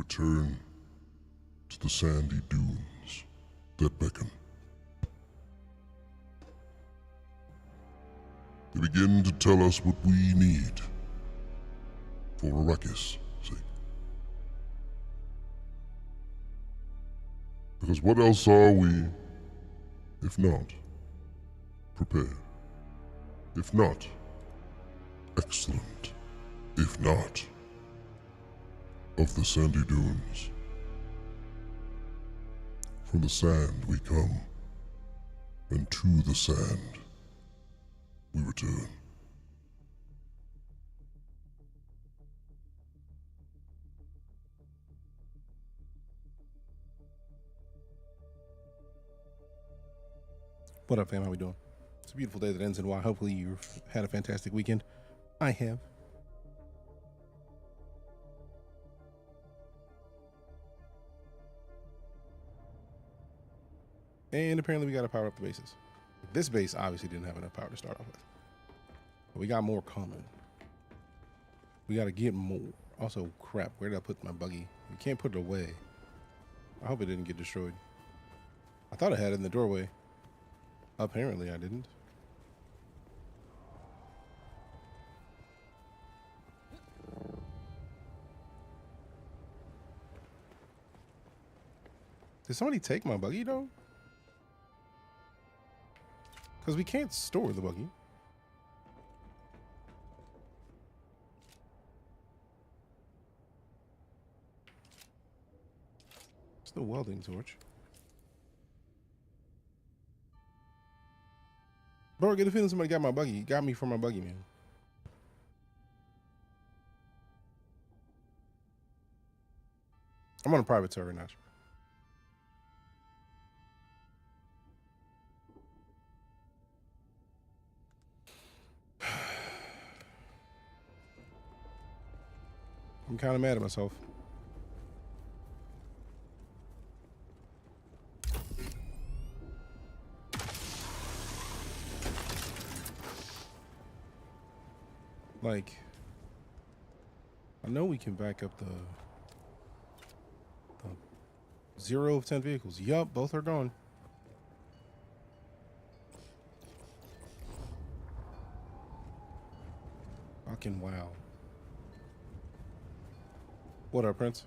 return to the sandy dunes that beckon. They begin to tell us what we need for Arrakis' sake. Because what else are we, if not prepared? If not excellent? If not of the sandy dunes? From the sand we come, and to the sand we return. What up, fam? How we doing? It's a beautiful day that ends in Y. Hopefully you've had a fantastic weekend. I have. And apparently we got to power up the bases. This base obviously didn't have enough power to start off with. But we got more coming. We got to get more. Also, crap, where did I put my buggy? You can't put it away. I hope it didn't get destroyed. I thought I had it in the doorway. Apparently I didn't. Did somebody take my buggy though? Because we can't store the buggy. It's the welding torch. Bro, I get a feeling somebody got my buggy. Got me from my buggy, man. I'm on a private server now. I'm kind of mad at myself. Like, I know we can back up the 0 of 10 vehicles. Yup, both are gone. Fucking wow. What up, Prince?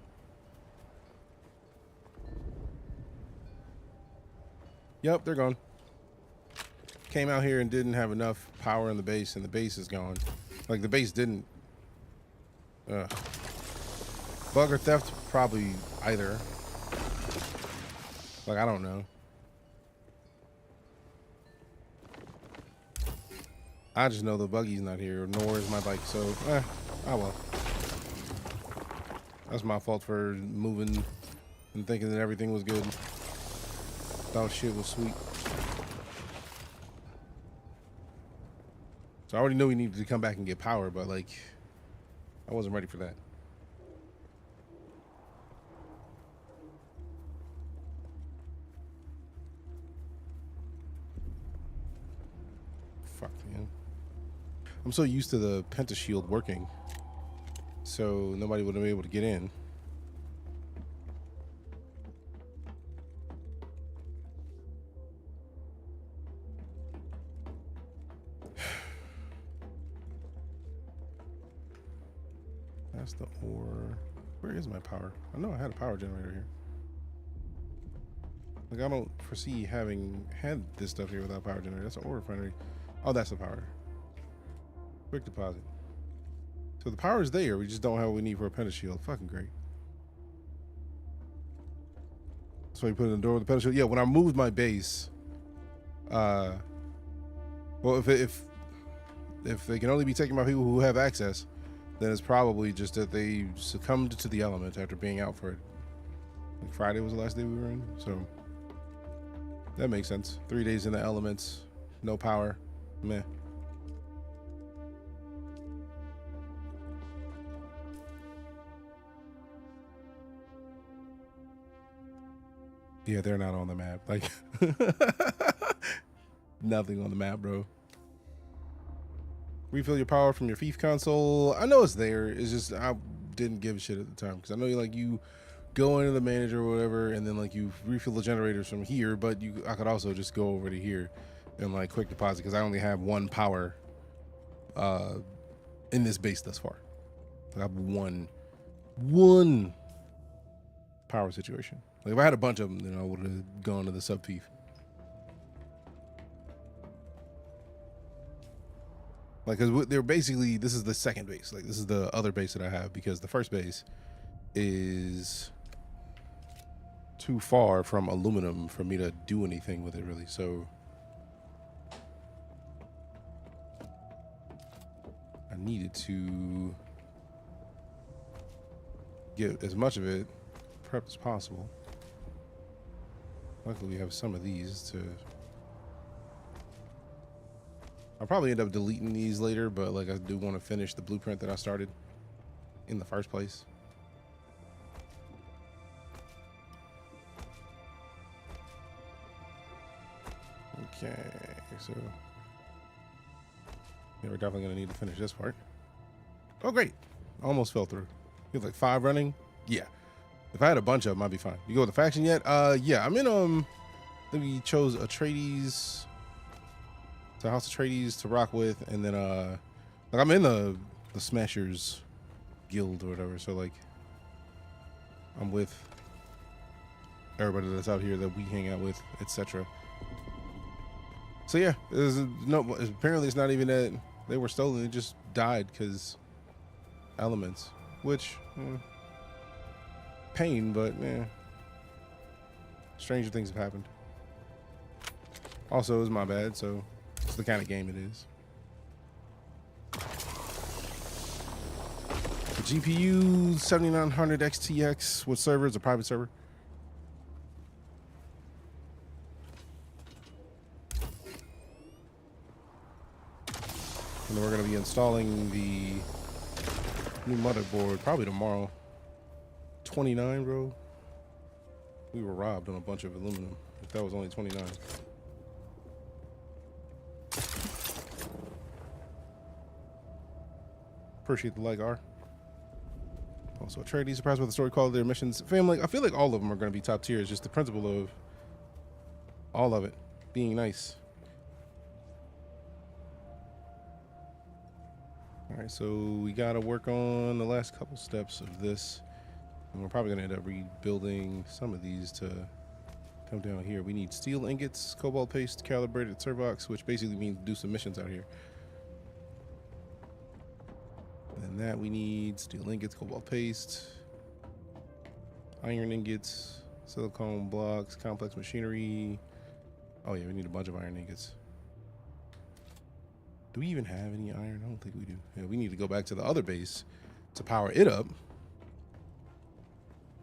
Yep, they're gone. Came out here and didn't have enough power in the base, and the base is gone. Like, the base didn't. Bug or theft? Probably either. Like, I don't know. I just know the buggy's not here, nor is my bike, so, oh well. That's my fault for moving and thinking that everything was good. Thought shit was sweet. So I already knew we needed to come back and get power, but like, I wasn't ready for that. Fuck, man. I'm so used to the pentashield working, so nobody would have been able to get in. That's the ore. Where is my power? I know I had a power generator here. Like, I don't foresee having had this stuff here without power generator. That's an ore refinery. Oh, that's the power. Quick deposit. So the power is there. We just don't have what we need for a pentashield. Fucking great. That's why you put it in the door with the pentashield. Yeah, when I moved my base, well, if they can only be taken by people who have access, then it's probably just that they succumbed to the element after being out for it. Like Friday was the last day we were in, so that makes sense. 3 days in the elements, no power, meh. Yeah, they're not on the map. Like, nothing on the map, bro. Refill your power from your Thief console. I know it's there. It's just I didn't give a shit at the time because I know like you go into the manager or whatever, and then like you refill the generators from here. But I could also just go over to here and like quick deposit because I only have one power in this base thus far. I have one power situation. Like if I had a bunch of them, then I would have gone to the sub peef. Like, cause they're basically, this is the second base. Like this is the other base that I have because the first base is too far from aluminum for me to do anything with it really. So I needed to get as much of it prepped as possible. Luckily we have some of these to, I'll probably end up deleting these later, but like I do want to finish the blueprint that I started in the first place. Okay, so yeah, we're definitely gonna need to finish this part. Oh great, almost fell through. You have like 5 running? Yeah. If I had a bunch of them, I'd be fine. You go with the faction yet? Yeah, I'm in I think we chose Atreides. So House Atreides to rock with, and then like I'm in the Smashers guild or whatever, so like I'm with everybody that's out here that we hang out with, etc. So yeah, there's no, apparently it's not even that they were stolen, it just died because elements, which pain, but stranger things have happened. Also, it was my bad, so it's the kind of game it is. The GPU 7900 XTX. What server? It's a private server. And then we're going to be installing the new motherboard probably tomorrow. 29, bro. We were robbed on a bunch of aluminum. If that was only 29. Appreciate the like, R. Also, Atreides, surprised by the story quality of their missions. Family, I feel like all of them are going to be top tier. It's just the principle of all of it being nice. All right, so we got to work on the last couple steps of this. And we're probably going to end up rebuilding some of these to come down here. We need steel ingots, cobalt paste, calibrated servox, which basically means do some missions out here. And that we need steel ingots, cobalt paste, iron ingots, silicone blocks, complex machinery. Oh yeah, we need a bunch of iron ingots. Do we even have any iron? I don't think we do. Yeah, we need to go back to the other base to power it up.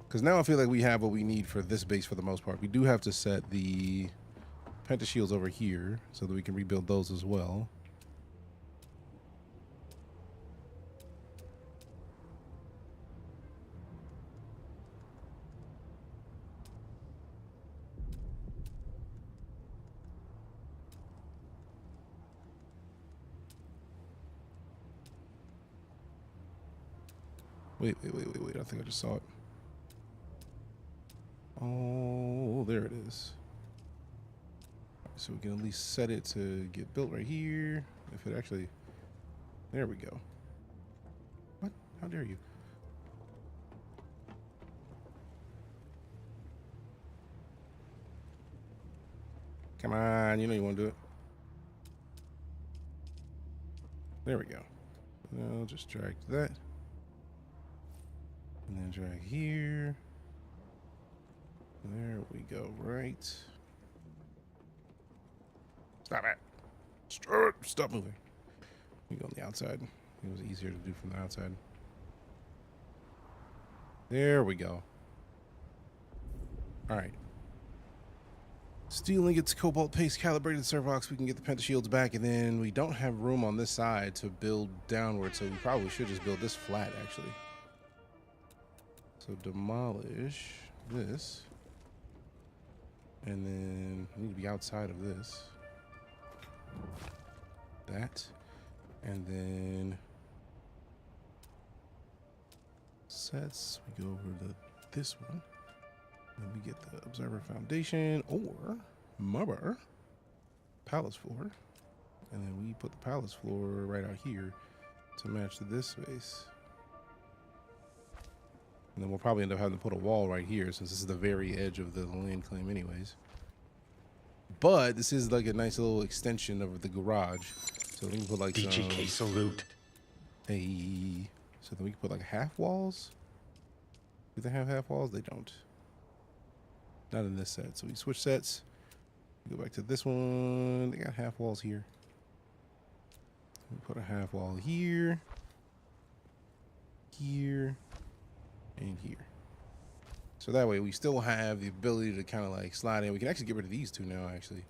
Because now I feel like we have what we need for this base for the most part. We do have to set the pentashields over here so that we can rebuild those as well. Wait. I think I just saw it. Oh, there it is. So we can at least set it to get built right here. If it actually, there we go. What? How dare you? Come on, you know you want to do it. There we go. I'll just drag that. And then drag here. There we go, right. Stop it. Stop moving. We go on the outside. It was easier to do from the outside. There we go. All right. Steel ingots, cobalt paste, calibrated servox. We can get the pentashields back, and then we don't have room on this side to build downward, so we probably should just build this flat, actually. So demolish this. And then we need to be outside of this. That. And then sets. We go over to this one. Then we get the observer foundation or mother palace floor. And then we put the palace floor right out here to match this space. And then we'll probably end up having to put a wall right here since this is the very edge of the land claim anyways. But this is like a nice little extension of the garage. So we can put like DGK salute. Hey. So then we can put like half walls. Do they have half walls? They don't. Not in this set. So we switch sets. Go back to this one. They got half walls here. We put a half wall here. Here. And here. So that way we still have the ability to kind of like slide in. We can actually get rid of these two now, actually.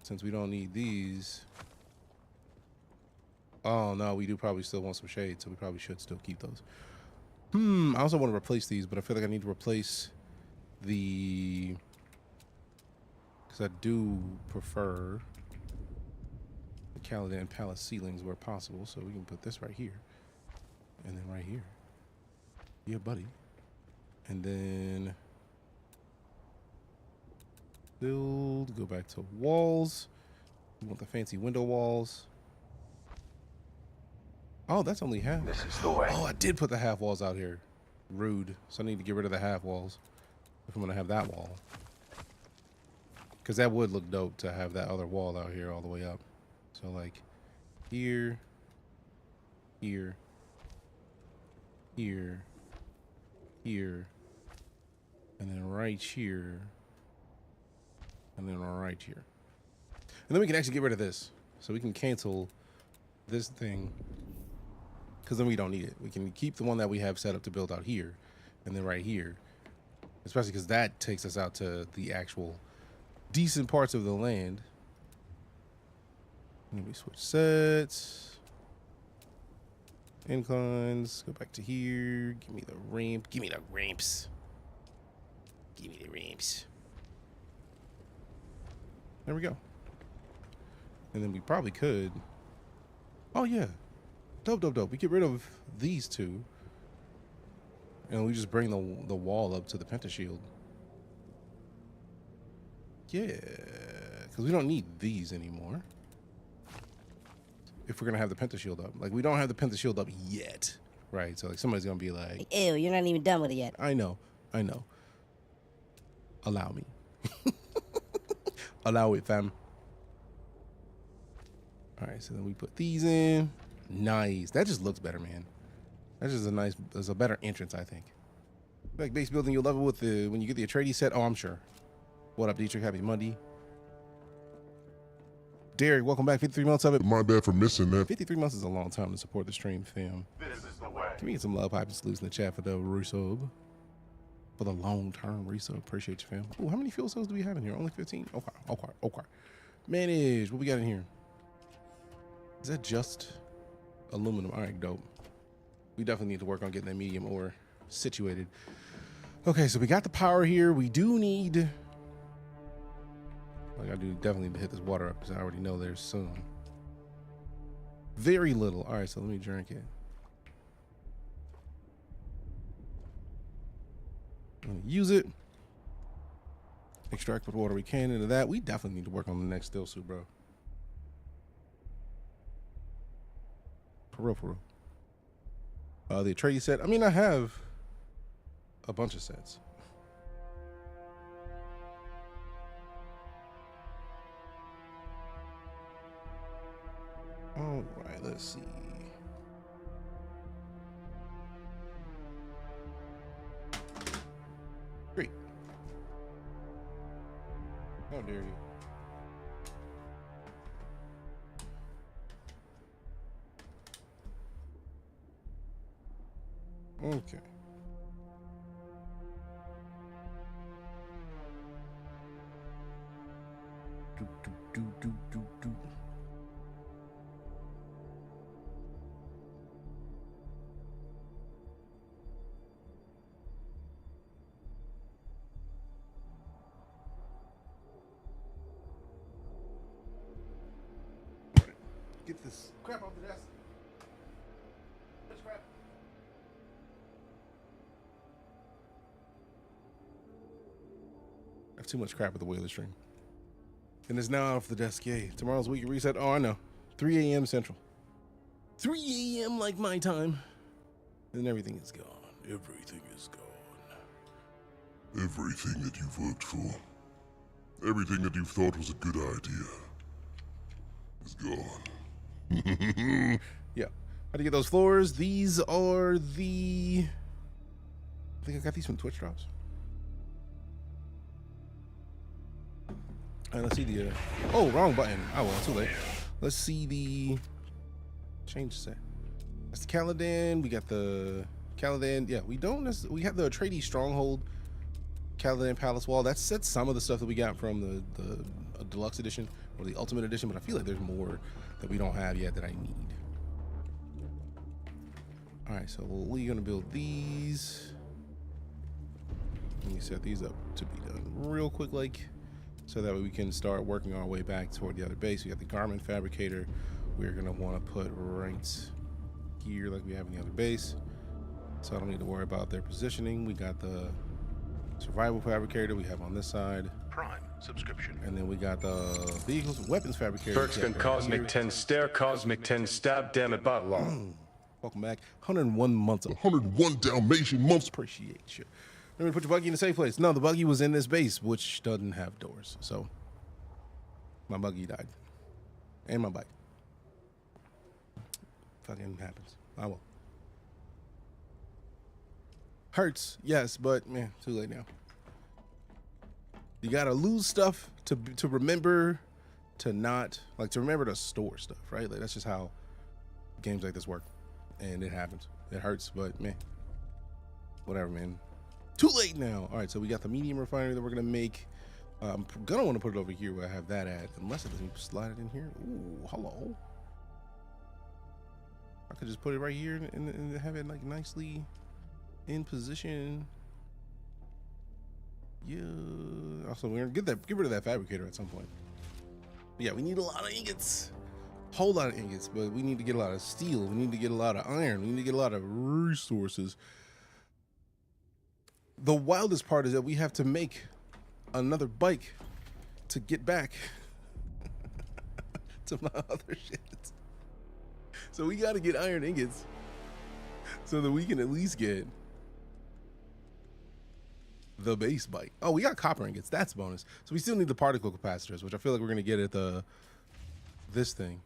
Since we don't need these. Oh, no, we do probably still want some shade, so we probably should still keep those. I also want to replace these, but I feel like I need to replace the... Because I do prefer the Caladan Palace ceilings where possible, so we can put this right here. And then right here. Yeah, buddy. And then... build, go back to walls. We want the fancy window walls. Oh, that's only half. This is the way. Oh, I did put the half walls out here. Rude. So I need to get rid of the half walls if I'm gonna have that wall. Because that would look dope to have that other wall out here all the way up. So like here, here, here, here, and then right here, and then right here. And then we can actually get rid of this. So we can cancel this thing. Because then we don't need it. We can keep the one that we have set up to build out here. And then right here. Especially because that takes us out to the actual decent parts of the land. And then we switch sets. Inclines. Go back to here. Give me the ramp. Give me the ramps. Give me the ramps. There we go. And then we probably could. Oh, yeah. Dope, dope, dope. We get rid of these two. And we just bring the wall up to the pentashield. Yeah. Because we don't need these anymore. If we're going to have the pentashield up. Like, we don't have the pentashield up yet. Right? So, like, somebody's going to be like... Ew, you're not even done with it yet. I know. I know. Allow me. Allow it, fam. Alright, so then we put these in. Nice. That just looks better, man. That's just a nice, there's a better entrance, I think. Like base building, you'll love it with the, when you get the Atreides set. Oh, I'm sure. What up, Dietrich? Happy Monday. Derek, welcome back. 53 months of it. My bad for missing that. 53 months is a long time to support the stream, fam. This is the way. Can we get some love, hype, and salutes in the chat for the resub? For the long-term resub. Appreciate you, fam. Oh, how many fuel cells do we have in here? Only 15? Okay, okay, okay. Manage. What we got in here? Is that just... aluminum? All right, dope. We definitely need to work on getting that medium ore situated. Okay, so we got the power here. We do need, like, I do definitely need to hit this water up because I already know there's some. Very little. All right, so let me drink it. I'm gonna use it. Extract what water we can into that. We definitely need to work on the next still suit, bro. For real, for real. The Atreides set. I mean, I have a bunch of sets. All right, let's see. Great. How dare you? Okay. Do. Get this crap off the desk. This crap. have too much crap with the whaler stream. And it's now off the desk. Yay. Tomorrow's weekly reset. Oh, I know. 3 a.m. Central. 3 a.m. like my time. And everything is gone. Everything is gone. Everything that you've worked for, everything that you thought was a good idea, is gone. Yeah. How to get those floors? These are the... I think I got these from Twitch drops. All right, let's see the... oh, wrong button. Oh, well, too late. Let's see the... change set. That's the Caladan. We got the Caladan. Yeah, we don't necessarily... we have the Atreides Stronghold Caladan Palace Wall. That's some of the stuff that we got from the Deluxe Edition or the Ultimate Edition, but I feel like there's more that we don't have yet that I need. All right, so we're going to build these. Let me set these up to be done real quick, like, so that way we can start working our way back toward the other base. We got the garment fabricator. We're gonna want to put right here like we have in the other base, so I don't need to worry about their positioning. We got the survival fabricator we have on this side. Prime subscription. And then we got the vehicles and weapons fabricator. Berkskin Cosmic 10 Stare, Cosmic 10 Stab, damn it, but long. Welcome back. 101 months. 101 Dalmatian months. Appreciate you. Let me put your buggy in a safe place. No, the buggy was in this base, which doesn't have doors. So my buggy died. And my bike. Fucking happens. I will. Hurts, yes, but man, too late now. You gotta lose stuff to remember to not, like, to remember to store stuff, right? Like, that's just how games like this work. And it happens. It hurts, but man, whatever, man. Too late now. All right, so we got the medium refinery that we're gonna make. I'm gonna want to put it over here where I have that at, unless it doesn't slide it in here. Ooh, hello. I could just put it right here and have it like nicely in position. Yeah. Also, we're gonna get rid of that fabricator at some point. But yeah, we need a lot of ingots. Whole lot of ingots, but we need to get a lot of steel. We need to get a lot of iron. We need to get a lot of resources. The wildest part is that we have to make another bike to get back to my other shit. So we got to get iron ingots so that we can at least get the base bike. Oh, we got copper ingots. That's bonus. So we still need the particle capacitors, which I feel like we're going to get at this thing.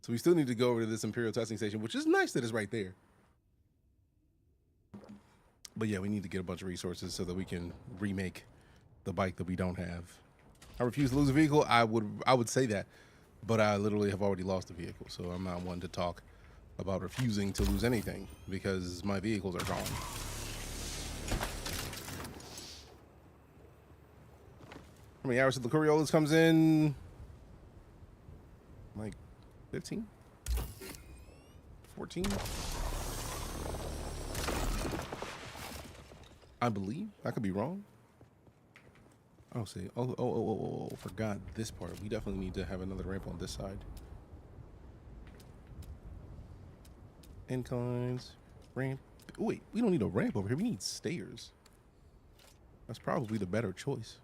So we still need to go over to this Imperial testing station, which is nice that it's right there. But yeah, we need to get a bunch of resources so that we can remake the bike that we don't have. I refuse to lose a vehicle. I would say that, but I literally have already lost a vehicle, so I'm not one to talk about refusing to lose anything because my vehicles are gone. How many hours till the Coriolis comes in? Like 15? 14? I believe. I could be wrong. Oh, see. Oh, forgot this part. We definitely need to have another ramp on this side. Inclines. Ramp. Oh, wait, we don't need a ramp over here. We need stairs. That's probably the better choice.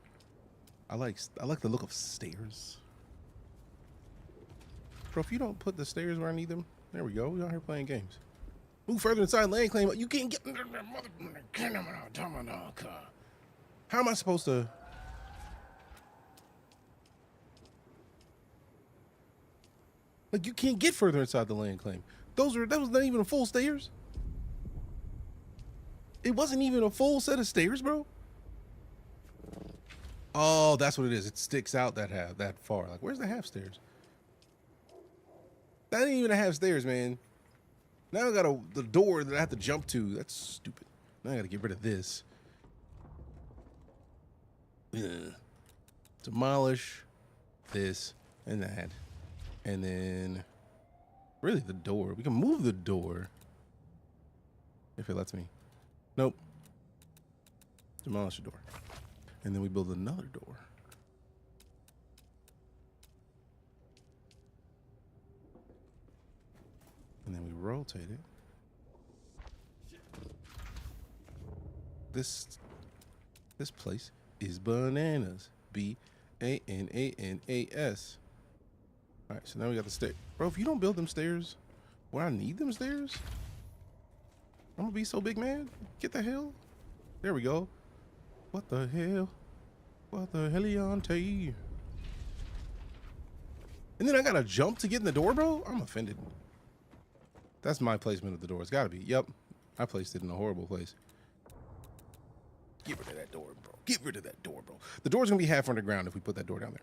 I like the look of stairs. Bro, if you don't put the stairs where I need them, there we go. We out here playing games. Move further inside land claim. You can't get. How am I supposed to? Like, you can't get further inside the land claim. That was not even a full stairs. It wasn't even a full set of stairs, bro. Oh, that's what it is. It sticks out that far. Like, where's the half stairs? That ain't even a half stairs, man. Now I got the door that I have to jump to. That's stupid. Now I got to get rid of this. Ugh. Demolish this and that. And then really the door. We can move the door if it lets me. Nope. Demolish the door. And then we build another door. And then we rotate it. This place is bananas. B-A-N-A-N-A-S. All right, so now we got the stairs. Bro, if you don't build them stairs where I need them stairs, I'm gonna be so big, man. Get the hell. There we go. What the hell? What the heliante? And then I gotta jump to get in the door, bro? I'm offended. That's my placement of the door. It's gotta be. Yep. I placed it in a horrible place. Get rid of that door, bro. Get rid of that door, bro. The door's gonna be half underground if we put that door down there.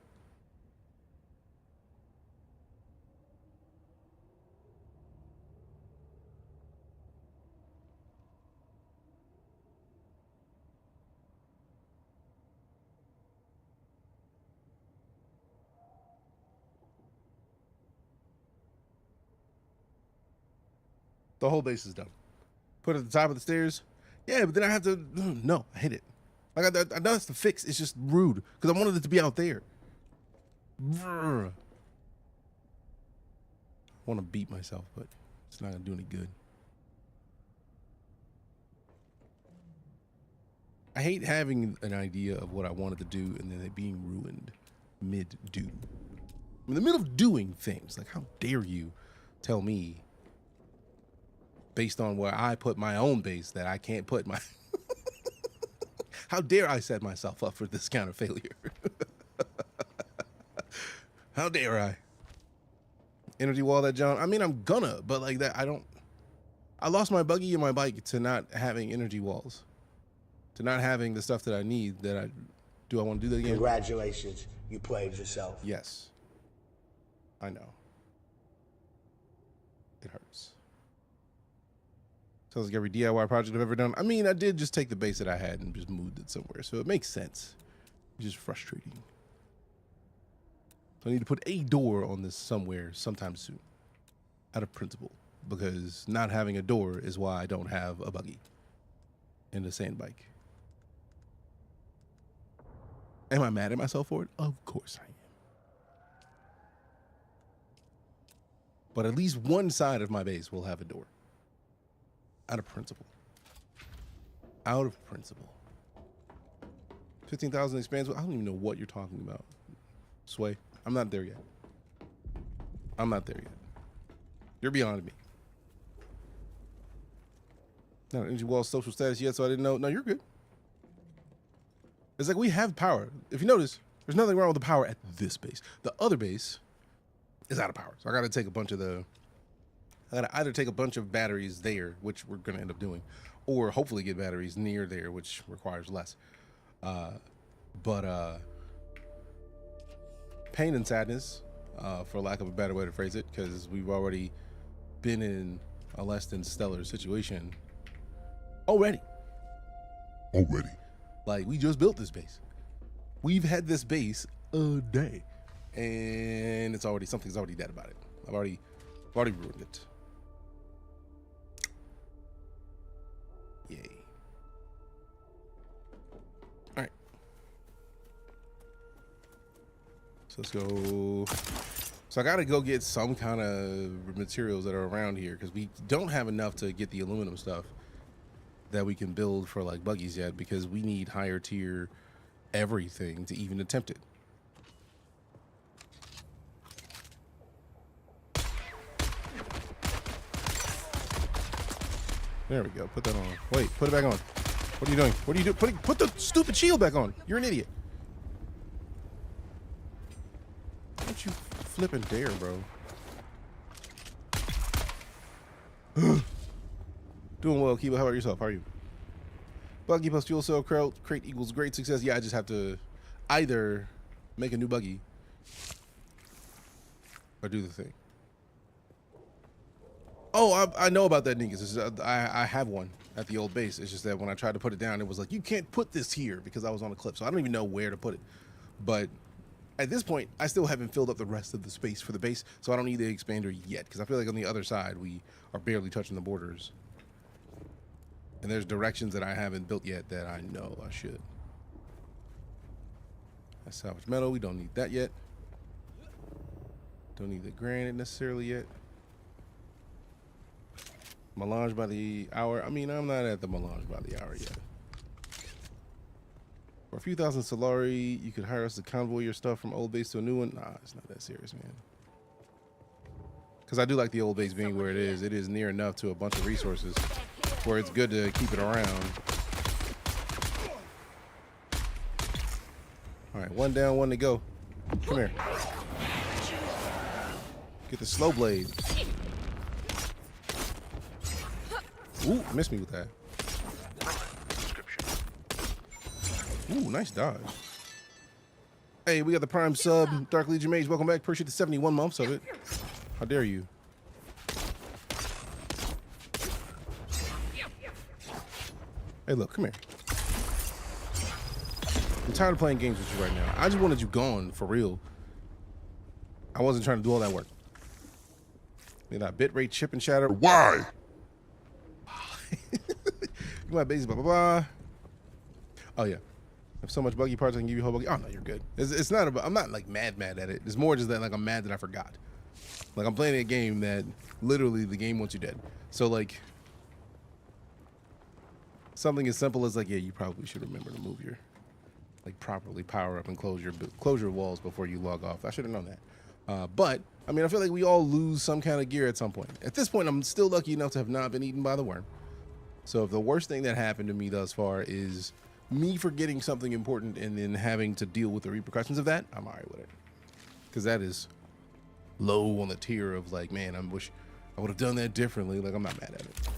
The whole base is done. Put it at the top of the stairs. Yeah, but then I have to. No, I hate it. Like I know that's the fix. It's just rude because I wanted it to be out there. I want to beat myself, but it's not gonna do any good. I hate having an idea of what I wanted to do and then it being ruined mid-do. I'm in the middle of doing things. Like, how dare you tell me, based on where I put my own base, that I can't put my... How dare I set myself up for this kind of failure? How dare I? Energy wall that, John? I mean, I'm gonna, but like that, I lost my buggy and my bike to not having energy walls. To not having the stuff that I need that I... Do I want to do that again? Congratulations, you played yourself. Yes. I know. It hurts. Sounds like every DIY project I've ever done. I mean, I did just take the base that I had and just moved it somewhere, so it makes sense. It's just frustrating. So I need to put a door on this somewhere sometime soon. Out of principle. Because not having a door is why I don't have a buggy. And a sand bike. Am I mad at myself for it? Of course I am. But at least one side of my base will have a door. Out of principle. Out of principle. 15,000 expands. I don't even know what you're talking about. Sway. I'm not there yet. I'm not there yet. You're beyond me. Not energy wall social status yet, so I didn't know. No, you're good. It's like we have power. If you notice, there's nothing wrong with the power at this base. The other base is out of power. So I got to take a bunch of I got to either take a bunch of batteries there, which we're going to end up doing, or hopefully get batteries near there, which requires less. Pain and sadness, for lack of a better way to phrase it, because we've already been in a less than stellar situation already. Like, we just built this base. We've had this base a day, and something's already dead about it. I've already ruined it. Yay. All right. So let's go. So I got to go get some kind of materials that are around here because we don't have enough to get the aluminum stuff that we can build for like buggies yet, because we need higher tier everything to even attempt it. There we go. Put that on. Wait, put it back on. What are you doing? What are you doing? Put the stupid shield back on. You're an idiot. Don't you flipping dare, bro. Doing well, Kiba. How about yourself? How are you? Buggy plus fuel cell crate equals great success. Yeah, I just have to either make a new buggy or do the thing. Oh, I know about that, Ninkas. I have one at the old base. It's just that when I tried to put it down, it was like, you can't put this here because I was on a cliff. So I don't even know where to put it. But at this point, I still haven't filled up the rest of the space for the base. So I don't need the expander yet, because I feel like on the other side, we are barely touching the borders. And there's directions that I haven't built yet that I know I should. That's salvage metal. We don't need that yet. Don't need the granite necessarily yet. Melange by the hour. I mean, I'm not at the melange by the hour yet. For a few thousand Solari, you could hire us to convoy your stuff from old base to a new one. Nah, it's not that serious, man. Because I do like the old base being where it is. It is near enough to a bunch of resources where it's good to keep it around. All right, one down, one to go. Come here. Get the slow blade. Ooh, missed me with that. Ooh, nice dodge. Hey, we got the Prime sub, Dark Legion Mage. Welcome back. Appreciate the 71 months of it. How dare you? Hey, look, come here. I'm tired of playing games with you right now. I just wanted you gone, for real. I wasn't trying to do all that work. You know, bitrate, chip, and shatter. Why? My base, blah, blah, blah. Oh, yeah. If so much buggy parts, I can give you a whole buggy. Oh, no, you're good. It's not about, I'm not like mad at it. It's more just that like I'm mad that I forgot. Like I'm playing a game that literally the game wants you dead. So like something as simple as like, yeah, you probably should remember to move your, like properly power up and close your walls before you log off. I should have known that. But I mean, I feel like we all lose some kind of gear at some point. At this point, I'm still lucky enough to have not been eaten by the worm. So if the worst thing that happened to me thus far is me forgetting something important and then having to deal with the repercussions of that, I'm all right with it. Because that is low on the tier of like, man, I wish I would have done that differently. Like, I'm not mad at it.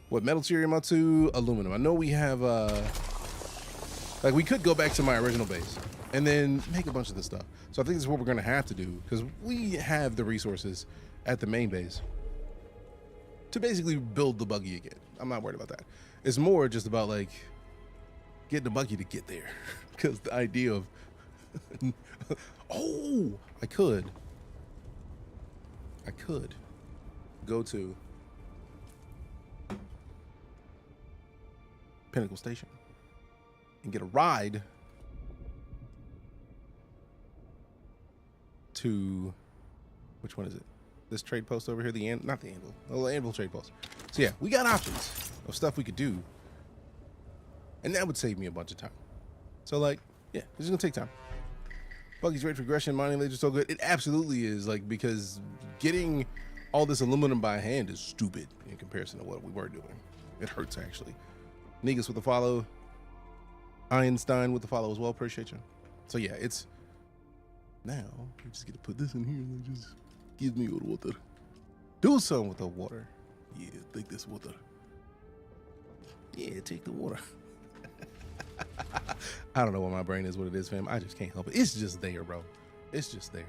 What metal tier am I to? Aluminum. I know we have, like we could go back to my original base and then make a bunch of this stuff. So I think this is what we're going to have to do because we have the resources at the main base to basically build the buggy again. I'm not worried about that. It's more just about like getting the buggy to get there because the idea of, oh, I could go to Pinnacle Station and get a ride to, which one is it? This trade post over here, not the Anvil, the Anvil trade post. So yeah, we got options of stuff we could do, and that would save me a bunch of time. So like, yeah, this is gonna take time. Buggy's rate progression, mining ledge is so good. It absolutely is, like, because getting all this aluminum by hand is stupid in comparison to what we were doing. It hurts actually. Negus with the follow. Einstein with the follow as well. Appreciate you. So yeah, it's now we just get to put this in here and it just gives me the water. Do something with the water. Yeah, take this water. Yeah, take the water. I don't know what my brain is, what it is, fam. I just can't help it. It's just there, bro. It's just there.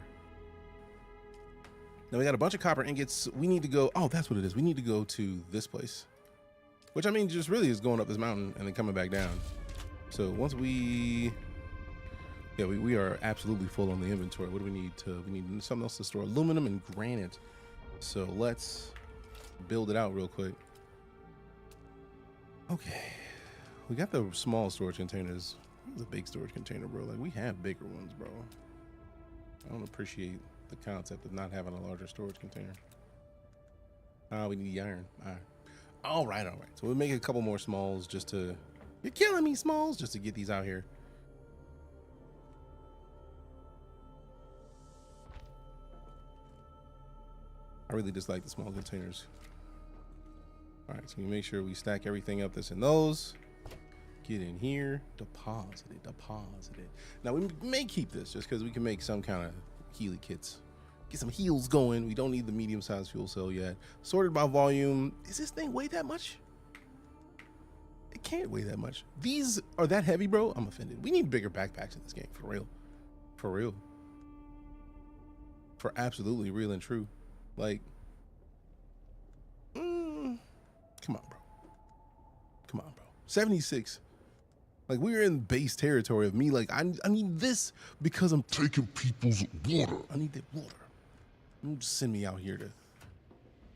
Now we got a bunch of copper ingots. We need to go. Oh, that's what it is. We need to go to this place, which I mean, just really is going up this mountain and then coming back down. So once we, yeah, we are absolutely full on the inventory. What do we need to? We need something else to store. Aluminum and granite. So let's build it out real quick. Okay, we got the small storage containers. The big storage container, bro. Like we have bigger ones, bro. I don't appreciate the concept of not having a larger storage container. We need the iron. All right. So we'll make a couple more smalls just to. You're killing me, smalls, just to get these out here. I really dislike the small containers. All right, so we make sure we stack everything up that's in those. Get in here, deposit it. Now we may keep this just because we can make some kind of Healy kits. Get some heals going. We don't need the medium-sized fuel cell yet. Sorted by volume. Does this thing weigh that much? It can't weigh that much. These are that heavy, bro. I'm offended. We need bigger backpacks in this game, for real. For real. For absolutely real and true. Like, come on, bro. 76. Like, we're in base territory of me. Like, I need this because I'm Taking people's water. I need that water. Don't just send me out here to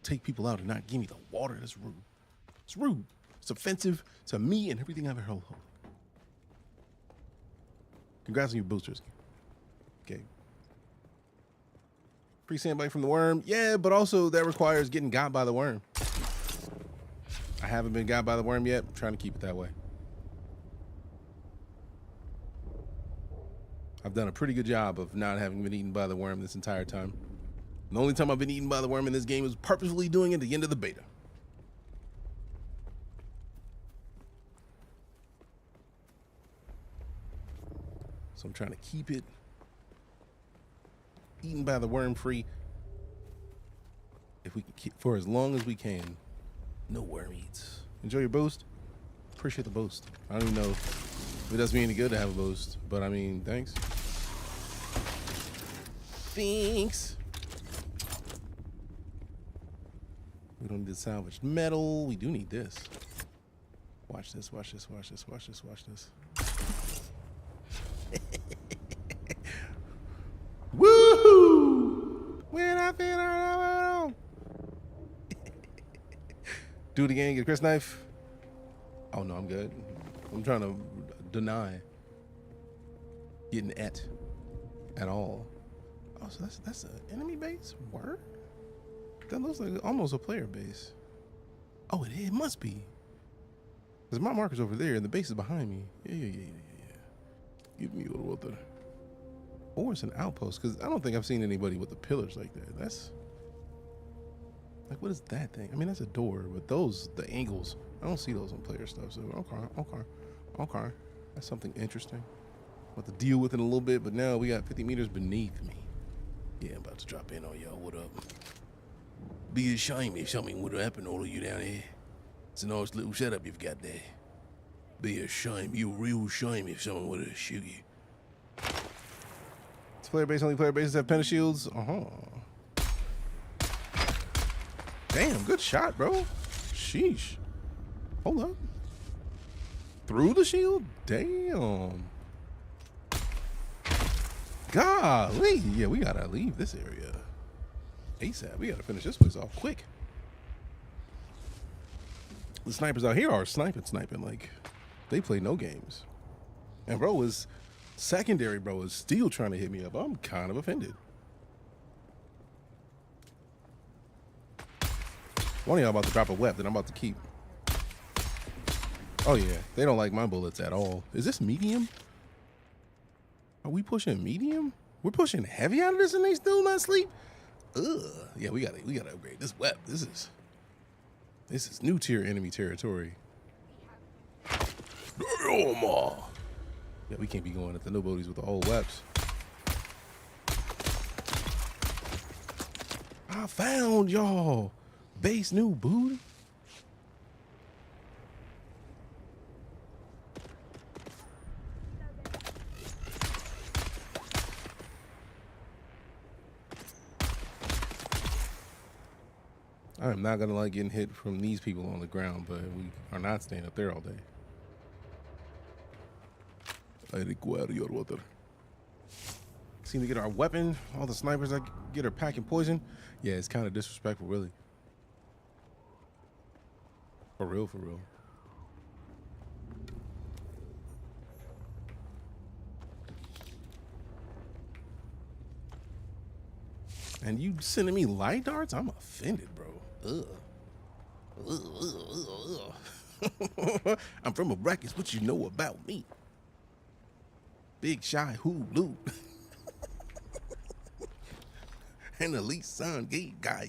take people out and not give me the water. That's rude. It's rude. It's offensive to me and everything I've ever held. Congrats on your boosters. Okay. Free sandbite from the worm. Yeah, but also that requires getting got by the worm. I haven't been got by the worm yet. I'm trying to keep it that way. I've done a pretty good job of not having been eaten by the worm this entire time. The only time I've been eaten by the worm in this game is purposefully doing it at the end of the beta. So I'm trying to keep it eaten by the worm free. If we can keep for as long as we can. No worm eats. Enjoy your boost. Appreciate the boost. I don't even know if it does me any good to have a boost, but I mean, thanks. Thanks. We don't need salvaged metal. We do need this. Watch this, watch this, watch this, watch this, watch this. Woohoo! When I feel around. Do it again, get a Chris knife. Oh no, I'm good. I'm trying to deny getting at all. Oh, so that's an enemy base? Word? That looks like almost a player base. Oh, it must be. Because my marker's over there and the base is behind me. Yeah. Give me a little bit. Or it's an outpost, because I don't think I've seen anybody with the pillars like that. That's like, what is that thing? I mean, that's a door, but those, the angles, I don't see those on player stuff. So okay. That's something interesting. I'll have to deal with it a little bit, but now we got 50 meters beneath me. Yeah, I'm about to drop in on y'all. What up? Be a shame if something would happen to all of you down here. It's a nice little setup you've got there. Be a shame, you real shame if someone would have shoot you. It's player base, only player bases have pentashields. Damn, good shot, bro. Sheesh. Hold up. Through the shield? Damn. Golly. Yeah, we gotta leave this area ASAP. We gotta finish this place off quick. The snipers out here are sniping. Like, they play no games. And bro is secondary, bro is still trying to hit me up. I'm kind of offended. One of y'all about to drop a weapon that I'm about to keep. Oh yeah, they don't like my bullets at all. Is this medium? Are we pushing medium? We're pushing heavy out of this and they still not sleep? Ugh. Yeah, we gotta upgrade this weapon. This is new tier enemy territory. Damn. Yeah, we can't be going at the nobodies with the old weapons. I found y'all. Base new booty. I am not gonna like getting hit from these people on the ground, but we are not staying up there all day. Seem to get our weapon. All the snipers that get are packing poison. Yeah, it's kind of disrespectful, really. For real, for real. And you sending me light darts? I'm offended, bro. I'm from Arrakis. What you know about me? Big shy hoodoo. And the least son gay guy.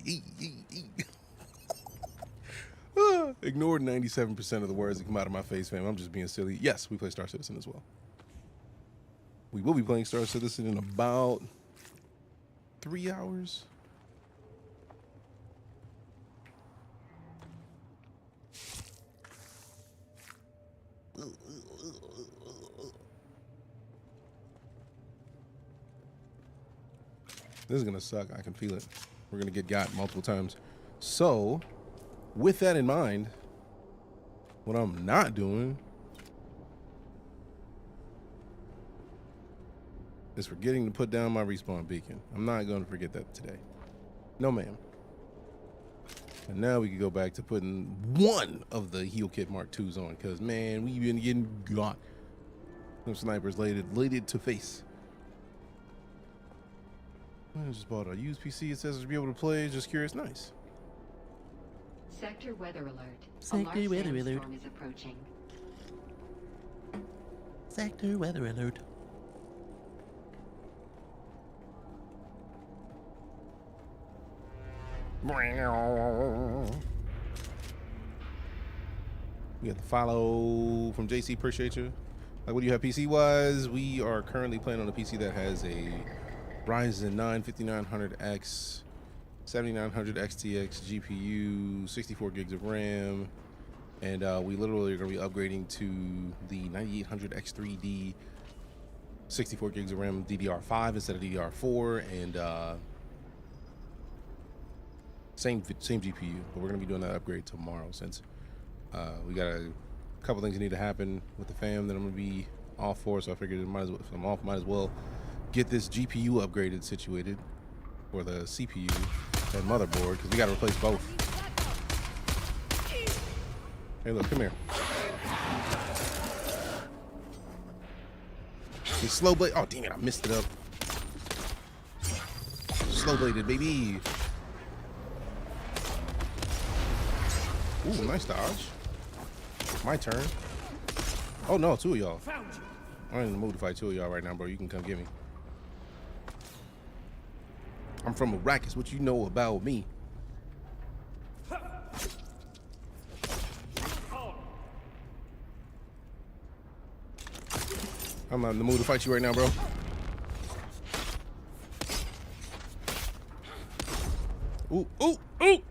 Ignored 97% of the words that come out of my face, fam. I'm just being silly. Yes, we play StarCitizen as well. We will be playing StarCitizen in about 3 hours. This is gonna suck. I can feel it. We're gonna get got multiple times. So, with that in mind, what I'm not doing is forgetting to put down my respawn beacon. I'm not gonna forget that today. No, ma'am. And now we can go back to putting one of the heal kit Mark IIs on, because man, we've been getting got. Them snipers laid it to face. I just bought a used PC. It says to be able to play. Just curious. Nice. Sector weather alert. Sector weather alert. Storm is approaching. Sector weather alert. We got the follow from JC. Appreciate you. Like, what do you have PC wise? We are currently playing on a PC that has a Ryzen 9 5900X, 7900 XTX GPU, 64 gigs of RAM, and we literally are going to be upgrading to the 9800 X3D, 64 gigs of RAM, DDR5 instead of DDR4, and same GPU. But we're going to be doing that upgrade tomorrow since we got a couple things that need to happen with the fam that I'm going to be off for. So I figured might as well, if I'm off, might as well get this GPU upgraded situated for the CPU and motherboard, because we got to replace both. Hey, look, come here. He's slow blade. Oh, dang it, I missed it up. Slow bladed, baby. Ooh, nice dodge. My turn. Oh no, two of y'all. I'm in the mood to fight two of y'all right now, bro. You can come get me. I'm from Arrakis. What you know about me? I'm not in the mood to fight you right now, bro. Ooh, ooh, ooh!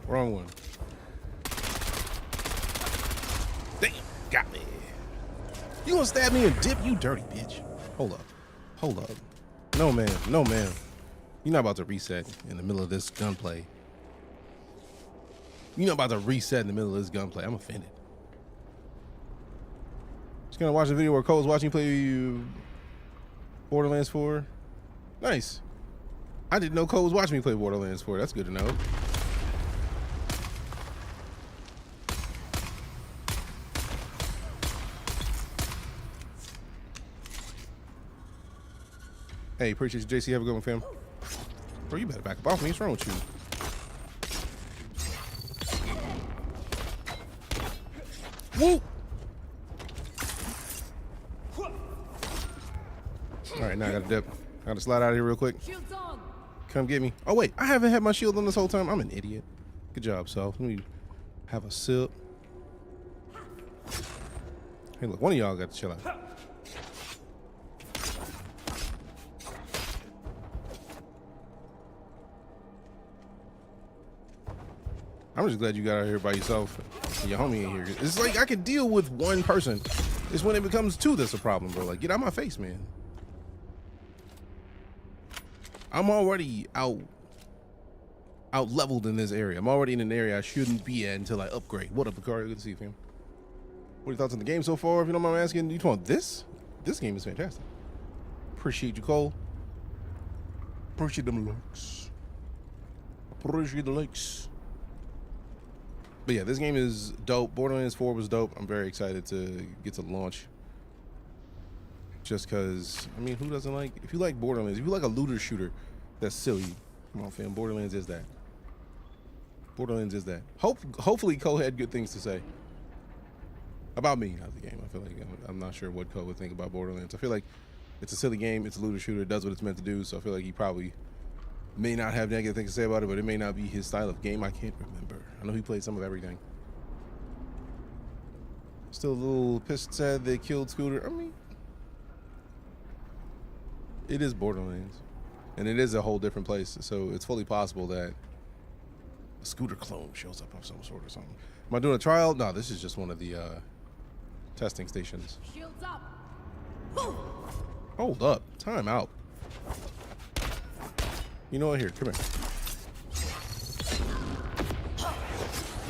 Wrong one. Damn, got me. You gonna stab me and dip, you dirty bitch. Hold up. Hold up. No, man. No, man. You're not about to reset in the middle of this gunplay. You're not about to reset in the middle of this gunplay. I'm offended. Just gonna watch the video where Cole's watching you play Borderlands 4. Nice. I didn't know Cole was watching me play Borderlands 4. That's good to know. Hey, appreciate you, JC. Have a good one, fam. Bro, you better back up off me. What's wrong with you? Woo! All right, now I gotta dip. I gotta slide out of here real quick. Come get me. Oh, wait. I haven't had my shield on this whole time. I'm an idiot. Good job, so let me have a sip. Hey, look. One of y'all got to chill out. I'm just glad you got out here by yourself and your homie in here. It's like I could deal with one person. It's when it becomes two that's a problem, bro. Like, get out of my face, man. I'm already out leveled in this area. I'm already in an area I shouldn't be at until I upgrade. What up, Picard? Good to see you, fam. What are your thoughts on the game so far? If you don't mind asking, you want this? This game is fantastic. Appreciate you, Cole. Appreciate them likes. Appreciate the likes. But yeah, this game is dope. Borderlands 4 was dope. I'm very excited to get to launch. Just because, I mean, who doesn't like, if you like Borderlands, if you like a looter shooter, that's silly. Come on, fam. Borderlands is that. Borderlands is that. Hopefully Cole had good things to say about me, not the game. I feel like I'm not sure what Cole would think about Borderlands. I feel like it's a silly game. It's a looter shooter. It does what it's meant to do. So I feel like he probably may not have negative things to say about it, but it may not be his style of game. I can't remember. I know he played some of everything. Still a little pissed sad they killed Scooter. I mean, it is Borderlands, and it is a whole different place, so it's fully possible that a Scooter clone shows up of some sort or something. Am I doing a trial? No, this is just one of the testing stations. Shields up. Hold up. Time out. You know what? Here, come here.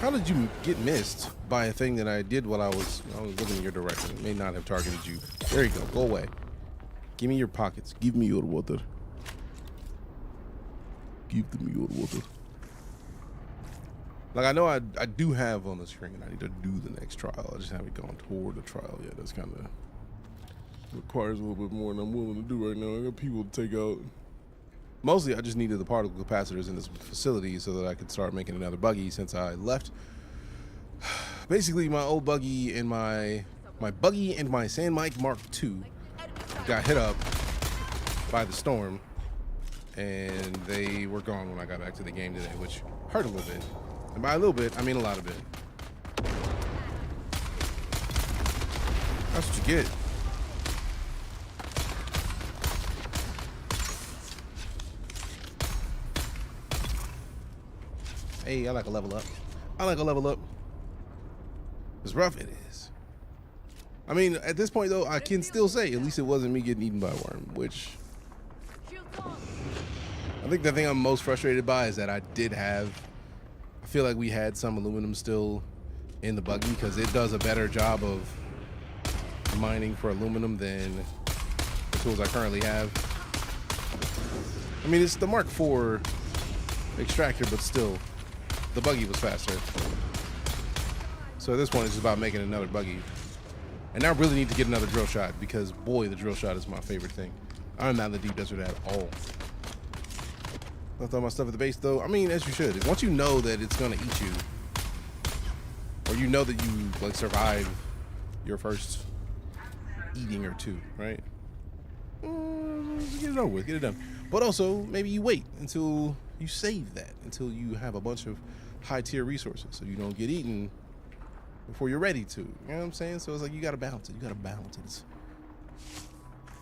How did you get missed by a thing that I did while I was looking in your direction? It may not have targeted you. There you go. Go away. Give me your pockets. Give me your water. Give me your water. Like, I know I do have on the screen, I need to do the next trial. I just haven't gone toward the trial yet. That's kind of requires a little bit more than I'm willing to do right now. I got people to take out. Mostly, I just needed the particle capacitors in this facility so that I could start making another buggy since I left. Basically, my old buggy and my buggy and my Sand Mike Mark II got hit up by the storm, and they were gone when I got back to the game today, which hurt a little bit. And by a little bit, I mean a lot of it. That's what you get. Hey, I like a level up. I like a level up. As rough it is. I mean, at this point though, I can still say at least it wasn't me getting eaten by a worm, which I think the thing I'm most frustrated by is that I feel like we had some aluminum still in the buggy because it does a better job of mining for aluminum than the tools I currently have. I mean, it's the Mark IV extractor, but still, the buggy was faster. So at this point, it's just about making another buggy. And I really need to get another drill shot because, boy, the drill shot is my favorite thing. I'm not in the deep desert at all. Left all my stuff at the base, though. I mean, as you should. Once you know that it's going to eat you, or you know that you, like, survive your first eating or two, right? Get it over with. Get it done. But also, maybe you wait until you save that, until you have a bunch of high-tier resources so you don't get eaten before you're ready to. You know what I'm saying? So it's like you got to balance it. You got to balance it. It's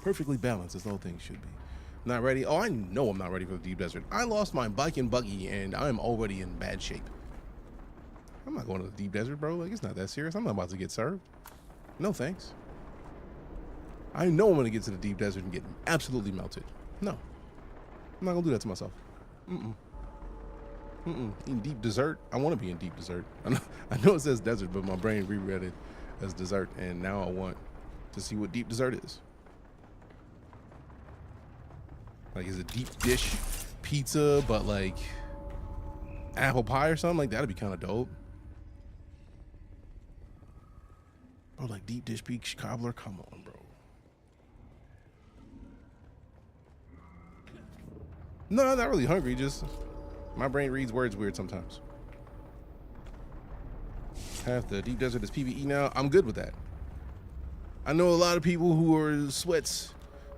perfectly balanced as the whole thing should be. Not ready? Oh, I know I'm not ready for the deep desert. I lost my bike and buggy, and I'm already in bad shape. I'm not going to the deep desert, bro. Like, it's not that serious. I'm not about to get served. No, thanks. I know I'm going to get to the deep desert and get absolutely melted. No. I'm not going to do that to myself. In deep desert? I want to be in deep desert. I know it says desert, but my brain reread it as dessert, and now I want to see what deep dessert is. Like, is it deep dish pizza, but like apple pie or something? Like, that'd be kind of dope. Or like deep dish peach cobbler? Come on, bro. No, I'm not really hungry, just my brain reads words weird sometimes. Half the deep desert is PvE now. I'm good with that. I know a lot of people who are sweats,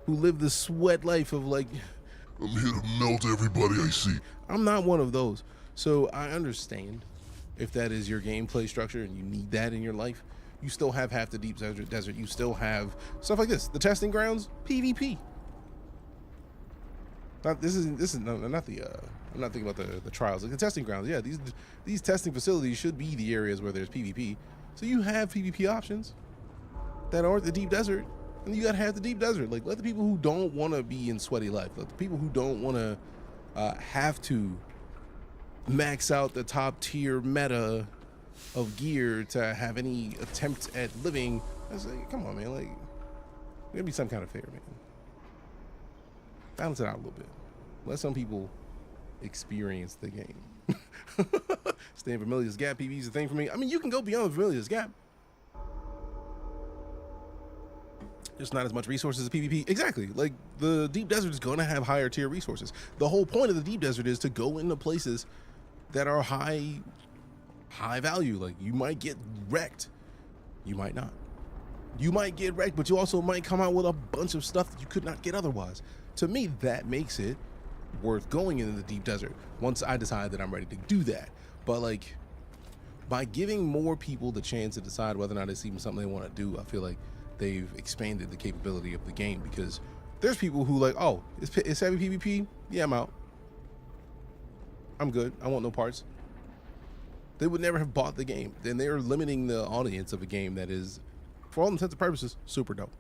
who live the sweat life of like, I'm here to melt everybody I see. I'm not one of those. So I understand if that is your gameplay structure and you need that in your life. You still have half the deep desert. You still have stuff like this. The testing grounds, PvP. Not this is no, not the I'm not thinking about the trials. Like the testing grounds. Yeah, these testing facilities should be the areas where there's PvP. So you have PvP options that aren't the deep desert, and you gotta have the deep desert. Like, let the people who don't want to be in sweaty life, let the people who don't want to have to max out the top tier meta of gear to have any attempt at living. I was like, come on, man. Like, there'd be some kind of fair, man. Balance it out a little bit. Let some people experience the game. Stay in Vermilious Gap. PvE is a thing for me. I mean, you can go beyond Vermilious Gap. There's not as much resources as PvP. Exactly. Like, the deep desert is going to have higher tier resources. The whole point of the deep desert is to go into places that are high value. Like, you might get wrecked. You might not. You might get wrecked, but you also might come out with a bunch of stuff that you could not get otherwise. To me, that makes it worth going into the deep desert once I decide that I'm ready to do that. But like, by giving more people the chance to decide whether or not it's even something they want to do, I feel like they've expanded the capability of the game, because there's people who like, oh, it's heavy PvP? Yeah, I'm out. I'm good. I want no parts. They would never have bought the game. Then they're limiting the audience of a game that is, for all intents and purposes, super dope.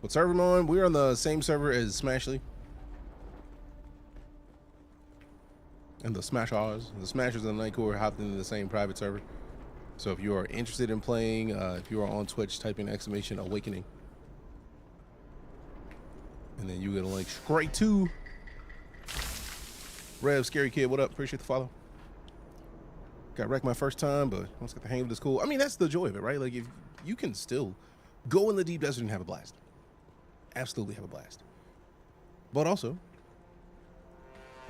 What server am I on? We're on the same server as Smashly. And the Smashers. The Smashers and the Nightcore hopped into the same private server. So if you are interested in playing, if you are on Twitch, type in !Awakening. And then you get a link straight to Rev Scary Kid. What up? Appreciate the follow. Got wrecked my first time, but once I got the hang of it, it's cool. I mean, that's the joy of it, right? Like, if you can still go in the deep desert and have a blast. Absolutely have a blast. But also,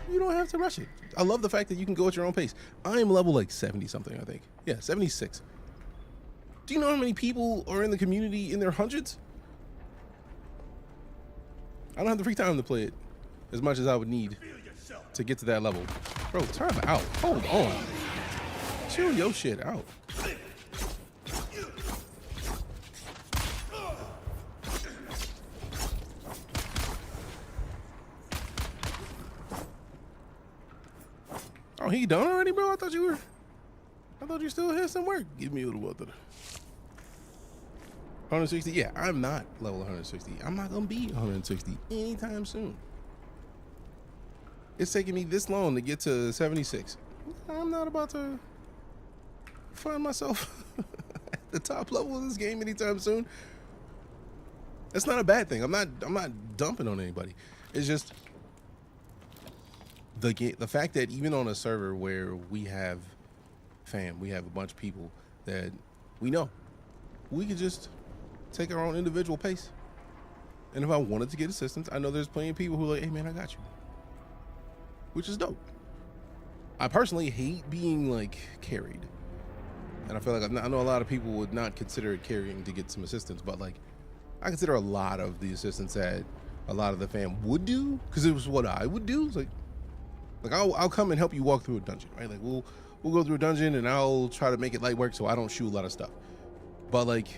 you don't have to rush it. I love the fact that you can go at your own pace. I am level like 70 something, I think. Yeah, 76. Do you know how many people are in the community in their hundreds? I don't have the free time to play it as much as I would need to get to that level. Bro, time out. Hold on. Chill your shit out. Oh, he done already, bro? I thought you still had some work. Give me a little water. 160? Yeah, I'm not level 160. I'm not gonna be 160 anytime soon. It's taking me this long to get to 76. I'm not about to find myself at the top level of this game anytime soon. That's not a bad thing. I'm not dumping on anybody. It's just the fact that even on a server where we have a bunch of people that we know, we could just take our own individual pace. And if I wanted to get assistance, I know there's plenty of people who are like, hey man, I got you. Which is dope. I personally hate being like carried. And I feel like I know a lot of people would not consider it carrying to get some assistance, but like I consider a lot of the assistance that a lot of the fam would do, because it was what I would do. It's like I'll come and help you walk through a dungeon, right? Like we'll go through a dungeon and I'll try to make it light work so I don't shoot a lot of stuff. But like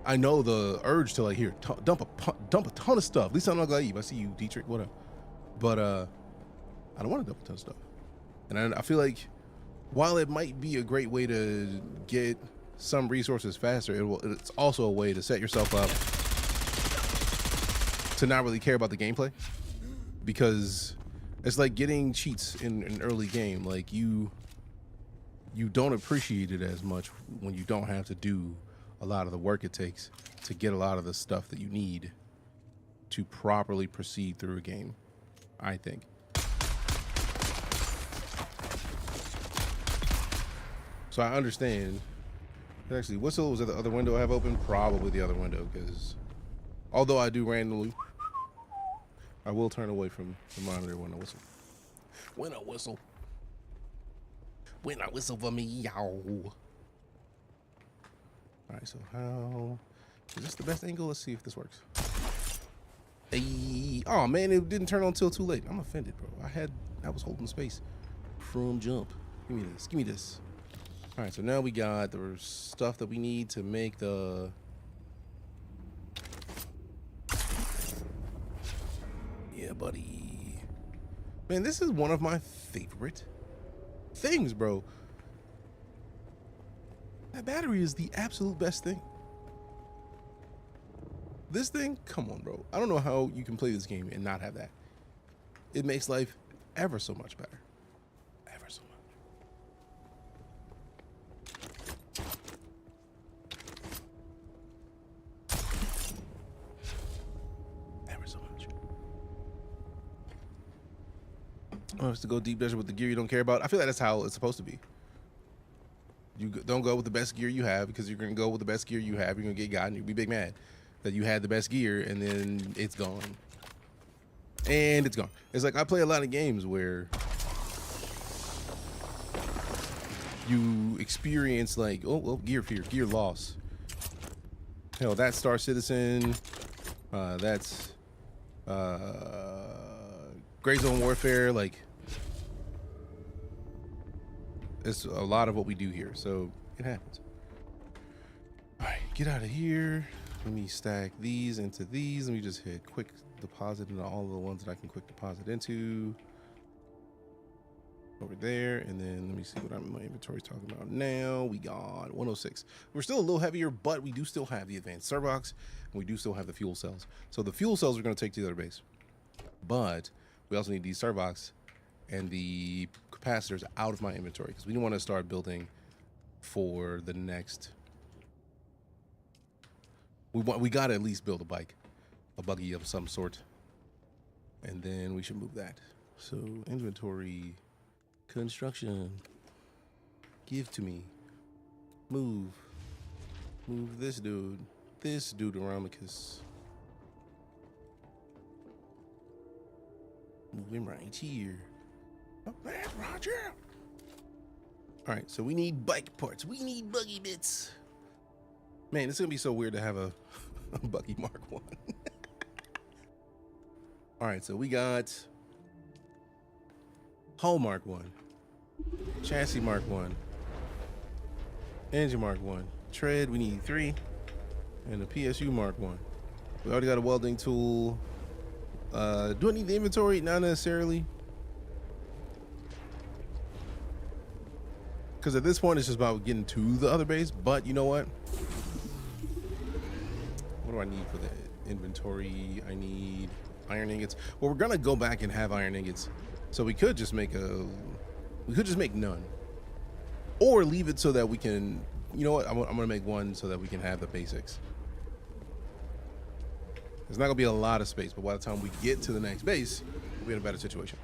I know the urge to like here dump a ton of stuff. At least I'm not gonna leave. I see you, Dietrich. What up? But I don't want to dump a ton of stuff. And I feel like while it might be a great way to get some resources faster, it's also a way to set yourself up to not really care about the gameplay, because it's like getting cheats in an early game. Like you don't appreciate it as much when you don't have to do a lot of the work it takes to get a lot of the stuff that you need to properly proceed through a game, I think. So I understand. Actually, whistle was at the other window I have open? Probably the other window, because although I do randomly, I will turn away from the monitor when I whistle. When I whistle. When I whistle for me, yow. Alright, so how is this the best angle? Let's see if this works. Hey, oh man, it didn't turn on until too late. I'm offended, bro. I was holding space from jump. Give me this. Give me this. Alright, so now we got the stuff that we need to make the yeah, buddy. Man, this is one of my favorite things, bro. That battery is the absolute best thing. This thing, come on, bro. I don't know how you can play this game and not have that. It makes life ever so much better. Ever so much. Ever so much. Oh, it's to go deep desert with the gear you don't care about. I feel like that's how it's supposed to be. You don't go with the best gear you have, because you're going to go with the best gear you have. You're going to get got and you'll be big mad that you had the best gear and then it's gone. And it's gone. It's like I play a lot of games where you experience like, oh, well, gear fear, gear loss. Hell, that's StarCitizen. That's Gray Zone Warfare. Like, it's a lot of what we do here, so it happens. All right, get out of here. Let me stack these into these. Let me just hit quick deposit into all of the ones that I can quick deposit into. Over there, and then let me see what my inventory's talking about now. We got 106. We're still a little heavier, but we do still have the advanced servox, and we do still have the fuel cells. So the fuel cells we're going to take to the other base, but we also need these servox and the capacitors out of my inventory, because we don't want to start building for the next. We got to at least build a buggy of some sort, and then we should move that. So inventory, construction, give to me, move this dude Aramicus. Move him right here. Oh, man, Roger. All right, so we need bike parts. We need buggy bits. Man, it's gonna be so weird to have a buggy Mark 1. All right, so we got hull Mark 1, chassis Mark 1, engine Mark 1, tread, we need 3, and the PSU Mark 1. We already got a welding tool. Do I need the inventory? Not necessarily. Because at this point, it's just about getting to the other base. But you know what? What do I need for the inventory? I need iron ingots. Well, we're going to go back and have iron ingots. So we could just make none. Or leave it so that we can, you know what? I'm going to make one so that we can have the basics. There's not going to be a lot of space, but by the time we get to the next base, we'll be in a better situation.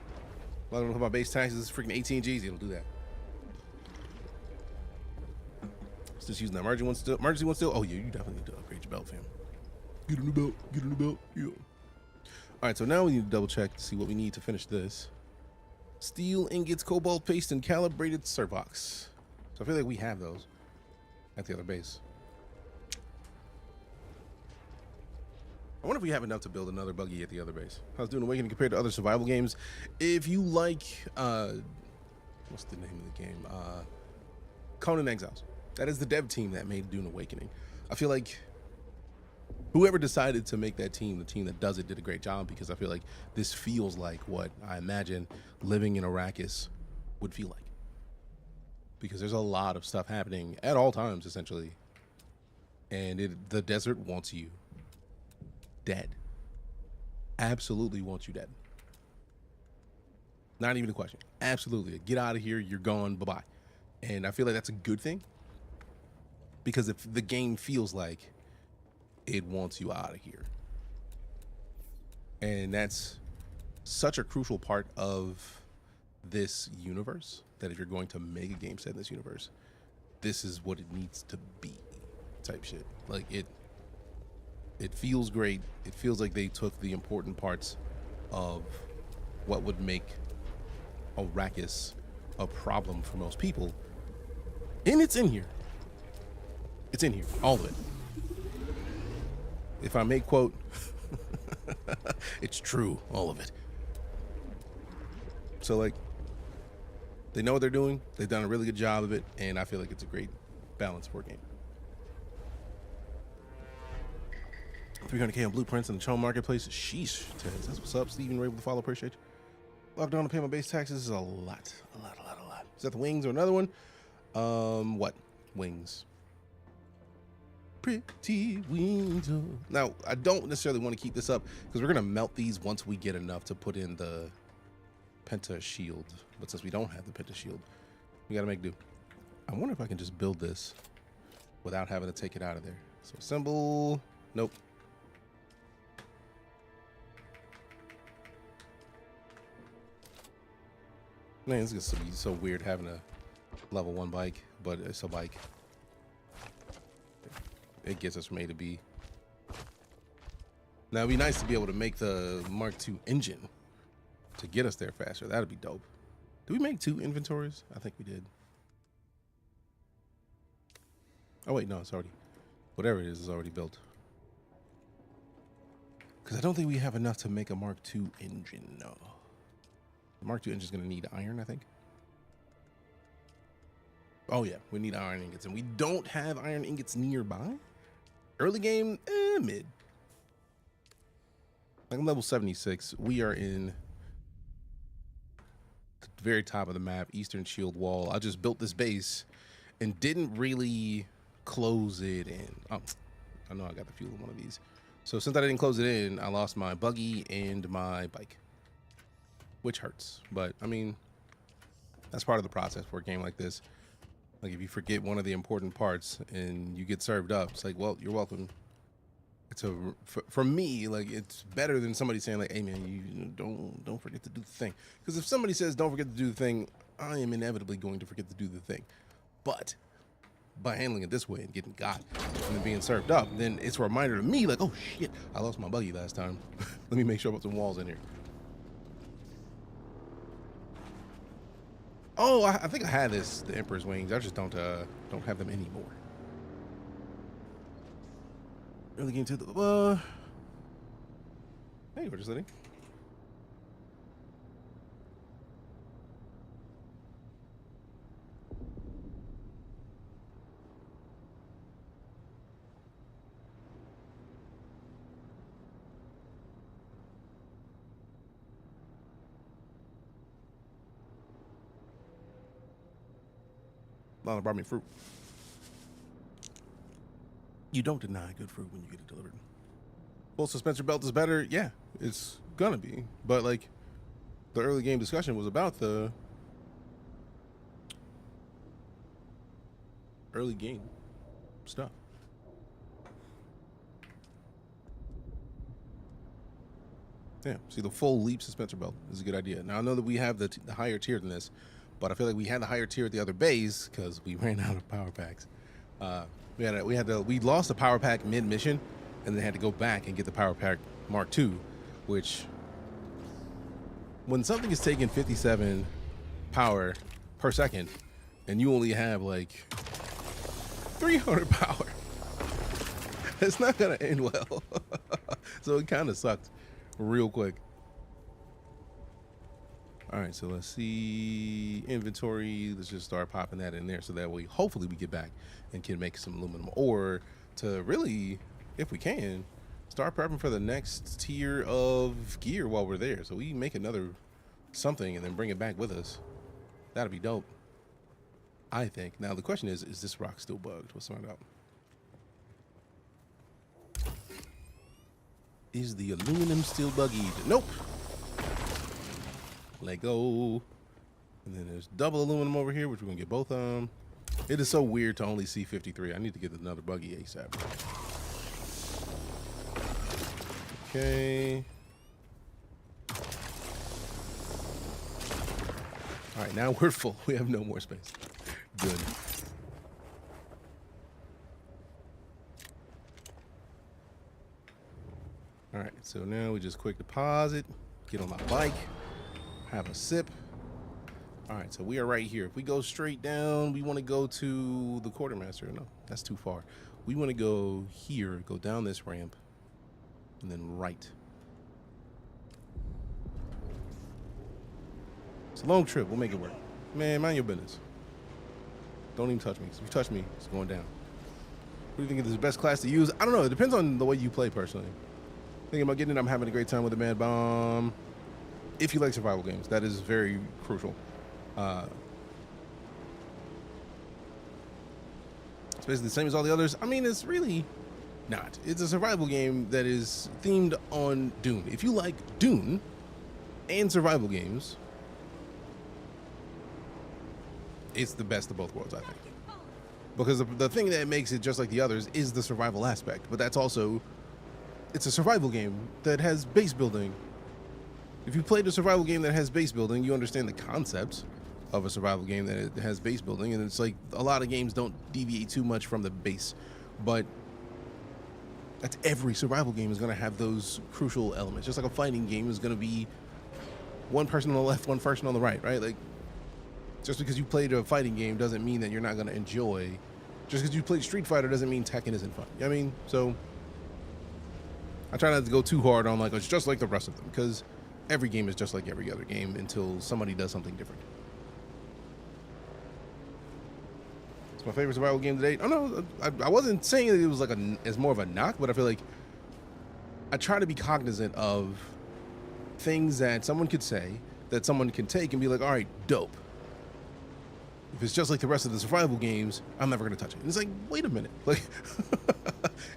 I'm going to put my base taxes, it's freaking 18 G's, it'll do that. It's just using that emergency one still. Emergency one still? Oh yeah, you definitely need to upgrade your belt, fam. Get a new belt, get a new belt, yeah. All right, so now we need to double check to see what we need to finish this. Steel ingots, cobalt paste, and calibrated servox. So I feel like we have those at the other base. I wonder if we have enough to build another buggy at the other base. How's DuneAwakening compared to other survival games? If you like, what's the name of the game? Conan Exiles. That is the dev team that made DuneAwakening. I feel like whoever decided to make that team, the team that does it, did a great job, because I feel like this feels like what I imagine living in Arrakis would feel like. Because there's a lot of stuff happening at all times, essentially. And the desert wants you dead. Absolutely wants you dead. Not even a question. Absolutely. Get out of here. You're gone. Bye-bye. And I feel like that's a good thing. Because if the game feels like it wants you out of here. And that's such a crucial part of this universe, that if you're going to make a game set in this universe, this is what it needs to be type shit. Like it feels great. It feels like they took the important parts of what would make Arrakis a problem for most people, and it's in here. It's in here, all of it. If I may quote, it's true, all of it. So like, they know what they're doing. They've done a really good job of it, and I feel like it's a great balance for a game. 300K on blueprints in the Chone Marketplace. Sheesh, Tez. That's what's up. Steven, you're able to follow. Appreciate you. Locked on to pay my base taxes is a lot. Is that the wings or another one? What? Wings. Pretty wings. Now, I don't necessarily want to keep this up because we're going to melt these once we get enough to put in the Penta shield. But since we don't have the Penta shield, we got to make do. I wonder if I can just build this without having to take it out of there. So assemble. Nope. Man, this is gonna be so weird having a level 1 bike, but it's a bike. It gets us from A to B. Now it'd be nice to be able to make the Mark II engine to get us there faster. That'd be dope. Did we make 2 inventories? I think we did. Oh wait, no, it's already, whatever it is already built. Because I don't think we have enough to make a Mark II engine, no. The Mark II engine is going to need iron, I think. Oh yeah, we need iron ingots, and we don't have iron ingots nearby. Early game, mid. Like I'm level 76. We are in the very top of the map, Eastern Shield Wall. I just built this base and didn't really close it in. Oh, I know I got the fuel in one of these. So since I didn't close it in, I lost my buggy and my bike, which hurts. But I mean, that's part of the process for a game like this. Like if you forget one of the important parts and you get served up, it's like, well, you're welcome. It's for me, like it's better than somebody saying like, hey man, you don't forget to do the thing. Because if somebody says don't forget to do the thing, I am inevitably going to forget to do the thing. But by handling it this way and getting got and then being served up, then it's a reminder to me like, oh shit, I lost my buggy last time. Let me make sure I put some walls in here. Oh, I think I had this, the Emperor's Wings. I just don't have them anymore. Early game to the hey, we're just letting. Lana brought me fruit. You don't deny good fruit when you get it delivered. Full suspensor belt is better. Yeah, it's gonna be. But like, the early game discussion was about the early game stuff. Yeah, see, the full leap suspensor belt is a good idea. Now I know that we have the higher tier than this, but I feel like we had the higher tier at the other base because we ran out of power packs. We lost the power pack mid mission, and then had to go back and get the power pack Mark II, which, when something is taking 57 power per second, and you only have like 300 power, it's not gonna end well. So it kind of sucked real quick. All right, so let's see inventory. Let's just start popping that in there, so that way hopefully we get back and can make some aluminum, or to really, if we can, start prepping for the next tier of gear while we're there. So we make another something and then bring it back with us. That'd be dope, I think. Now the question is this rock still bugged? Let's find out. Is the aluminum still buggy? Nope. Let go. And then there's double aluminum over here, which we're gonna get both of them. It is so weird to only see 53. I need to get another buggy ASAP. Okay. All right, now we're full. We have no more space. Good. All right, so now we just quick deposit, get on my bike, have a sip. All right, so we are right here. If we go straight down, we want to go to the quartermaster. No, that's too far. We want to go here, go down this ramp, and then right. It's a long trip. We'll make it work. Man, mind your business. Don't even touch me. If you touch me, it's going down. What do you think is the best class to use? I don't know. It depends on the way you play, personally. Thinking about getting it, I'm having a great time with the Mad Bomb. If you like survival games, that is very crucial. It's basically the same as all the others. I mean, it's really not. It's a survival game that is themed on Dune. If you like Dune and survival games, it's the best of both worlds, I think. Because the thing that makes it just like the others is the survival aspect. But that's also, it's a survival game that has base building. If you played a survival game that has base building, you understand the concept of a survival game that it has base building. And it's like a lot of games don't deviate too much from the base. But that's every survival game is going to have those crucial elements. Just like a fighting game is going to be one person on the left, one person on the right, right? Like, just because you played a fighting game doesn't mean that you're not going to enjoy. Just because you played Street Fighter doesn't mean Tekken isn't fun. You know what I mean? So I try not to go too hard on like, it's just like the rest of them, because every game is just like every other game until somebody does something different. It's my favorite survival game to date. Oh no, I wasn't saying that it was like it's more of a knock, but I feel like I try to be cognizant of things that someone could say, that someone can take and be like, all right, dope. If it's just like the rest of the survival games, I'm never going to touch it. And it's like, wait a minute. Like,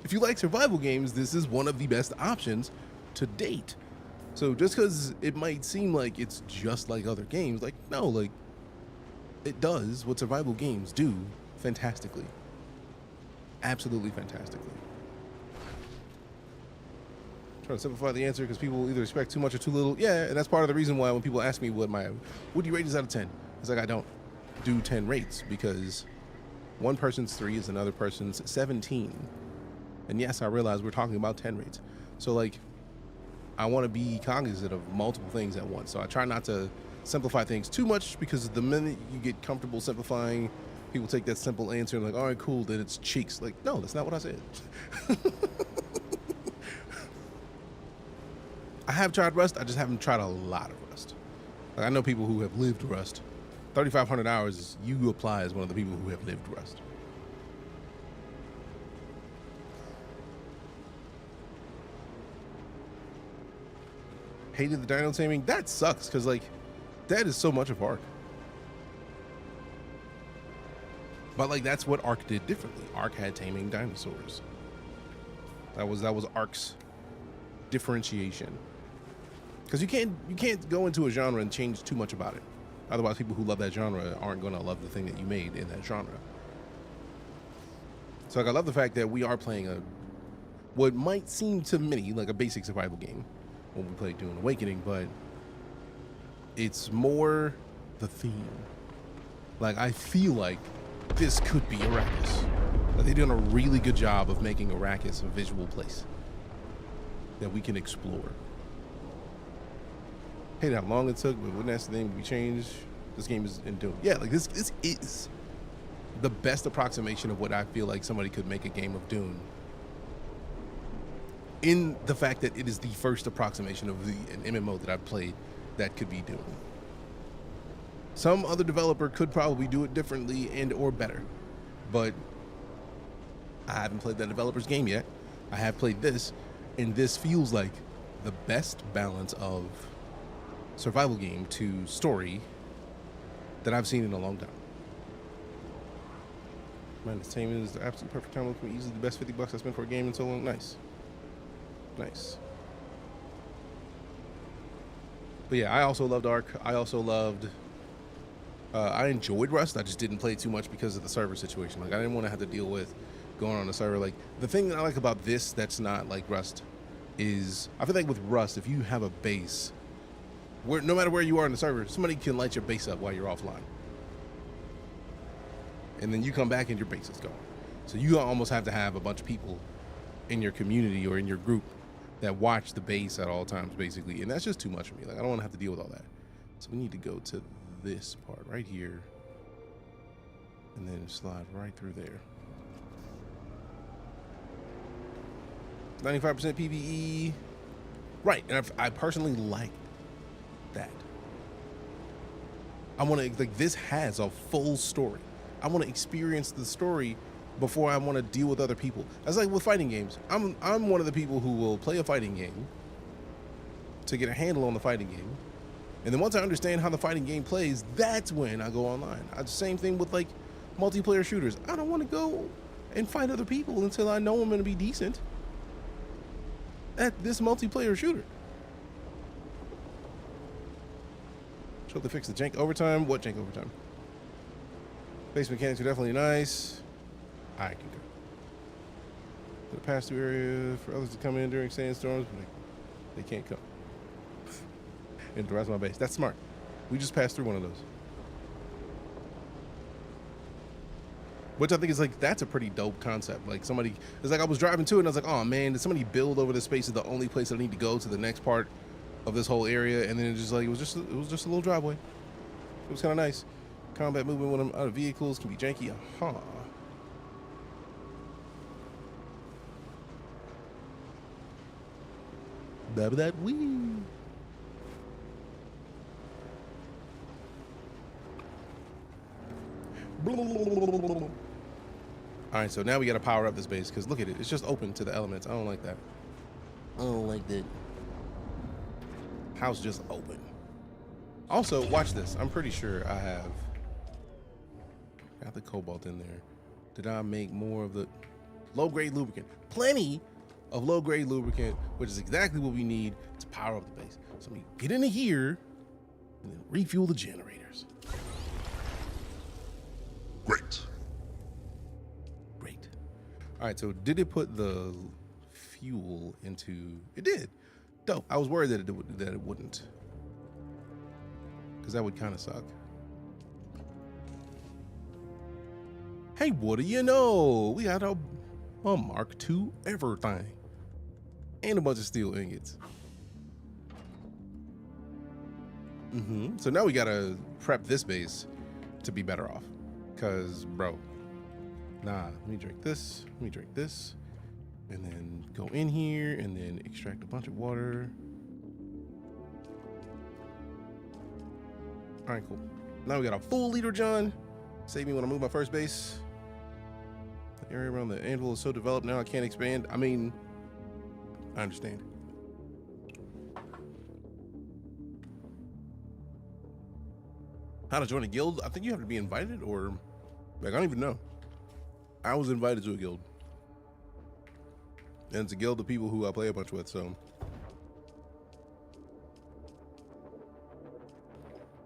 if you like survival games, this is one of the best options to date. So just because it might seem like it's just like other games, like, no, like, it does what survival games do fantastically. Absolutely fantastically. Trying to simplify the answer because people either expect too much or too little. Yeah, and that's part of the reason why when people ask me what do you rate this out of 10? It's like, I don't do 10 rates, because one person's 3 is another person's 17. And yes, I realize we're talking about 10 rates. So like, I want to be cognizant of multiple things at once. So I try not to simplify things too much, because the minute you get comfortable simplifying, people take that simple answer and like, all right, cool, then it's cheeks. Like, no, that's not what I said. I have tried Rust. I just haven't tried a lot of Rust. Like, I know people who have lived Rust. 3,500 hours, you apply as one of the people who have lived Rust. Hated the dino taming? That sucks, because like, that is so much of Ark. But like that's what Ark did differently. Ark had taming dinosaurs. That was Ark's differentiation. Because you can't go into a genre and change too much about it. Otherwise, people who love that genre aren't going to love the thing that you made in that genre. So like, I love the fact that we are playing what might seem to many like a basic survival game when we play DuneAwakening, but it's more the theme. Like, I feel like this could be Arrakis. Like, they've done a really good job of making Arrakis a visual place that we can explore. Hate how long it took, but wouldn't that the name be changed? This game is in Dune. Yeah, like this is the best approximation of what I feel like somebody could make a game of Dune. In the fact that it is the first approximation of an MMO that I've played that could be Dune. Some other developer could probably do it differently and or better, but I haven't played that developer's game yet. I have played this, and this feels like the best balance of survival game to story that I've seen in a long time. Man, this team is the absolute perfect time for me. Easily the best $50 I spent for a game in so long. Nice. Nice. But yeah, I also loved Ark. I also loved... I enjoyed Rust. I just didn't play too much because of the server situation. Like, I didn't want to have to deal with going on a server. Like, the thing that I like about this that's not like Rust is... I feel like with Rust, if you have a base... where no matter where you are in the server, somebody can light your base up while you're offline. And then you come back and your base is gone. So you almost have to have a bunch of people in your community or in your group that watch the base at all times, basically. And that's just too much for me. Like, I don't want to have to deal with all that. So we need to go to this part right here and then slide right through there. 95% PvE. Right, and I personally like that. I want to, like, this has a full story. I want to experience the story before I want to deal with other people. That's like with fighting games. I'm one of the people who will play a fighting game to get a handle on the fighting game. And then once I understand how the fighting game plays, that's when I go online. Same thing with like multiplayer shooters. I don't want to go and fight other people until I know I'm going to be decent at this multiplayer shooter. So they fix the jank overtime. What jank overtime? Base mechanics are definitely nice. I can go. The pass-through area for others to come in during sandstorms, but they can't come. And the rest of my base. That's smart. We just passed through one of those. Which I think is like, that's a pretty dope concept. Like somebody, it's like I was driving to it and I was like, oh man, did somebody build over this space is the only place I need to go to the next part of this whole area? And then it just like, it was just a little driveway. It was kind of nice. Combat movement when I'm out of vehicles can be janky. That wee. All right, so now we got to power up this base because look at it. It's just open to the elements. I don't like that. I don't like that. House just open. Also, watch this. I'm pretty sure I have got the cobalt in there. Did I make more of the low-grade lubricant? Plenty of low-grade lubricant, which is exactly what we need to power up the base. So we get into here and then refuel the generators. Great. Great. All right, so did it put the fuel into... It did. Dope. I was worried that it wouldn't. Because that would kind of suck. Hey, what do you know? We got a Mark II everything. And a bunch of steel ingots. So now we got to prep this base to be better off. Because, bro, nah, let me drink this. Let me drink this. And then go in here and then extract a bunch of water. All right, cool. Now we got a full liter, John. Save me when I move my first base. The area around the anvil is so developed now I can't expand. I mean, I understand. How to join a guild? I think you have to be invited, or Like, I don't even know. I was invited to a guild. And it's a guild of people who I play a bunch with, so.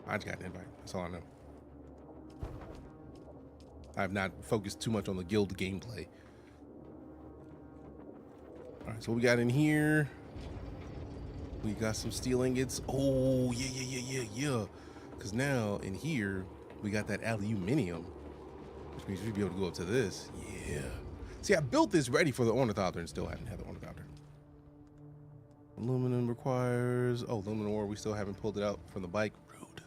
I just got an invite. That's all I know. I have not focused too much on the guild gameplay. All right, so what we got in here? We got some steel ingots. Oh, yeah. Because now in here, we got that aluminium, which means we'd be able to go up to this. Yeah. See, I built this ready for the Ornithopter and still haven't had the Ornithopter. Aluminum requires, oh, aluminum ore. We still haven't pulled it out from the bike. Rude.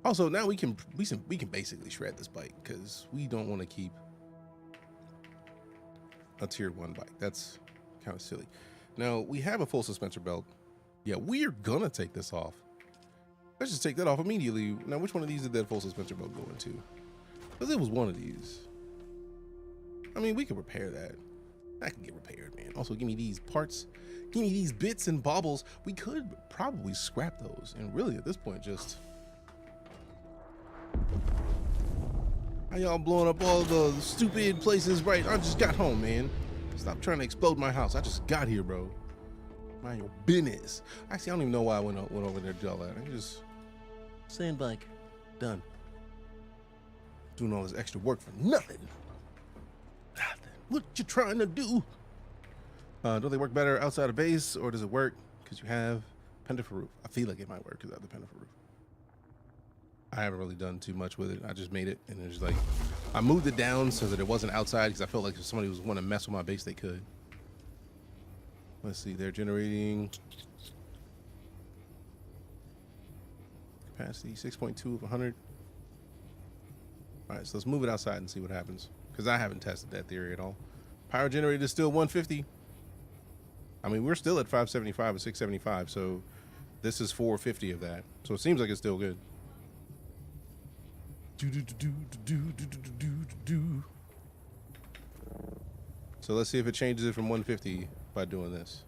Also, now we can basically shred this bike because we don't want to keep a tier 1 bike. That's kind of silly. Now we have a full suspensor belt. Yeah, we are gonna take this off. Let's just take that off immediately. Now, which one of these did that full suspensor belt go into? Because it was one of these. I mean, we can repair that. That can get repaired, man. Also, give me these parts. Give me these bits and baubles. We could probably scrap those. And really, at this point, just... How y'all blowing up all the stupid places, right? I just got home, man. Stop trying to explode my house. I just got here, bro. Mind your business. Actually, I don't even know why I went over there to do all that. I just... Sand bike. Done. Doing all this extra work for nothing. Nothing. What you trying to do? Do they work better outside of base, or does it work because you have Penta for roof? I feel like it might work because I have the Penta for roof. I haven't really done too much with it. I just made it, and it's like I moved it down so that it wasn't outside because I felt like if somebody was want to mess with my base, they could. Let's see, they're generating capacity 6.2 of 100. All right, so let's move it outside and see what happens because I haven't tested that theory at all. Power generated is still 150. I mean, we're still at 575 or 675, so this is 450 of that. So it seems like it's still good. So let's see if it changes it from 150 by doing this.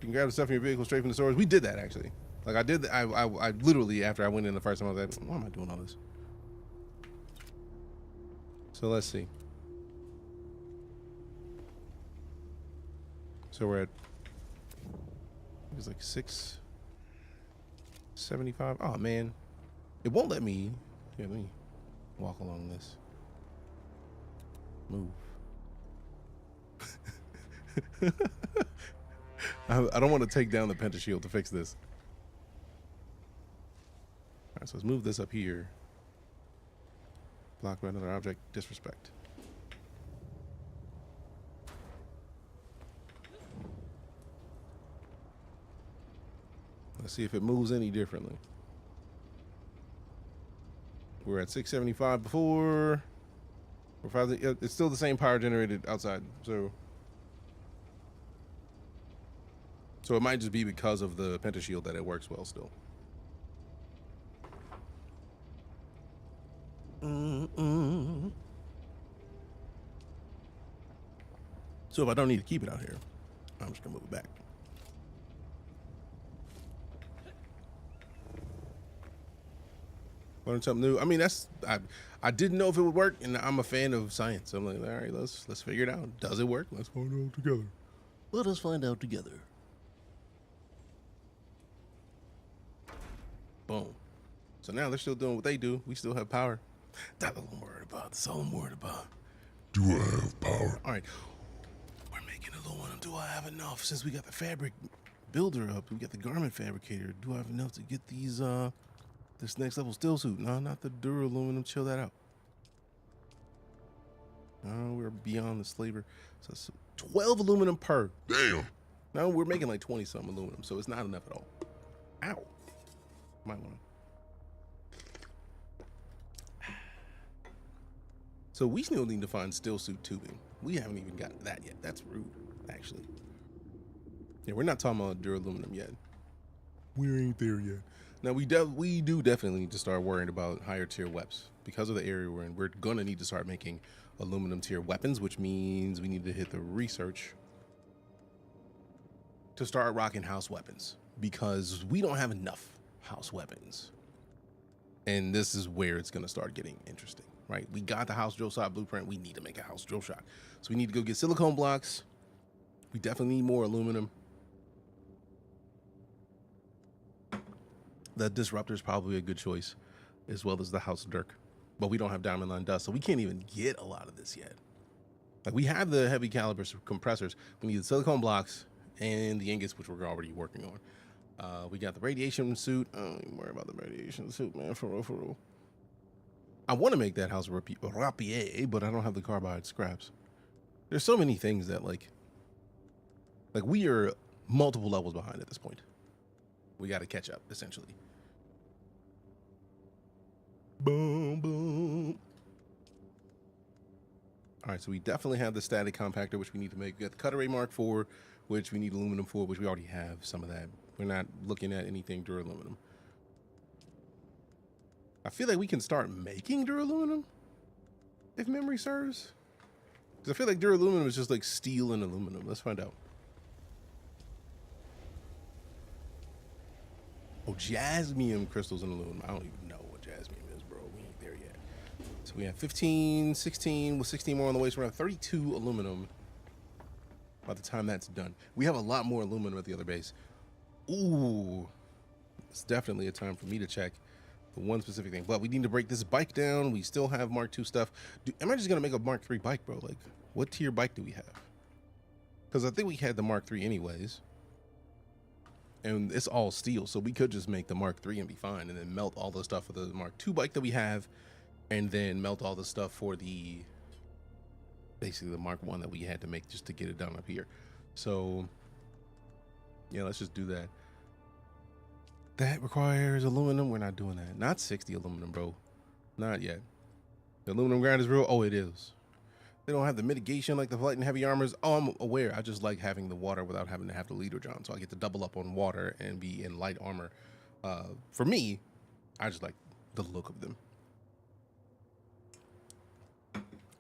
You can grab the stuff in your vehicle straight from the stores. We did that actually. Like I did. I literally after I went in the first time I was like, why am I doing all this? So let's see. So we're at, it was like 675. Oh man, it won't let me. Here, let me walk along this. Move. I don't want to take down the pentashield to fix this. All right, so let's move this up here. Block by another object. Disrespect. Let's see if it moves any differently. We're at 675 before. It's still the same power generated outside. So it might just be because of the pentashield that it works well still. So if I don't need to keep it out here, I'm just gonna move it back. Learn something new. I mean, I didn't know if it would work, and I'm a fan of science. I'm like, all right, let's figure it out. Does it work? Let's find out together. Let us find out together. Boom. So now they're still doing what they do. We still have power. That's all I'm worried about. That's all I'm worried about. Do I have power? All right. We're making aluminum. Do I have enough? Since we got the fabric builder up, we got the garment fabricator. Do I have enough to get these, this next level steel suit? No, not the aluminum. Chill that out. No, we're beyond the slaver. So it's 12 aluminum per. Damn. No, we're making like 20 something aluminum, so it's not enough at all. Ow. Might want to. So we still need to find steel suit tubing. We haven't even got that yet. That's rude, actually. Yeah, we're not talking about duraluminum yet. We ain't there yet. Now we do definitely need to start worrying about higher tier weapons because of the area we're in. We're gonna need to start making aluminum tier weapons, which means we need to hit the research to start rocking house weapons because we don't have enough house weapons. And this is where it's gonna start getting interesting. right? We got the house drill shot blueprint. We need to make a house drill shot. So we need to go get silicone blocks. We definitely need more aluminum. The disruptor is probably a good choice, as well as the house dirk. But we don't have diamond line dust, so we can't even get a lot of this yet. Like, we have the heavy caliber compressors. We need the silicone blocks and the ingots, which we're already working on. We got the radiation suit. I don't even worry about the radiation suit, man, for real. I want to make that house rapier, but I don't have the carbide scraps. There's so many things that, like we are multiple levels behind at this point. We got to catch up, essentially. Boom, boom. All right, so we definitely have the static compactor, which we need to make. We got the cut array Mark IV, which we need aluminum for, which we already have some of that. We're not looking at anything duraluminum. I feel like we can start making duraluminum, if memory serves. Because I feel like duraluminum is just like steel and aluminum. Let's find out. Oh, jasmium crystals and aluminum. I don't even know what jasmium is, bro. We ain't there yet. So we have 15, 16, with 16 more on the way. So we're at 32 aluminum by the time that's done. We have a lot more aluminum at the other base. Ooh, it's definitely a time for me to check the one specific thing. But we need to break this bike down. We still have Mark II stuff. Am I just going to make a Mark III bike, bro? Like, what tier bike do we have? Because I think we had the Mark III anyways. And it's all steel, so we could just make the Mark III and be fine, and then melt all the stuff for the Mark II bike that we have, and then melt all the stuff for the basically the Mark I that we had to make just to get it done up here. So yeah, let's just do that. That requires aluminum. We're not doing that. Not 60 aluminum, bro. Not yet. The aluminum grind is real. Oh, it is. They don't have the mitigation like the light and heavy armors. Oh, I'm aware. I just like having the water without having to have the leader John. So I get to double up on water and be in light armor. For me, I just like the look of them.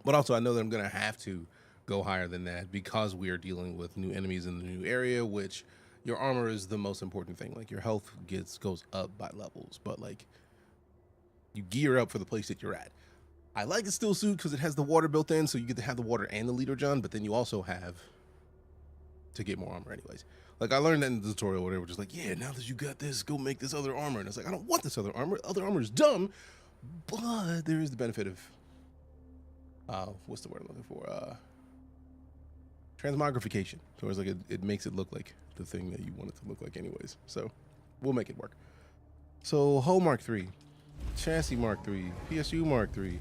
But also I know that I'm going to have to go higher than that because we are dealing with new enemies in the new area, which your armor is the most important thing. Like your health goes up by levels, but like you gear up for the place that you're at. I like the steel suit because it has the water built in, so you get to have the water and the leader John, but then you also have to get more armor anyways. Like I learned that in the tutorial where they were just like, yeah, now that you got this, go make this other armor. And it's like, I don't want this other armor. Other armor is dumb, but there is the benefit of, what's the word I'm looking for? Transmogrification. So it's like, it makes it look like the thing that you want it to look like anyways. So we'll make it work. So hull Mark III, chassis Mark III, PSU Mark III.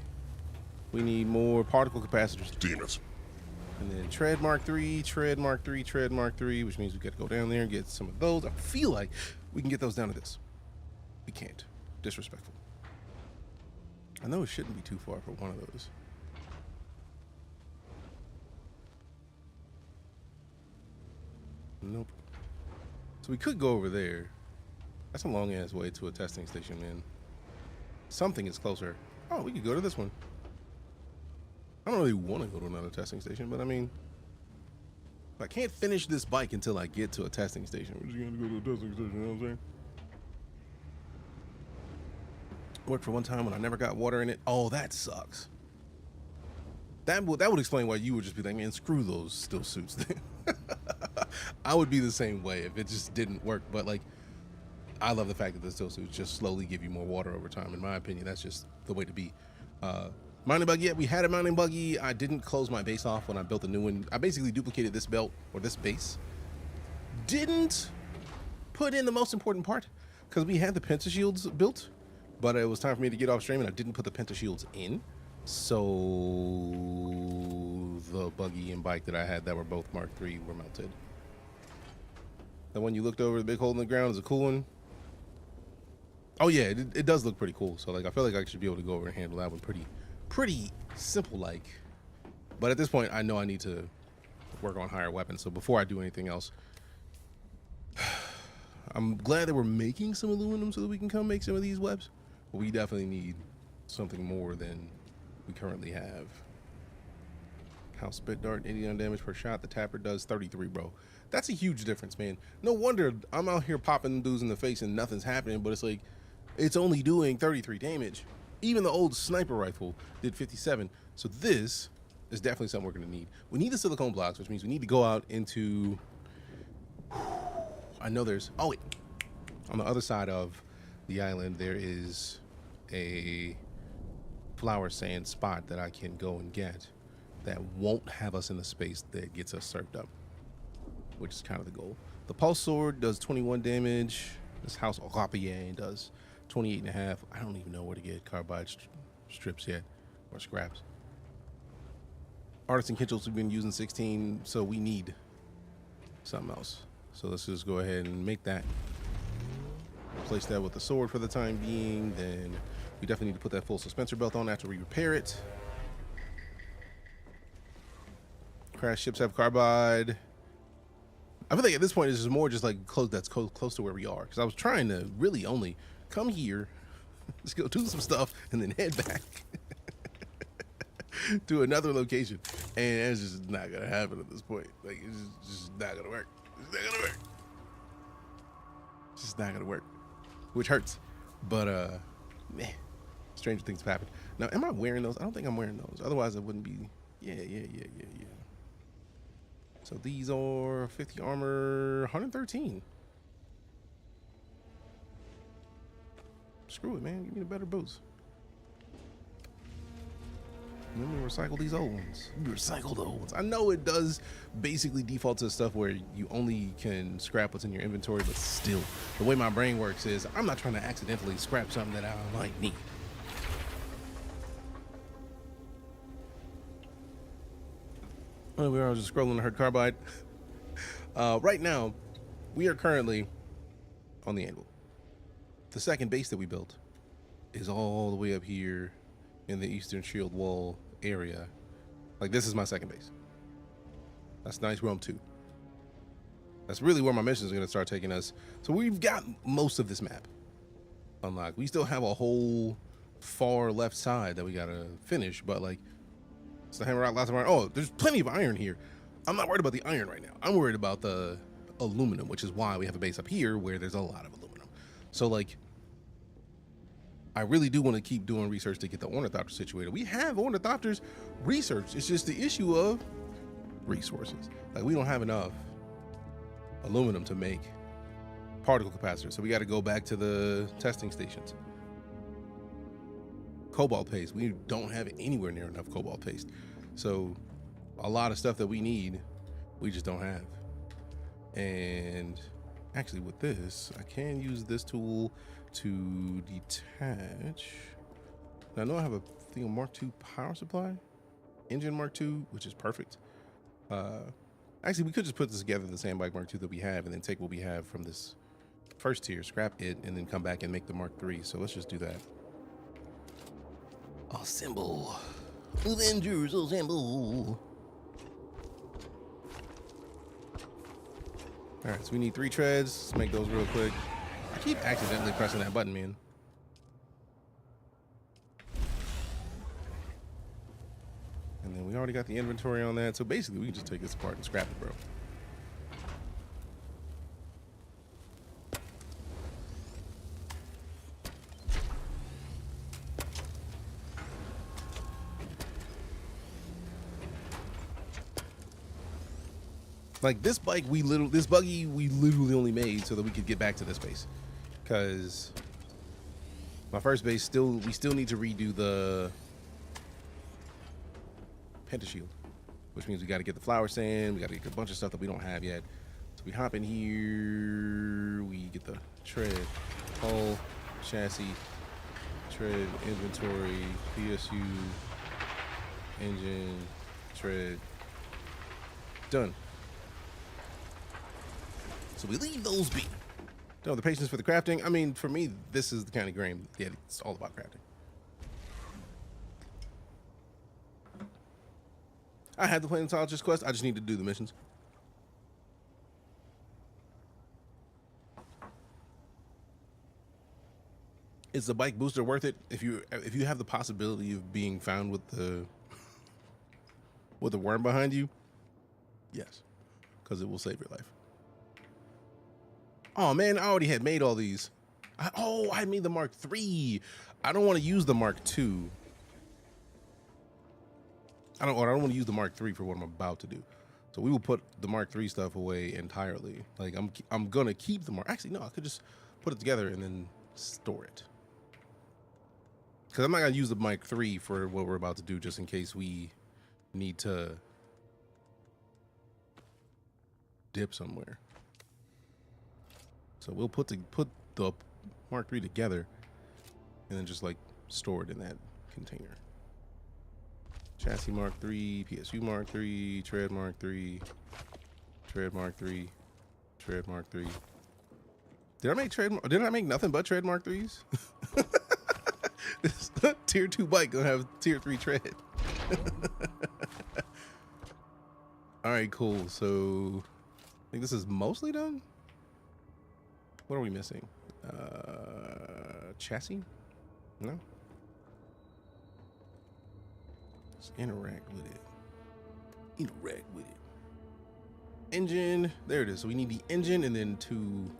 We need more particle capacitors. Damn it. And then tread Mark III, tread Mark III, tread Mark III, which means we got to go down there and get some of those. I feel like we can get those down to this. We can't. Disrespectful. I know it shouldn't be too far for one of those. Nope. So we could go over there. That's a long ass way to a testing station, man. Something is closer. Oh, we could go to this one. I don't really want to go to another testing station, but I mean, I can't finish this bike until I get to a testing station. We're just going to go to a testing station, you know what I'm saying? Worked for one time when I never got water in it. Oh, that sucks. That would explain why you would just be like, man, screw those steel suits. I would be the same way if it just didn't work. But like, I love the fact that the steel suits just slowly give you more water over time. In my opinion, that's just the way to be. Mining buggy, yeah, we had a mining buggy. I didn't close my base off when I built a new one. I basically duplicated this belt or this base. Didn't put in the most important part because we had the pentashields built, but it was time for me to get off stream and I didn't put the pentashields in. So the buggy and bike that I had that were both Mark III were melted. The one you looked over, the big hole in the ground, is a cool one. Oh yeah, it does look pretty cool. So like, I feel like I should be able to go over and handle that one pretty simple like. But at this point, I know I need to work on higher weapons. So before I do anything else, I'm glad that we're making some aluminum so that we can come make some of these webs. But we definitely need something more than we currently have. House spit dart, 89 damage per shot. The tapper does 33, bro. That's a huge difference, man. No wonder I'm out here popping dudes in the face and nothing's happening, but it's like, it's only doing 33 damage. Even the old sniper rifle did 57. So this is definitely something we're going to need. We need the silicone blocks, which means we need to go out into... I know there's... Oh, wait. On the other side of the island, there is a flower sand spot that I can go and get that won't have us in the space that gets us served up, which is kind of the goal. The pulse sword does 21 damage. This house Rapier does 28.5. I don't even know where to get carbide strips yet, or scraps. Artisan Kitchels we've been using 16, so we need something else. So let's just go ahead and make that. Replace that with the sword for the time being. Then we definitely need to put that full suspensor belt on after we repair it. Crash ships have carbide. I feel like at this point it's just more just like close to where we are, because I was trying to really only come here, let's go do some stuff, and then head back to another location, and it's just not gonna happen at this point. Like, it's just not gonna work. It's not gonna work. It's just not gonna work, which hurts. But man, stranger things have happened. Now, am I wearing those? I don't think I'm wearing those. Otherwise, it wouldn't be. Yeah. So these are 50 armor, 113. Screw it, man. Give me the better boots. And then we recycle these old ones. We recycle the old ones. I know it does basically default to stuff where you only can scrap what's in your inventory, but still, the way my brain works is I'm not trying to accidentally scrap something that I might need. Well, we are just scrolling the herd carbide. Right now, we are currently on the anvil. The second base that we built is all the way up here in the Eastern Shield Wall area. Like, this is my second base. That's Nice Rome 2. That's really where my mission is going to start taking us. So we've got most of this map unlocked. We still have a whole far left side that we got to finish, but like, it's the hammer out, lots of iron. Oh, there's plenty of iron here. I'm not worried about the iron right now. I'm worried about the aluminum, which is why we have a base up here where there's a lot of aluminum. So like, I really do want to keep doing research to get the Ornithopter situated. We have Ornithopters research. It's just the issue of resources. Like, we don't have enough aluminum to make particle capacitors. So we got to go back to the testing stations. Cobalt paste. We don't have anywhere near enough cobalt paste. So a lot of stuff that we need, we just don't have. And actually with this, I can use this tool to detach. Now, I know I have a thing of Mark II power supply, engine Mark II, which is perfect. Actually, we could just put this together, the same bike Mark II that we have, and then take what we have from this first tier, scrap it, and then come back and make the Mark III. So let's just do that. Assemble. Avengers, assemble. All right, so we need 3 treads. Let's make those real quick. I keep accidentally pressing that button, man. And then we already got the inventory on that. So basically, we can just take this apart and scrap it, bro. Like, this buggy we literally only made so that we could get back to this base, because my first base we still need to redo the pentashield, which means we got to get the flower sand, we got to get a bunch of stuff that we don't have yet. So we hop in here, we get the tread, hull, chassis, tread, inventory, PSU, engine, tread, done. So we leave those be. Don't have the patience for the crafting. I mean, for me, this is the kind of game, yeah, it's all about crafting. I had the paleontologist quest. I just need to do the missions. Is the bike booster worth it? If you have the possibility of being found with the worm behind you, yes, because it will save your life. Oh man, I already had made all these. I made the Mark III. I don't want to use the Mark II. I don't want to use the Mark III for what I'm about to do. So we will put the Mark III stuff away entirely. Like I'm gonna keep the Mark. Actually, no, I could just put it together and then store it. Because I'm not gonna use the Mark III for what we're about to do, just in case we need to dip somewhere. So we'll put the Mark III together and then just like store it in that container. Chassis Mark III, PSU Mark III, Tread Mark III, Tread Mark III, Tread Mark III. Did I make nothing but Tread Mark IIIs? This tier 2 bike gonna have tier 3 tread. All right, cool. So I think this is mostly done. What are we missing? Chassis? No. Let's interact with it. Interact with it. Engine. There it is. So we need the engine and then 2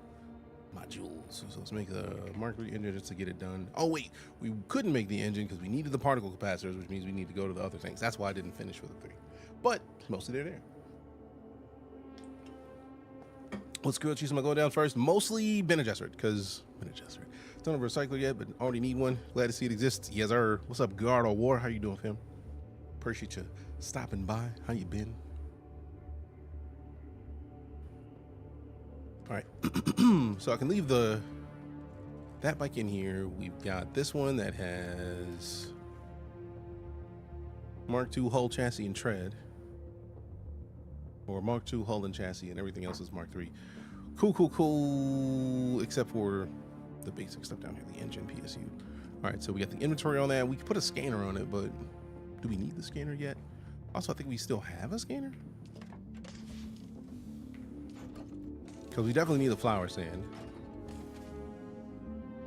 modules. So let's make the Mark III engine just to get it done. Oh wait, we couldn't make the engine because we needed the particle capacitors, which means we need to go to the other things. That's why I didn't finish with the 3. But mostly they're there. What's good? Choose my going down first. Mostly Bene Gesserit, because Bene Gesserit. Don't have a recycler yet, but already need one. Glad to see it exists. Yes, sir. What's up, Guard or War? How you doing, fam? Appreciate you stopping by. How you been? All right. So I can leave that bike in here. We've got this one that has Mark II hull, chassis, and tread. Or Mark II hull and chassis, and everything else is Mark III. Cool. Except for the basic stuff down here, the engine, PSU. All right, so we got the inventory on that. We could put a scanner on it, but do we need the scanner yet? Also, I think we still have a scanner. Because we definitely need the flower sand.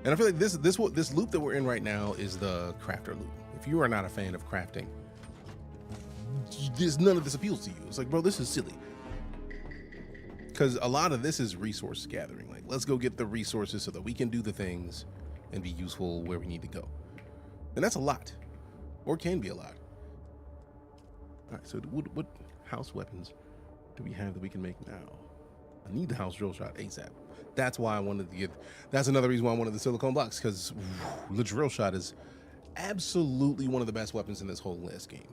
And I feel like this loop that we're in right now is the crafter loop. If you are not a fan of crafting, none of this appeals to you. It's like, bro, this is silly. Because a lot of this is resource gathering. Like, let's go get the resources so that we can do the things and be useful where we need to go. And that's a lot. Or can be a lot. All right, so what house weapons do we have that we can make now? I need the house drill shot ASAP. That's why I wanted to get, that's another reason why I wanted the silicone blocks, because the drill shot is absolutely one of the best weapons in this whole last game.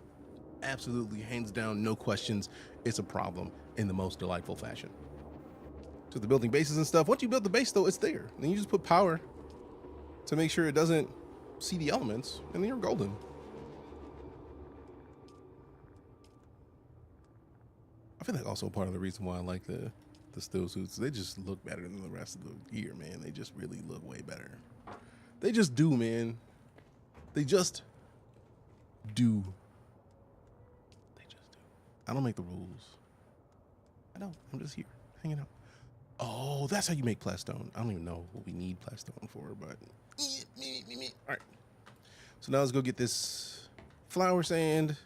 Absolutely, hands down, no questions. It's a problem in the most delightful fashion. So the building bases and stuff, once you build the base though, it's there. Then you just put power to make sure it doesn't see the elements, and then you're golden. I feel like also part of the reason why I like the still suits, they just look better than the rest of the gear, man. They just really look way better. They just do, man. They just do. They just do. I don't make the rules. I don't. I'm just here, hanging out. Oh, that's how you make plastone. I don't even know what we need plastone for, but all right. So now let's go get this flower sand.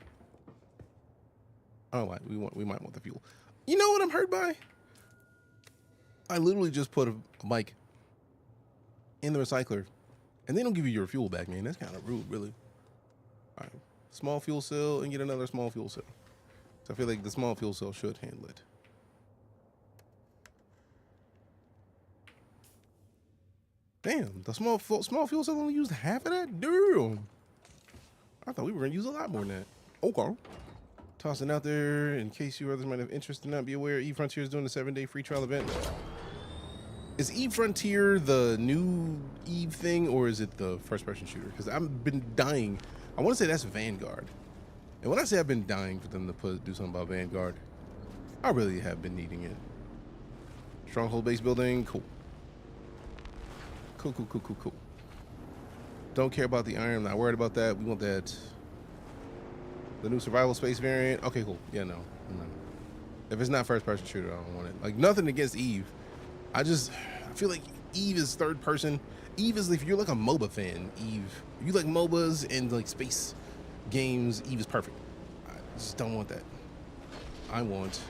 Oh, we might want the fuel. You know what I'm hurt by? I literally just put a bike in the recycler, and they don't give you your fuel back, man. That's kind of rude, really. All right, small fuel cell and get another small fuel cell. So I feel like the small fuel cell should handle it. Damn, the small fuel cell only used half of that? Damn. I thought we were gonna use a lot more than that. Okay. Tossing out there in case you others might have interest and not be aware, Eve Frontier is doing a 7-day free trial event. Is Eve Frontier the new Eve thing, or is it the first-person shooter? Because I've been dying. I want to say that's Vanguard. And when I say I've been dying for them to do something about Vanguard, I really have been needing it. Stronghold base building, cool. Cool. Don't care about the iron, not worried about that. We want that. The new survival space variant. Okay, cool. Yeah, no. If it's not first-person shooter, I don't want it. Like, nothing against Eve. I feel like Eve is third person. Eve is, if you're like a MOBA fan, Eve. If you like MOBAs and like space games, Eve is perfect. I just don't want that. I want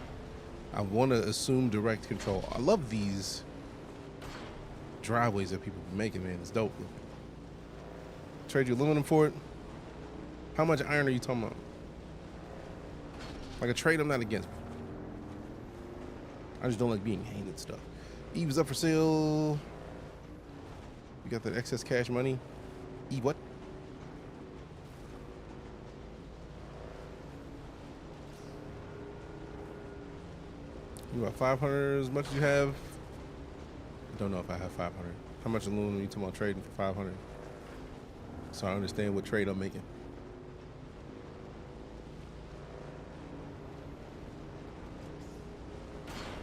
to assume direct control. I love these driveways that people are making, man. It's dope. Trade you aluminum for it. How much iron are you talking about? Like a trade, I'm not against. I just don't like being handed stuff. Eve is up for sale. You got that excess cash money. Eve, what? You got 500 as much as you have? I don't know if I have 500. How much aluminum are you talking about trading for 500? So I understand what trade I'm making.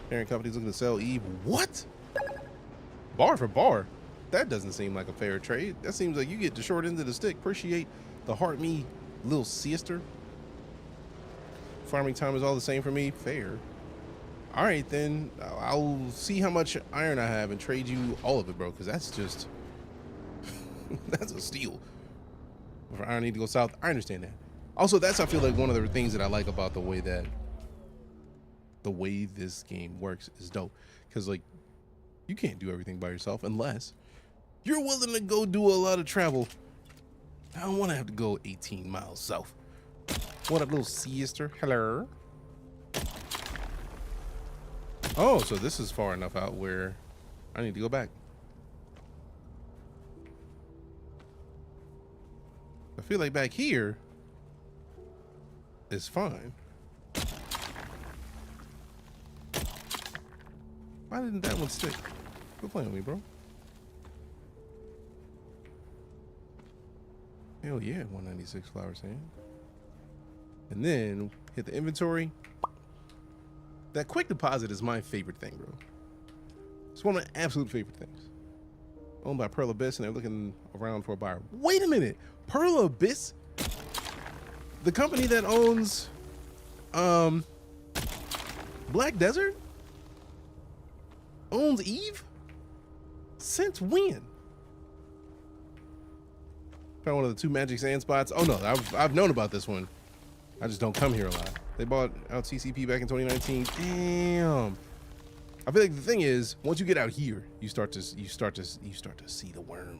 Parent company's looking to sell Eve. What? Bar for bar? That doesn't seem like a fair trade. That seems like you get the short end of the stick. Appreciate the heart me, little sister. Farming time is all the same for me. Fair. All right, then. I'll see how much iron I have and trade you all of it, bro, because that's just... that's a steal. If iron need to go south, I understand that. Also, that's, I feel like, one of the things that I like about the way this game works is dope. Because, like, you can't do everything by yourself unless you're willing to go do a lot of travel. I don't want to have to go 18 miles south. What up, little sister? Hello. Oh, so this is far enough out where I need to go back. I feel like back here is fine. Why didn't that one stick? Quit playing with me, bro. Hell yeah, 196 flower sand. And then hit the inventory. That quick deposit is my favorite thing, bro. It's one of my absolute favorite things. Owned by Pearl Abyss, and they're looking around for a buyer. Wait a minute, Pearl Abyss? The company that owns Black Desert? Owns Eve? Since when? Found one of the 2 magic sand spots. Oh no, I've known about this one. I just don't come here a lot. They bought out CCP back in 2019. Damn. I feel like the thing is, once you get out here, you start to see the worm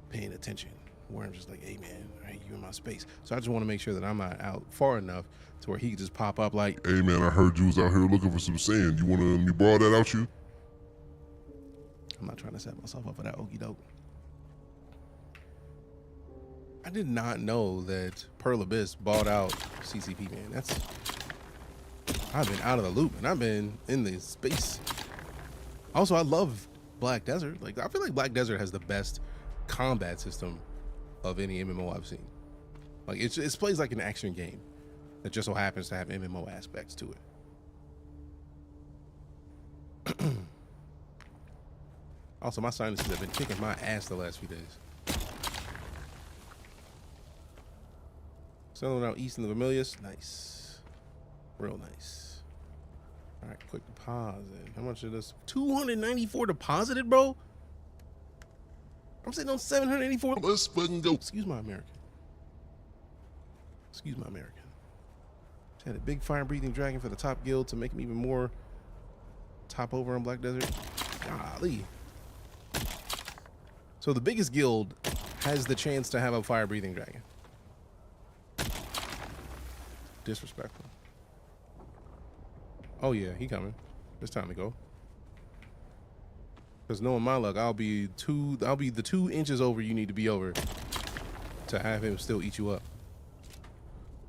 paying attention. The worm's just like, hey man, all right, you in my space. So I just want to make sure that I'm not out far enough to where he can just pop up like, Hey man, I heard you was out here looking for some sand. You wanna let me borrow that out you? I'm not trying to set myself up for that okey doke. I did not know that Pearl Abyss bought out CCP, man. I've been out of the loop and I've been in the space. Also, I love Black Desert. Like, I feel like Black Desert has the best combat system of any MMO I've seen. Like, it plays like an action game that just so happens to have MMO aspects to it. Also, my sinuses have been kicking my ass the last few days. Selling out east in the Vermilius. Nice. Real nice. All right, quick deposit. How much is this? 294 deposited, bro? I'm sitting on 784. Let's fucking go. Excuse my American. Excuse my American. Just had a big fire-breathing dragon for the top guild to make him even more top over on Black Desert. Golly. So the biggest guild has the chance to have a fire-breathing dragon. Disrespectful. Oh yeah, he coming. It's time to go. Because knowing my luck, I'll be the 2 inches over you need to be over to have him still eat you up.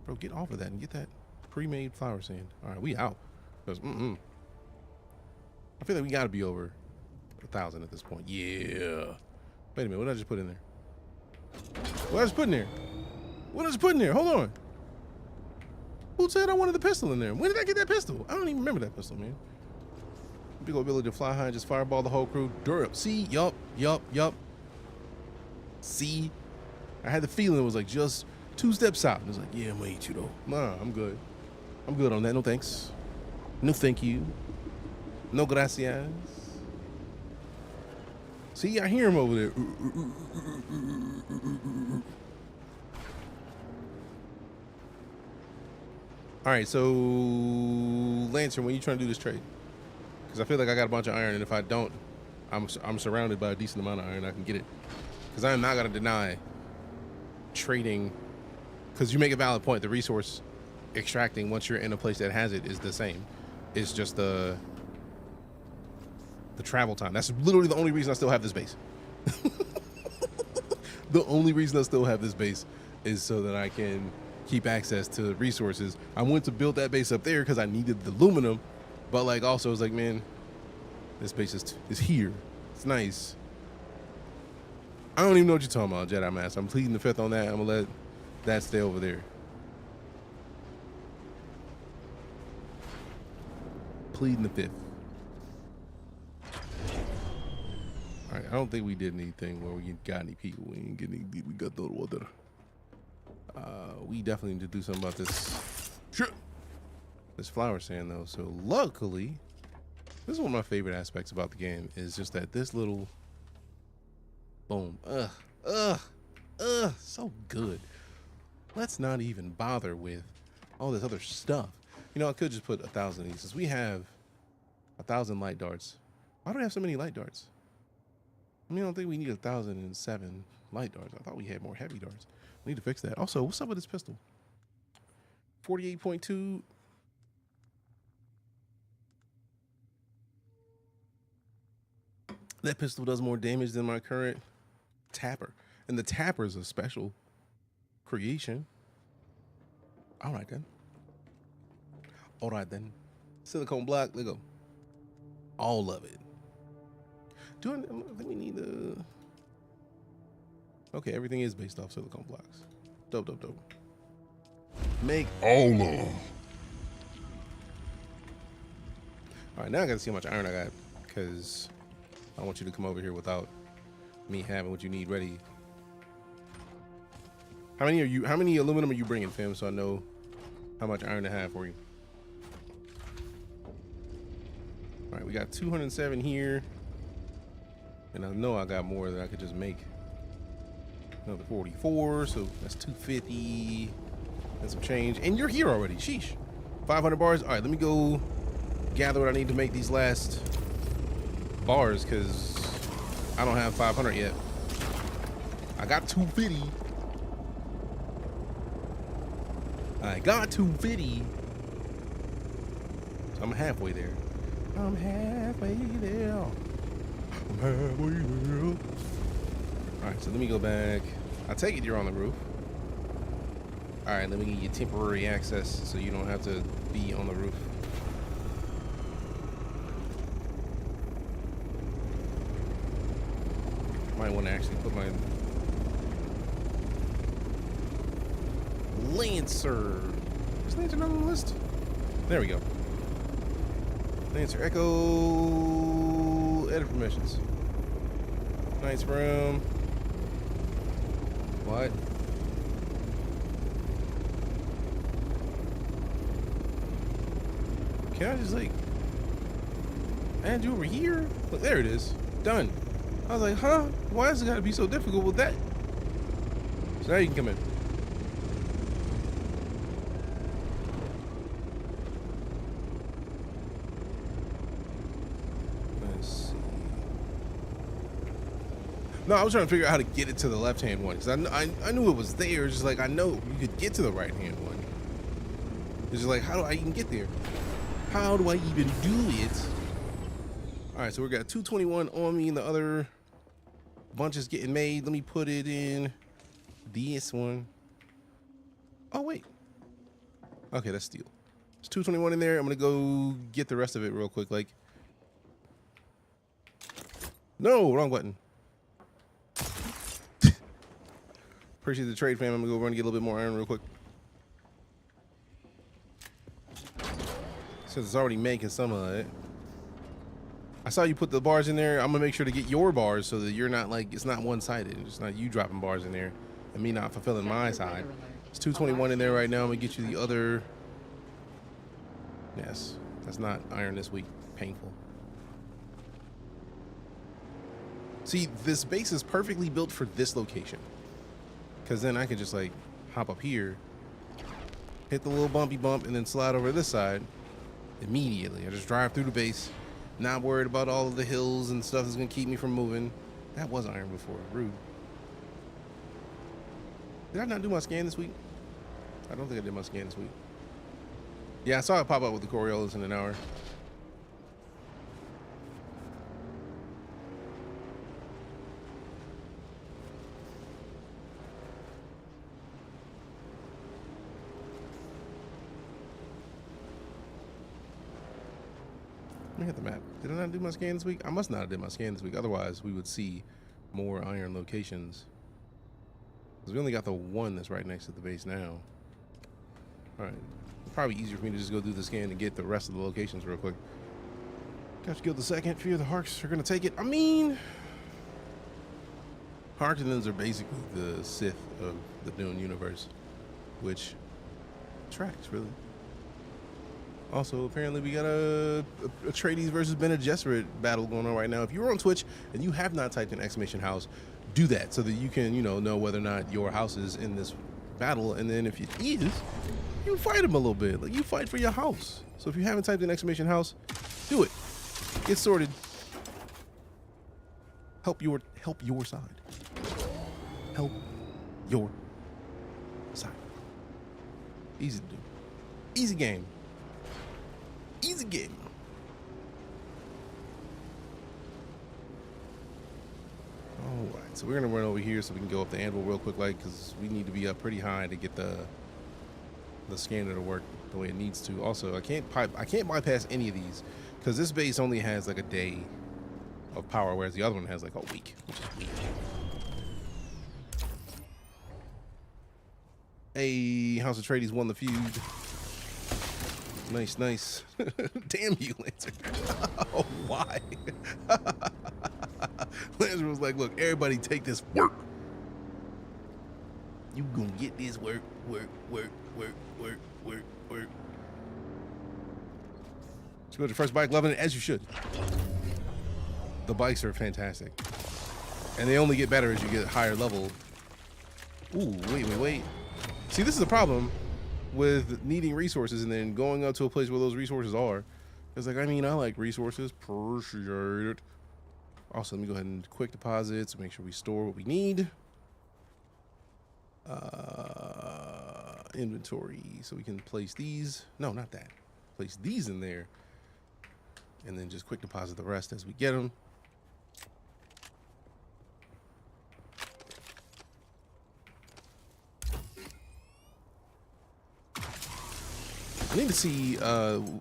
Bro, get off of that and get that pre-made flower sand. All right, we out. Because I feel like we gotta be over 1,000 at this point. Yeah. Wait a minute, what did I just put in there? What did I just put in there? What did I just put in there? Hold on. Who said I wanted the pistol in there? When did I get that pistol? I don't even remember that pistol, man. Big old ability to fly high and just fireball the whole crew. Durable. See? Yup. See? I had the feeling it was like just 2 steps out. It was like, yeah, I'm gonna eat you though. Nah, I'm good. I'm good on that. No thanks. No thank you. No gracias. See, I hear him over there. All right, so Lancer, when you trying to do this trade? Because I feel like I got a bunch of iron, and if I don't, I'm surrounded by a decent amount of iron. I can get it. Because I am not gonna deny trading, because you make a valid point. The resource extracting once you're in a place that has it is the same. It's just the travel time. That's literally the only reason I still have this base. The only reason I still have this base is so that I can keep access to resources. I went to build that base up there because I needed the aluminum, but like also it's like, man, this base is here. It's nice. I don't even know what you're talking about, Jedi Master. I'm pleading the fifth on that. I'm gonna let that stay over there. Pleading the fifth. All right, I don't think we did anything where we got any people. We didn't get any. We got the water. We definitely need to do something about this flower sand though. So luckily, this is one of my favorite aspects about the game is just that this little boom, so good. Let's not even bother with all this other stuff. You know, I could just put 1,000 of these since we have 1,000 light darts. Why do we have so many light darts? I mean, I don't think we need 1,007 light darts. I thought we had more heavy darts. We need to fix that. Also, what's up with this pistol? 48.2. That pistol does more damage than my current tapper. And the tapper is a special creation. All right, then. All right, then. Silicone block. There you go. All of it. I think we need the... Okay, everything is based off silicone blocks. Dope, dope, dope. Make all of them. All right, now I gotta see how much iron I got, because I want you to come over here without me having what you need ready. How many aluminum are you bringing, fam, so I know how much iron to have for you? All right, we got 207 here. And I know I got more that I could just make. Another 44, so that's 250 and some change. And you're here already, sheesh. 500 bars. All right, let me go gather what I need to make these last bars, because I don't have 500 yet. I got 250. I got 250. So I'm halfway there. I'm halfway there. Alright, so let me go back. I take it you're on the roof. Alright, let me give you temporary access so you don't have to be on the roof. Might want to actually put my Lancer. Is Lancer not on the list? There we go. Lancer Echo. Edit permissions. Nice room. What? Can I just like add you over here? Look, there it is. Done. I was like, huh? Why has it got to be so difficult with that? So now you can come in. No, I was trying to figure out how to get it to the left-hand one, because I knew it was there. It's just like, I know you could get to the right-hand one. It's just like, how do I even get there? How do I even do it? All right, so we got 221 on me, and the other bunch is getting made. Let me put it in this one. Oh, wait. Okay, that's steel. There's 221 in there. I'm going to go get the rest of it real quick. Like, no, wrong button. Appreciate the trade, fam. I'm gonna go run and get a little bit more iron real quick. Since it's already making some of it. I saw you put the bars in there. I'm gonna make sure to get your bars so that you're not like, it's not one-sided. It's not you dropping bars in there and me not fulfilling my side. It's 221 in there right now. I'm gonna get you the other. Yes, that's not iron this week. Painful. See, this base is perfectly built for this location. Because then I could just like hop up here, hit the little bumpy bump, and then slide over this side immediately. I just drive through the base, not worried about all of the hills and stuff that's going to keep me from moving. That was iron before. Rude. Did I not do my scan this week? I don't think I did my scan this week. Yeah, I saw it pop up with the Coriolis in an hour. Let me hit the map. Did I not do my scan this week? I must not have did my scan this week. Otherwise, we would see more iron locations. Because we only got the one that's right next to the base now. Alright. Probably easier for me to just go do the scan and get the rest of the locations real quick. Got to kill the second. Fear the Harks are going to take it. I mean, Harkonnens are basically the Sith of the Dune universe. Which tracks, really. Also, apparently we got a Atreides versus Bene Gesserit battle going on right now. If you're on Twitch and you have not typed in !house, do that so that you can, you know whether or not your house is in this battle. And then if it is, you fight them a little bit. Like, you fight for your house. So if you haven't typed in !house, do it. Get sorted. Help your side. Help your side. Easy to do. Easy game. Easy game. All right, so we're gonna run over here so we can go up the anvil real quick, like, because we need to be up pretty high to get the scanner to work the way it needs to. Also, I can't bypass any of these because this base only has like a day of power, whereas the other one has like a week, which is weird. Hey, House of Atreides won the feud. Nice, nice. Damn you, Lancer. Oh, why? Lancer was like, look, everybody take this work. You gonna get this work. Let's go to the first bike, loving it, as you should. The bikes are fantastic. And they only get better as you get higher level. Ooh, wait. See, this is the problem with needing resources and then going up to a place where those resources are. It's like, I mean, I like resources, appreciate it. Also, let me go ahead and quick deposits, make sure we store what we need. Inventory, so we can place these. No, not that. Place these in there. And then just quick deposit the rest as we get them. I need to see,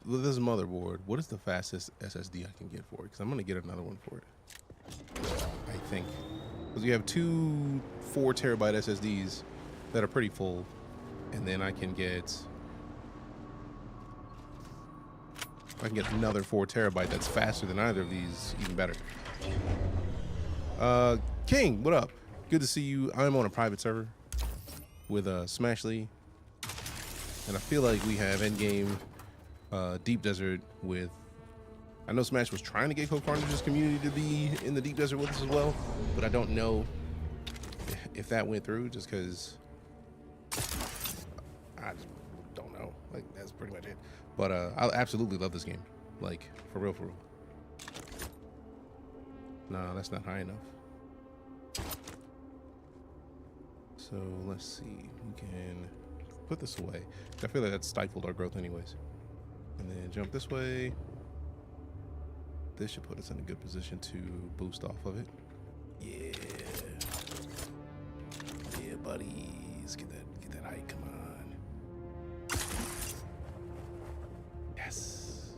with this motherboard, what is the fastest SSD I can get for it? Because I'm going to get another one for it. I think. Because we have two 4 terabyte SSDs that are pretty full. And then I can get another 4 terabyte that's faster than either of these, even better. King, what up? Good to see you. I'm on a private server with Smashley. And I feel like we have endgame Deep Desert with... I know Smash was trying to get Cold Carnage's community to be in the Deep Desert with us as well, but I don't know if that went through, just because I just don't know. Like, that's pretty much it. But I absolutely love this game. Like, for real, for real. No, that's not high enough. So let's see. We can put this away. I feel like that stifled our growth anyways. And then jump this way. This should put us in a good position to boost off of it. Yeah. Yeah, buddies. Get that height, come on. Yes.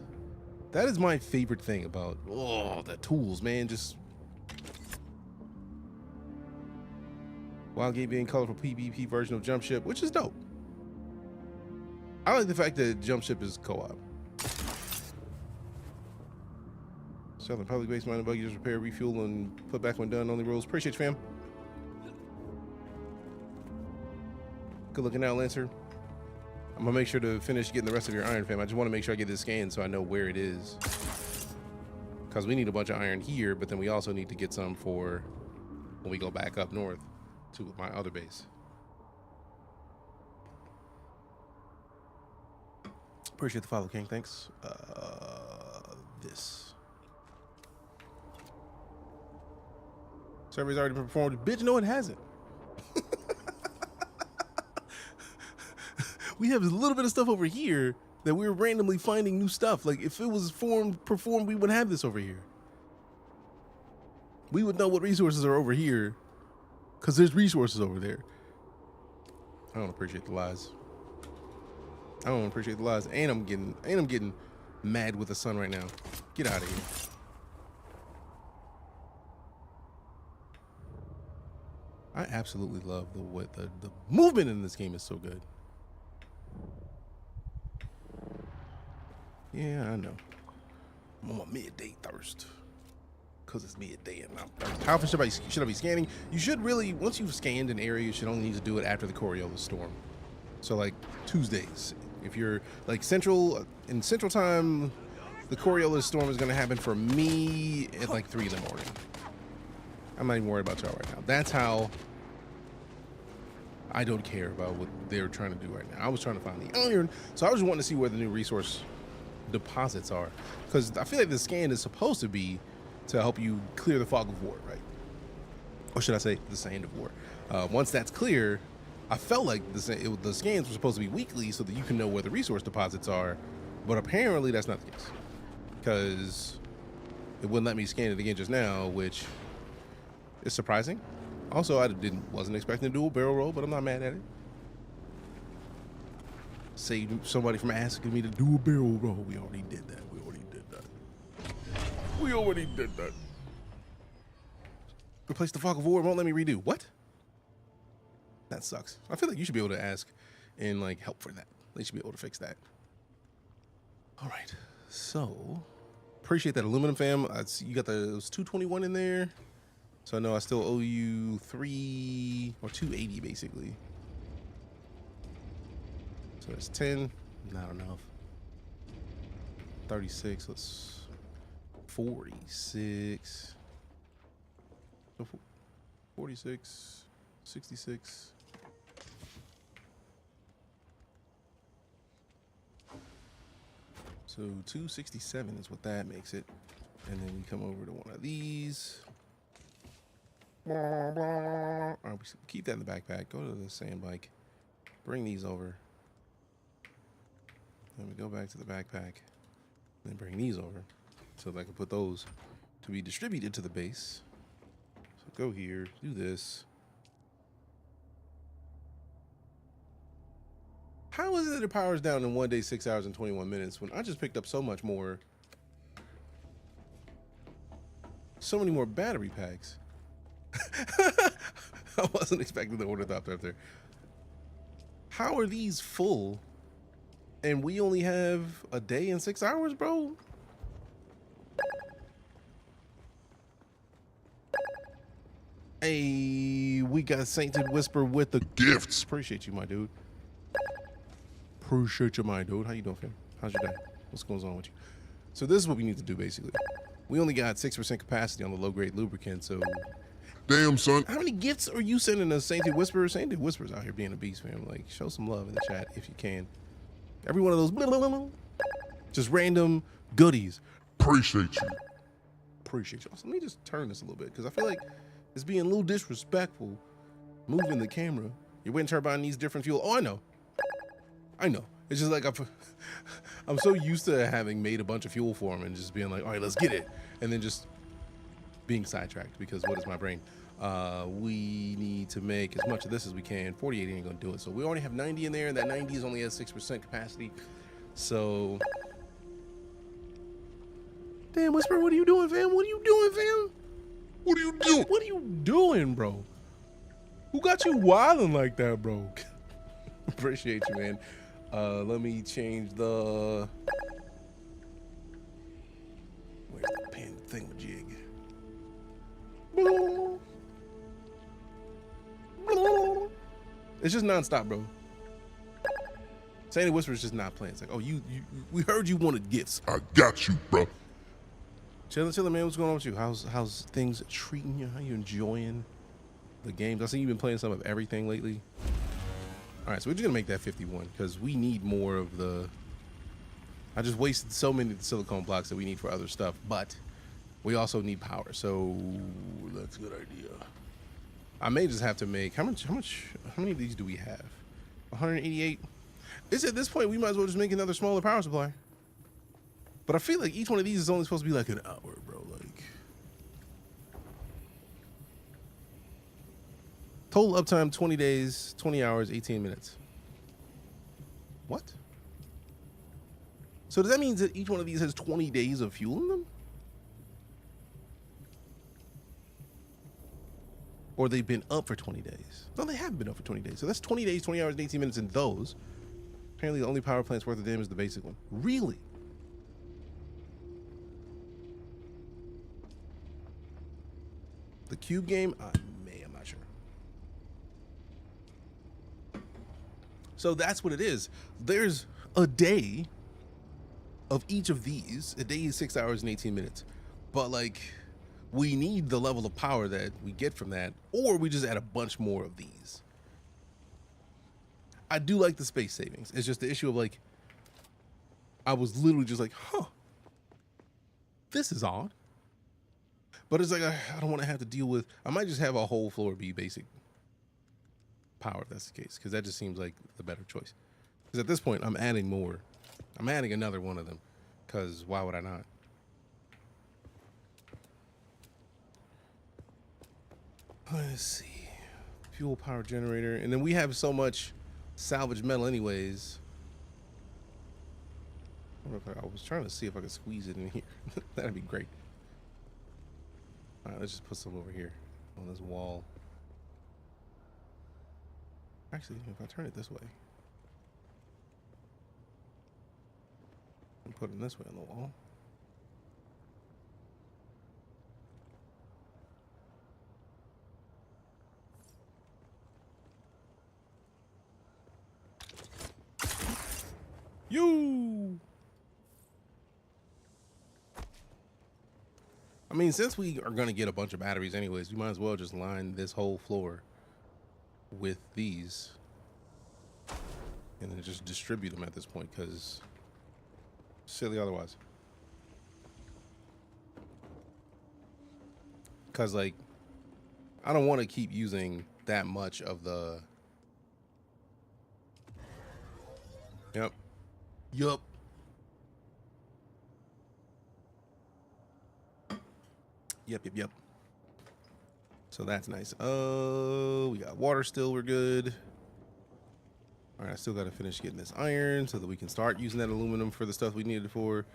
That is my favorite thing about the tools, man. Just Wildgate being colorful PvP version of Jump Ship, which is dope. I like the fact that Jump Ship is co-op. Southern public base mining buggy, just repair, refuel, and put back when done. Only rules. Appreciate you, fam. Good looking out, Lancer. I'm gonna make sure to finish getting the rest of your iron, fam. I just want to make sure I get this scan so I know where it is. Because we need a bunch of iron here, but then we also need to get some for when we go back up north to my other base. Appreciate the follow, King. Thanks. This survey's already been performed. Bitch, no, it hasn't. we have a little bit of stuff over here that we're randomly finding new stuff. Like if it was performed, we would have this over here. We would know what resources are over here because there's resources over there. I don't appreciate the lies. I don't appreciate the lies. And I'm getting mad with the sun right now. Get out of here. I absolutely love the movement in this game is so good. Yeah, I know. I'm on my midday thirst. Because it's midday and I'm thirsty. How often should I be scanning? You should really, once you've scanned an area, you should only need to do it after the Coriolis storm. So like Tuesdays. If you're like in Central Time, the Coriolis storm is going to happen for me at like 3 in the morning. I'm not even worried about y'all right now. That's how I don't care about what they're trying to do right now. I was trying to find the iron, so I was wanting to see where the new resource deposits are. Because I feel like the scan is supposed to be to help you clear the fog of war, right? Or should I say the sand of war? Once that's clear, I felt like the scans were supposed to be weekly so that you can know where the resource deposits are, but apparently that's not the case because it wouldn't let me scan it again just now, which is surprising. Also, I wasn't expecting to do a barrel roll, but I'm not mad at it. Saved somebody from asking me to do a barrel roll. We already did that. We already did that. Replace the fog of war. Won't let me redo. What? That sucks. I feel like you should be able to ask and like help for that. They should be able to fix that. All right. So appreciate that, aluminum fam. I see you got those 221 in there. So I know I still owe you 3 or 280 basically. So that's 10. Not enough. 36. Let's 46. 46. 66. So 267 is what that makes it. And then we come over to one of these. All right, we keep that in the backpack. Go to the sand bike. Bring these over. Then we go back to the backpack. Then bring these over. So that I can put those to be distributed to the base. So go here, do this. How is it that it powers down in 1 day, 6 hours and 21 minutes when I just picked up so much more? So many more battery packs. I wasn't expecting the Ornithopter up there. How are these full? And we only have a day and 6 hours, bro? Hey, we got Sainted Whisper with the Gifts. Appreciate you, my dude. Appreciate you, my dude. How you doing, fam? How's your day? What's going on with you? So this is what we need to do, basically. We only got 6% capacity on the low-grade lubricant, so... Damn, son. How many gifts are you sending us, Sainted Whisper? Sainted Whisper's out here being a beast, fam. Like, show some love in the chat if you can. Every one of those... Blah, blah, blah, blah, just random goodies. Appreciate you. Appreciate y'all. So let me just turn this a little bit, because I feel like it's being a little disrespectful moving the camera. Your wind turbine needs different fuel. Oh, I know. It's just like I'm so used to having made a bunch of fuel for them and just being like, all right, let's get it. And then just being sidetracked because what is my brain? We need to make as much of this as we can. 48 ain't gonna do it. So we already have 90 in there, and that 90 is only at 6% capacity. So, damn, Whisper, what are you doing, fam? What are you doing, fam? What are you doing? What are you doing, bro? Who got you wilding like that, bro? Appreciate you, man. Let me change the... Where's the pen thingamajig? It's just nonstop, bro. Sainted Whisper is just not playing. It's like, oh, we heard you wanted gifts. I got you, bro. Chillin', man. What's going on with you? How's things treating you? How you enjoying the games? I see you've been playing some of everything lately. All right, so we're just gonna make that 51 because we need more of the... I just wasted so many of the silicone blocks that we need for other stuff, but we also need power, so that's a good idea. I may just have to make... How many of these do we have? 188? It's at this point we might as well just make another smaller power supply. But I feel like each one of these is only supposed to be like an hour, bro. Like total uptime 20 days, 20 hours, 18 minutes. What? So does that mean that each one of these has 20 days of fuel in them? Or they've been up for 20 days? No, they haven't been up for 20 days. So that's 20 days, 20 hours, and 18 minutes in those. Apparently the only power plant's worth of damage is the basic one. Really? The cube game? I'm not sure. So that's what it is. There's a day of each of these. A day is 6 hours and 18 minutes. But like, we need the level of power that we get from that, or we just add a bunch more of these. I do like the space savings. It's just the issue of like, I was literally just like, huh, this is odd. But it's like, I don't want to have to deal with, I might just have a whole floor be basic power if that's the case, because that just seems like the better choice. Because at this point, I'm adding more. I'm adding another one of them, because why would I not? Let's see. Fuel power generator. And then we have so much salvage metal anyways. I was trying to see if I could squeeze it in here. That'd be great. All right, let's just put some over here on this wall. Actually, if I turn it this way and put it this way on the wall. I mean, since we are going to get a bunch of batteries anyways, we might as well just line this whole floor with these and then just distribute them at this point, because silly otherwise. Because like, I don't want to keep using that much of the Yep. So that's nice. Oh, we got water still. We're good. All right, I still got to finish getting this iron so that we can start using that aluminum for the stuff we needed it for.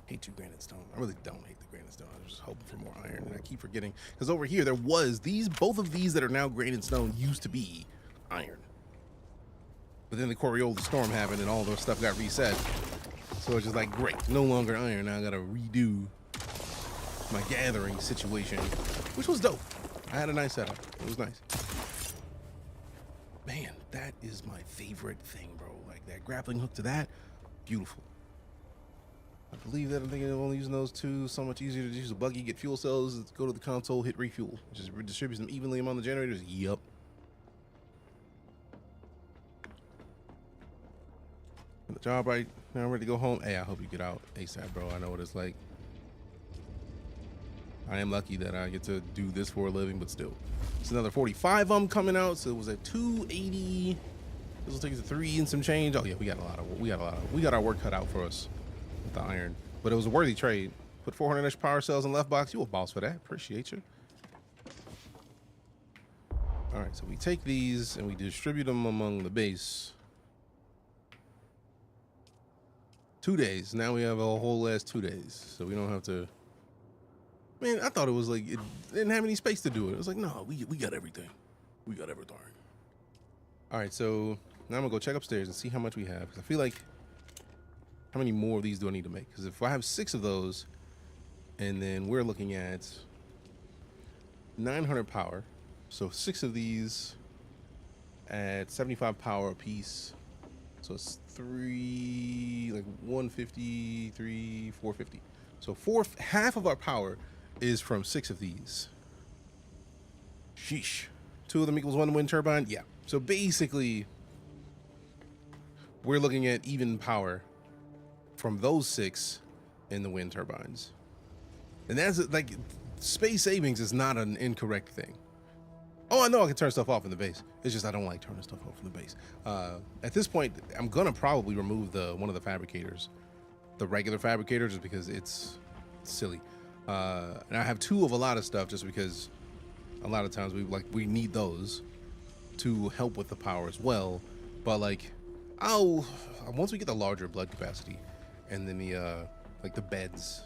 Hate you, granite stone. I really don't hate the granite stone. I was just hoping for more iron, and I keep forgetting, because over here there was both of these that are now granite stone used to be iron, but then the Coriolis storm happened and all those stuff got reset. So it's just like, great, no longer iron. Now I gotta redo my gathering situation, which was dope. I had a nice setup. It was nice. Man, that is my favorite thing, bro. Like that grappling hook to that, beautiful. I believe that I'm thinking of only using those two. So much easier to use a buggy, get fuel cells, go to the console, hit refuel. Just redistributes them evenly among the generators. Yup. The job right now, I'm ready to go home. Hey, I hope you get out ASAP, bro. I know what it's like. I am lucky that I get to do this for a living, but still. It's another 45 of them coming out, so it was at 280. This will take us to 3 and some change. Oh yeah, we got our work cut out for us. The iron, but it was a worthy trade. Put 400 extra power cells in left box. You a boss for that. Appreciate you. All right, so we take these and we distribute them among the base. 2 days. Now we have a whole last 2 days, so we don't have to. Man, I thought it was like it didn't have any space to do it. It was like, no, we got everything. We got everything. All right, so now I'm gonna go check upstairs and see how much we have, because I feel like, how many more of these do I need to make? Because if I have 6 of those, and then we're looking at 900 power, so 6 of these at 75 power a piece, so it's 150, 450. So half of our power is from 6 of these. Sheesh. 2 of them equals 1 wind turbine. Yeah. So basically, we're looking at even power from those 6 in the wind turbines. And that's like, space savings is not an incorrect thing. Oh, I know I can turn stuff off in the base. It's just I don't like turning stuff off in the base. At this point, I'm gonna probably remove one of the fabricators, the regular fabricator, just because it's silly. And I have 2 of a lot of stuff just because a lot of times we need those to help with the power as well. But like, once we get the larger blood capacity and then the like the beds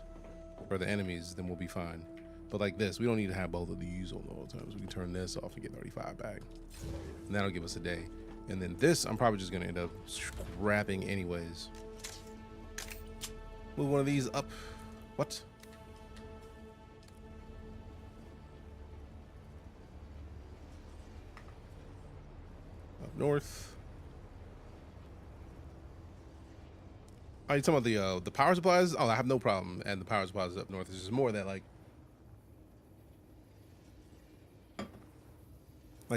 for the enemies, then we'll be fine. But like this, we don't need to have both of these on all the times. We can turn this off and get 35 back, and that'll give us a day. And then this, I'm probably just gonna end up scrapping anyways. Move one of these up. What? Up north. Are you talking about the power supplies? Oh, I have no problem adding the power supplies up north. It's just more that like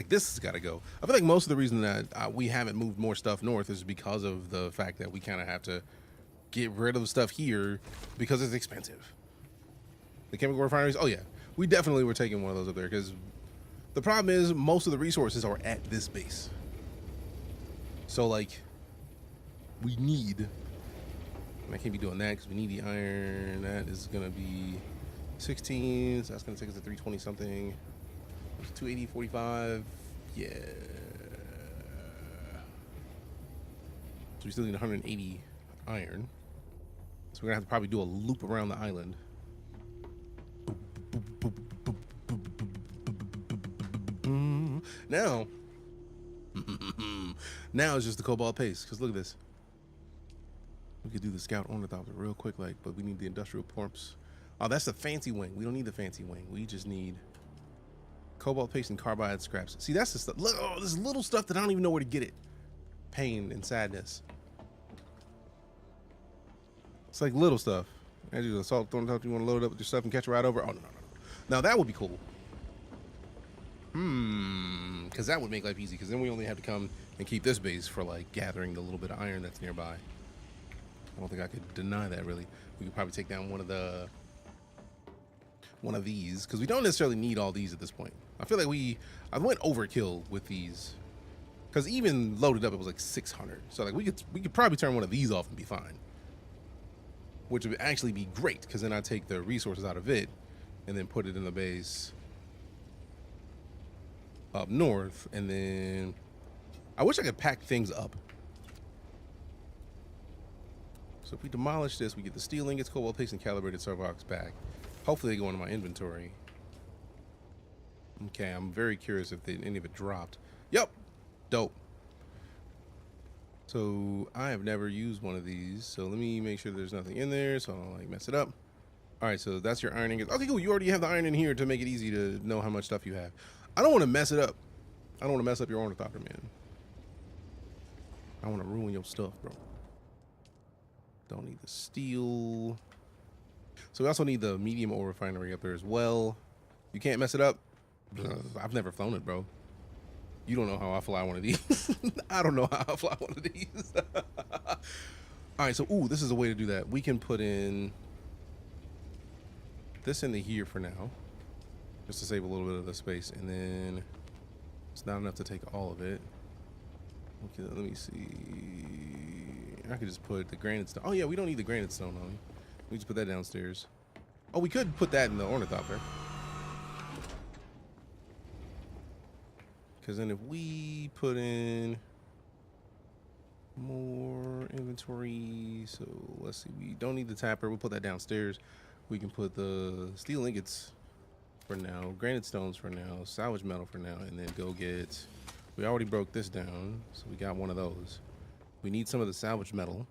this has got to go. I feel like most of the reason that we haven't moved more stuff north is because of the fact that we kind of have to get rid of stuff here because it's expensive. The chemical refineries, oh yeah, we definitely were taking one of those up there because the problem is most of the resources are at this base. So like, we need, and I can't be doing that because we need the iron. That is gonna be 16, so that's gonna take us to 320 something. 280, 45, yeah. So we still need 180 iron. So we're gonna have to probably do a loop around the island. Now, now it's just the cobalt paste. Cause look at this. We could do the scout ornithopter real quick, but we need the industrial pumps. Oh, that's the fancy wing. We don't need the fancy wing. We just need cobalt paste and carbide scraps. See, that's the stuff. Look, oh, this little stuff that I don't even know where to get it. Pain and sadness. It's like little stuff. As you assault Ornithopter, you want to load it up with your stuff and catch a ride over. Oh no. Now that would be cool. Because that would make life easy. Because then we only have to come and keep this base for like gathering the little bit of iron that's nearby. I don't think I could deny that really. We could probably take down one of these because we don't necessarily need all these at this point. I feel like I went overkill with these because even loaded up it was like 600. So like we could probably turn one of these off and be fine, which would actually be great because then I take the resources out of it and then put it in the base up north. And then I wish I could pack things up. So if we demolish this, we get the steel ingots, cobalt paste, and calibrated servox back. Hopefully they go into my inventory. Okay, I'm very curious if any of it dropped. Yep, dope. So I have never used one of these. So let me make sure there's nothing in there so I don't like mess it up. All right, so that's your iron ingot. Okay, cool. You already have the iron in here to make it easy to know how much stuff you have. I don't want to mess it up. I don't want to mess up your ornithopter, man. I want to ruin your stuff, bro. Don't need the steel. So we also need the medium ore refinery up there as well. You can't mess it up. I've never flown it, bro. You don't know how I fly one of these. I don't know how I fly one of these. All right, so ooh, this is a way to do that. We can put in this into here for now, just to save a little bit of the space, and then it's not enough to take all of it. Okay, let me see. I could just put the granite stone. Oh yeah, we don't need the granite stone on. We just put that downstairs. Oh, we could put that in the ornithopter. Because then if we put in more inventory, so let's see, we don't need the tapper. We'll put that downstairs. We can put the steel ingots for now, granite stones for now, salvage metal for now, and then go get, we already broke this down, so we got one of those. We need some of the salvage metal.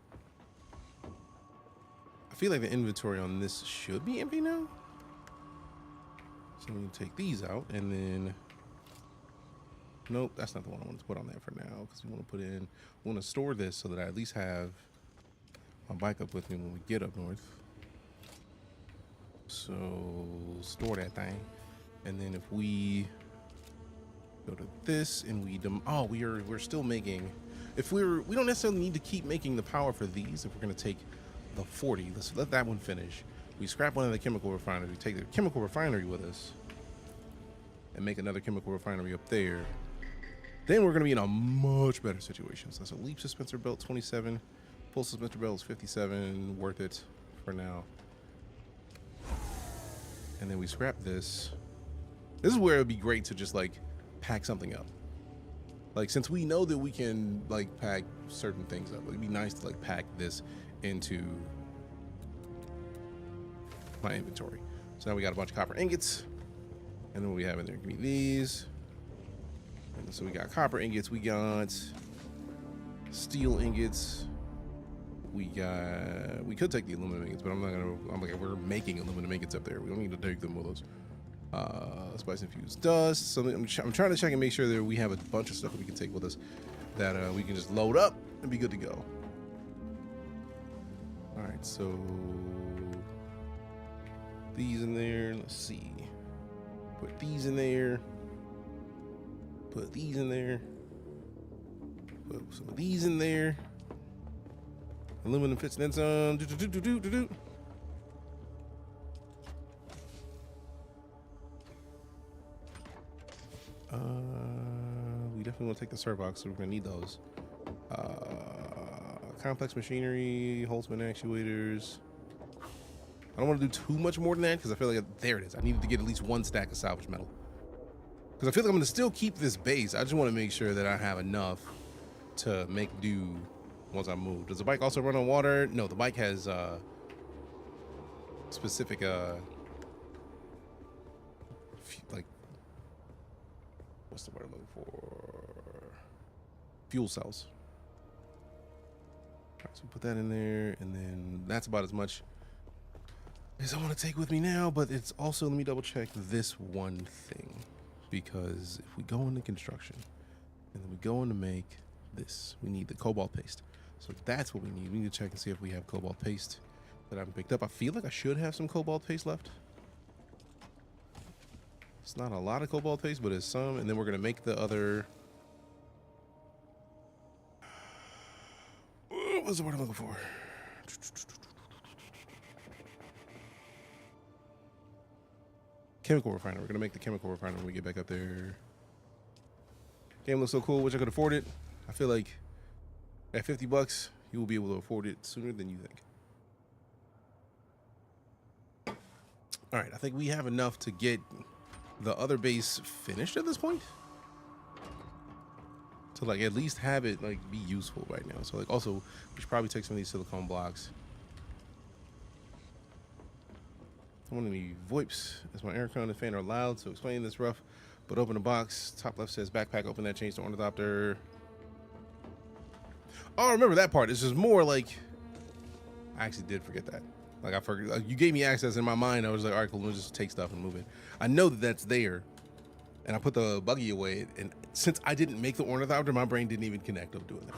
I feel like the inventory on this should be empty now. So we can take these out and then, nope, that's not the one I want to put on there for now because we want to put in, we want to store this so that I at least have my bike up with me when we get up north. So store that thing. And then if we Go to this, and we're still making. We don't necessarily need to keep making the power for these. If we're gonna take the 40, let's let that one finish. We scrap one of the chemical refineries. We take the chemical refinery with us, and make another chemical refinery up there. Then we're gonna be in a much better situation. So that's a leap suspensor belt 27, full suspensor belt is 57. Worth it for now. And then we scrap this. This is where it would be great to just like pack something up. Like, since we know that we can like pack certain things up, it'd be nice to like pack this into my inventory. So now we got a bunch of copper ingots, and then what we have in there can be these. And so we got copper ingots, we got steel ingots, we could take the aluminum ingots, but we're making aluminum ingots up there. We don't need to take them with us. Spice infused dust. So I'm trying to check and make sure that we have a bunch of stuff that we can take with us that we can just load up and be good to go. All right, so these in there. Let's see. Put these in there. Put these in there. Put some of these in there. Aluminum fits and then some. We definitely want to take the servox, so we're gonna need those. Complex machinery, Holtzman actuators. I don't want to do too much more than that because I feel like there it is. I needed to get at least one stack of salvage metal because I feel like I'm gonna still keep this base. I just want to make sure that I have enough to make do once I move. Does the bike also run on water? No, the bike has specific like, what's the word I'm looking for? Fuel cells. All right, so put that in there, and then that's about as much as I want to take with me now. But it's also, let me double check this one thing, because if we go into construction and then we go in to make this, we need the cobalt paste. So that's what we need. We need to check and see if we have cobalt paste that I haven't picked up. I feel like I should have some cobalt paste left. It's not a lot of cobalt paste, but it's some. And then we're gonna make the other. What's the word I'm looking for? Chemical refiner. We're gonna make the chemical refiner when we get back up there. Game looks so cool. Wish I could afford it. I feel like at $50, you will be able to afford it sooner than you think. All right, I think we have enough to get the other base finished at this point. To like at least have it like be useful right now. So like also we should probably take some of these silicone blocks. One of the VoIPs as my aircon and fan are loud, so explaining this rough, but open the box. Top left says backpack, open that, change to Ornithopter. Oh, I remember that part. It's just more like I actually did forget that. Like I forgot, like, you gave me access in my mind. I was like, all right, cool, let's just take stuff and move it. I know that that's there. And I put the buggy away, and since I didn't make the Ornithopter, my brain didn't even connect of doing that.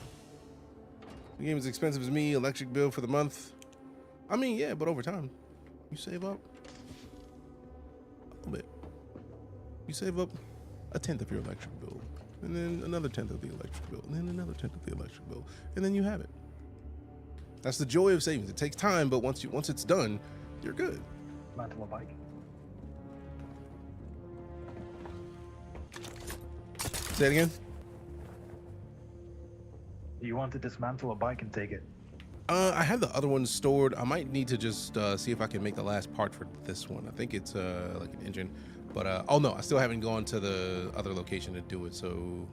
The game is expensive as me, electric bill for the month. I mean, yeah, but over time, you save up a little bit. You save up a tenth of your electric bill, and then another tenth of the electric bill, and then another tenth of the electric bill, and then you have it. That's the joy of savings. It takes time, but once it's done, you're good. Mantle a bike. Say it again. Do you want to dismantle a bike and take it? I have the other one stored. I might need to just see if I can make the last part for this one. I think it's like an engine, but oh no, I still haven't gone to the other location to do it, so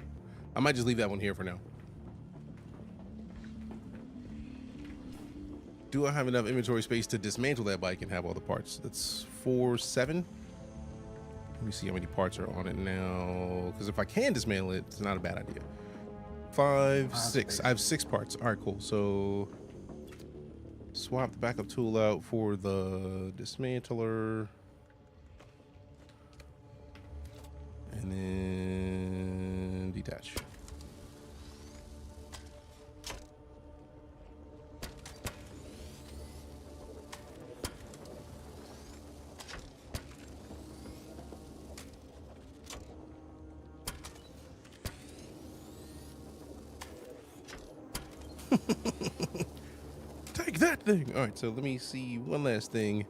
I might just leave that one here for now. Do I have enough inventory space to dismantle that bike and have all the parts? That's 4-7. Let me see how many parts are on it now, because if I can dismantle it, it's not a bad idea. 5, 6. I have 6 parts. All right, cool. So swap the backup tool out for the dismantler, and then detach. Take that thing. All right, so let me see one last thing.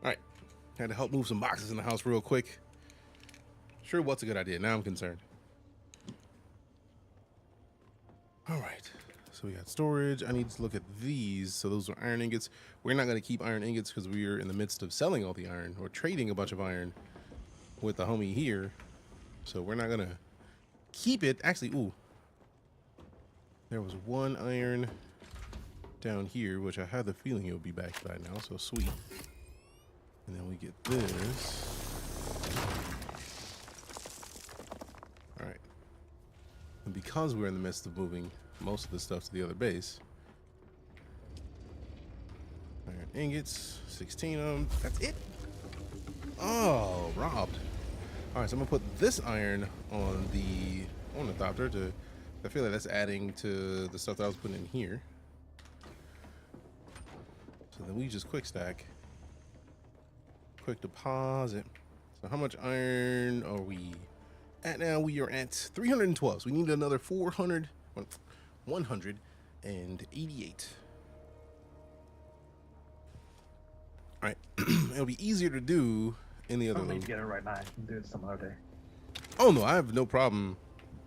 All right, had to help move some boxes in the house real quick. Sure, what's a good idea? Now I'm concerned. All right, so we got storage. I need to look at these. So those are iron ingots. We're not going to keep iron ingots because we are in the midst of selling all the iron or trading a bunch of iron with the homie here. So we're not going to keep it. Actually, ooh, there was one iron down here, which I had the feeling it would be back by now. So sweet. And then we get this. All right. And because we're in the midst of moving most of the stuff to the other base, iron ingots, 16 of them. That's it. Oh, robbed. All right, so I'm gonna put this iron on the Ornithopter to. I feel like that's adding to the stuff that I was putting in here. So then we just quick stack. Quick deposit. So how much iron are we at now? We are at 312. So we need another 188. All right. It'll be easier to do in the other I don't need load. to get it right now. You can do it some other day. Oh no, I have no problem.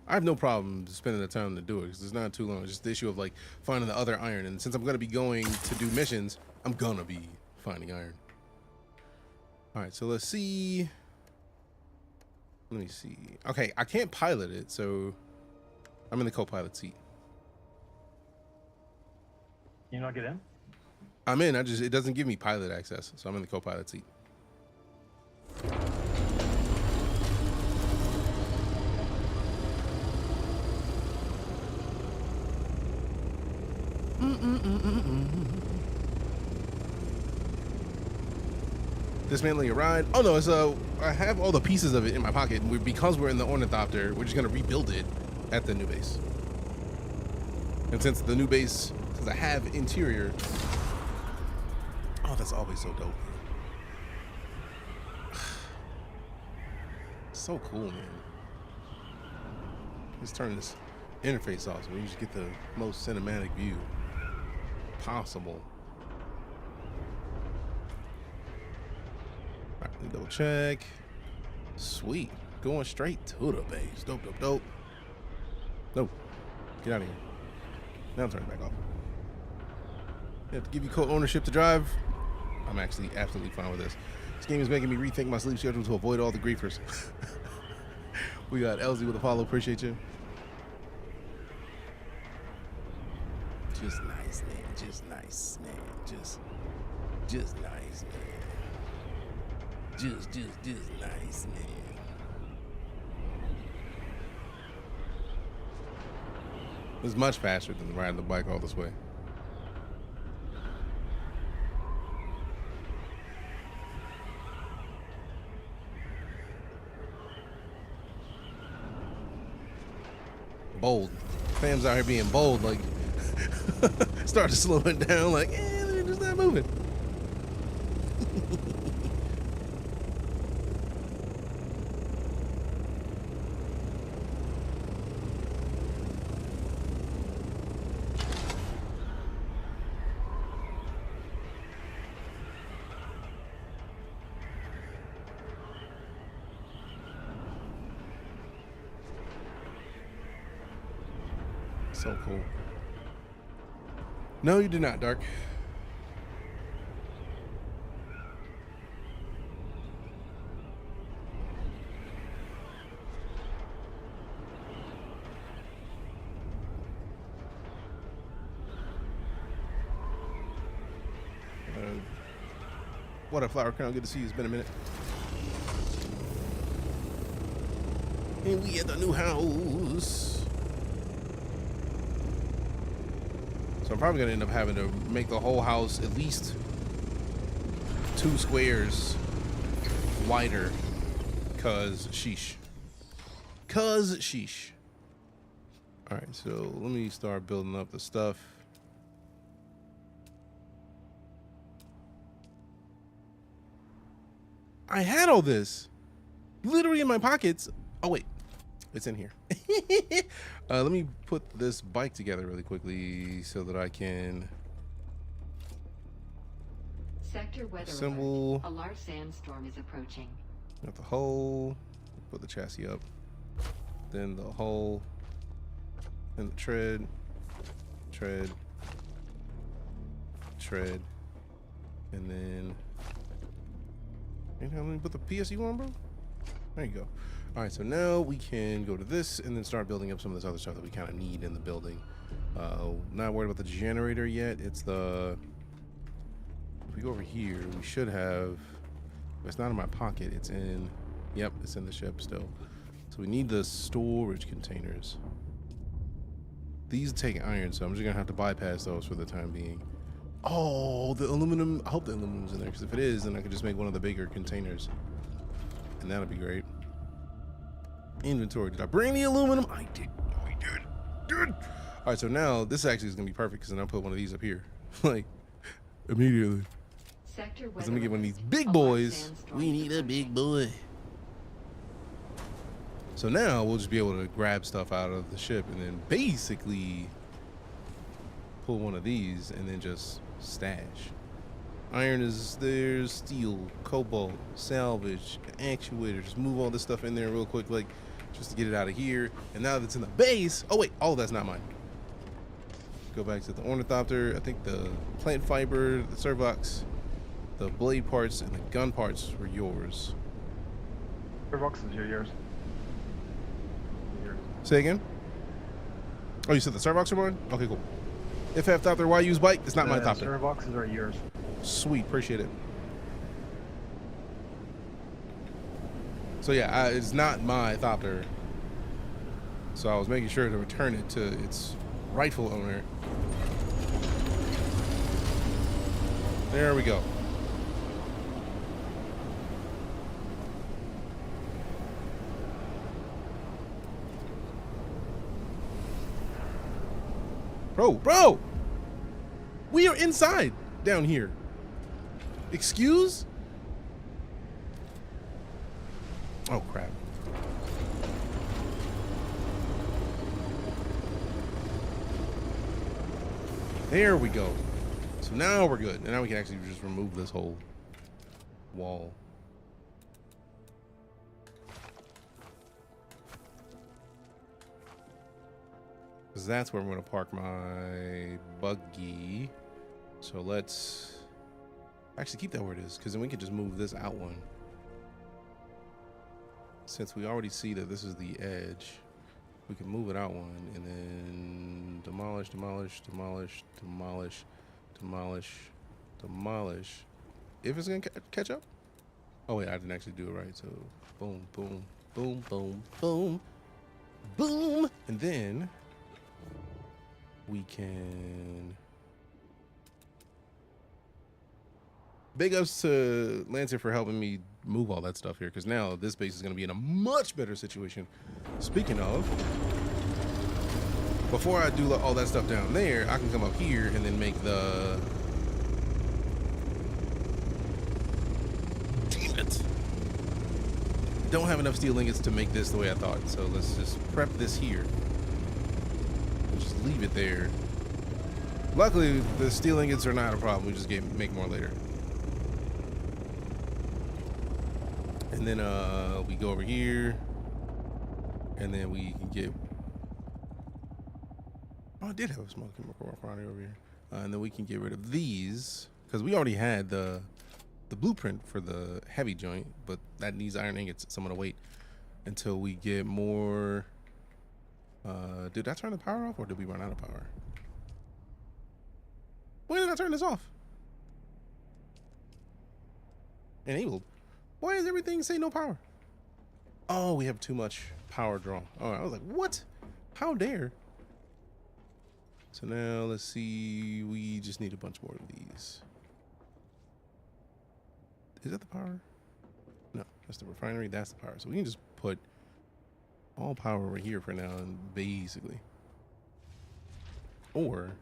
I have no problem spending the time to do it because it's not too long. It's just the issue of like finding the other iron. And since I'm going to be going to do missions, I'm going to be finding iron. All right, so let's see. Let me see. Okay, I can't pilot it, so I'm in the co-pilot seat. Can you not get in? I'm in. It doesn't give me pilot access, so I'm in the co-pilot seat. Dismantling a ride. Oh no, it's I have all the pieces of it in my pocket. Because we're in the Ornithopter, we're just gonna rebuild it at the new base. And since I have interior. Oh, that's always so dope. So cool, man. Let's turn this interface off so we just get the most cinematic view possible. All right, double check. Sweet. Going straight to the base. Dope, dope, dope. Nope. Get out of here. Now turn it back off. They have to give you co-ownership to drive. I'm actually absolutely fine with this. This game is making me rethink my sleep schedule to avoid all the griefers. We got LZ with a follow. Appreciate you. Just nice, man. Just nice, man. Just nice, man. Just nice, man. It's much faster than riding the bike all this way. Bold. Fam's out here being bold, like started slowing down, like, they're just not moving. So cool. No, you did not, Dark. What up, Flower Crown? Good to see you. It's been a minute. And we at the new house. So I'm probably gonna end up having to make the whole house at least 2 squares wider, cause sheesh. All right, so let me start building up the stuff. I had all this literally in my pockets. Oh wait, it's in here. Let me put this bike together really quickly so that I can Sector weather assemble. alert. A large sandstorm is approaching. Got the hull. Put the chassis up. Then the hull. Then the tread. And then. Let me put the PSU on, bro. There you go. All right, so now we can go to this and then start building up some of this other stuff that we kind of need in the building. Not worried about the generator yet. It's the, if we go over here, we should have, if it's not in my pocket, it's in, yep, it's in the ship still. So we need the storage containers. These take iron, so I'm just gonna have to bypass those for the time being. Oh, the aluminum, I hope the aluminum's in there, because if it is, then I could just make one of the bigger containers. And that'll be great. Inventory. Did I bring the aluminum? I did. I did. All right, so now this actually is gonna be perfect because then I'll put one of these up here, like immediately. Let me get one of these big boys. We need a big boy. So now we'll just be able to grab stuff out of the ship and then basically pull one of these and then just stash. Iron is there, steel, cobalt, salvage, actuator. Just move all this stuff in there real quick, like just to get it out of here. And now that it's in the base, oh wait, all that's not mine. Go back to the Ornithopter. I think the plant fiber, the servox, the blade parts, and the gun parts were yours. Servox is yours. Say again? Oh, you said the servox are mine? Okay, cool. If I have Thopter, why use bike? It's not my Thopter. Server boxes are yours. Sweet, appreciate it. So yeah, it's not my Thopter. So I was making sure to return it to its rightful owner. There we go. Bro! We are inside down here. Excuse? Oh, crap. There we go. So now we're good. And now we can actually just remove this whole wall. Because that's where I'm going to park my buggy. So let's actually keep that where it is, because then we can just move this out one. Since we already see that this is the edge, we can move it out one and then demolish, demolish, demolish, demolish, demolish, demolish. If it's going to catch up. Oh, wait, I didn't actually do it right. So boom, boom, boom, boom, boom, boom. And then we can... Big ups to Lancer for helping me move all that stuff here, because now this base is going to be in a much better situation. Speaking of, before I do all that stuff down there, I can come up here and then make the... Damn it! Don't have enough steel ingots to make this the way I thought, so let's just prep this here. Just leave it there. Luckily, the steel ingots are not a problem. We just make more later. And then we go over here, and then we can get... Oh, I did have a smoke chemical over here. And then we can get rid of these, because we already had the blueprint for the heavy joint, but that needs iron ingots, so I'm going to wait until we get more... did I turn the power off, or did we run out of power? When did I turn this off? Enabled. Why does everything say no power? Oh, we have too much power draw. Oh, I was like, what? How dare? So now let's see. We just need a bunch more of these. Is that the power? No, that's the refinery. That's the power. So we can just put all power over here for now, and basically, or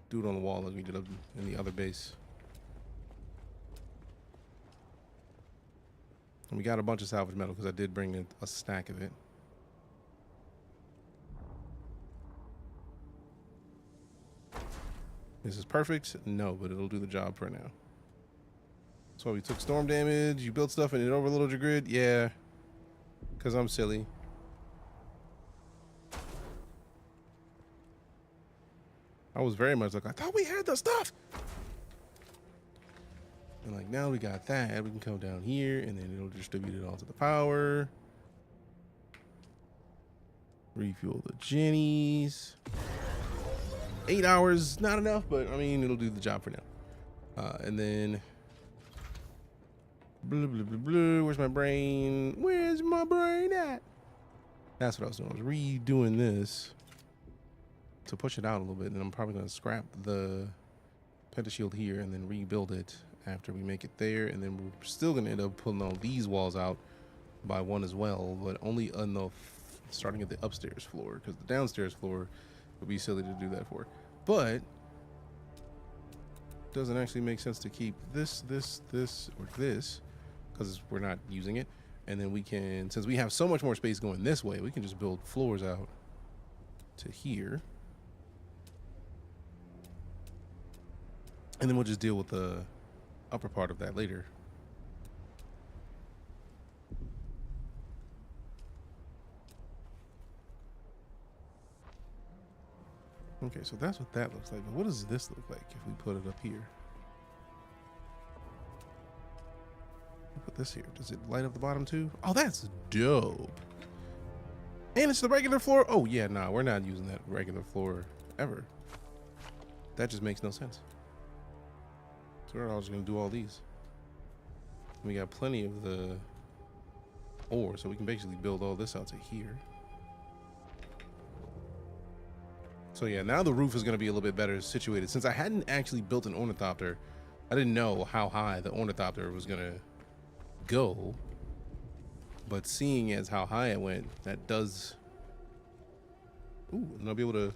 do it on the wall like we did up in the other base. And we got a bunch of salvage metal because I did bring in a stack of it. This is perfect? No, but it'll do the job for now. So we took storm damage, you built stuff and it overloaded your grid? Yeah, because I'm silly. I was very much like, I thought we had the stuff. And like, now we got that, we can come down here and then it'll distribute it all to the power. Refuel the Jennies. 8 hours, not enough, but I mean, it'll do the job for now. And then, blah, blah, blah, blah. Where's my brain? Where's my brain at? That's what I was doing. I was redoing this to push it out a little bit. And I'm probably going to scrap the pentashield here and then rebuild it after we make it there. And then we're still going to end up pulling all these walls out by one as well, but only on the starting at the upstairs floor, because the downstairs floor would be silly to do that for. But doesn't actually make sense to keep this, or this, because we're not using it. And then we can, since we have so much more space going this way, we can just build floors out to here. And then we'll just deal with the upper part of that later. Okay, so that's what that looks like. But what does this look like if we put it up here? Put this here. Does it light up the bottom too? Oh, that's dope. And it's the regular floor. Oh yeah, nah, we're not using that regular floor ever. That just makes no sense. So we're all just gonna do all these. We got plenty of the ore, so we can basically build all this out to here. So yeah, now the roof is gonna be a little bit better situated. Since I hadn't actually built an Ornithopter, I didn't know how high the Ornithopter was gonna go. But seeing as how high it went, that does... Ooh, and I'll be able to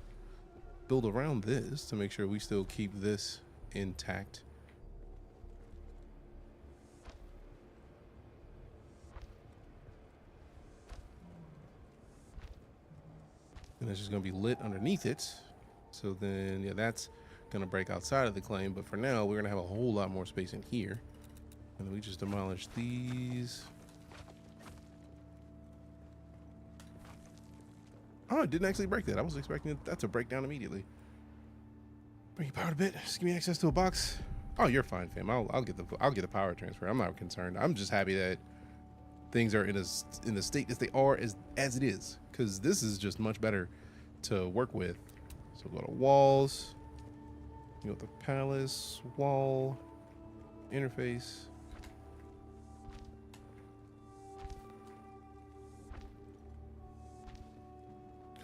build around this to make sure we still keep this intact. And it's just gonna be lit underneath it. So then, yeah, that's gonna break outside of the claim. But for now, we're gonna have a whole lot more space in here. And then we just demolish these. Oh, it didn't actually break that. I was expecting that to break down immediately. Bring your power a bit. Just give me access to a box. Oh, you're fine, fam. I'll get the power transfer. I'm not concerned. I'm just happy that things are in the state as they are as it is, because this is just much better to work with. So go to walls. You go to the palace wall interface.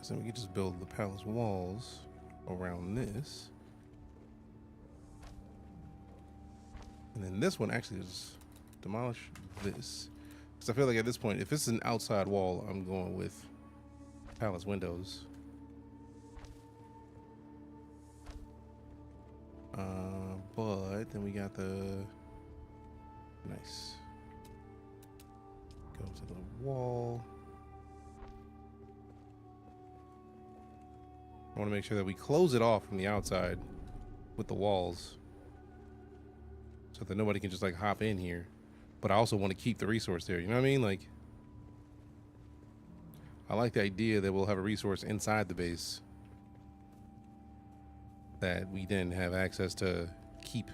So we can just build the palace walls around this. And then this one actually is demolish this. Because I feel like at this point, if it's an outside wall, I'm going with palace windows. But then we got the... Nice. Go to the wall. I want to make sure that we close it off from the outside with the walls so that nobody can just like hop in here. But I also want to keep the resource there. You know what I mean? Like, I like the idea that we'll have a resource inside the base that we then have access to keep.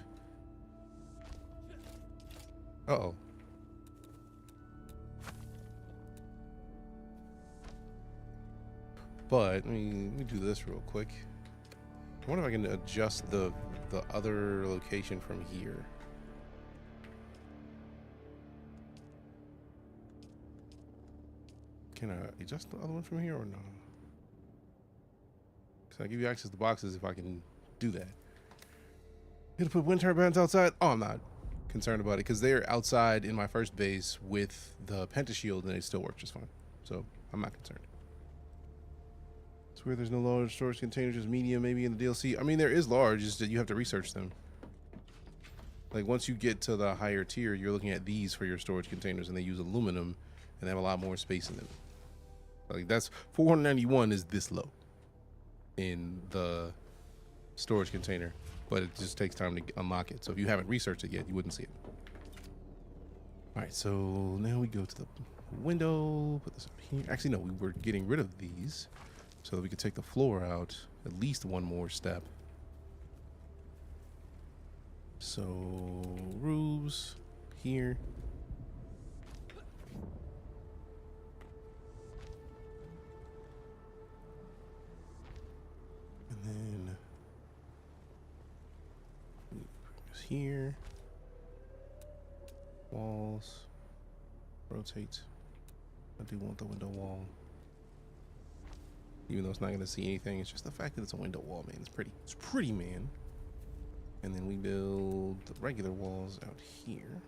Uh-oh. But let me do this real quick. I wonder if I can adjust the other location from here. Can I adjust the other one from here or no? Can I give you access to boxes if I can do that? Gonna put wind turbines outside? Oh, I'm not concerned about it because they're outside in my first base with the pentashield and they still work just fine. So I'm not concerned. It's weird there's no large storage containers, just medium maybe in the DLC. I mean, there is large, just that you have to research them. Like once you get to the higher tier, you're looking at these for your storage containers and they use aluminum and they have a lot more space in them. Like that's 491 is this low in the storage container, but it just takes time to unlock it. So if you haven't researched it yet, you wouldn't see it. All right, so now we go to the window, put this up here. Actually, no, we were getting rid of these so that we could take the floor out at least one more step. So roofs here. And then here, walls, rotate. I do want the window wall, even though it's not going to see anything. It's just the fact that it's a window wall, man. It's pretty, man. And then we build the regular walls out here.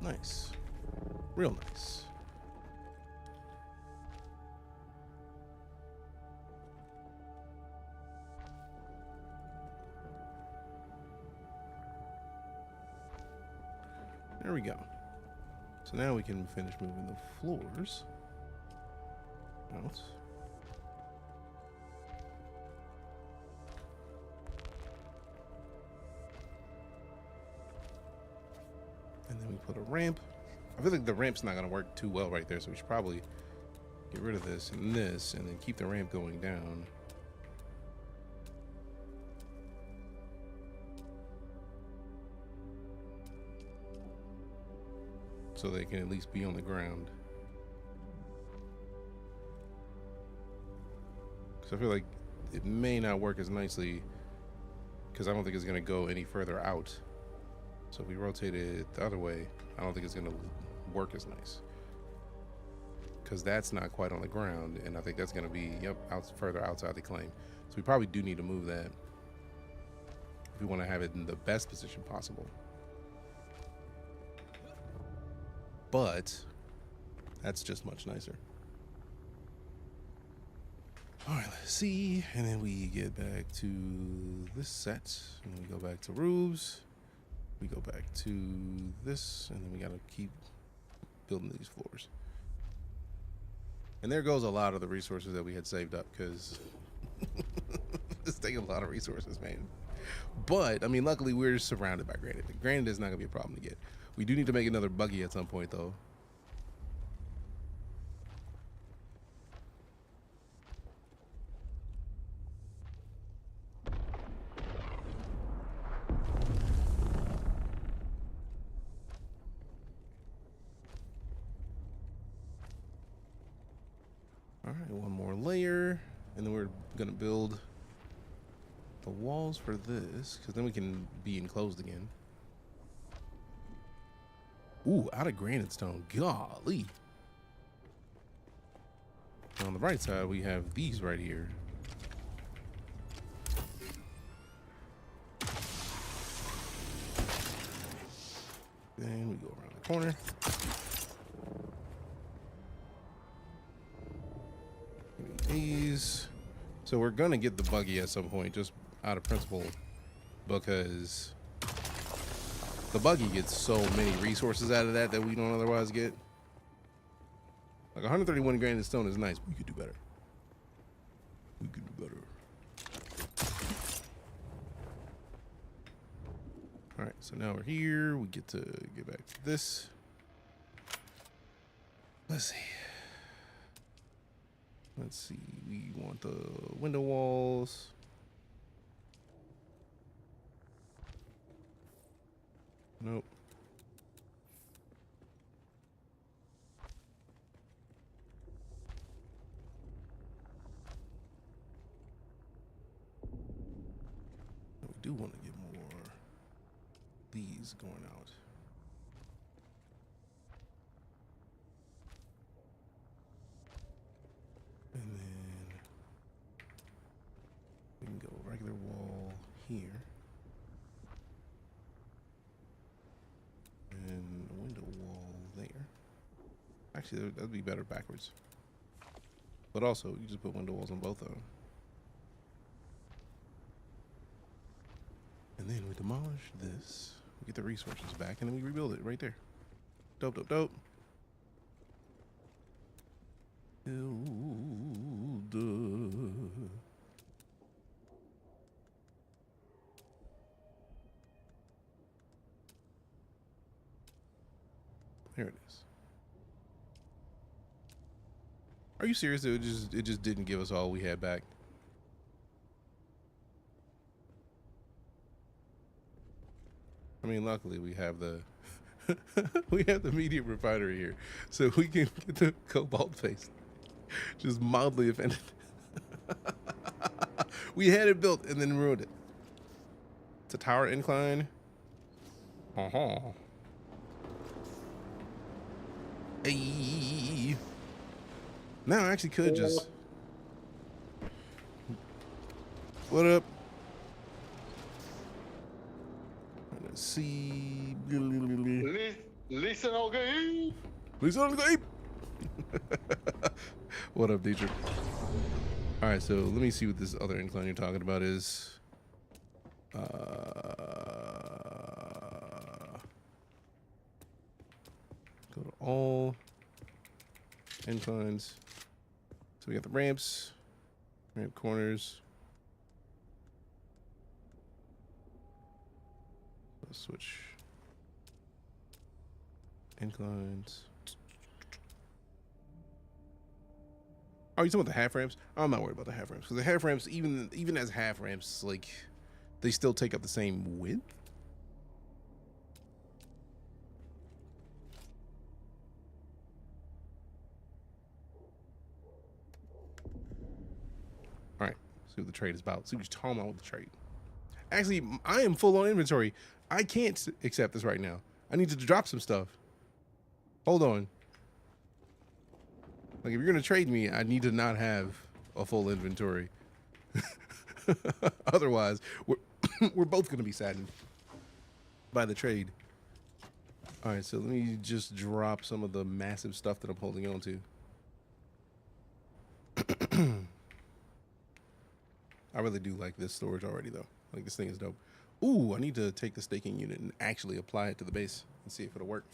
Nice. Real nice. There we go. So now we can finish moving the floors out. And then we put a ramp. I feel like the ramp's not going to work too well right there, so we should probably Get rid of this, and then keep the ramp going down. So they can at least be on the ground. Because I feel like it may not work as nicely because I don't think it's going to go any further out. So if we rotate it the other way, I don't think it's going to work as nice. Because that's not quite on the ground, and I think that's going to be, further outside the claim. So we probably do need to move that if we want to have it in the best position possible. But that's just much nicer. All right, let's see. And then we get back to this set, and then we go back to roofs. We go back to this, and then we got to keep building these floors. And there goes a lot of the resources that we had saved up, because this takes a lot of resources, man. But, I mean, luckily we're surrounded by granite. Granite is not going to be a problem to get. We do need to make another buggy at some point, though. All right, one more layer, and then we're gonna build the walls for this, because then we can be enclosed again. Ooh, out of granite stone, golly. And on the right side, we have these right here. Then we go around the corner. These. So we're gonna get the buggy at some point, just out of principle, because the buggy gets so many resources out of that we don't otherwise get. Like 131 granite stone is nice, but we could do better. We could do better. All right, so now we're here. We get to get back to this. Let's see. Let's see. We want the window walls. Nope. We do want to get more these going out. And then we can go regular wall here. And a window wall there. Actually, that'd be better backwards. But also, you just put window walls on both of them. And then we demolish this. We get the resources back, and then we rebuild it right there. Dope, dope, dope. There it is. Are you serious? It just didn't give us all we had back. I mean, luckily we have the we have the medium refinery here, so we can get the cobalt face. Just mildly offended. We had it built and then ruined it. It's a tower incline. Hey. Now I actually could just. What up? Let's see. Listen, okay. Listen, okay. What up, Deejay? All right, so let me see what this other incline you're talking about is. Go to all inclines. So we got the ramps, ramp corners. Let's switch inclines. Oh, you talking about the half ramps? I'm not worried about the half ramps because the half ramps, even as half ramps, like they still take up the same width. All right, see what the trade is about. See what you're talking about with the trade. Actually, I am full on inventory. I can't accept this right now. I need to drop some stuff. Hold on. Like, if you're gonna trade me, I need to not have a full inventory. Otherwise, we're both gonna be saddened by the trade. All right, so let me just drop some of the massive stuff that I'm holding on to. I really do like this storage already, though. Like, this thing is dope. Ooh, I need to take the staking unit and actually apply it to the base and see if it'll work.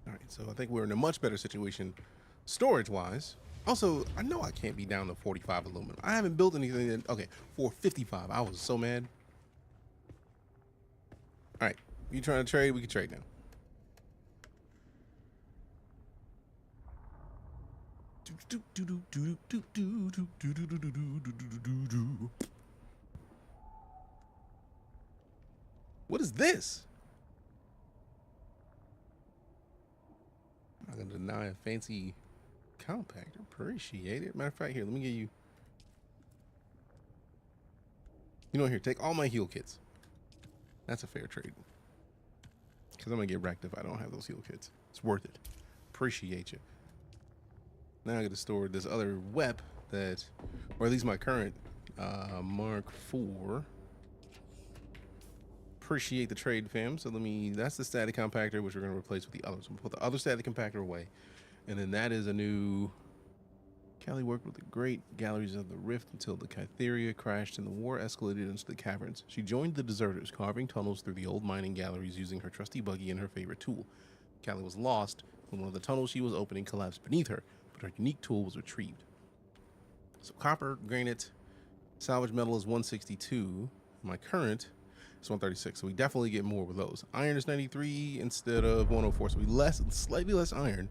All right, so I think we're in a much better situation storage-wise. Also, I know I can't be down to 45 aluminum. I haven't built anything that, okay, for 55. I was so mad. All right, you trying to trade? We can trade now. What is this? I'm not gonna deny a fancy compactor. Appreciate it. Matter of fact, here, let me get you. You know, here, take all my heal kits. That's a fair trade. Because I'm gonna get wrecked if I don't have those heal kits. It's worth it. Appreciate you. Now I got to store this other WEP that, or at least my current Mark IV. Appreciate the trade, fam. So let me, that's the static compactor, which we're going to replace with the others. We'll put the other static compactor away. And then that is a new, Callie worked with the great galleries of the Rift until the Kytheria crashed and the war escalated into the caverns. She joined the deserters, carving tunnels through the old mining galleries using her trusty buggy and her favorite tool. Callie was lost when one of the tunnels she was opening collapsed beneath her, but her unique tool was retrieved. So copper, granite, salvage metal is 162. My current is 136. So we definitely get more with those. Iron is 93 instead of 104. So we slightly less iron.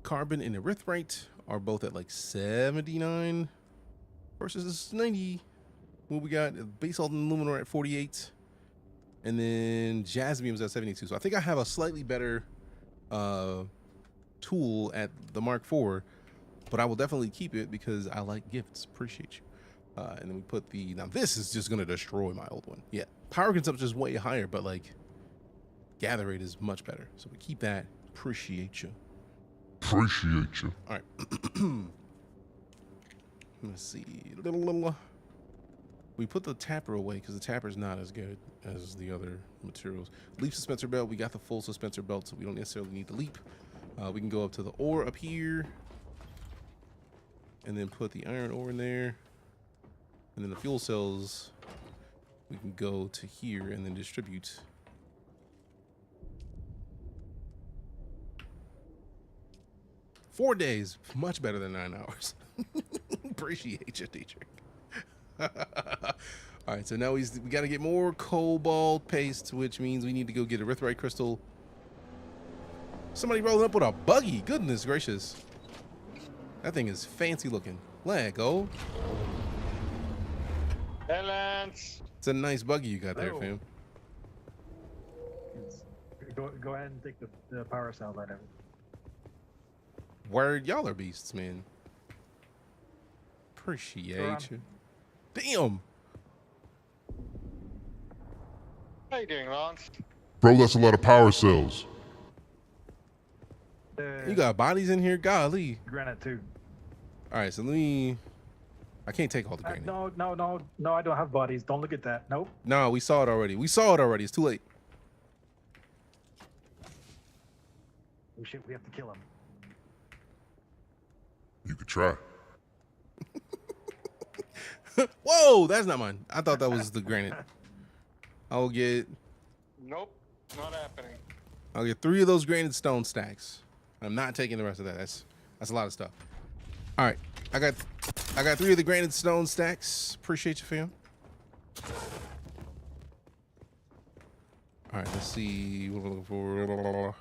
Carbon and erythrite are both at like 79 versus 90. What we got? Basalt and aluminum are at 48. And then jasmium is at 72. So I think I have a slightly better tool at the Mark IV, but I will definitely keep it because I like gifts. Appreciate you. And then we put the, now this is just gonna destroy my old one. Yeah, power consumption is way higher, but like gather rate is much better. So we keep that. Appreciate you. Appreciate you. All right. Let's see. We put the tapper away because the tapper is not as good as the other materials. Leaf suspensor belt. We got the full suspensor belt, so we don't necessarily need the leap. We can go up to the ore up here and then put the iron ore in there. And then the fuel cells, we can go to here and then distribute. Four days, much better than 9 hours. Appreciate you, teacher. All right, so now we got to get more cobalt paste, which means we need to go get erythrite crystal. Somebody rolling up with a buggy. Goodness gracious. That thing is fancy looking. Let go. Hey, Lance. It's a nice buggy you got there, Hello. fam. Go ahead and take the power cell right now. Word, y'all are beasts, man. Appreciate you. Damn. How you doing, Lance? Bro, that's a lot of power cells. You got bodies in here? Golly. Granite too. All right, so let me... I can't take all the granite. No, I don't have bodies. Don't look at that. Nope. No, we saw it already. We saw it already. It's too late. Oh shit, we have to kill him. You could try. Whoa, that's not mine. I thought that was the granite. I'll get Nope, not happening. 3 of those granite stone stacks. I'm not taking the rest of that. That's a lot of stuff. All right, I got 3 of the granite stone stacks. Appreciate you, fam. All right, let's see what we're looking for.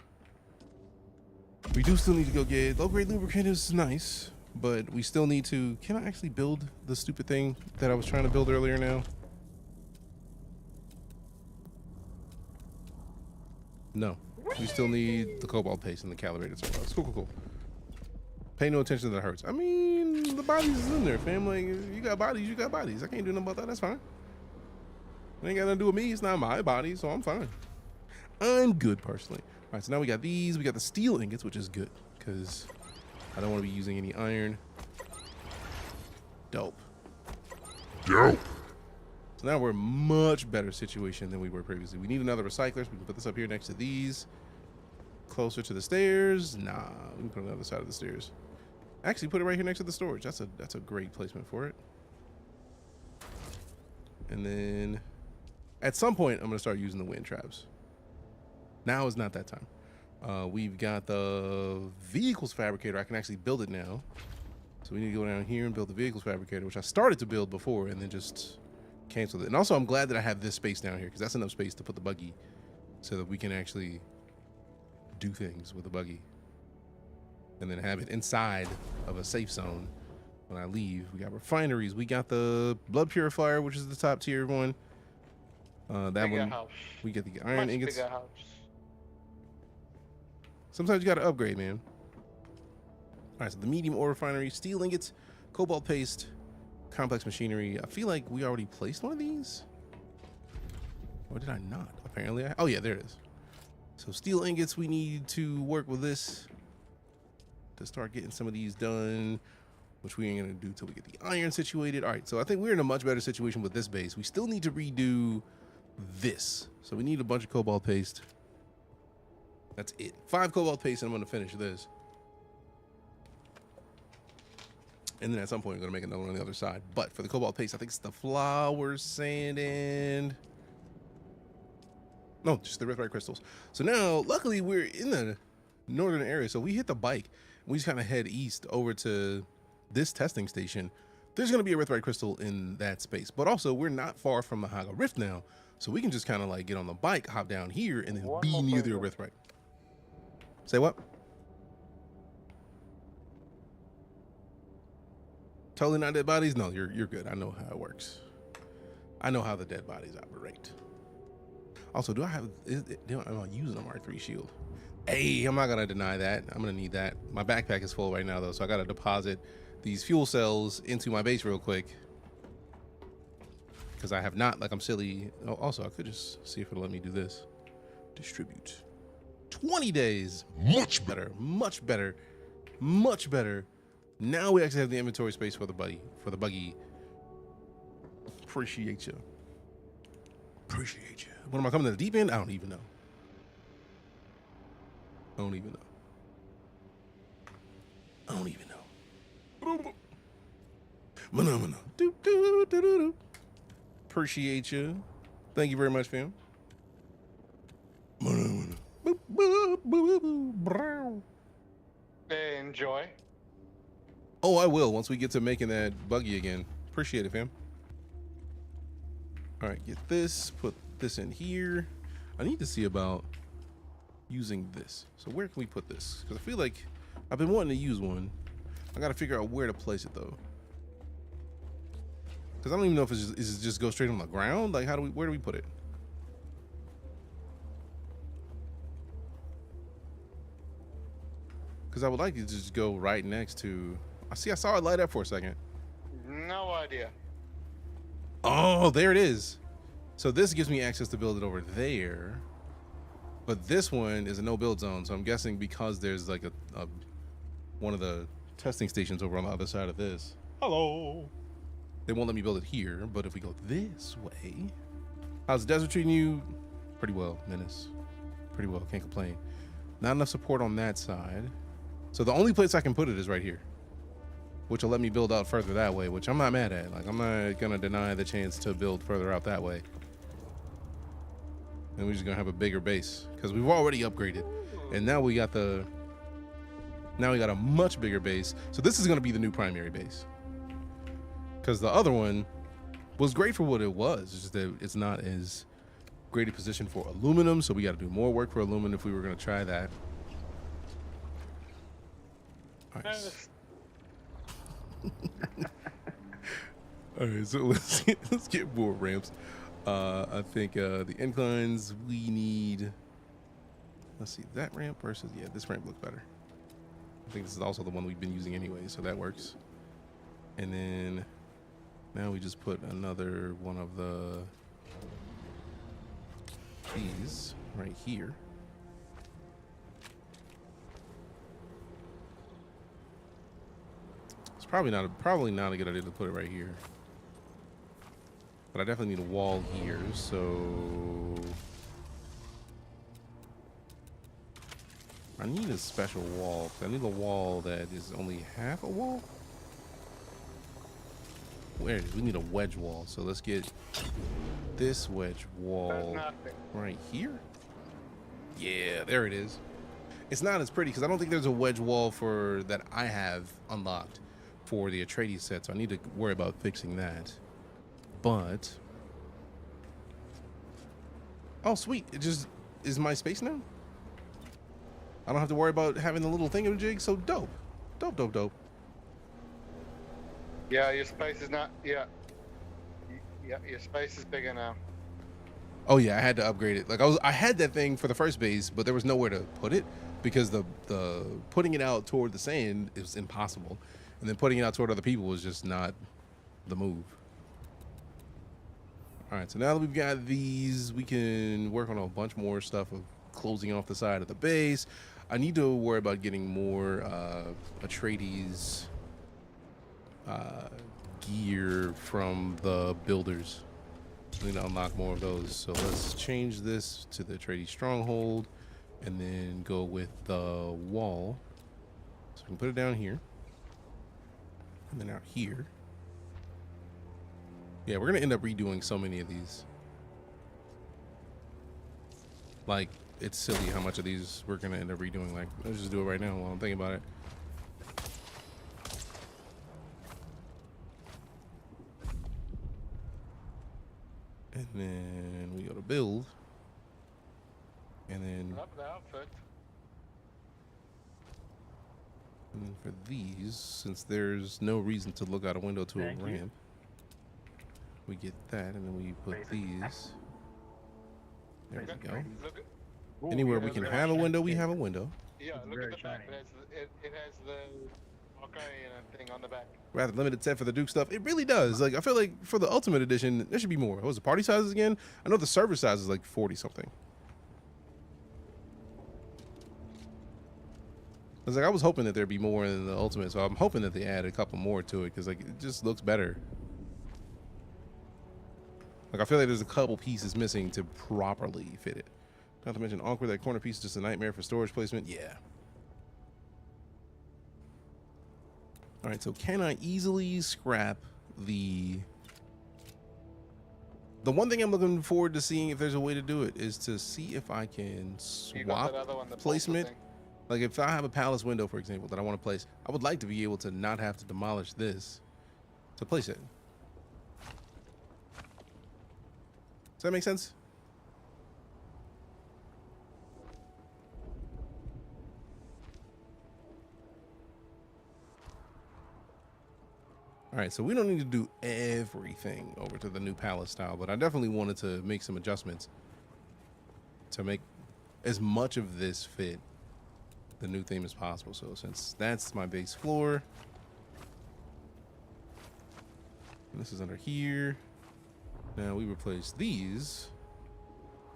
We do still need to go get low-grade lubricant is nice, but we still need to... Can I actually build the stupid thing that I was trying to build earlier now? No. We still need the cobalt paste and the calibrated surplus. Cool, cool, cool. Pay no attention to the hurts. I mean, the bodies is in there, fam. Like, you got bodies, you got bodies. I can't do nothing about that. That's fine. It ain't got nothing to do with me. It's not my body, so I'm fine. I'm good, personally. All right, so now we got these. We got the steel ingots, which is good, because I don't want to be using any iron. Dope. Dope. So now we're in a much better situation than we were previously. We need another recycler, so we can put this up here next to these. Closer to the stairs. Nah, we can put it on the other side of the stairs. Actually, put it right here next to the storage. That's a great placement for it. And then at some point, I'm going to start using the wind traps. Now is not that time. We've got the vehicles fabricator. I can actually build it now. So we need to go down here and build the vehicles fabricator, which I started to build before and then just canceled it. And also, I'm glad that I have this space down here because that's enough space to put the buggy so that we can actually do things with the buggy and then have it inside of a safe zone when I leave. We got refineries. We got the blood purifier, which is the top tier one. That Bigger one, house. we get the iron Much ingots. bigger house. Sometimes you got to upgrade, man. All right, so the medium ore refinery, steel ingots, cobalt paste, complex machinery. I feel like we already placed one of these. Or did I not? Apparently, oh yeah, there it is. So steel ingots, we need to work with this to start getting some of these done, which we ain't gonna do till we get the iron situated. All right, so I think we're in a much better situation with this base. We still need to redo this. So we need a bunch of cobalt paste. That's it. 5 cobalt paste and I'm gonna finish this. And then at some point, I'm gonna make another one on the other side. But for the cobalt paste, I think it's the flour sand and... No, just the riprite crystals. So now, luckily, we're in the northern area. So we hit the bike. We just kind of head east over to this testing station. There's going to be a riprite crystal in that space. But also, we're not far from the Haga Rift now. So we can just kind of like get on the bike, hop down here, and then be near the riprite. Say what? Totally not dead bodies? No, you're good. I know how it works. I know how the dead bodies operate. Also, am I using an R3 shield? Hey, I'm not gonna deny that. I'm gonna need that. My backpack is full right now though, so I gotta deposit these fuel cells into my base real quick. Because I have not, like I'm silly. Oh, also, I could just see if it'll let me do this. Distribute. 20 days. Much better, much better, much better. Now we actually have the inventory space for the buggy. Appreciate you. Appreciate you. When am I coming to the deep end? I don't even know. I don't even know. Appreciate you. Thank you very much, fam. Hey, enjoy. Oh, I will once we get to making that buggy again. Appreciate it, fam. All right, get this, put this in here. I need to see about using this. So where can we put this? Because I feel like I've been wanting to use one. I got to figure out where to place it though. Because I don't even know if is it just go straight on the ground? Like where do we put it? Because I would like to just go right next to, I saw it light up for a second. No idea. Oh, there it is. So this gives me access to build it over there. But this one is a no build zone. So I'm guessing because there's like a one of the testing stations over on the other side of this. Hello. They won't let me build it here. But if we go this way, how's the desert treating you? Pretty well, Menace. Pretty well, can't complain. Not enough support on that side. So the only place I can put it is right here, which will let me build out further that way, which I'm not mad at. Like, I'm not gonna deny the chance to build further out that way. And we're just gonna have a bigger base because we've already upgraded. And now we got a much bigger base. So this is gonna be the new primary base. Because the other one was great for what it was. It's just that it's not as great a position for aluminum. So we gotta do more work for aluminum if we were gonna try that. Nice. All right, so let's get more ramps. I think the inclines we need. Let's see, that ramp versus this ramp looks better. I think this is also the one we've been using anyway, so that works. And then now we just put another one of these right here. It's probably not a good idea to put it right here. But I definitely need a wall here, so I need a special wall. I need a wall that is only half a wall. Where we need a wedge wall, so let's get this wedge wall right here. Yeah, there it is. It's not as pretty because I don't think there's a wedge wall for that I have unlocked for the Atreides set, so I need to worry about fixing that. But oh sweet, it just is my space now. I don't have to worry about having the little thingamajig. So dope. Yeah, your space is not. Yeah, your space is bigger now. Oh yeah, I had to upgrade it. Like I had that thing for the first base, but there was nowhere to put it because the putting it out toward the sand is impossible, and then putting it out toward other people was just not the move. All right, so now that we've got these, we can work on a bunch more stuff of closing off the side of the base. I need to worry about getting more Atreides gear from the builders. We need to unlock more of those. So let's change this to the Atreides stronghold and then go with the wall. So we can put it down here and then out here. Yeah, we're gonna end up redoing so many of these. Like, it's silly how much of these we're gonna end up redoing. Like, let's just do it right now while I'm thinking about it. And then we go to build. And then for these, since there's no reason to look out a window to a ramp, we get that, and then we put these. There we go. Anywhere we can have a window, we have a window. Yeah, look at the back. It has the Arrakis thing on the back. Rather limited set for the Duke stuff. It really does. Like, I feel like for the Ultimate Edition, there should be more. What was the party sizes again? I know the server size is like 40 something. I was hoping that there'd be more in the Ultimate, so I'm hoping that they add a couple more to it because like it just looks better. Like, I feel like there's a couple pieces missing to properly fit it. Not to mention awkward, that corner piece is just a nightmare for storage placement. Yeah. All right, so can I easily scrap the one thing I'm looking forward to seeing if there's a way to do it is to see if I can swap placement. Like if I have a palace window, for example, that I want to place, I would like to be able to not have to demolish this to place it. Does that make sense? All right, so we don't need to do everything over to the new palace style, but I definitely wanted to make some adjustments to make as much of this fit the new theme as possible. So since that's my base floor, and this is under here, now we replace these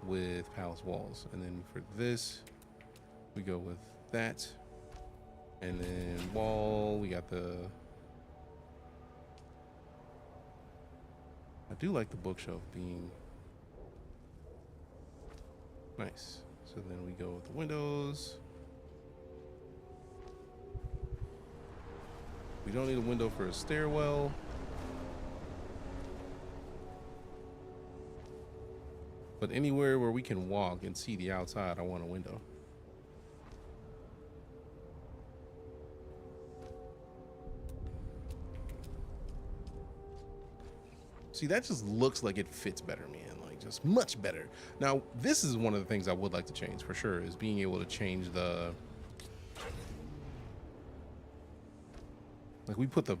with palace walls, and then for this we go with that, and then wall we got the, I do like the bookshelf being nice. So then we go with the windows. We don't need a window for a stairwell. But anywhere where we can walk and see the outside, I want a window. See, that just looks like it fits better, man. Like, just much better. Now, this is one of the things I would like to change for sure, is being able to change the Like we put the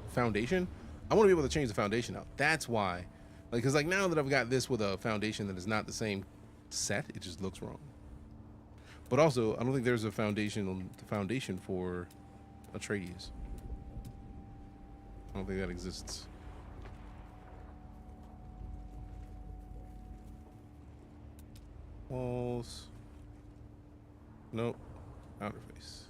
foundation. I want to be able to change the foundation out. That's why. Like, because like now that I've got this with a foundation that is not the same set, it just looks wrong. But also, I don't think there's a foundation for Atreides. I don't think that exists. Walls. Nope. Outer face.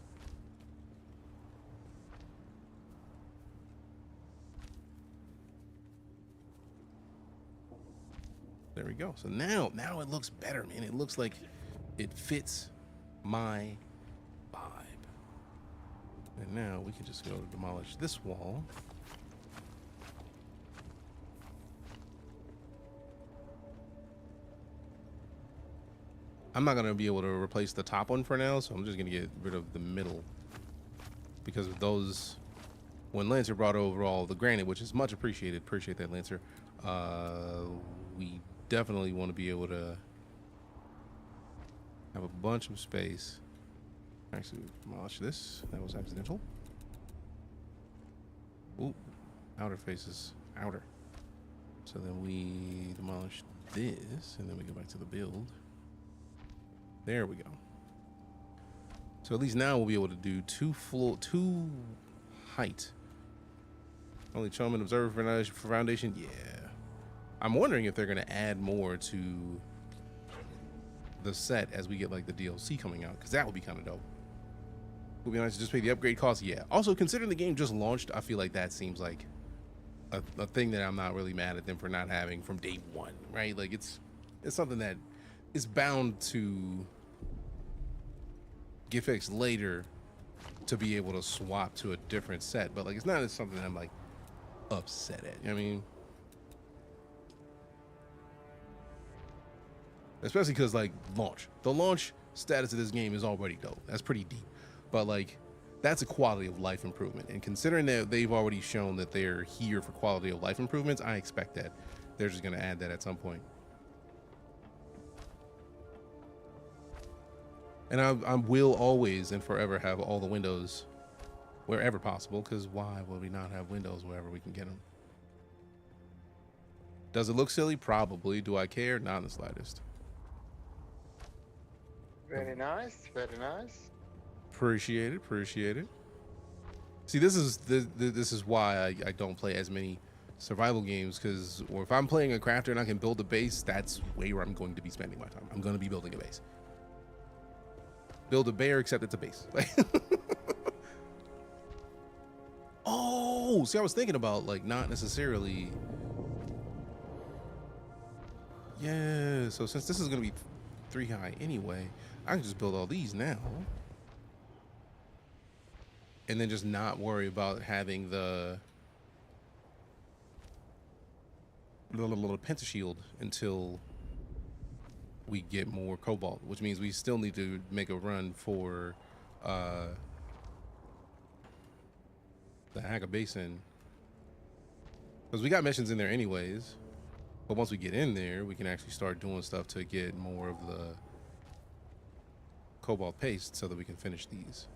There we go. So now it looks better, man. It looks like it fits my vibe. And now we can just go to demolish this wall. I'm not going to be able to replace the top one for now, so I'm just going to get rid of the middle. Because of those, when Lancer brought over all the granite, which is much appreciated, appreciate that, Lancer, we definitely want to be able to have a bunch of space. Actually, demolish this. That was accidental. Ooh, outer faces, outer. So then we demolish this, and then we go back to the build. There we go. So at least now we'll be able to do two height. Only Choman Observer for Foundation. Yeah. I'm wondering if they're going to add more to the set as we get like the DLC coming out, because that would be kind of dope. Would be nice to just pay the upgrade cost. Yeah. Also, considering the game just launched, I feel like that seems like a thing that I'm not really mad at them for not having from day one, right? Like it's something that is bound to get fixed later to be able to swap to a different set, but like it's not something that I'm like upset at. You know what I mean? Especially because like the launch status of this game is already dope. That's pretty deep, but like that's a quality of life improvement, and considering that they've already shown that they're here for quality of life improvements, I expect that they're just going to add that at some point. And I will always and forever have all the windows wherever possible, because why would we not have windows wherever we can get them? Does it look silly? Probably. Do I care? Not in the slightest. Very nice, very nice. Appreciate it, appreciate it. See, this is why I don't play as many survival games, because or if I'm playing a crafter and I can build a base, that's where I'm going to be spending my time. I'm going to be building a base. Build a bear, except it's a base. Oh, see, I was thinking about like not necessarily. Yeah, so since this is going to be 3 high anyway, I can just build all these now. And then just not worry about having the little pentashield until we get more cobalt, which means we still need to make a run for the Haga Basin, because we got missions in there anyways. But once we get in there, we can actually start doing stuff to get more of the cobalt paste so that we can finish these.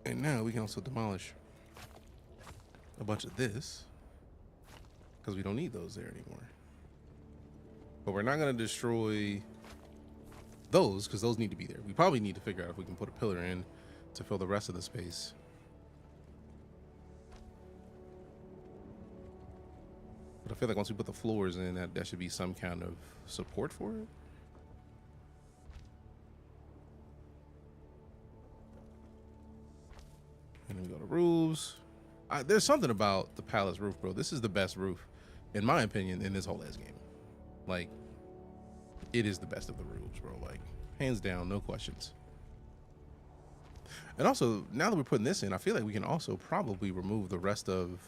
And now we can also demolish a bunch of this, because we don't need those there anymore. But we're not going to destroy those, because those need to be there. We probably need to figure out if we can put a pillar in to fill the rest of the space. But I feel like once we put the floors in, that should be some kind of support for it. And then we go to roofs. There's something about the palace roof, bro. This is the best roof, in my opinion, in this whole ass game. Like, it is the best of the roofs, bro. Like, hands down, no questions. And also, now that we're putting this in, I feel like we can also probably remove the rest of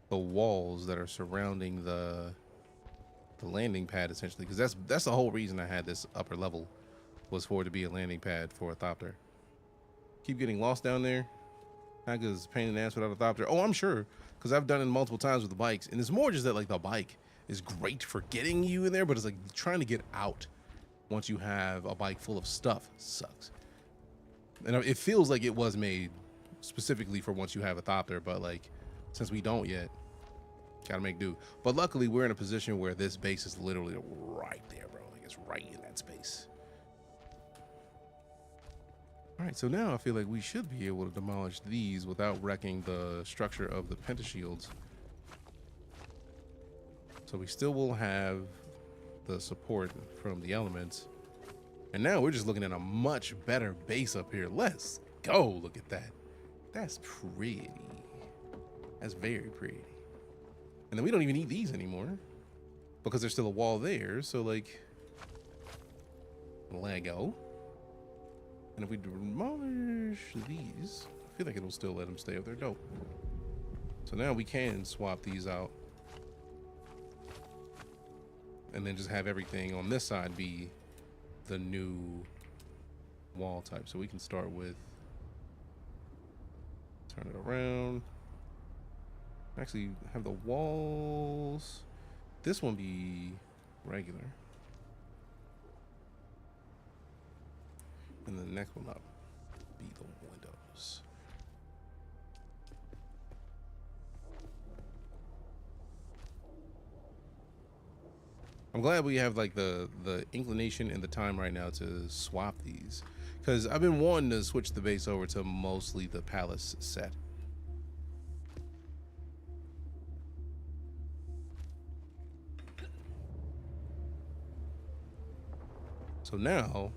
the walls that are surrounding the landing pad, essentially, because that's the whole reason I had this upper level, was for it to be a landing pad for a Thopter. Keep getting lost down there. Not because it's a pain in the ass without a Thopter. Oh, I'm sure, because I've done it multiple times with the bikes, and it's more just that like the bike is great for getting you in there, but it's like trying to get out once you have a bike full of stuff sucks. And it feels like it was made specifically for once you have a Thopter, but like since we don't yet, gotta make do. But luckily we're in a position where this base is literally right there, bro. Like it's right in that space. All right, so now I feel like we should be able to demolish these without wrecking the structure of the pentashields. So we still will have the support from the elements. And now we're just looking at a much better base up here. Let's go. Look at that. That's pretty. That's very pretty. And then we don't even need these anymore because there's still a wall there. So like Lego. And if we demolish these, I feel like it'll still let them stay up there. Dope. So now we can swap these out. And then just have everything on this side be the new wall type. So we can start with, turn it around. Actually have the walls, this one be regular. And the next one up be the windows. I'm glad we have like the inclination and the time right now to swap these, because I've been wanting to switch the base over to mostly the palace set. So now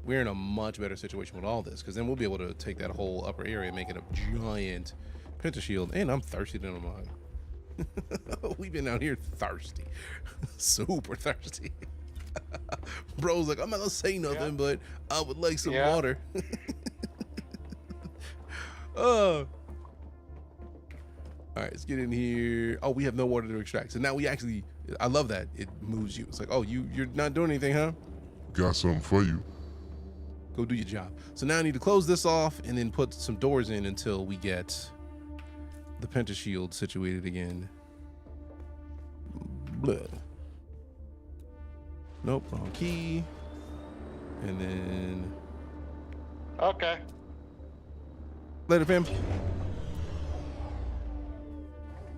we're in a much better situation with all this, because then we'll be able to take that whole upper area and make it a giant pentashield. And I'm thirsty than a mug. We've been out here thirsty. Super thirsty. Bro's like, I'm not gonna say nothing, but I would like some water. All right, let's get in here. Oh, we have no water to extract. So now we actually, I love that. It moves you. It's like, oh, you're not doing anything, huh? Got something for you. Go do your job. So now I need to close this off and then put some doors in until we get the pentashield situated again. Blah. Nope, wrong key. And then Okay. later, fam.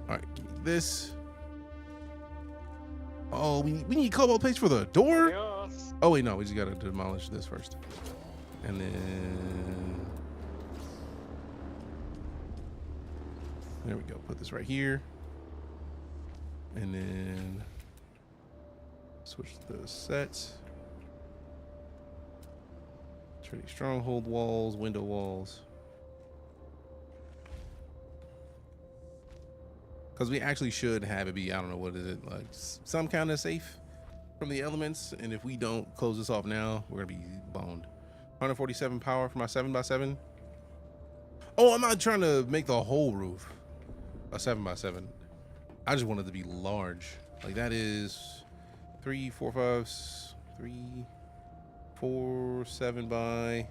All right, give me this. Oh, we need cobalt paste for the door. Yes. Oh wait, no, we just gotta demolish this first. And then there we go. Put this right here. And then switch the sets. Trinity stronghold walls, window walls. Because we actually should have it be, I don't know, what is it, like some kind of safe from the elements. And if we don't close this off now, we're gonna be boned. 147 power for my 7x7. Oh, I'm not trying to make the whole roof a 7x7. I just want it to be large. Like that is 3, 4, 5, 3, 4, 7 by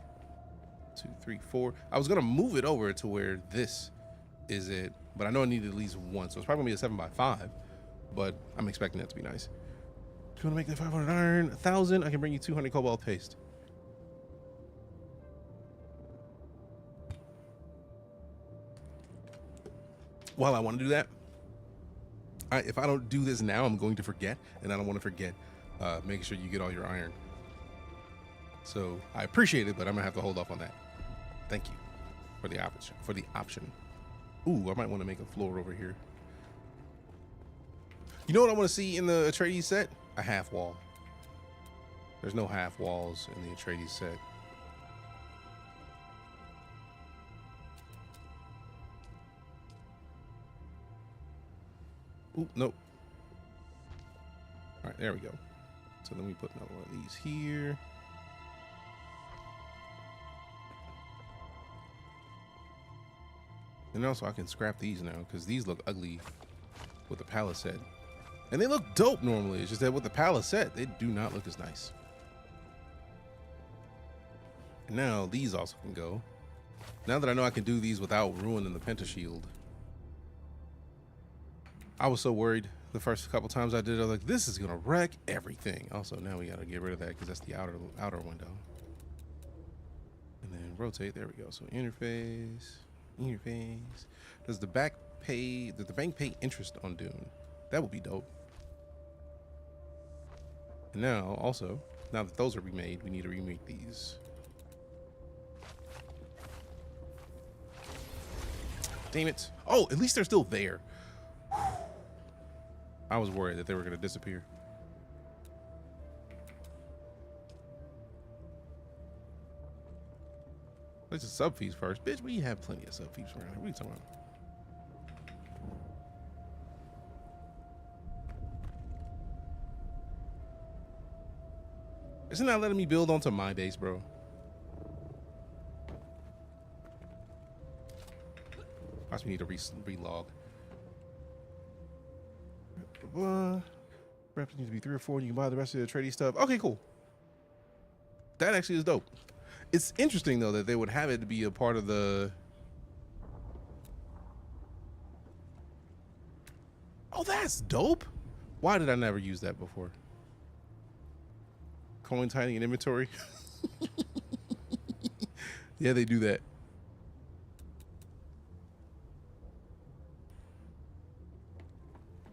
2, 3, 4. I was gonna move it over to where this is it, but I know I need at least one, so it's probably gonna be a 7x5. But I'm expecting that to be nice. If you wanna make that 500 iron, 1,000, I can bring you 200 cobalt paste. While I want to do that, if I don't do this now, I'm going to forget, and I don't want to forget making sure you get all your iron. So I appreciate it, but I'm gonna have to hold off on that. Thank you for the option. Ooh, I might want to make a floor over here. You know what I want to see in the Atreides set? A half wall. There's no half walls in the Atreides set. Ooh, nope. All right, there we go. So let me put another one of these here. And also I can scrap these now because these look ugly with the palace set. And they look dope normally. It's just that with the palace set, they do not look as nice. And now these also can go. Now that I know I can do these without ruining the pentashield. I was so worried the first couple times I did it. I was like, this is gonna wreck everything. Also, now we gotta get rid of that because that's the outer window. And then rotate. There we go. So interface. Does the bank pay interest on Dune? That would be dope. And now, also, now that those are remade, we need to remake these. Damn it. Oh, at least they're still there. I was worried that they were going to disappear. Let's just sub fees first. Bitch, we have plenty of sub fees around here. What are you talking about? Isn't that letting me build onto my base, bro? Watch me need to relog. Perhaps need to be 3 or 4 and you can buy the rest of the trading stuff. Okay, cool. That actually is dope. It's interesting though that they would have it to be a part of the... Oh, that's dope. Why did I never use that before? Coin tiny and inventory. Yeah, they do that.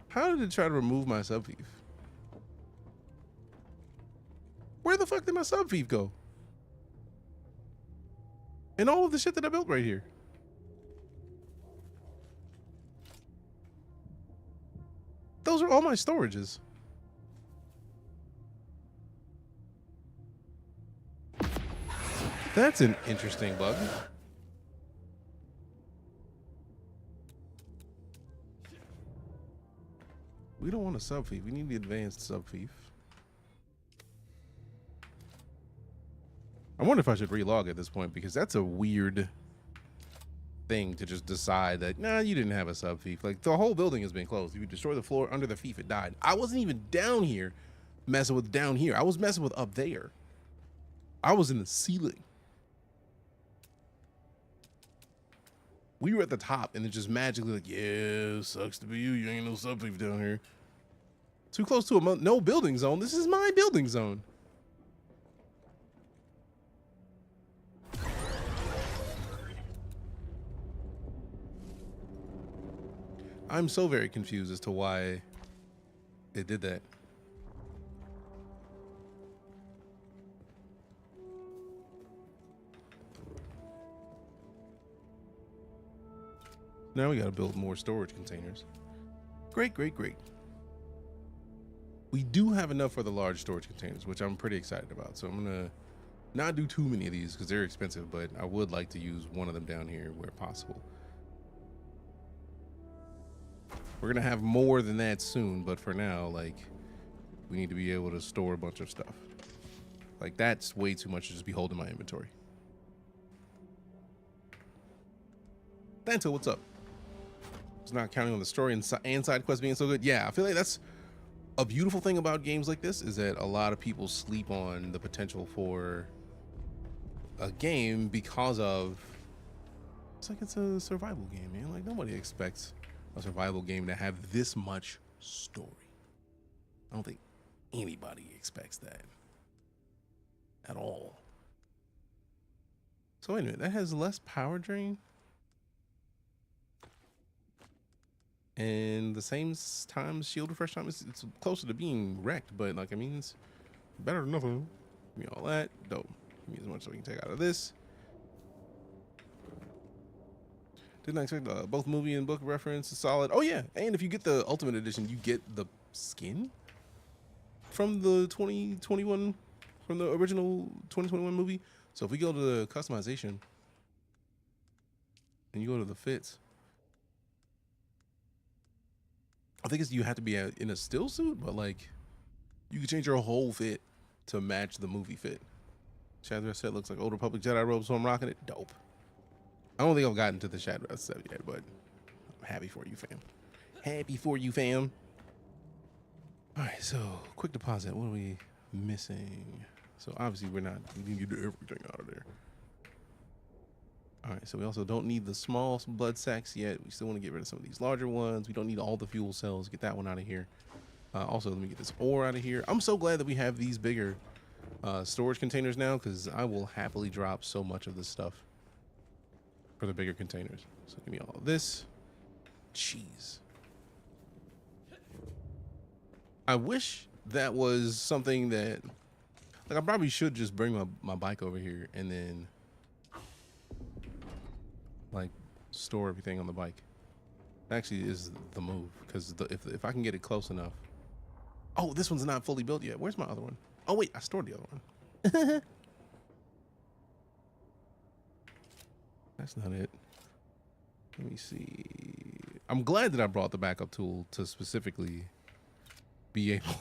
How did it try to remove my subfief? Where the fuck did my subfief go? And all of the shit that I built right here. Those are all my storages. That's an interesting bug. We don't want a subfief. We need the advanced subfief. I wonder if I should relog at this point because that's a weird thing to just decide that, nah, you didn't have a subfief. Like the whole building has been closed. If you destroy the floor under the fief, it died. I wasn't even down here messing with down here. I was messing with up there. I was in the ceiling. We were at the top and it just magically like, yeah, sucks to be you. You ain't no subfief down here. Too close to a no building zone. This is my building zone. I'm so very confused as to why it did that. Now we got to build more storage containers. Great, great, great. We do have enough for the large storage containers, which I'm pretty excited about. So I'm going to not do too many of these because they're expensive, but I would like to use one of them down here where possible. We're going to have more than that soon, but for now, like, we need to be able to store a bunch of stuff. Like, that's way too much to just be holding my inventory. Danto, what's up? It's not counting on the story and side quests being so good. Yeah, I feel like that's a beautiful thing about games like this is that a lot of people sleep on the potential for a game because of it's like it's a survival game, man. Like nobody expects a survival game to have this much story. I don't think anybody expects that at all. So wait a minute, that has less power drain and the same time shield refresh time. It's closer to being wrecked, but like I mean it's better than nothing. Give me all that. Dope. Give me as much as we can take out of this. Didn't expect both movie and book reference is solid. Oh yeah, and if you get the Ultimate Edition, you get the skin from the 2021, from the original 2021 movie. So if we go to the customization and you go to the fits, I think it's you have to be in a still suit, but like you can change your whole fit to match the movie fit. Shadow set looks like Old Republic Jedi robes, so I'm rocking it. Dope. I don't think I've gotten to the Shadow set yet, but I'm happy for you, fam. Happy for you, fam. All right, so quick deposit. What are we missing? So obviously we need to get everything out of there. All right, so we also don't need the small blood sacks yet. We still want to get rid of some of these larger ones. We don't need all the fuel cells. Get that one out of here. Also, let me get this ore out of here. I'm so glad that we have these bigger storage containers now, because I will happily drop so much of this stuff for the bigger containers. So give me all of this. Jeez. I wish that was something that, like, I probably should just bring my bike over here and then like store everything on the bike. Actually is the move, because if I can get it close enough. Oh, this one's not fully built yet. Where's my other one? Oh wait, I stored the other one. That's not it. Let me see. I'm glad that I brought the backup tool to specifically be able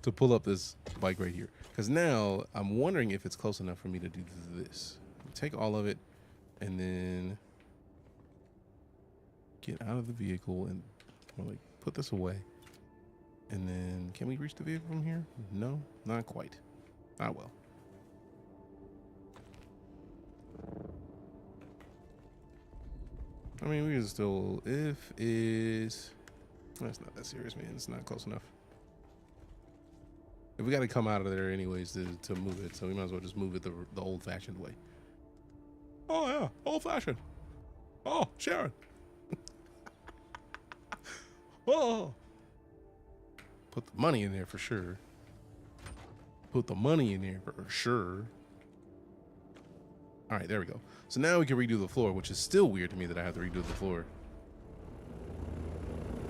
to pull up this bike right here, because now I'm wondering if it's close enough for me to do this. Take all of it and then get out of the vehicle and like put this away. And then can we reach the vehicle from here? No, not quite. Ah, well. I mean, we can still, if is, that's not that serious, man. It's not close enough. If we got to come out of there anyways to move it, so we might as well just move it the old-fashioned way. Oh yeah, old-fashioned. Oh, Sharon. Oh. Put the money in there for sure. Put the money in there for sure. All right, there we go. So now we can redo the floor, which is still weird to me that I have to redo the floor.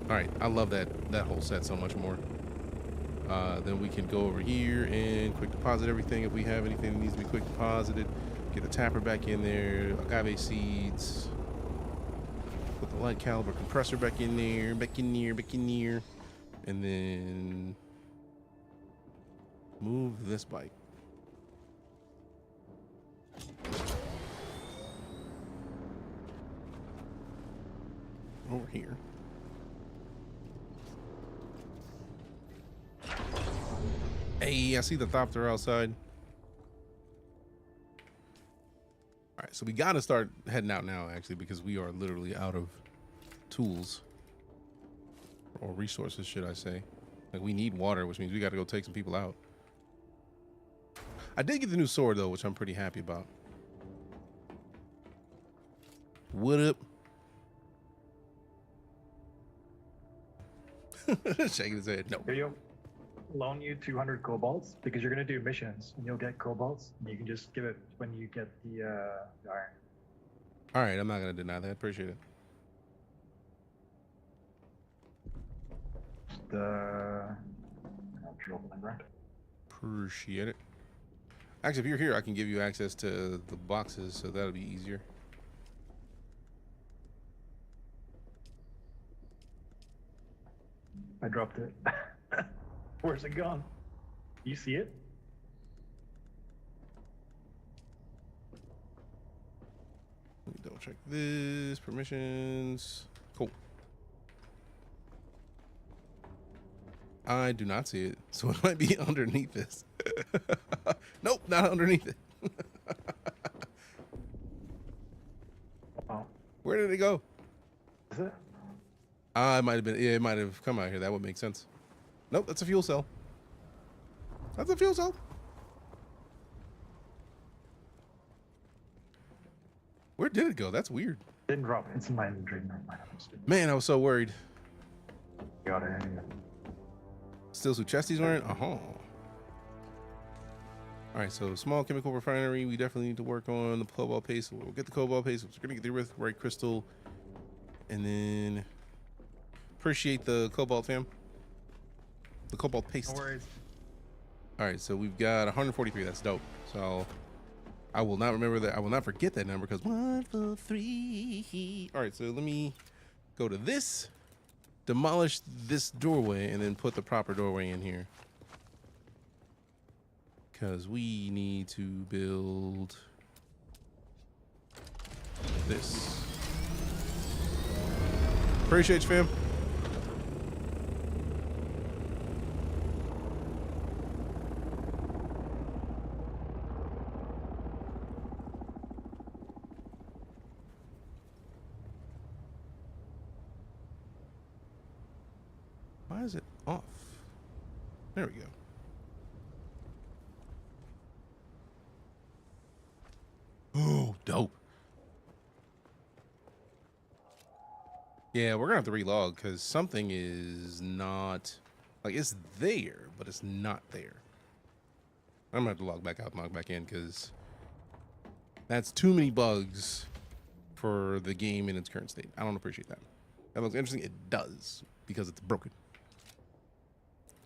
All right, I love that whole set so much more. Then we can go over here and quick deposit everything if we have anything that needs to be quick deposited. Get a tapper back in there, agave seeds. Put the light caliber compressor back in there, back in there. And then move this bike. Over here. Hey, I see the Thopter outside. All right, so we got to start heading out now, actually, because we are literally out of tools. Or resources, should I say. Like, we need water, which means we got to go take some people out. I did get the new sword, though, which I'm pretty happy about. What up? Shaking his head. No. Here you loan you 200 cobalts because you're going to do missions and you'll get cobalts and you can just give it when you get the iron. All right, I'm not going to deny that. Appreciate it. I'll drop the ground. Appreciate it. Actually, if you're here, I can give you access to the boxes, so that'll be easier. I dropped it. Where's it gone? You see it? Let me double check this. Permissions. Cool. I do not see it, so it might be underneath this. Nope, not underneath it. Oh. Where did it go? Is it? It might have been. Yeah, it might have come out here. That would make sense. Nope, that's a fuel cell. That's a fuel cell. Where did it go? That's weird. Didn't drop it. It's in my inventory. Man, I was so worried. Got it. Still some chesties wearing? All right, so small chemical refinery. We definitely need to work on the cobalt paste. We'll get the cobalt paste. We're gonna get the right crystal, and then appreciate the cobalt, fam. The cobalt paste. No worries. All right, so we've got 143. That's dope. So I will not remember that. I will not forget that number because 143. All right, so let me go to this, demolish this doorway, and then put the proper doorway in here. Because we need to build this. Appreciate you, fam. Why is it off? There we go. dope. Yeah, we're gonna have to relog because something is not, like, it's there, but it's not there. I'm gonna have to log back out and log back in because that's too many bugs for the game in its current state. I don't appreciate that. That looks interesting. It does because it's broken.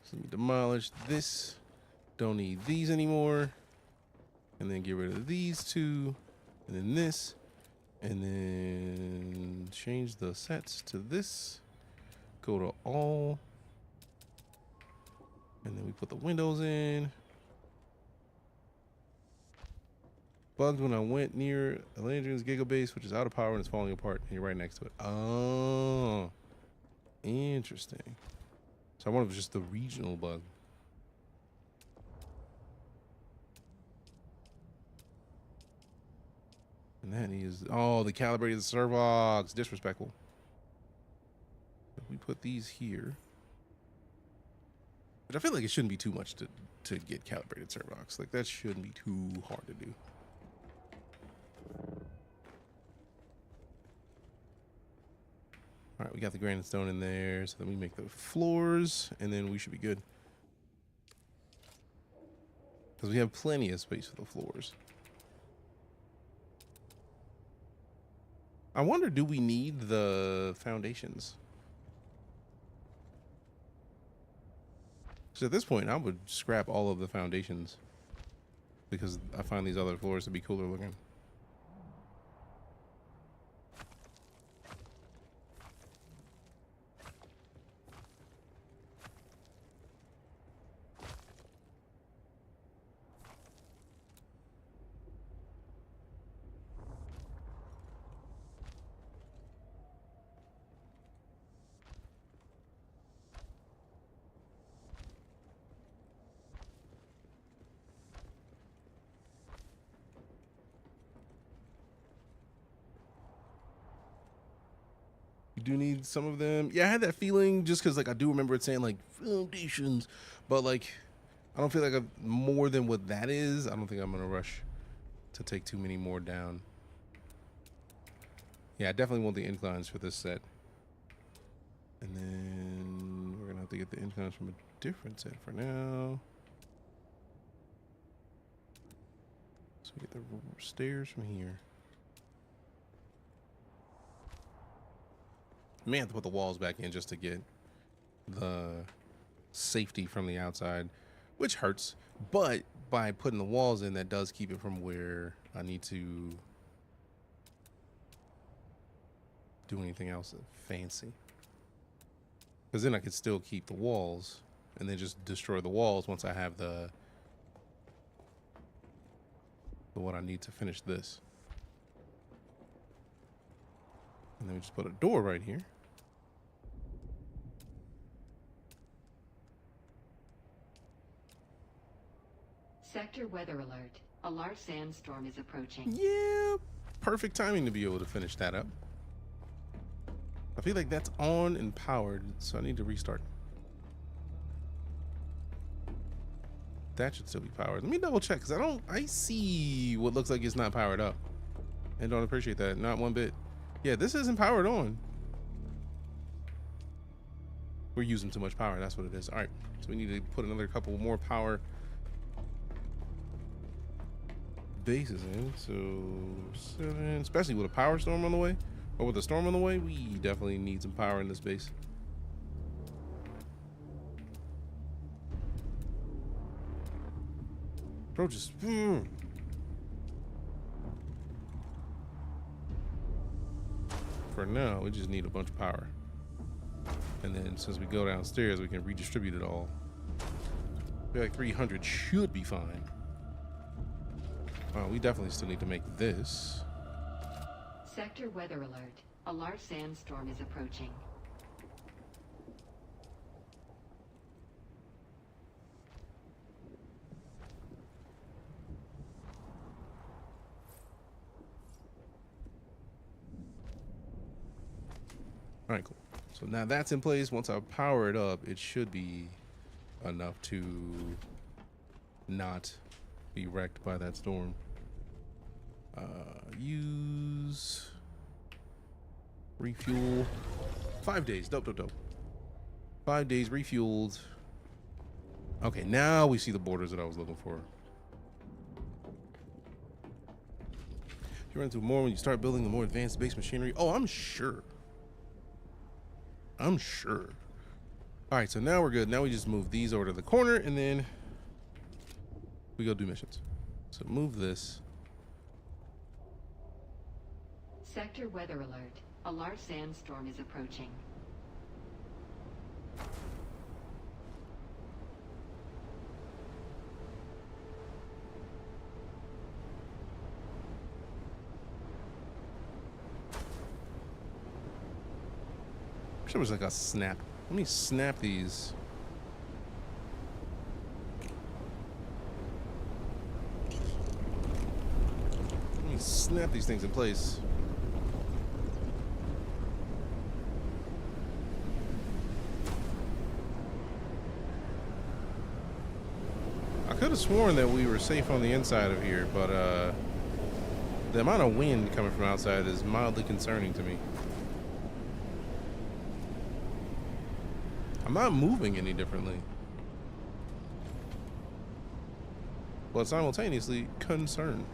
So let me demolish this. Don't need these anymore. And then get rid of these two. And then this. And then change the sets to this. Go to all. And then we put the windows in. Bugged when I went near Elandrian's Gigabase, which is out of power and it's falling apart. And you're right next to it. Oh, interesting. So I wonder if it's just the regional bug. And that is, oh, the calibrated servox. Disrespectful. If we put these here. But I feel like it shouldn't be too much to get calibrated servox. Like, that shouldn't be too hard to do. All right, we got the granite stone in there, so then we make the floors, and then we should be good. Because we have plenty of space for the floors. I wonder, do we need the foundations? So at this point, I would scrap all of the foundations because I find these other floors to be cooler looking. Do need some of them. Yeah, I had that feeling just because, like, I do remember it saying, like, foundations, but, like, I don't feel like I've more than what that is. I don't think I'm going to rush to take too many more down. Yeah, I definitely want the inclines for this set. And then we're going to have to get the inclines from a different set for now. So we get the stairs from here. May have to put the walls back in just to get the safety from the outside, which hurts. But by putting the walls in, that does keep it from where I need to do anything else fancy. Because then I could still keep the walls and then just destroy the walls once I have the what I need to finish this. And then we just put a door right here. Sector weather alert. A large sandstorm is approaching. Yeah, perfect timing to be able to finish that up. I feel like that's on and powered, so I need to restart. That should still be powered. Let me double check, because I see what looks like it's not powered up. And don't appreciate that, not one bit. Yeah, this isn't powered on. We're using too much power, that's what it is. All right, so we need to put another couple more power bases in. So 7, especially with a power storm on the way, or with a storm on the way, we definitely need some power in this base. Bro, just for now, we just need a bunch of power. And then since we go downstairs, we can redistribute it all. I feel like 300 should be fine. We definitely still need to make this. Sector weather alert. A large sandstorm is approaching. All right, cool. So now that's in place. Once I power it up, it should be enough to not be wrecked by that storm. Use refuel. 5 days. Dope, dope, dope. 5 days refueled. Okay, now we see the borders that I was looking for. You run into more when you start building the more advanced base machinery. Oh, I'm sure. I'm sure. All right, so now we're good. Now we just move these over to the corner, and then we go do missions. So move this. Sector weather alert. A large sandstorm is approaching. I wish there was like a snap. Let me snap these. Let me snap these things in place. I could have sworn that we were safe on the inside of here, but the amount of wind coming from outside is mildly concerning to me. I'm not moving any differently, but simultaneously concerned.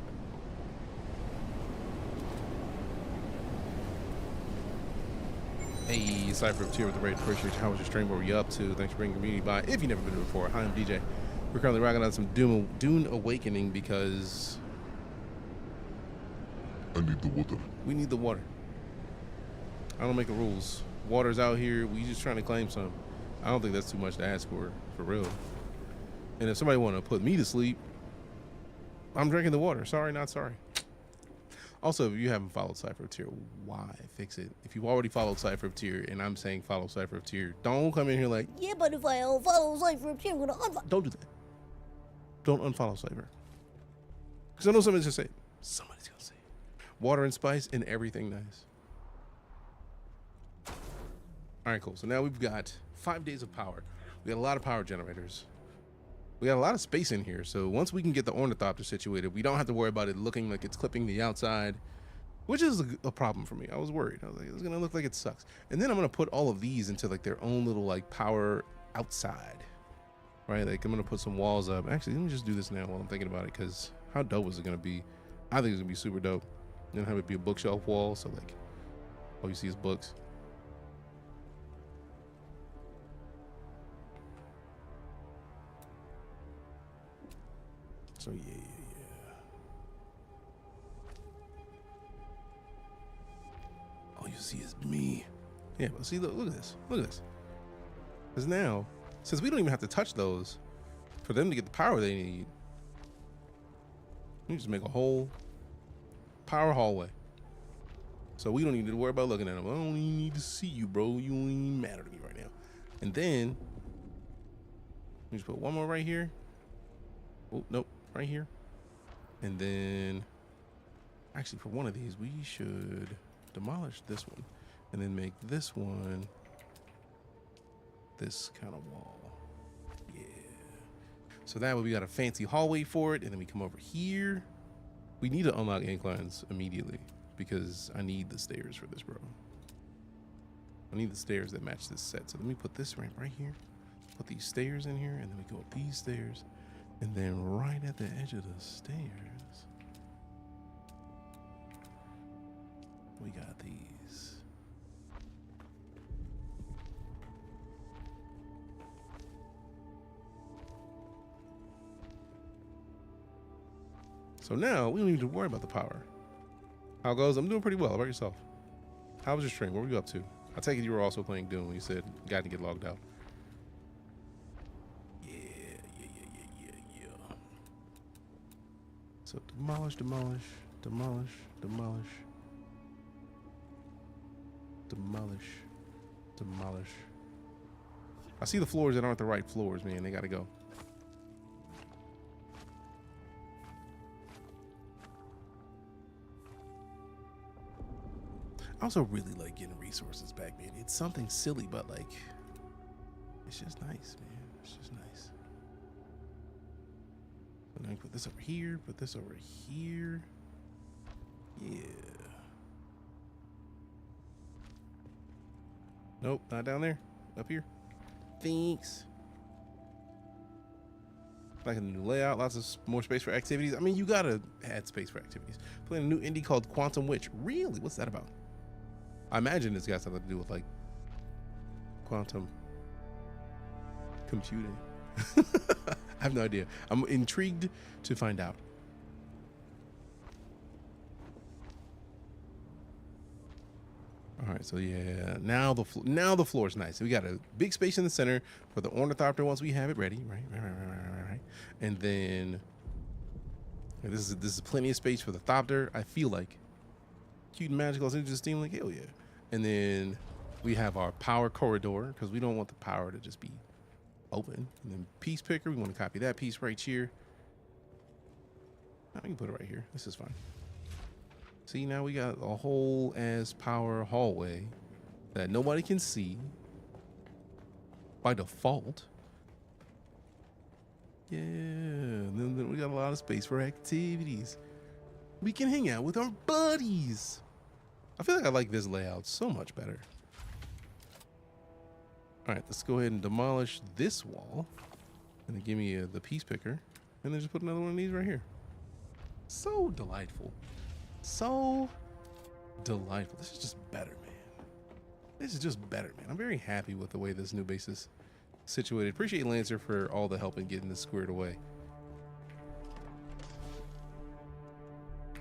Hey, Cypher up here with the raid. Appreciate you. How was your stream? What were you up to? Thanks for bringing community by. If you've never been here before, hi, I'm DJ. We're currently rocking out some DuneAwakening because I need the water. we need the water. I don't make the rules. Water's out here. We just trying to claim some. I don't think that's too much to ask for real. And if somebody want to put me to sleep, I'm drinking the water. Sorry, not sorry. Also, if you haven't followed Cypher of Tier, why fix it? If you've already followed Cypher of Tier, and I'm saying follow Cypher of Tier, don't come in here like, yeah, but if I unfollow Cypher of Tier, I'm gonna unfollow. Don't do that. Don't unfollow Cypher. Because I know somebody's gonna say, somebody's gonna say, water and spice and everything nice. All right, cool. So now we've got 5 days of power. We got a lot of power generators. We got a lot of space in here. So once we can get the Ornithopter situated, we don't have to worry about it looking like it's clipping the outside, which is a problem for me. I was worried. I was like, it's going to look like it sucks. And then I'm going to put all of these into like their own little like power outside, right? Like I'm going to put some walls up. Actually, let me just do this now while I'm thinking about it, because how dope is it going to be? I think it's going to be super dope. Then have it be a bookshelf wall. So like all you see is books. So yeah. All you see is me. Yeah, but see, look at this. Look at this. Because now, since we don't even have to touch those for them to get the power they need, we just make a whole power hallway. So we don't need to worry about looking at them. I don't even need to see you, bro. You don't even matter to me right now. And then we just put one more right here. Oh, nope. Right here. And then actually for one of these we should demolish this one and then make this one this kind of wall. Yeah, so that way we got a fancy hallway for it, and then we come over here. We need to unlock inclines immediately because I need the stairs for this, bro. I need the stairs that match this set. So let me put this ramp right here, put these stairs in here, and then we go up these stairs. And then right at the edge of the stairs, we got these. So now we don't need to worry about the power. How it goes? I'm doing pretty well. How about yourself? How was your stream? What were you up to? I take it you were also playing Dune when you said you got to get logged out. So demolish, demolish, demolish, demolish, demolish, demolish. I see the floors that aren't the right floors, man. They gotta go. I also really like getting resources back, man. It's something silly, but like, it's just nice, man. It's just nice. So now I put this over here, put this over here. Yeah. Nope, not down there. Up here. Thanks. Like a new layout, lots of more space for activities. I mean, you gotta add space for activities. Playing a new indie called Quantum Witch. Really? What's that about? I imagine it's got something to do with like quantum computing. I have no idea. I'm intrigued to find out. All right, so yeah, now the floor is nice. We got a big space in the center for the Ornithopter once we have it ready, right. And then this is plenty of space for the Thopter. I feel like cute and magical as interesting, like hell yeah. And then we have our power corridor because we don't want the power to just be open. And then piece picker, we want to copy that piece right here. I can put it right here. This is fine. See, now we got a whole ass power hallway that nobody can see by default. Yeah, then we got a lot of space for activities. We can hang out with our buddies. I feel like I like this layout so much better. All right, let's go ahead and demolish this wall and then give me the piece picker and then just put another one of these right here. So delightful. So delightful. This is just better, man. This is just better, man. I'm very happy with the way this new base is situated. Appreciate Lancer for all the help in getting this squared away.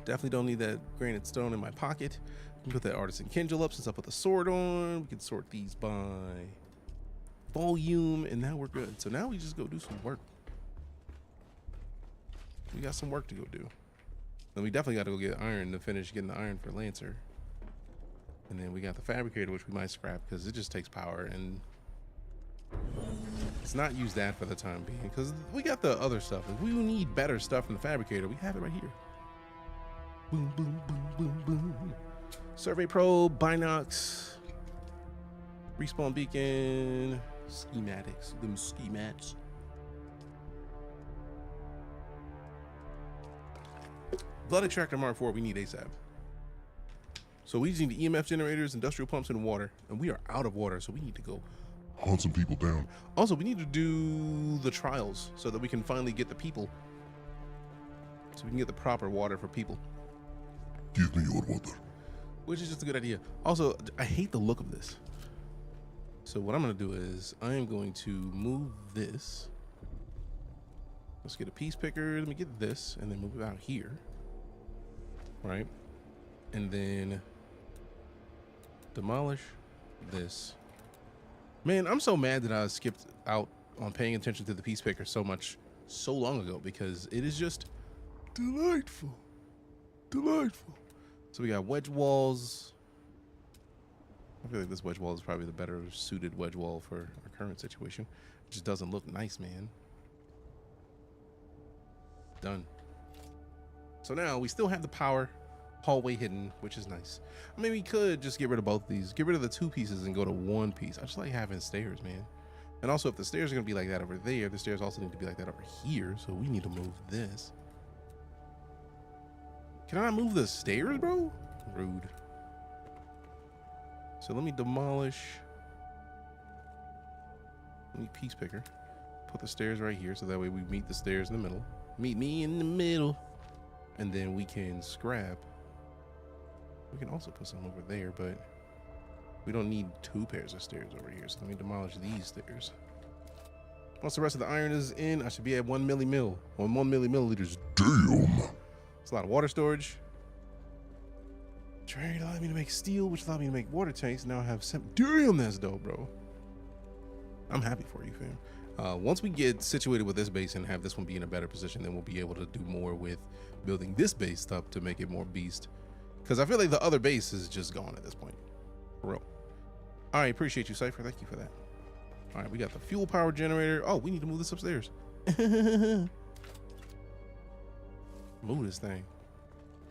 Definitely don't need that granite stone in my pocket. I can put that artisan Kindle up since I put the sword on. We can sort these by volume, and now we're good. So now we just go do some work. We got some work to go do. Then we definitely got to go get iron to finish getting the iron for Lancer. And then we got the fabricator, which we might scrap because it just takes power and let's not use that for the time being because we got the other stuff. If we need better stuff from the fabricator, we have it right here. Boom, boom, boom, boom, boom. Survey probe, binocs, respawn beacon, schematics, them schemats. Blood extractor Mark IV, we need ASAP. So we just need the EMF generators, industrial pumps, and water. And we are out of water, so we need to go Hunt some people down. Also, we need to do the trials so that we can finally get the people. So we can get the proper water for people. Give me your water. Which is just a good idea. Also, I hate the look of this. So what I'm gonna do is I am going to move this. Let's get a piece picker. Let me get this and then move it out here. Right? And then demolish this. Man, I'm so mad that I skipped out on paying attention to the piece picker so long ago because it is just delightful. Delightful. So we got wedge walls. I feel like this wedge wall is probably the better suited wedge wall for our current situation. It just doesn't look nice, man. Done. So now we still have the power hallway hidden, which is nice. I mean, we could just get rid of both of these, get rid of the two pieces and go to one piece. I just like having stairs, man. And also, if the stairs are gonna be like that over there, the stairs also need to be like that over here. So we need to move this. Can I not move the stairs, bro? Rude. So let me demolish. Let me piece picker. Put the stairs right here so that way we meet the stairs in the middle. Meet me in the middle. And then we can scrap. We can also put some over there, but we don't need two pairs of stairs over here. So let me demolish these stairs. Once the rest of the iron is in, I should be at 1 millimil. On 1 milliliters. Damn. It's a lot of water storage. Trade allowed me to make steel, which allowed me to make water tanks. Now I have some. Damn, that's dope, bro. I'm happy for you, fam. Once we get situated with this base and have this one be in a better position, then we'll be able to do more with building this base stuff to make it more beast. Because I feel like the other base is just gone at this point. For real. All right, appreciate you, Cypher. Thank you for that. All right, we got the fuel power generator. Oh, we need to move this upstairs. Move this thing.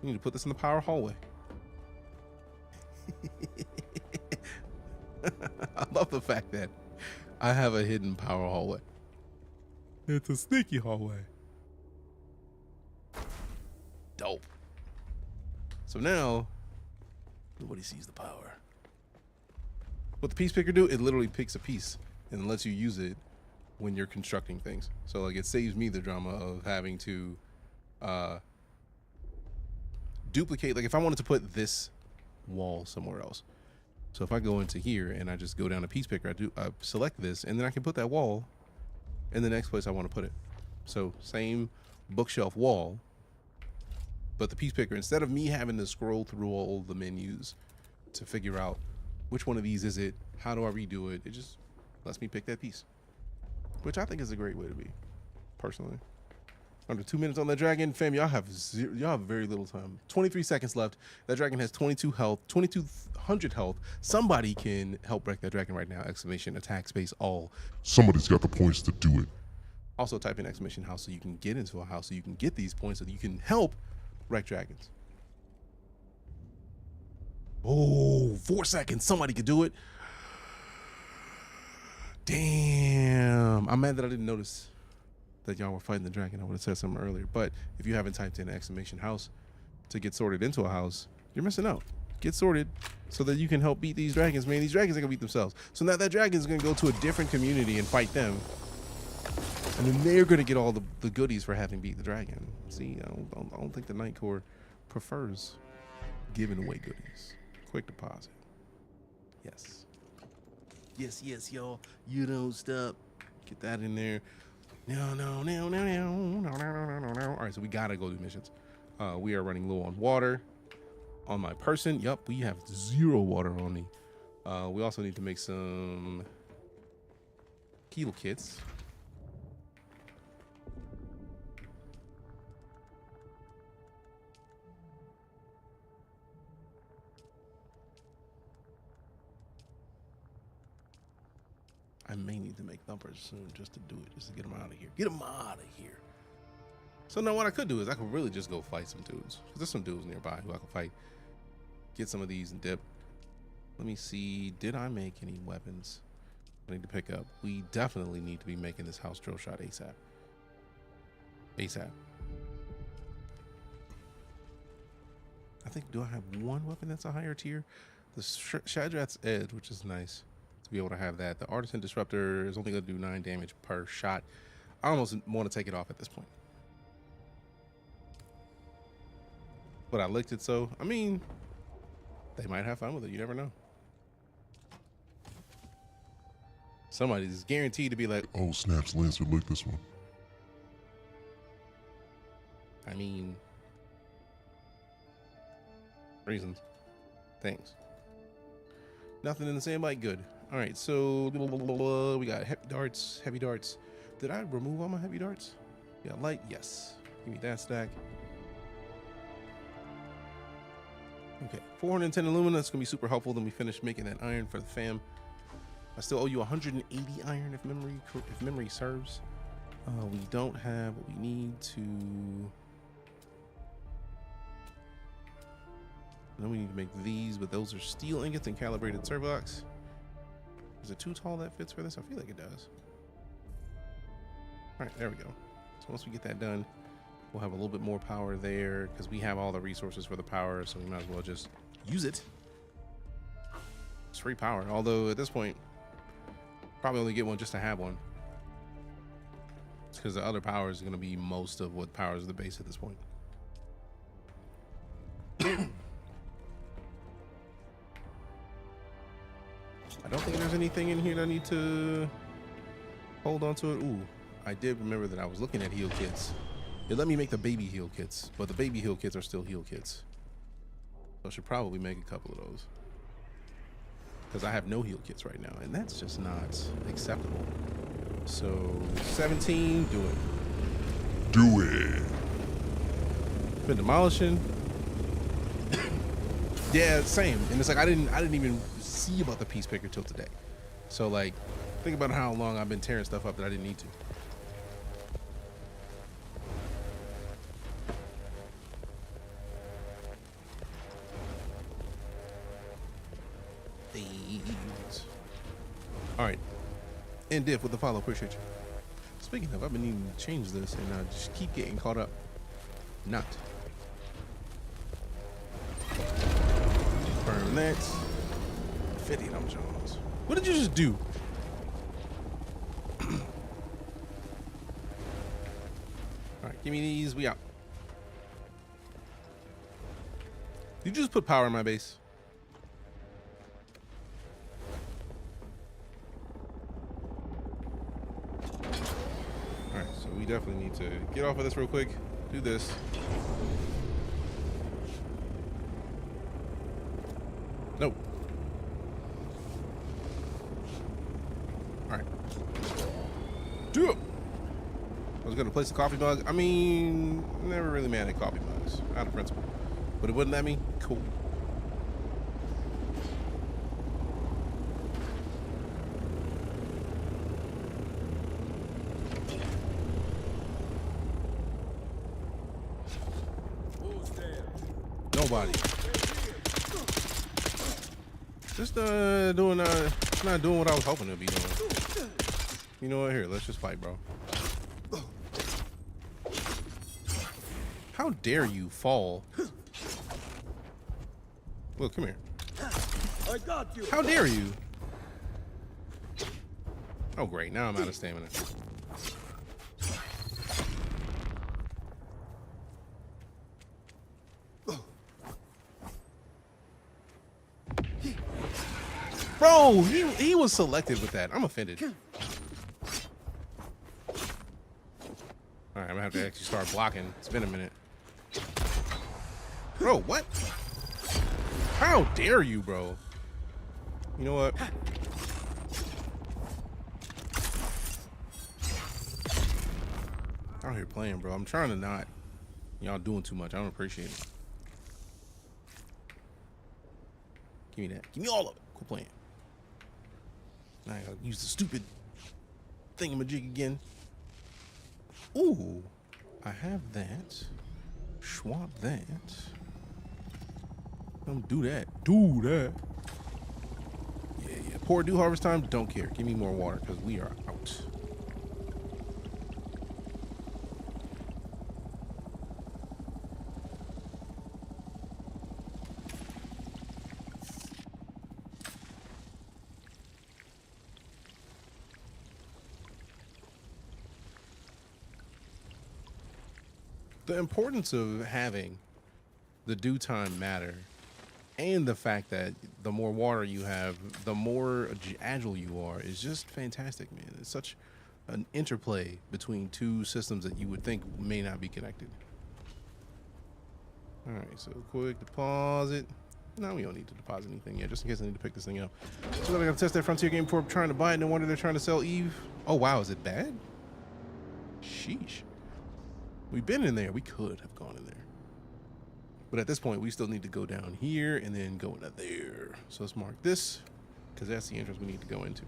We need to put this in the power hallway. I love the fact that I have a hidden power hallway. It's a sneaky hallway. Dope. So now, nobody sees the power. What the piece picker do? It literally picks a piece and lets you use it when you're constructing things. So like it saves me the drama of having to duplicate. Like if I wanted to put this wall somewhere else. So if I go into here and I just go down to piece picker, I select this, and then I can put that wall in the next place I want to put it. So same bookshelf wall, but the piece picker, instead of me having to scroll through all the menus to figure out which one of these is it, how do I redo it, it just lets me pick that piece, which I think is a great way to be, personally. Under 2 minutes on that dragon, fam. Y'all have very little time. 23 seconds left. That dragon has 22 health, 2200 health. Somebody can help wreck that dragon right now. Exclamation attack space all. Somebody's got the points to do it. Also type in exclamation house so you can get into a house, so you can get these points, so that you can help wreck dragons. Oh, 4 seconds. Somebody could do it. Damn. I'm mad that I didn't notice that y'all were fighting the dragon. I would have said something earlier. But if you haven't typed in exclamation house to get sorted into a house, you're missing out. Get sorted so that you can help beat these dragons, man. These dragons are gonna beat themselves. So now that dragon is gonna go to a different community and fight them. And then they're gonna get all the goodies for having beat the dragon. See, I don't think the Night Corps prefers giving away goodies. Quick deposit. Yes. Yes, yes, y'all. You don't stop. Get that in there. No. All right, so we gotta go do missions. We are running low on water. On my person, yup, we have 0 water on me. We also need to make some heal kits. I may need to make thumpers soon just to do it, just to get them out of here. Get them out of here. So now what I could do is I could really just go fight some dudes. Because there's some dudes nearby who I can fight. Get some of these and dip. Let me see. Did I make any weapons I need to pick up? We definitely need to be making this house drill shot ASAP. ASAP. I think, do I have one weapon that's a higher tier? The Shadrat's Edge, which is nice to be able to have that. The Artisan Disruptor is only going to do 9 damage per shot. I almost want to take it off at this point. But I licked it, so, I mean, they might have fun with it. You never know. Somebody's guaranteed to be like, oh, snaps, Lancer licked this one. I mean, reasons, things. Nothing in the same bite, good. All right, so we got heavy darts. Did I remove all my heavy darts? Yeah, light, yes. Give me that stack. Okay, 410 aluminum, that's gonna be super helpful. Then we finish making that iron for the fam. I still owe you 180 iron if memory serves. We don't have what we need to. Then we need to make these, but those are steel ingots and calibrated servox. Is it too tall that fits for this? I feel like it does. All right, there we go. So once we get that done, we'll have a little bit more power there because we have all the resources for the power, so we might as well just use it. It's free power, although at this point, probably only get one just to have one. It's because the other power is going to be most of what powers the base at this point. I don't think there's anything in here that I need to hold on to it. Ooh, I did remember that I was looking at heal kits. It let me make the baby heal kits, but the baby heal kits are still heal kits. So I should probably make a couple of those. Because I have no heal kits right now, and that's just not acceptable. So 17, do it. Do it. Been demolishing. Yeah, same. And it's like I didn't even see about the piece picker till today. So like, think about how long I've been tearing stuff up that I didn't need to. All right, and Diff with the follow, appreciate you. Speaking of, I've been needing to change this and I just keep getting caught up. Not. Confirm that. 50 of them Jones. What did you just do? Alright, give me these. We out. Did you just put power in my base? Alright, so we definitely need to get off of this real quick. Do this. Nope. Alright. Do it! I was gonna place a coffee mug. I mean, never really mad at coffee mugs, out of principle. But it wouldn't let me? Cool. Nobody. Just doing not doing what I was hoping to be doing. You know what? Here, let's just fight, bro. How dare you fall? Look, come here. I got you. How dare you? Oh great, now I'm out of stamina. Bro, he was selected with that. I'm offended. Alright, I'm gonna have to actually start blocking. It's been a minute. Bro, what? How dare you, bro? You know what? Out here playing, bro. I'm trying to not. Y'all doing too much. I don't appreciate it. Give me that. Give me all of it. Quit playing. Now I gotta use the stupid thingamajig again. Ooh, I have that. Swap that. Don't do that. Do that. Yeah. Poor dew harvest time. Don't care. Give me more water because we are out. The importance of having the dew time matter and the fact that the more water you have, the more agile you are is just fantastic, man. It's such an interplay between two systems that you would think may not be connected. All right, so quick deposit. No, we don't need to deposit anything yet, just in case I need to pick this thing up. So then I gotta test that Frontier game before I'm trying to buy it. No wonder they're trying to sell Eve. Oh wow, is it bad? Sheesh. We've been in there. We could have gone in there. But at this point, we still need to go down here and then go into there. So let's mark this, because that's the entrance we need to go into.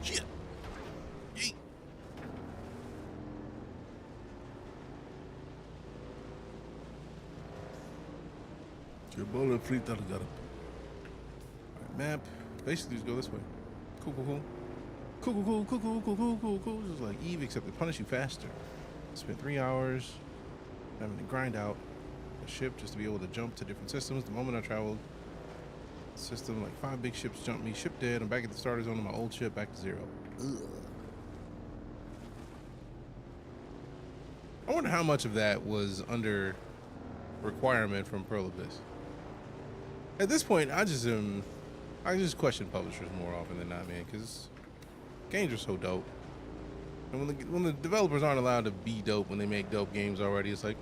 Shit. Yeet. Your bullet free got it. Map. Basically just go this way. Cool. Cool. Just like Eve, except they punish you faster. Spent 3 hours having to grind out a ship just to be able to jump to different systems. The moment I traveled system, like 5 big ships jumped me. Ship dead. I'm back at the starter zone on my old ship, back to 0. Ugh. I wonder how much of that was under requirement from Pearl Abyss. At this point, I just question publishers more often than not, man, because games are so dope. And when the developers aren't allowed to be dope when they make dope games already, it's like,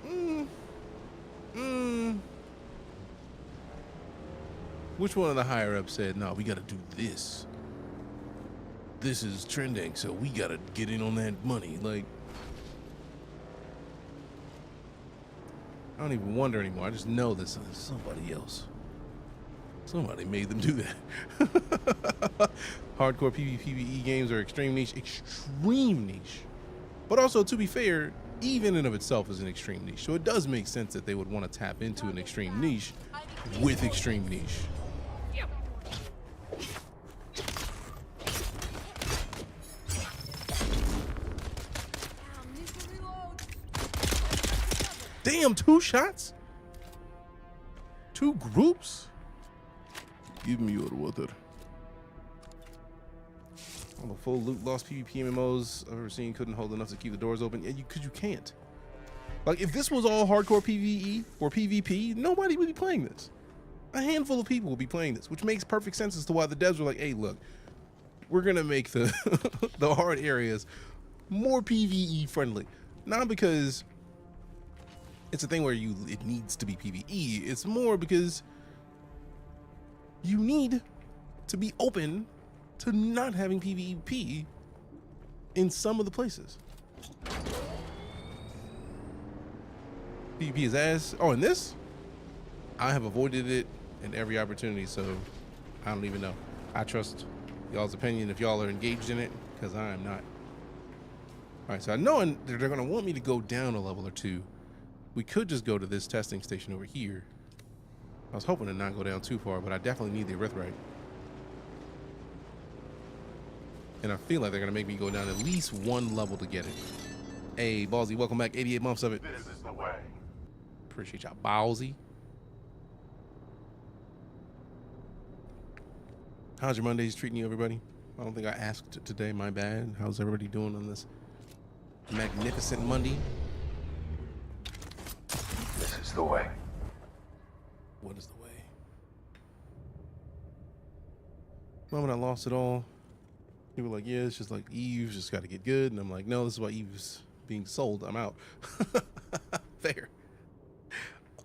Which one of the higher ups said, no, we got to do this. This is trending, so we got to get in on that money. Like, I don't even wonder anymore. I just know this is somebody else. Somebody made them do that. Hardcore PvE games are extreme niche. But also, to be fair, even in of itself is an extreme niche. So it does make sense that they would want to tap into an extreme niche with extreme niche. Damn, 2 shots? 2 groups? Give me your water. All the full loot lost PvP MMOs I've ever seen couldn't hold enough to keep the doors open. Yeah, because you can't. Like, if this was all hardcore PvE or PvP, nobody would be playing this. A handful of people would be playing this, which makes perfect sense as to why the devs were like, hey, look, we're going to make the, the hard areas more PvE friendly. Not because it's a thing where it needs to be PvE. It's more because you need to be open to not having PvP in some of the places. PvP is ass. Oh, and this? I have avoided it in every opportunity, so I don't even know. I trust y'all's opinion if y'all are engaged in it, because I am not. All right, so I know they're going to want me to go down a level or 2. We could just go to this testing station over here. I was hoping to not go down too far, but I definitely need the Erythrite. And I feel like they're going to make me go down at least 1 level to get it. Hey, Ballsy, welcome back. 88 months of it. This is the way. Appreciate y'all, Ballsy. How's your Mondays treating you, everybody? I don't think I asked today. My bad. How's everybody doing on this magnificent Monday? This is the way. What is the way? Moment I lost it all. People were like, yeah, it's just like Eve's just got to get good. And I'm like, no, this is why Eve's being sold. I'm out. Fair.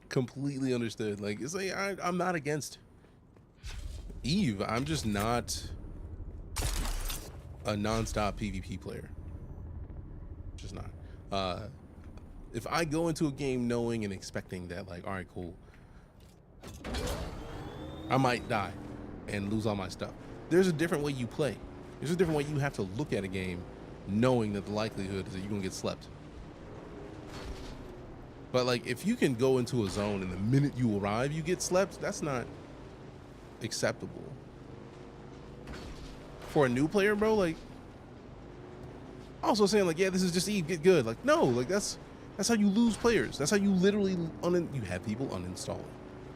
Completely understood. Like, it's like, I'm not against Eve. I'm just not a non-stop PvP player. Just not. If I go into a game knowing and expecting that, like, all right, cool, I might die and lose all my stuff. There's a different way you play. There's a different way you have to look at a game knowing that the likelihood is that you're gonna get slept. But like, if you can go into a zone and the minute you arrive you get slept, that's not acceptable. For a new player, bro, like, also saying like, yeah, this is just Eve, get good. Like, no, like that's how you lose players. That's how you literally you have people uninstall.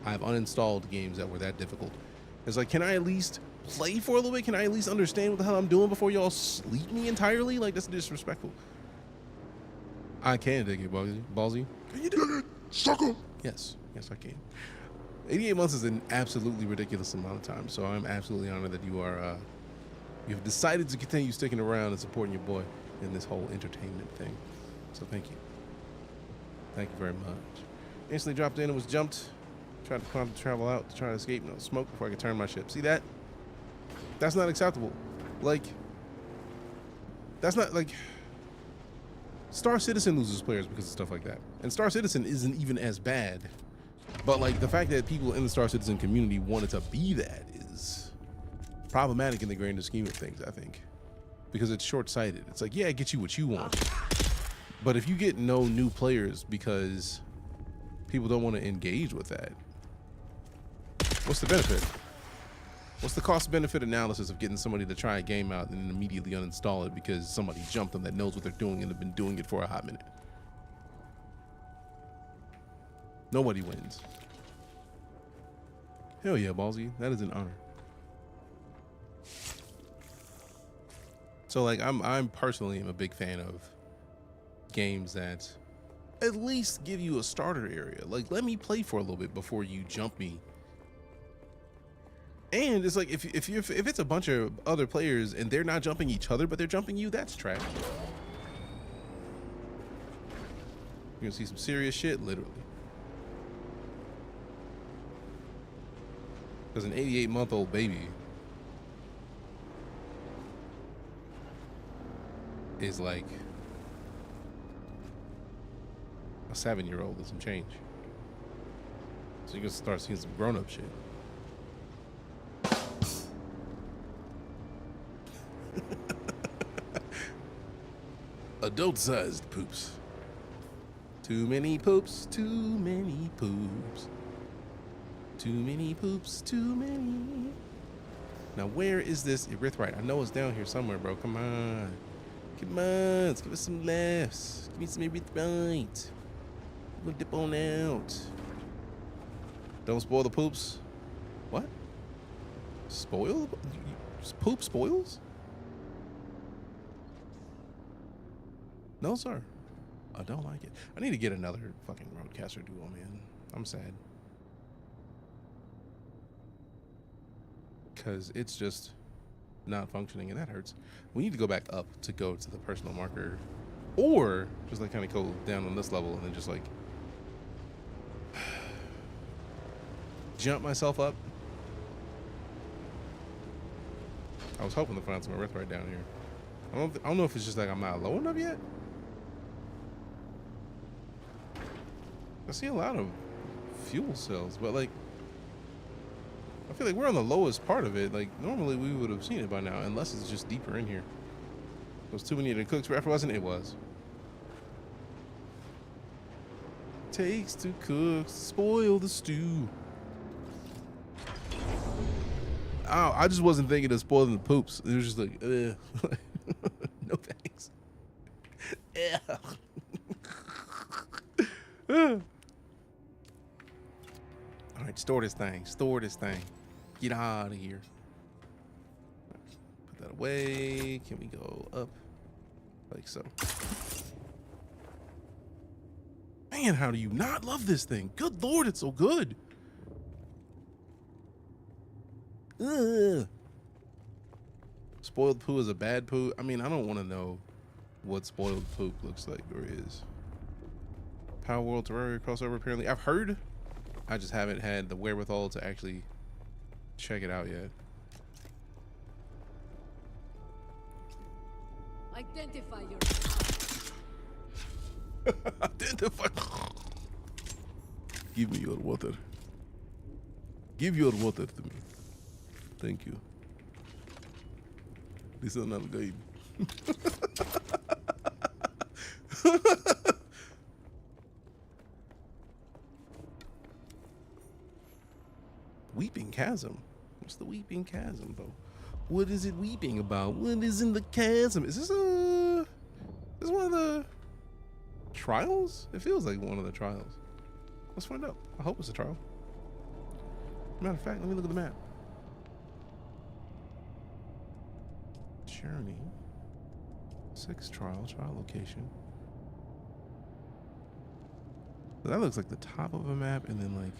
I have uninstalled games that were that difficult. It's like, can I at least play for a little bit? Can I at least understand what the hell I'm doing before y'all sleep me entirely? Like, that's disrespectful. I can dig it, Ballsy. Can you do it, sucker? Yes, I can. 88 months is an absolutely ridiculous amount of time, so I'm absolutely honored that you are, you have decided to continue sticking around and supporting your boy in this whole entertainment thing. So thank you. Thank you very much. Instantly dropped in and was jumped. Tried to travel out to try to escape no smoke before I could turn my ship. See that? That's not acceptable. Like, that's not like StarCitizen loses players because of stuff like that. And StarCitizen isn't even as bad. But like, the fact that people in the StarCitizen community wanted to be that is problematic in the grander scheme of things, I think. Because it's short-sighted. It's like, yeah, it gets you what you want. But if you get no new players because people don't want to engage with that, what's the benefit? What's the cost-benefit analysis of getting somebody to try a game out and then immediately uninstall it because somebody jumped them that knows what they're doing and have been doing it for a hot minute? Nobody wins. Hell yeah, Ballsy. That is an honor. So like, I'm personally am a big fan of games that at least give you a starter area. Like, let me play for a little bit before you jump me. And it's like, if it's a bunch of other players and they're not jumping each other but they're jumping you, that's trash. You're gonna see some serious shit, literally. Because an 88-month-old baby is like a 7-year-old and some change. So you can start seeing some grown-up shit. Adult-sized poops. Too many poops, too many poops. Too many poops, too many. Now where is this erythrite? I know it's down here somewhere, bro. Come on. Come on, let's give us some laughs. Give me some erythrite. We'll dip on out. Don't spoil the poops. What? Spoil? Poop spoils? No, sir. I don't like it. I need to get another fucking roadcaster duo, man. I'm sad. Because it's just not functioning, and that hurts. We need to go back up to go to the personal marker, or just like kind of go down on this level and then just like jump myself up. I was hoping to find some erythrite down here. I don't know if it's just like I'm not low enough yet. I see a lot of fuel cells, but like I feel like we're on the lowest part of it. Like normally we would have seen it by now, unless it's just deeper in here. It was too many to cook for, wasn't it? It was. Takes to cook, spoil the stew. Oh, I just wasn't thinking of spoiling the poops. It was just like, no thanks. All right, store this thing. Store this thing. Get out of here. Put that away. Can we go up? Like so. Man, how do you not love this thing? Good Lord, it's so good. Ugh. Spoiled poo is a bad poo. I mean, I don't want to know what spoiled poop looks like or is. Power World Terraria crossover, apparently. I've heard. I just haven't had the wherewithal to actually check it out yet. Identify your Identify. Give me your water. Give your water to me. Thank you. This is not good. Weeping chasm. What's the weeping chasm, though? What is it weeping about? What is in the chasm? Is this one of the trials? It feels like one of the trials. Let's find out. I hope it's a trial. Matter of fact, let me look at the map. Journey. 6 trial location. So that looks like the top of a map, and then like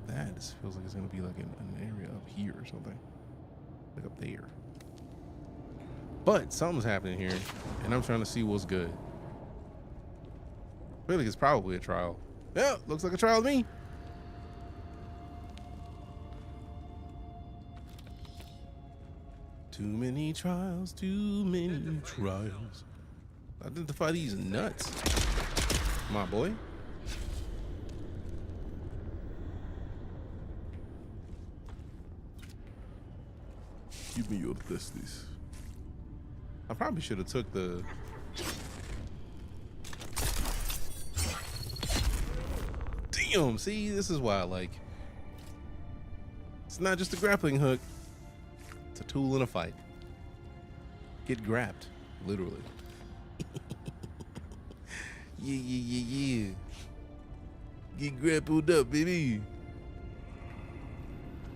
that. This feels like it's gonna be like an area up here or something, like up there. But something's happening here, and I'm trying to see what's good. I feel like it's probably a trial. Yeah, looks like a trial to me. Too many trials, too many trials. Identify these nuts, my boy. Give me your testes. I probably should have took the. Damn, see, this is why I like. It's not just a grappling hook. It's a tool in a fight. Get grabbed, literally. Yeah. Get grappled up, baby.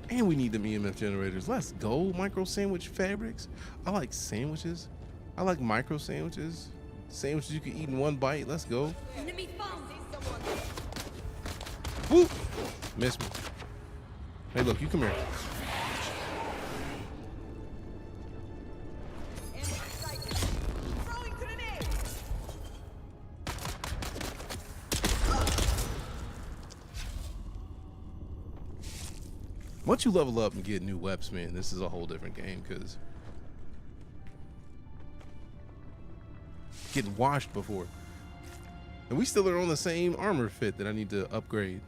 And we need them EMF generators. Let's go. Micro sandwich fabrics. I like sandwiches. I like micro sandwiches. Sandwiches you can eat in one bite. Let's go. enemy found. Whoop. Miss me. Hey, look, you come here. Once you level up and get new weapons, man, this is a whole different game, because getting washed before. And we still are on the same armor fit that I need to upgrade.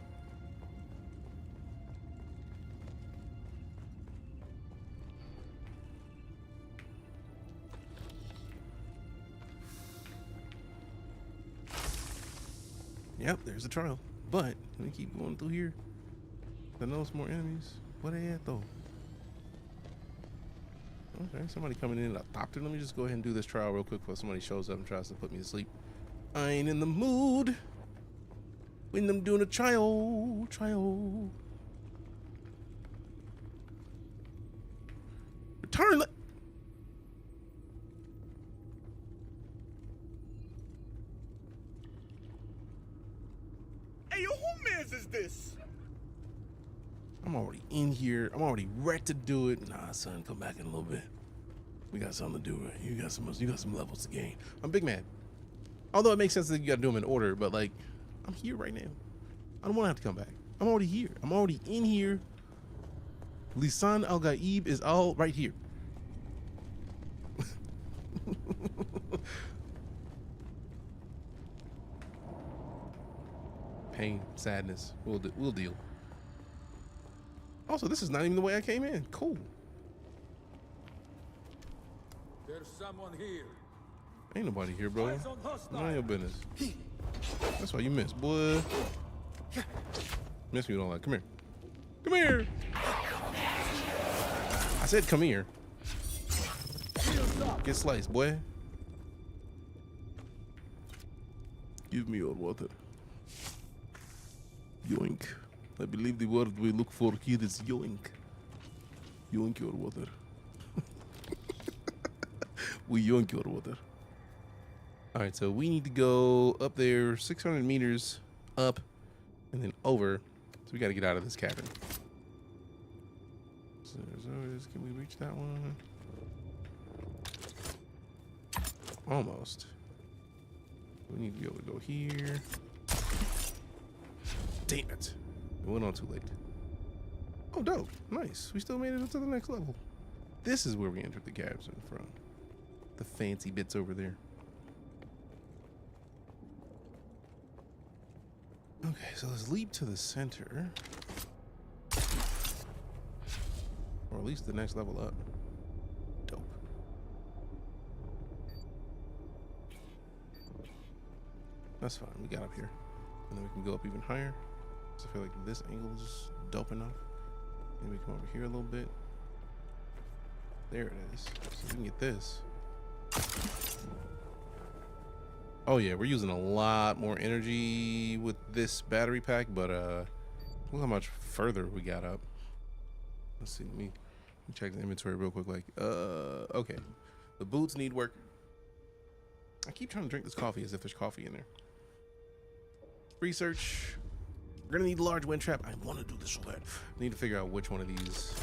Yep, there's a trial. But let me keep going through here. I know some more enemies. Where they at though? Okay, somebody coming in a Thopter. Let me just go ahead and do this trial real quick before somebody shows up and tries to put me to sleep. I ain't in the mood when I'm doing a trial. Return. Hey, yo, who mans is this? I'm already in here. I'm already ready to do it. Nah, son, come back in a little bit. We got something to do, right? You got some levels to gain. I'm big man. Although it makes sense that you gotta do them in order, but like, I'm here right now. I don't want to have to come back. I'm already here. I'm already in here. Lisan Al Gaib is all right here. Pain, sadness. We'll deal. Also, this is not even the way I came in. Cool. There's someone here. Ain't nobody here, bro. None of your business. That's why you miss, boy. Miss me, you don't like. Come here. Come here. I said come here. Get sliced, boy. Give me your water. Yoink. I believe the word we look for here is yoink. Yoink your water. We yoink your water. All right, so we need to go up there 600 meters up and then over. So we got to get out of this cabin. So there's always, can we reach that one? Almost. We need to be able to go here. Damn it. It went on too late. Oh, dope. Nice. We still made it up to the next level. This is where we entered the cabin from. The fancy bits over there. Okay, so let's leap to the center. Or at least the next level up. Dope. That's fine. We got up here. And then we can go up even higher. So I feel like this angle is dope enough. Then we come over here a little bit. There it is. So we can get this. Oh yeah, we're using a lot more energy with this battery pack, but look how much further we got up. Let's see, let me check the inventory real quick. Like, okay. The boots need work. I keep trying to drink this coffee as if there's coffee in there. Research. We're gonna need a large wind trap. I want to do this so bad. I need to figure out which one of these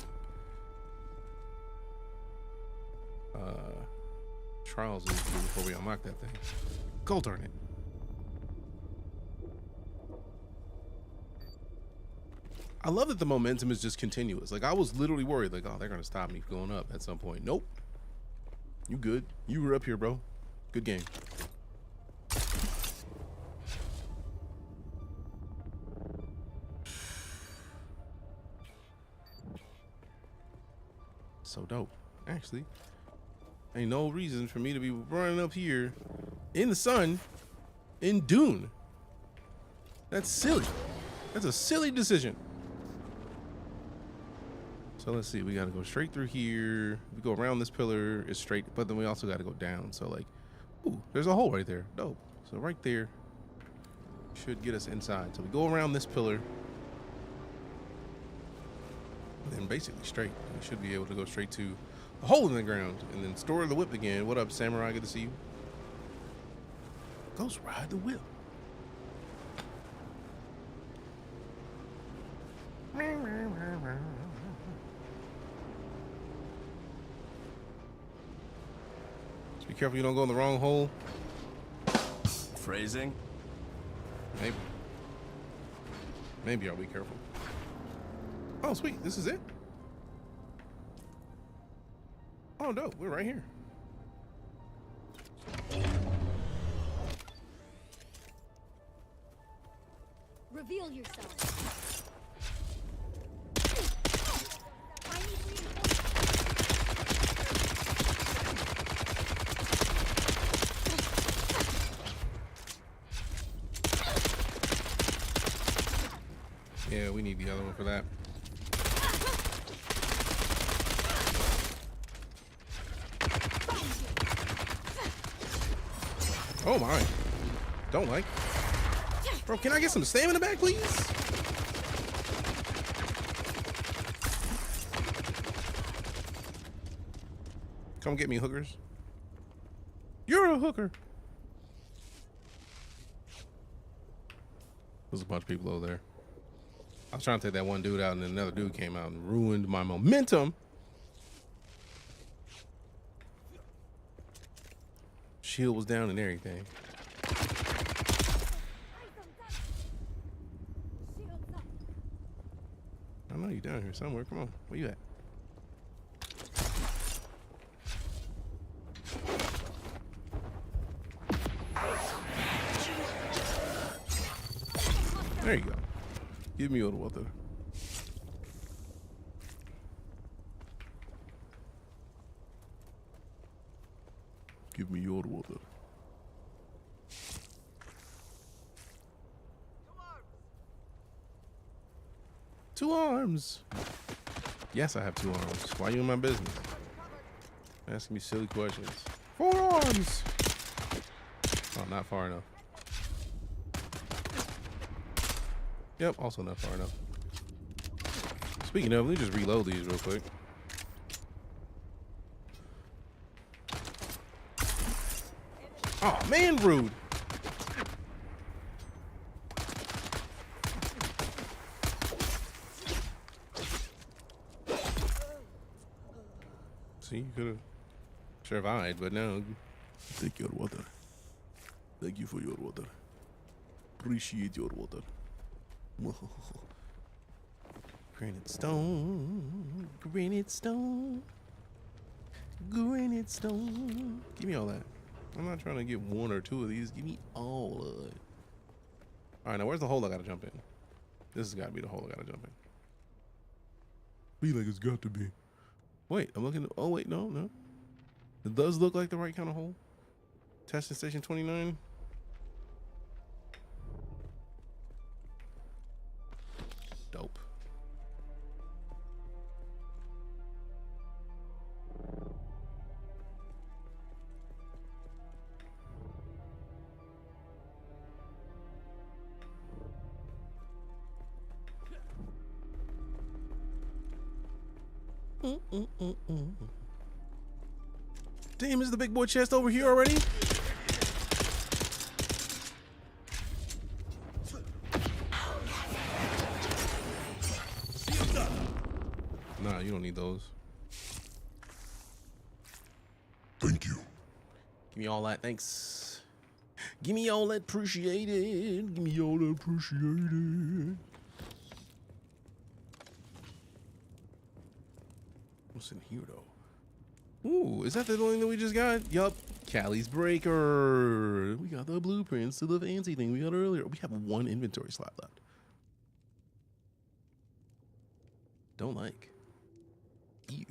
trials is before we unlock that thing. Gold darn it. I love that the momentum is just continuous. Like, I was literally worried, like, oh, they're gonna stop me going up at some point. Nope. You good. You were up here, bro. Good game. So dope. Actually, ain't no reason for me to be running up here in the sun in Dune. That's silly. That's a silly decision. So let's see, we gotta go straight through here. We go around this pillar, it's straight, but then we also gotta go down. So like, ooh, there's a hole right there. Dope. So right there should get us inside. So we go around this pillar. And then basically straight. We should be able to go straight to a hole in the ground and then store the whip again. What up, Samurai? Good to see you. Ghost ride the whip. Just be careful you don't go in the wrong hole. Phrasing? Maybe. Maybe I'll be careful. Oh, sweet. This is it? Oh, no. We're right here. Reveal yourself. Yeah, we need the other one for that. Oh my. Don't like. Bro, can I get some stamina back, please? Come get me, hookers. You're a hooker. There's a bunch of people over there. I was trying to take that one dude out, and then another dude came out and ruined my momentum. Shield was down and everything. I know you're down here somewhere. Come on. Where you at? There you go. Give me your water. Give me your water. Two arms. Yes, I have 2 arms. Why are you in my business? Asking me silly questions. 4 arms. Oh, not far enough. Yep, also not far enough. Speaking of, let me just reload these real quick. Oh man, rude. See, you could have survived, but no. Take your water. Thank you for your water. Appreciate your water. Granite stone, granite stone, granite stone. Give me all that. I'm not trying to get 1 or 2 of these. Give me all of it. All right, now where's the hole I gotta jump in? This has got to be the hole I gotta jump in. Feel like it's got to be. Wait, I'm looking. Oh wait, no. It does look like the right kind of hole. Testing station 29. Dope. Damn, is the big boy chest over here already? Nah, you don't need those. Thank you. Give me all that, thanks. Give me all that appreciated. Give me all that appreciated. What's in here though? Ooh, is that the one that we just got? Yup. Callie's Breaker. We got the blueprints to the fancy thing we got earlier. We have 1 inventory slot left. Don't like. Ew.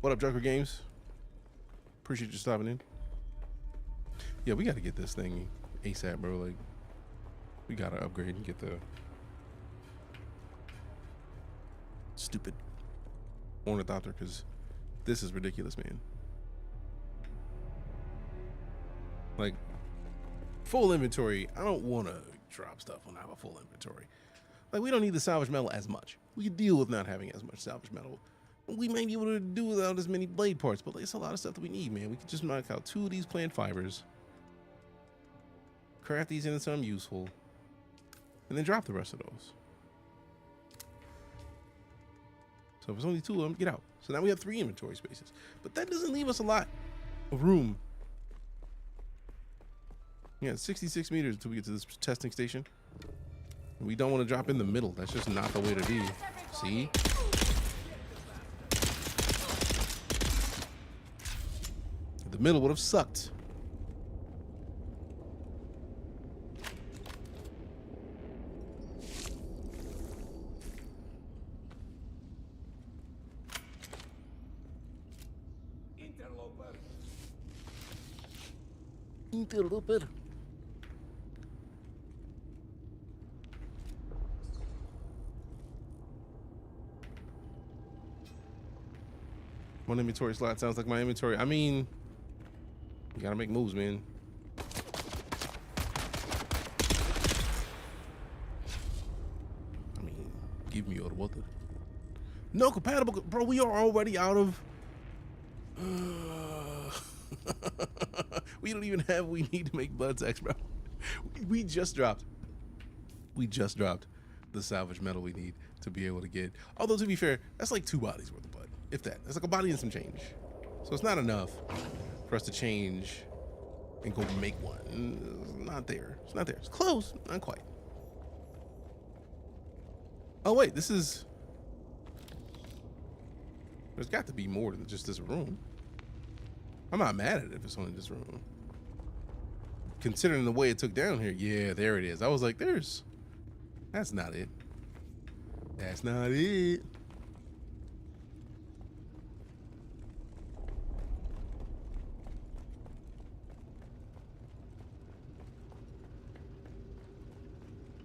What up, Joker Games? Appreciate you stopping in. Yeah, we gotta get this thing ASAP, bro. Like, we gotta upgrade and get the stupid Ornithopter, because this is ridiculous, man. Like, full inventory. I don't want to drop stuff when I have a full inventory. Like, we don't need the salvage metal as much. We can deal with not having as much salvage metal. We may be able to do without as many blade parts, but like, it's a lot of stuff that we need, man. We could just knock out 2 of these plant fibers, craft these into something useful, and then drop the rest of those. So if it's only 2 of them, get out. So now we have 3 inventory spaces, but that doesn't leave us a lot of room. Yeah, 66 meters until we get to this testing station. We don't want to drop in the middle. That's just not the way to be. See? The middle would have sucked. Interloper. One inventory slot sounds like my inventory. I mean, you gotta make moves, man. I mean, give me all the water. No compatible, bro. We are already out of. We don't even have what we need to make blood sex, bro. We just dropped. We just dropped the salvage metal we need to be able to get. Although to be fair, that's like 2 bodies worth of blood, if that. That's like a body and some change. So it's not enough for us to change and go make one. It's not there. It's not there. It's close, not quite. Oh wait, this is. There's got to be more than just this room. I'm not mad at it if it's only this room. Considering the way it took down here, yeah, there it is. I was like, that's not it. That's not it.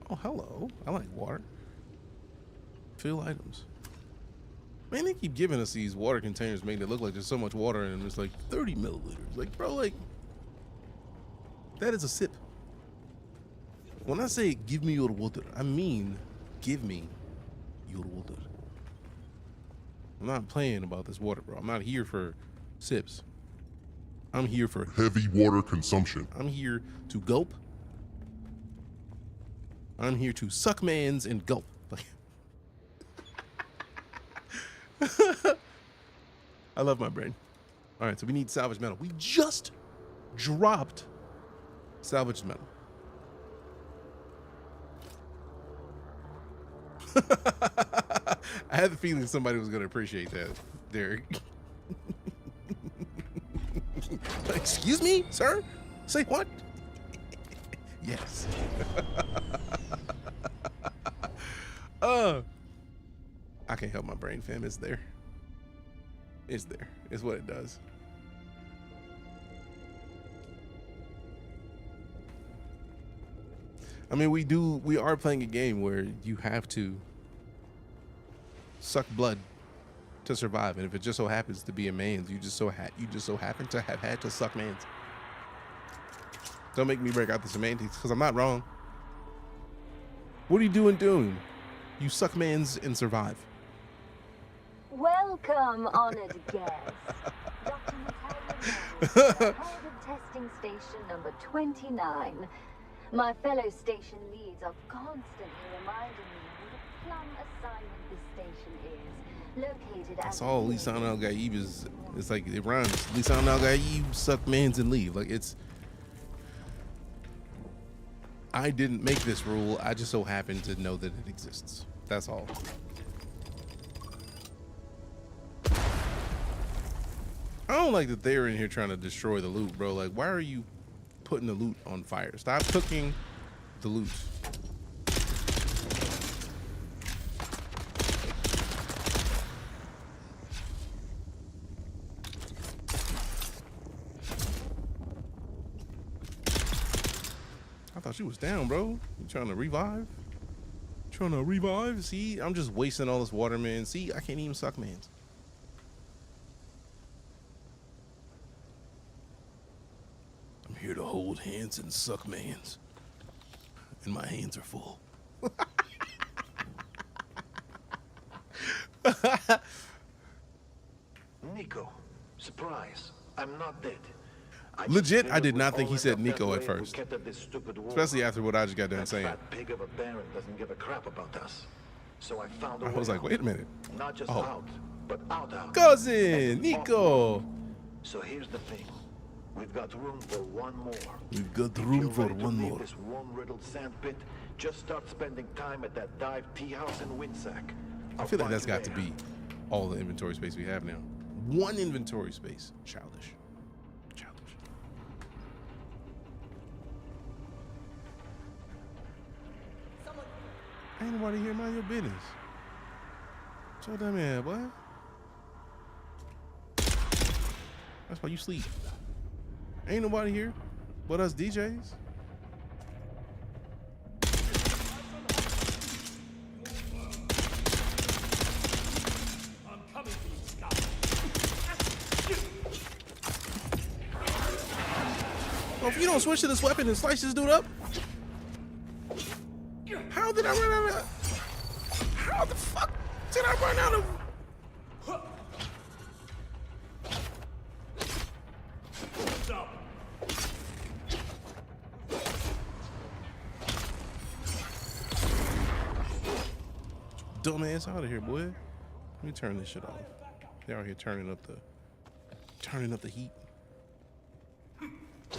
Oh, hello. I like water. Fill items. Man, they keep giving us these water containers, making it look like there's so much water in them. It's like 30 milliliters. Like, bro, like, that is a sip. When I say give me your water, I mean give me your water. I'm not playing about this water, bro. I'm not here for sips. I'm here for Heavy water consumption. I'm here to gulp. I'm here to suck mans and gulp. I love my brain. All right, so we need salvage metal. We just dropped salvage metal. I had the feeling somebody was going to appreciate that, Derek. Excuse me, sir? Say what? Yes. I can't help my brain, fam. It's there. It's there. It's what it does. I mean, we are playing a game where you have to suck blood to survive, and if it just so happens to be a man's, you just so happen to have had to suck man's. Don't make me break out the semantics, because I'm not wrong. What are you doing, Dune? You suck man's and survive. Welcome, honored guest. Dr. Testing station number 29. My fellow station leads are constantly reminding me what a plum assignment this station is. Located at. That's all Lisan Al Gaib is. It's like it rhymes. Lisan Al Gaib, suck mans and leave. Like it's. I didn't make this rule. I just so happen to know that it exists. That's all. I don't like that they're in here trying to destroy the loot, bro. Like, why are you putting the loot on fire? Stop cooking the loot. I thought she was down, bro. You trying to revive? Trying to revive? See, I'm just wasting all this water, man. See, I can't even suck mans. I'm here to hold hands and suck mans. And my hands are full. Nico, surprise. I'm not dead. Legit, I did not think he said Nico at first. Especially after what I just got done saying. That pig of a Baron doesn't give a crap about us. So I found a I was like, wait a minute. Not just out, but out. Cousin, Nico. So here's the thing. We've got room for one more. We've got room for one more. This worm-riddled sand pit, just start spending time at that dive tea house in Windsack. I feel like that's got to be all the inventory space we have now. One inventory space. Childish. Childish. Ain't nobody here, mind your business. Show that man, boy. That's why you sleep. Ain't nobody here but us DJs. Well, if you don't switch to this weapon and slice this dude up, how did I run out of? How the fuck did I run out of? Dumbass out of here, boy. Let me turn this shit off. They're out here turning up the heat.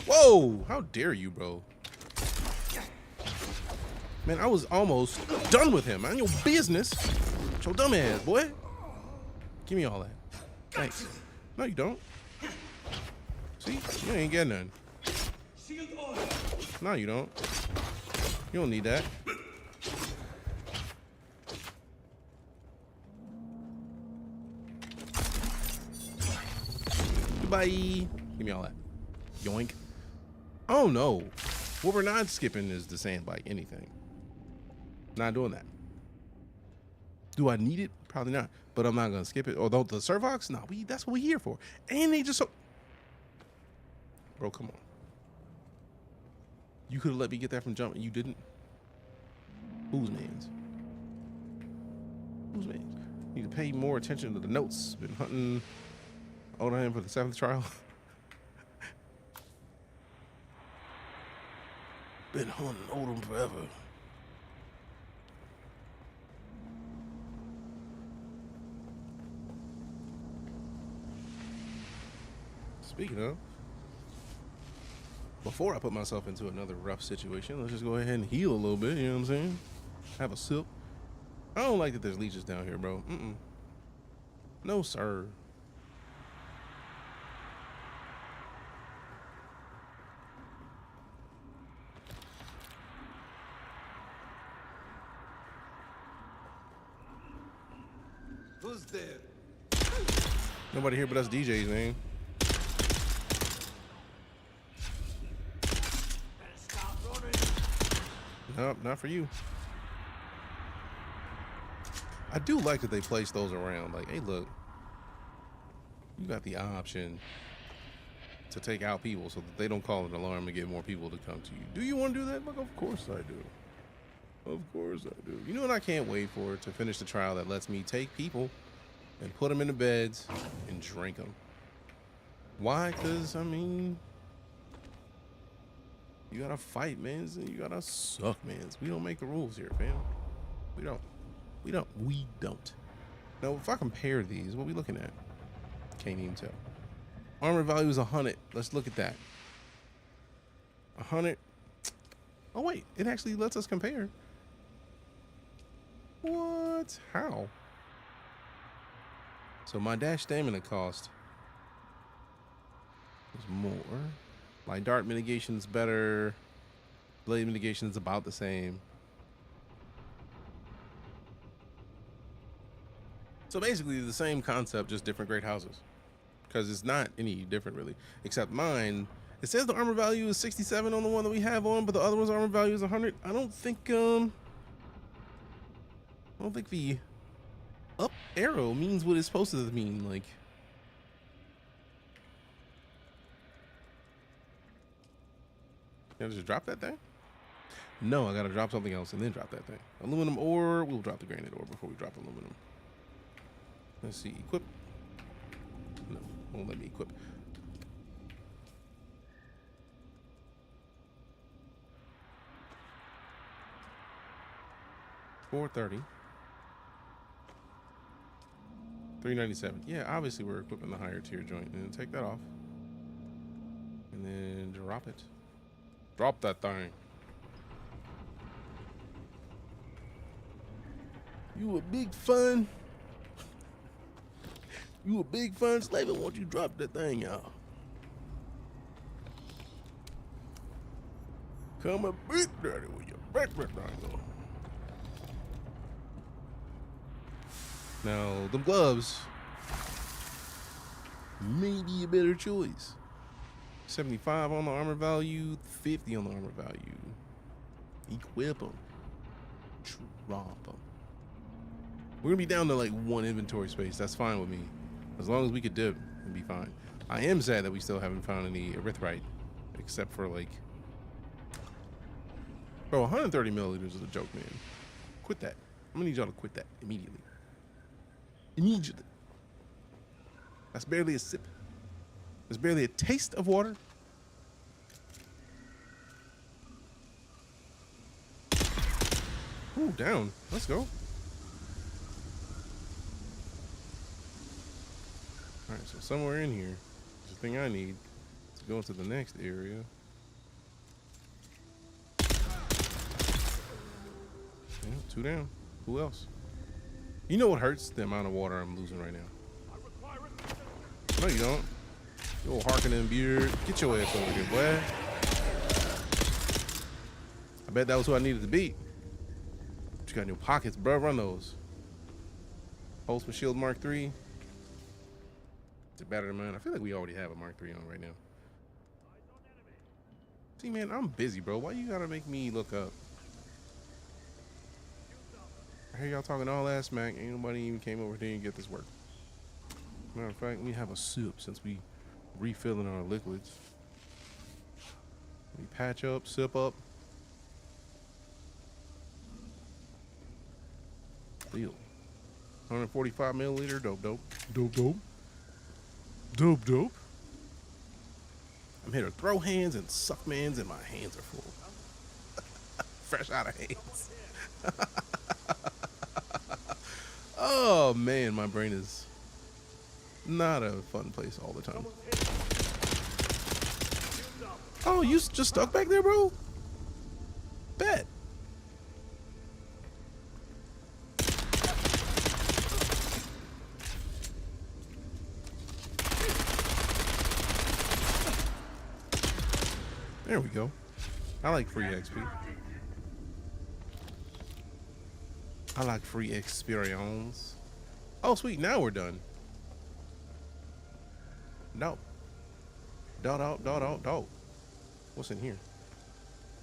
Whoa! How dare you, bro? Man, I was almost done with him. Mind your business. Your dumbass, boy. Give me all that. Thanks. No, you don't. See? You ain't getting none. No, you don't. You don't need that. Goodbye. Give me all that. Yoink. Oh no. What we're not skipping is the sand bike, anything. Not doing that. Do I need it? Probably not. But I'm not gonna skip it. Although the Servox, no, that's what we're here for. And they just so bro, come on. You could have let me get that from jump and you didn't. Whose man's? Whose man's? Need to pay more attention to the notes. Been hunting Odin for the 7th trial. Been hunting Odin forever. Speaking of, before I put myself into another rough situation, let's just go ahead and heal a little bit, you know what I'm saying? Have a sip. I don't like that there's leeches down here, bro. No, sir. Who's there? Nobody here but us DJs, man. Nope, not for you. I do like that they place those around. Like, hey, look, you got the option to take out people so that they don't call an alarm and get more people to come to you. Do you want to do that? Like, of course I do. Of course I do. You know what I can't wait for? To finish the trial that lets me take people and put them in the beds and drink them. Why? Because, I mean, you gotta fight, man. You gotta suck, man. We don't make the rules here, fam. We don't. Now, if I compare these, what are we looking at? Can't even tell. Armor value is 100. Let's look at that. 100. Oh, wait. It actually lets us compare. What? How? So my dash stamina cost is more. My dart mitigation is better. Blade mitigation is about the same. So basically the same concept, just different great houses. Because it's not any different really. Except mine, it says the armor value is 67 on the one that we have on, but the other one's armor value is 100. I don't think the up arrow means what it's supposed to mean. Like, can I just drop that thing? No, I gotta drop something else and then drop that thing. Aluminum ore, we'll drop the granite ore before we drop aluminum. Let's see, equip. No, won't let me equip. $430. $397. Yeah, obviously we're equipping the higher tier joint. And then take that off. And then drop it. Drop that thing. You a big fun. You a big fun slave. Won't you drop that thing out? Come a big daddy with your backpack on. Now, them gloves may be a better choice. 75 on the armor value, 50 on the armor value. Equip them. Drop them. We're gonna be down to like 1 inventory space. That's fine with me. As long as we could dip, it'd be fine. I am sad that we still haven't found any erythrite, except for like, bro, 130 milliliters is a joke, man. Quit that. I'm gonna need y'all to quit that immediately. Immediately. That's barely a sip. There's barely a taste of water. Ooh, down. Let's go. Alright, so somewhere in here, there's a thing I need to go into the next area. Yeah, 2 down. Who else? You know what hurts? The amount of water I'm losing right now. No, you don't. You old Harkonnen beard. Get your ass over here, boy. I bet that was who I needed to beat. What you got in your pockets, bro? Run those. Pulse with Shield Mark III. Is it better than mine? I feel like we already have a Mark III on right now. See, man, I'm busy, bro. Why you gotta make me look up? I hear y'all talking all that smack. Ain't nobody even came over here and get this work. Matter of fact, we have a sip since we refilling our liquids. We patch up, sip up. Deal. 145 milliliter. Dope, dope. Dope, dope. Dope, dope. I'm here to throw hands and suck mans, and my hands are full. Fresh out of hands. Oh man, my brain is not a fun place all the time. Oh, you just stuck back there, bro? Bet. There we go. I like free XP. I like free experience. Oh, sweet. Now we're done. No. No. What's in here?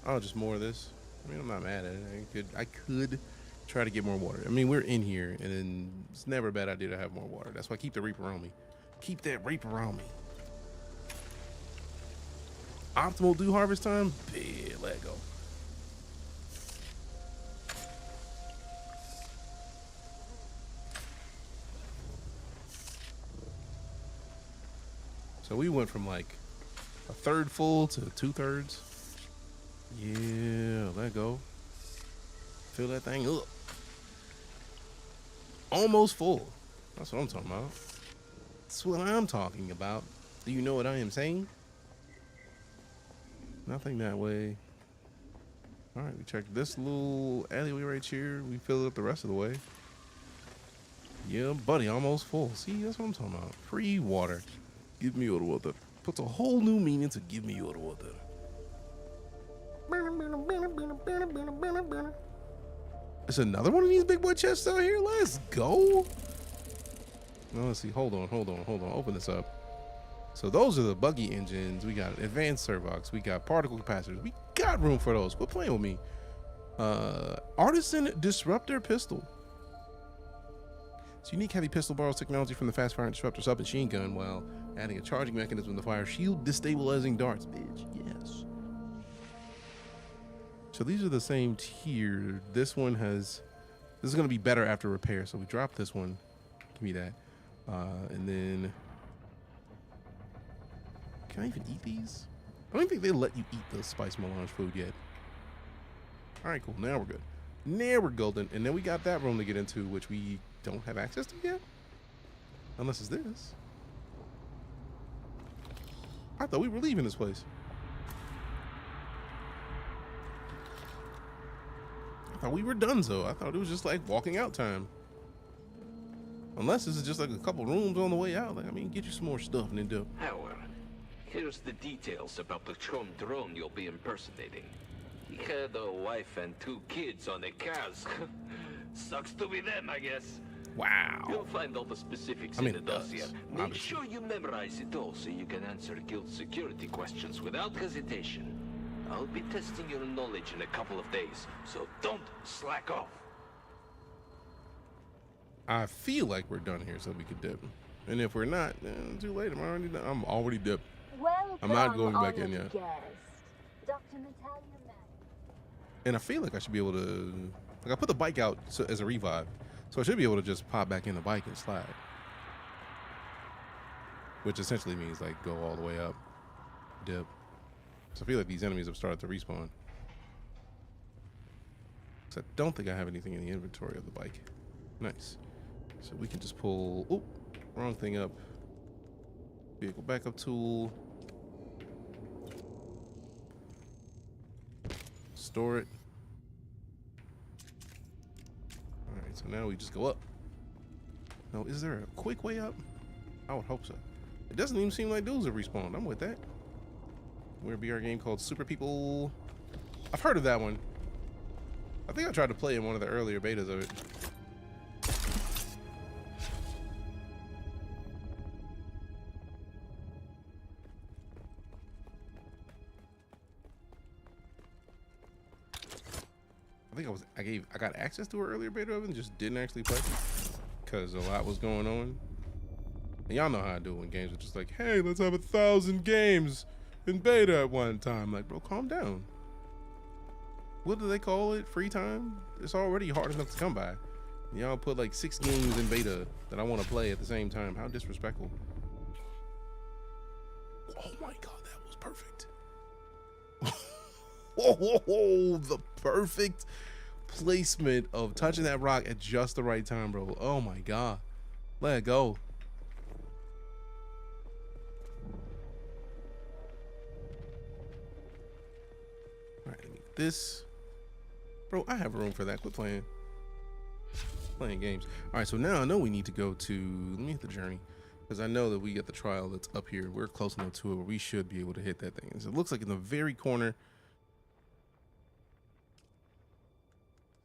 Oh, just more of this. I mean, I'm not mad at it. I could try to get more water. I mean, we're in here, and then it's never a bad idea to have more water. That's why I keep the Reaper on me. Keep that Reaper on me. Optimal dew harvest time? Yeah, let go. So we went from like a third full to 2/3. Yeah, let go. Fill that thing up. Almost full. That's what I'm talking about. That's what I'm talking about. Do you know what I am saying? Nothing that way. All right, we checked this little alleyway right here. We filled it up the rest of the way. Yeah, buddy, almost full. See, that's what I'm talking about. Free water. Give me your water. Puts a whole new meaning to give me your water. There's another one of these big boy chests out here. Let's go. Now, let's see. Hold on. Open this up. So those are the buggy engines. We got advanced servox. We got particle capacitors. We got room for those. Quit playing with me. Artisan disruptor pistol. This unique heavy pistol borrows technology from the fast firing disruptor submachine gun while adding a charging mechanism to fire shield destabilizing darts. Bitch, yes. So these are the same tier. This one has. This is going to be better after repair. So we drop this one. Give me that. And then. Can I even eat these? I don't think they let you eat the spice melange food yet. All right, cool. Now we're good. Now we're golden. And then we got that room to get into, which we don't have access to yet. Unless it's this. I thought we were leaving this place. thought we were done, so I thought it was just like walking out time. Unless this is just like a couple rooms on the way out. Like, I mean, get you some more stuff and then do. Howard, here's the details about the Chom drone you'll be impersonating. He had a wife and 2 kids on a cars. Sucks to be them, I guess. Wow. You'll find all the specifics in the dossier. Make sure you memorize it all so you can answer guild security questions without hesitation. I'll be testing your knowledge in a couple of days, so don't slack off. I feel like we're done here, so we could dip. And if we're not, then too late. I'm already done. I'm already dipped. Welcome, I'm not going back in yet. guest. Dr. Natalia Mann. And I feel like I should be able to, like, I put the bike out as a revive, so I should be able to just pop back in the bike and slide. Which essentially means like go all the way up, dip. So I feel like these enemies have started to respawn. So I don't think I have anything in the inventory of the bike. Nice. So we can just pull, oop, wrong thing up. Vehicle backup tool. Store it. All right, so now we just go up. Now, is there a quick way up? I would hope so. It doesn't even seem like dudes have respawned. I'm with that. We're a BR game called Super People. I've heard of that one. I think I tried to play in one of the earlier betas of it. I think I got access to an earlier beta of it and just didn't actually play because a lot was going on. And y'all know how I do it when games are just like, hey, let's have 1,000 games in beta at one time. Like, bro, calm down. What do they call it? Free time? It's already hard enough to come by. Y'all put like 6 games in beta that I want to play at the same time. How disrespectful. Oh my God, that was perfect. Oh, the perfect placement of touching that rock at just the right time, bro. Oh my God. Let it go. All right, let me get this. Bro, I have room for that. Quit playing games. All right, so now I know we need to go to, let me hit the journey, because I know that we get the trial that's up here. We're close enough to it where we should be able to hit that thing. So it looks like in the very corner.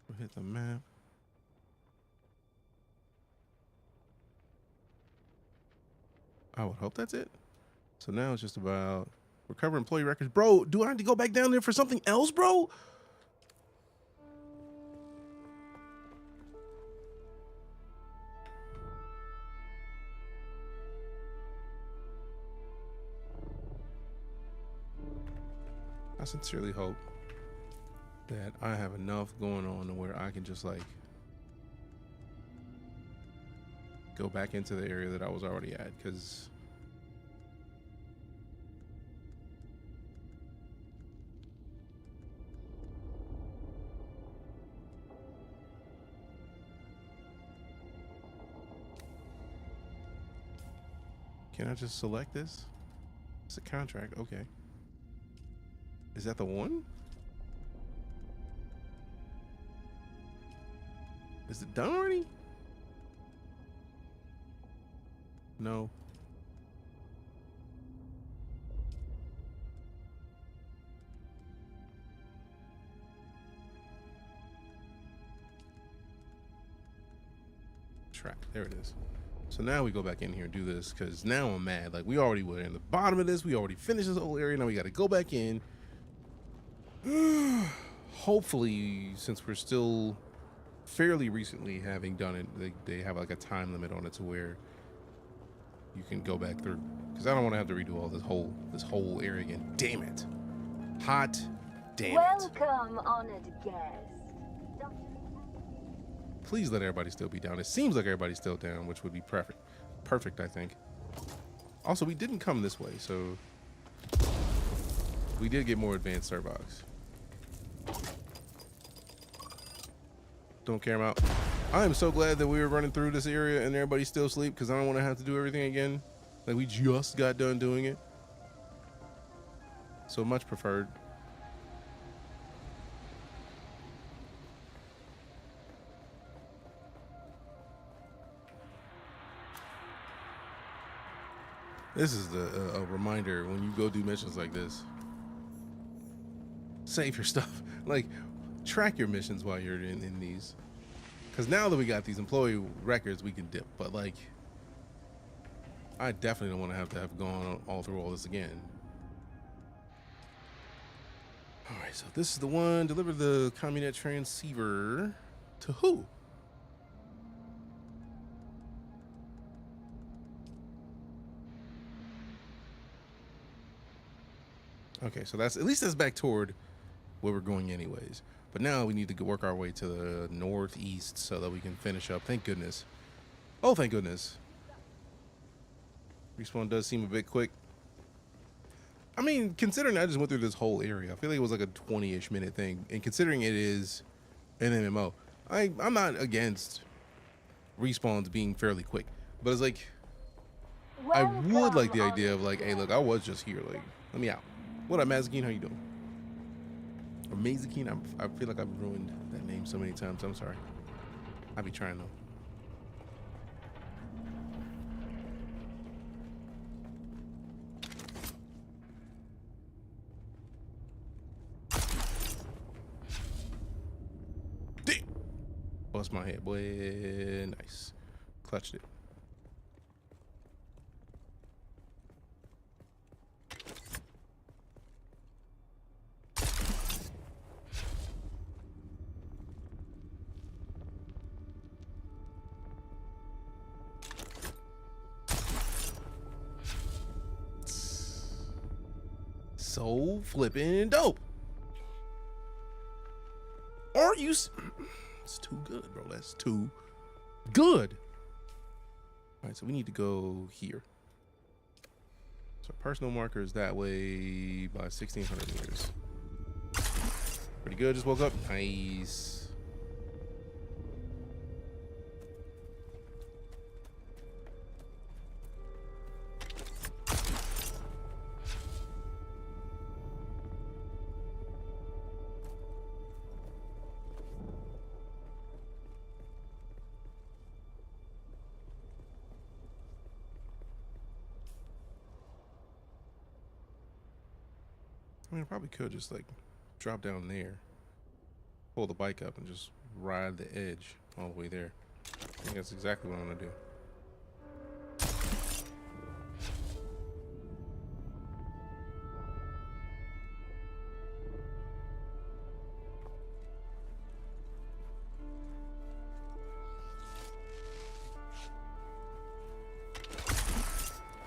We'll hit the map. I would hope that's it. So now it's just about recover employee records. Bro, do I have to go back down there for something else, bro? I sincerely hope that I have enough going on to where I can just like go back into the area that I was already at, because can I just select this? It's a contract, okay. Is that the one? Is it done already? No. Track, there it is. So now we go back in here and do this, because now I'm mad. Like, we already were in the bottom of this. We already finished this whole area. Now we got to go back in. Hopefully, since we're still fairly recently having done it, they have like a time limit on it to where you can go back through, because I don't want to have to redo all this whole area again. Damn it. Hot damn it. Welcome, honored guest. Please let everybody still be down. It seems like everybody's still down, which would be perfect, I think. Also, we didn't come this way, so we did get more advanced Starbucks. Don't care about. I am so glad that we were running through this area and everybody's still asleep, because I don't want to have to do everything again. Like, we just got done doing it. So much preferred. This is a reminder when you go do missions like this. Save your stuff. Like, track your missions while you're in these. Because now that we got these employee records, we can dip. But, like, I definitely don't want to have gone all through all this again. All right, so this is the one. Deliver the communet transceiver to who? Okay, so that's, at least that's back toward where we're going anyways. But now we need to work our way to the northeast so that we can finish up. Thank goodness. Oh, thank goodness. Respawn does seem a bit quick. I mean, considering I just went through this whole area, I feel like it was like a 20-ish minute thing. And considering it is an MMO, I'm not against respawns being fairly quick. But it's like, I would like the idea of like, hey, look, I was just here. Like, let me out. What up, Mazakine? How you doing? Or Mazakine? I feel like I've ruined that name so many times. I'm sorry. I be trying though. Bust my head, boy. Nice. Clutched it. So flipping dope. Are you? It's too good, bro. That's too good. All right, so we need to go here. So personal marker is that way by 1,600 meters. Pretty good. Just woke up. Nice. I mean, I probably could just like drop down there, pull the bike up, and just ride the edge all the way there. I think that's exactly what I'm gonna do.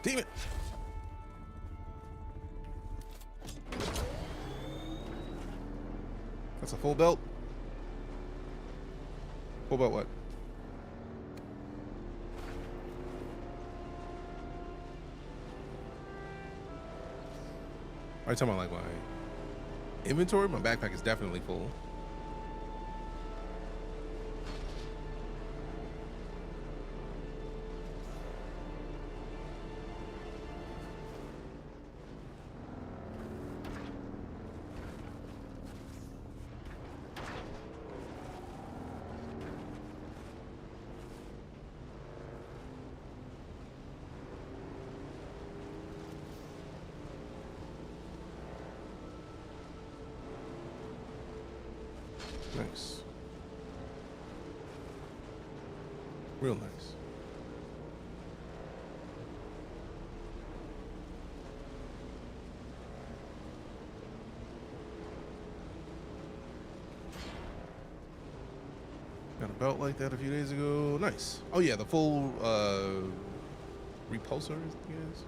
Damn it! That's a full belt. Full belt what? Are you talking about like my inventory? My backpack is definitely full. Nice. Real nice. Got a belt like that a few days ago. Nice. Oh yeah, the full repulsor, I guess.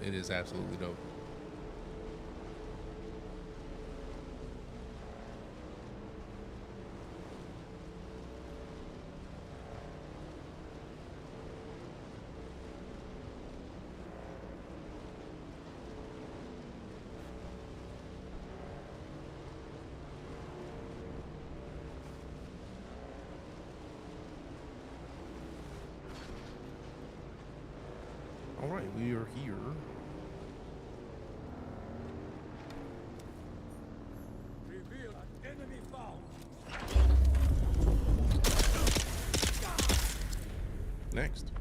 It is absolutely dope. All right, we are here. Reveal an enemy found. Next.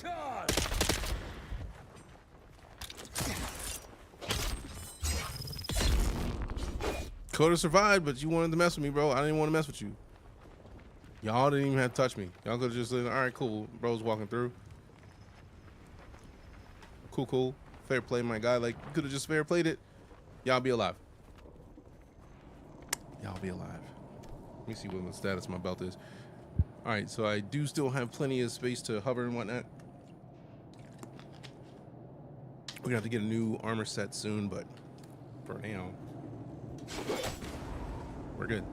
Charge! Could have survived, but you wanted to mess with me, bro. I didn't want to mess with you. Y'all didn't even have to touch me. Y'all could have just said, all right, cool. Bro's walking through. Cool, cool. Fair play, my guy. Like, you could have just fair played it. Y'all be alive. Y'all be alive. Let me see what the status of my belt is. All right, so I do still have plenty of space to hover and whatnot. We're gonna have to get a new armor set soon, but for now, we're good.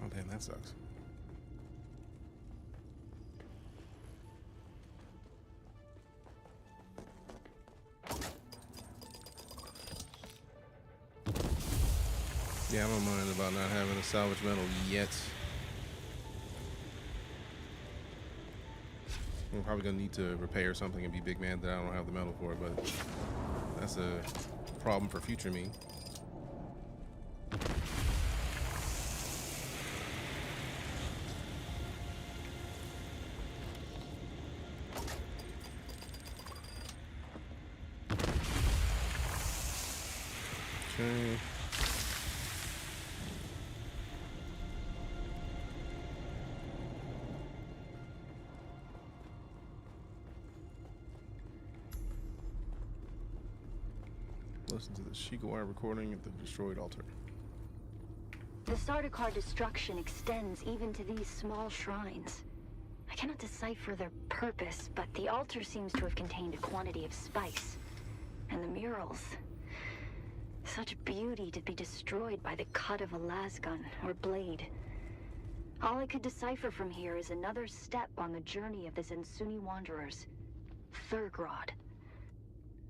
Oh, damn, that sucks. Yeah, I don't mind about not having a salvage metal yet. I'm probably gonna need to repair something and be big man that I don't have the metal for, but that's a problem for future me. Okay. Listen to the Shikawai recording of the destroyed altar. The Sardaukar destruction extends even to these small shrines. I cannot decipher their purpose, but the altar seems to have contained a quantity of spice. And the murals. Such beauty to be destroyed by the cut of a lasgun or blade. All I could decipher from here is another step on the journey of the Zensuni wanderers. Thurgrod.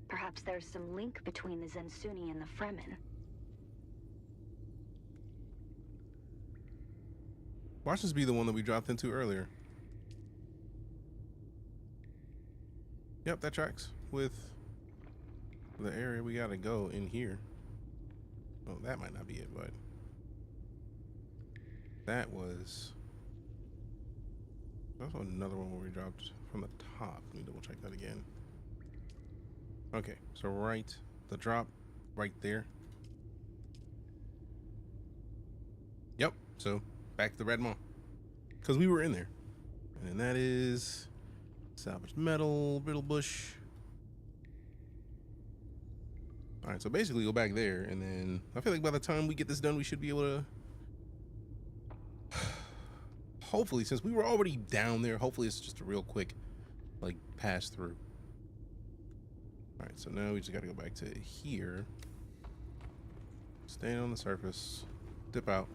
Perhaps there's some link between the Zensuni and the Fremen. Watch this be the one that we dropped into earlier. Yep, that tracks with the area we gotta go in here. Oh, that might not be it, but that was also another one where we dropped from the top. Let me double check that again. Okay, so the drop right there. Yep, so back to the Red Maw. Because we were in there. And then that is salvaged metal, brittle bush. Alright, so basically go back there, and then I feel like by the time we get this done, we should be able to hopefully, since we were already down there, hopefully it's just a real quick like pass through. Alright, so now we just gotta go back to here. Stand on the surface. Dip out.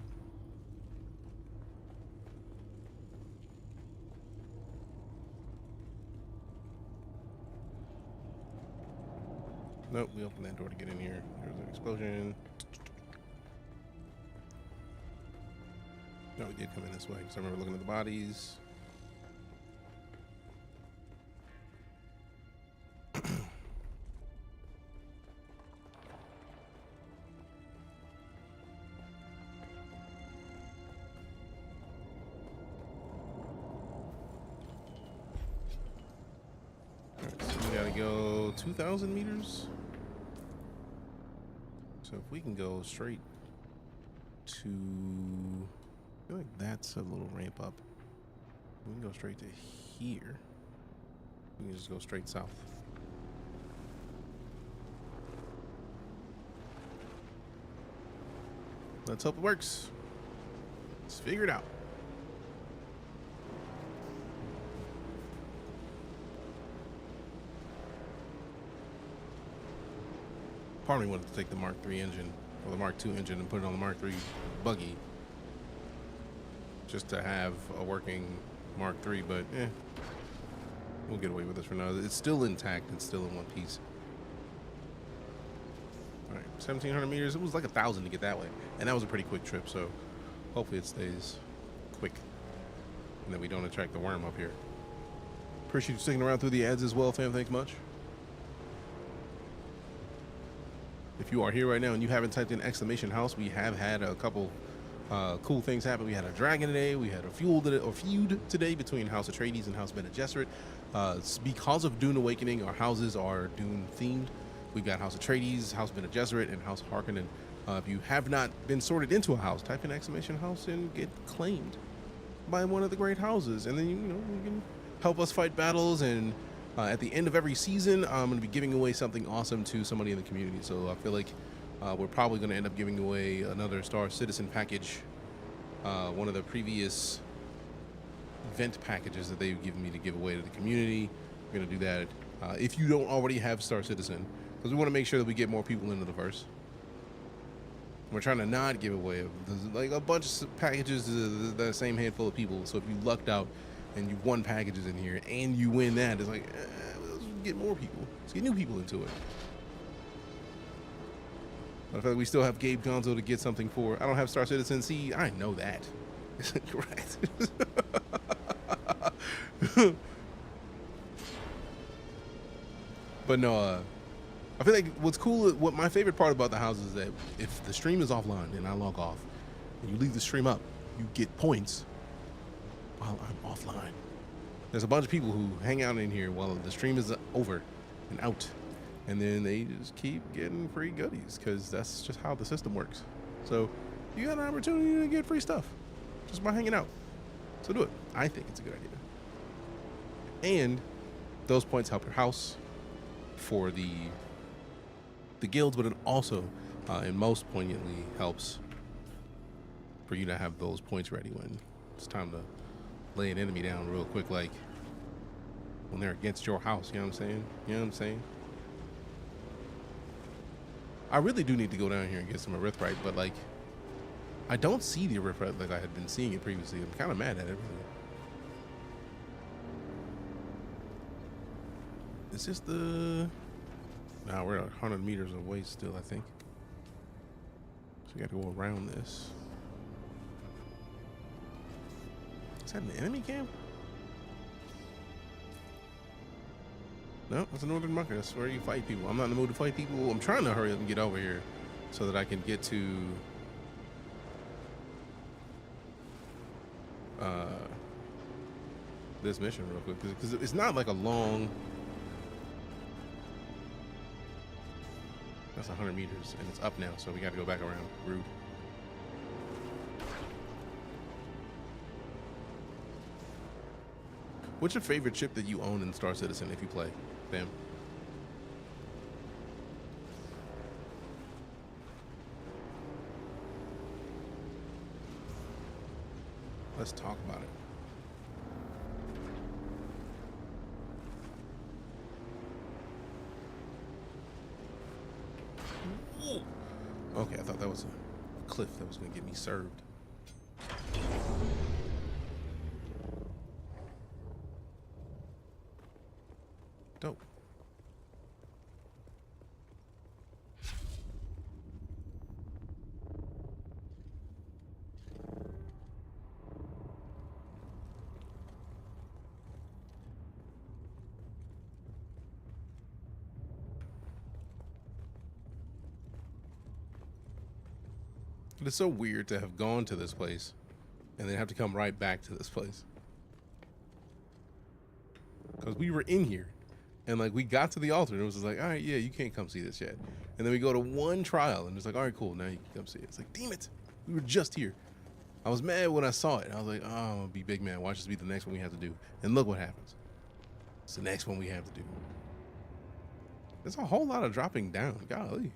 Nope, we opened that door to get in here. There was an explosion. No, we did come in this way. So I remember looking at the bodies. Alright, so we gotta go 2,000 meters. So if we can go straight to, I feel like that's a little ramp up. We can go straight to here. We can just go straight south. Let's hope it works. Let's figure it out. Part of me wanted to take the Mark III engine, or the Mark II engine, and put it on the Mark III buggy. Just to have a working Mark III, but we'll get away with this for now. It's still intact, it's still in one piece. Alright, 1,700 meters. It was like 1,000 to get that way. And that was a pretty quick trip, so hopefully it stays quick. And that we don't attract the worm up here. Appreciate you sticking around through the ads as well, fam. Thanks much. If you are here right now and you haven't typed in exclamation house, we have had a couple cool things happen. We had a dragon today. We had a feud today between House Atreides and House Bene Gesserit. Because of DuneAwakening, our houses are Dune themed. We've got House Atreides, House Bene Gesserit, and House Harkonnen. If you have not been sorted into a house, type in exclamation house and get claimed by one of the great houses, and then you can help us fight battles. And at the end of every season, I'm going to be giving away something awesome to somebody in the community. So I feel like we're probably going to end up giving away another StarCitizen package, one of the previous event packages that they've given me to give away to the community. We're going to do that if you don't already have StarCitizen, because we want to make sure that we get more people into the verse. We're trying to not give away like a bunch of packages to the same handful of people. So if you lucked out and you won packages in here and you win that, it's like, let's get more people. Let's get new people into it. But I feel like we still have Gabe Gonzo to get something for. I don't have StarCitizen. See, I know that. Correct. But no, I feel like what's cool, what my favorite part about the house is that if the stream is offline and I log off and you leave the stream up, you get points while I'm offline. There's a bunch of people who hang out in here while the stream is over and out, and then they just keep getting free goodies because that's just how the system works. So you got an opportunity to get free stuff just by hanging out. So do it. I think it's a good idea. And those points help your house for the guilds, but it also and most poignantly helps for you to have those points ready when it's time to lay an enemy down real quick, like when they're against your house. You know what I'm saying? You know what I'm saying? I really do need to go down here and get some Erythrite, but like I don't see the Erythrite like I had been seeing it previously. I'm kind of mad at it, really. It's just the... Now we're 100 meters away still, I think. So we got to go around this. Is that an enemy camp? No, that's a northern bunker. That's where you fight people. I'm not in the mood to fight people. I'm trying to hurry up and get over here so that I can get to this mission real quick, because it's not like a long... That's 100 meters, and it's up now, so we got to go back around. Rude. What's your favorite ship that you own in StarCitizen if you play, Bam? Let's talk about it. Okay, I thought that was a cliff that was going to get me served. Dope. It's so weird to have gone to this place and then have to come right back to this place. Because we were in here and like we got to the altar and it was just like, all right, yeah, you can't come see this yet. And then we go to one trial and it's like, all right, cool, now you can come see it. It's like, damn it, we were just here. I was mad when I saw it. I was like, oh, I'm gonna be big man. Watch this be the next one we have to do. And look what happens. It's the next one we have to do. There's a whole lot of dropping down. Golly.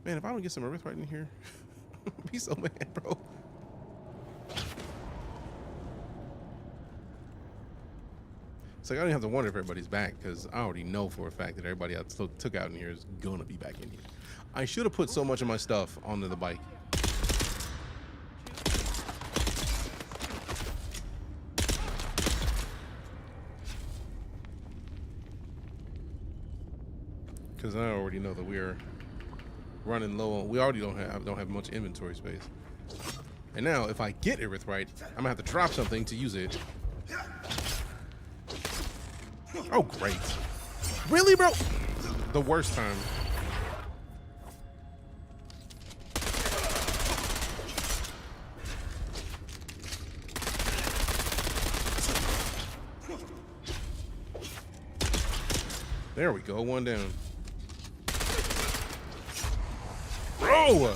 Man, if I don't get some Erythrite in here, I'll be so mad, bro. It's like I don't have to wonder if everybody's back, because I already know for a fact that everybody I took out in here is gonna be back in here. I should have put so much of my stuff onto the bike. Because I already know that we're running low on, we already don't have much inventory space. And now if I get Erythrite, I'm gonna have to drop something to use it. Oh, great. Really, bro? The worst time. There we go, one down. Bro!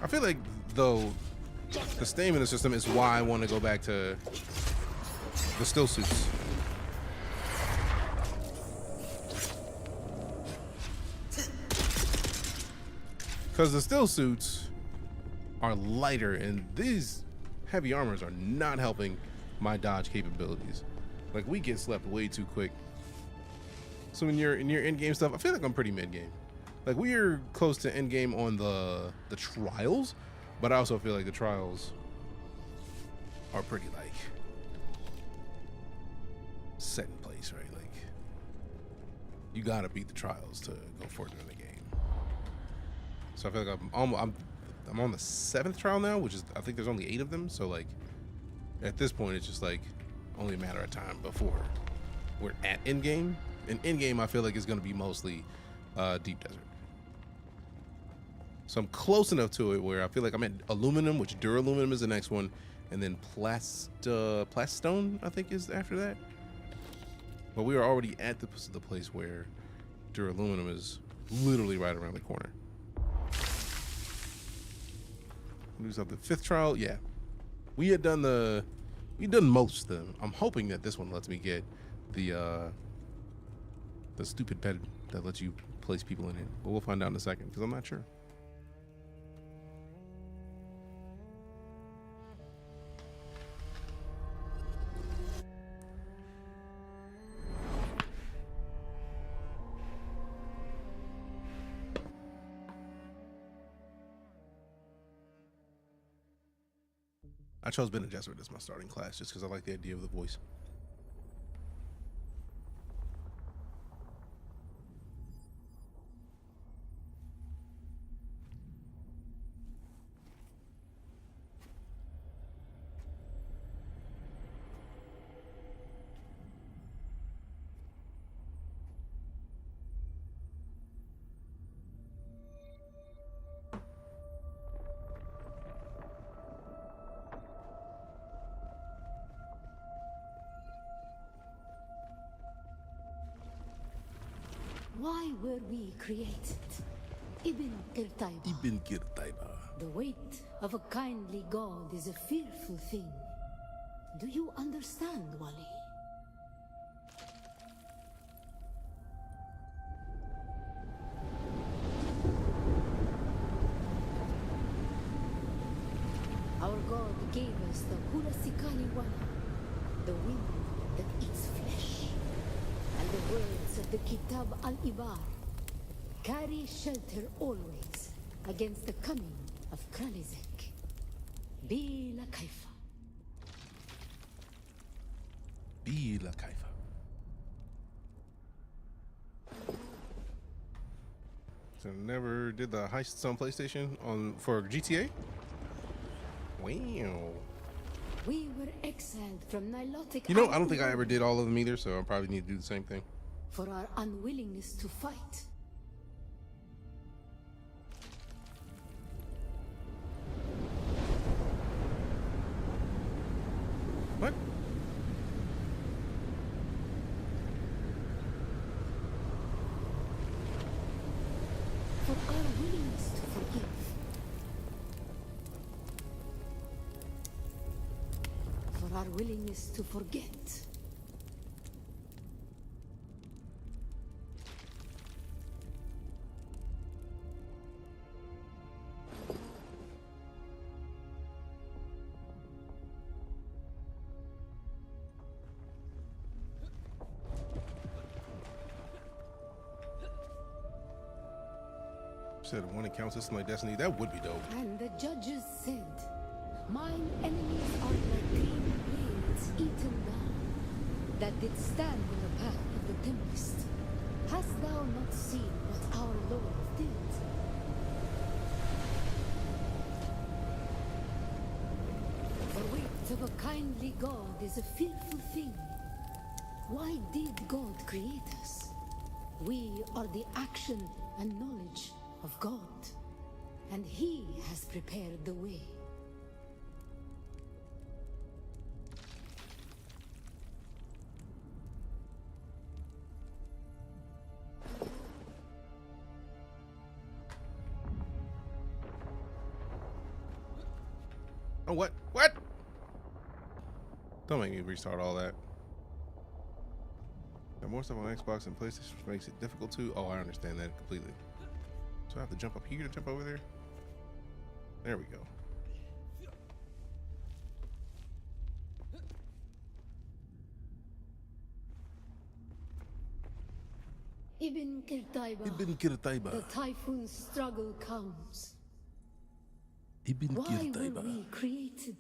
I feel like, though, the stamina system is why I want to go back to the still suits. Because the still suits are lighter, and these heavy armors are not helping my dodge capabilities. Like, we get slept way too quick. So in your in-game stuff, I feel like I'm pretty mid-game. Like, we are close to end-game on the trials, but I also feel like the trials are pretty, like, set in place, right? Like, you gotta beat the trials to go further in the game. So I feel like I'm on the 7th trial now, which is, I think there's only 8 of them. So like, at this point, it's just like only a matter of time before we're at end game. And end game, I feel like is going to be mostly deep desert. So I'm close enough to it where I feel like I'm at aluminum, which duraluminum is the next one, and then plaststone, I think, is after that. But we are already at the place where duraluminum is literally right around the corner. Lose up the 5th trial. Yeah, we've done most of them. I'm hoping that this one lets me get the stupid pet that lets you place people in it, but we'll find out in a second because I'm not sure. I chose Bene Gesserit as my starting class just because I like the idea of the voice. Why were we created? Ibn Kirtaiba. The weight of a kindly god is a fearful thing. Do you understand, Wali? Our god gave us the Hulasikali Wala, the wind that eats flesh, and the words of the Kitab al-Ibar carry shelter always against the coming of Kralizek. Bila Kaifa. Bila Kaifa. So never did the heists on PlayStation for GTA? Wow. We were exiled from Nilotic. You know, I don't think I ever did all of them either, so I probably need to do the same thing. For our unwillingness to fight. What? For our willingness to forgive. For our willingness to forget. Said one account system like Destiny, that would be dope. And the judges said, mine enemies are like green blades eaten down, that did stand in the path of the Tempest. Hast thou not seen what our lords did. The weight of a kindly god is a fearful thing. Why did God create us? We are the action and knowledge of God, and He has prepared the way. Oh, what? What? Don't make me restart all that. Got more stuff on Xbox and PlayStation, which makes it difficult too. Oh, I understand that completely. So I have to jump up here to jump over there? There we go. Ibn Kirtaiba. The typhoon's struggle comes. Why were we created?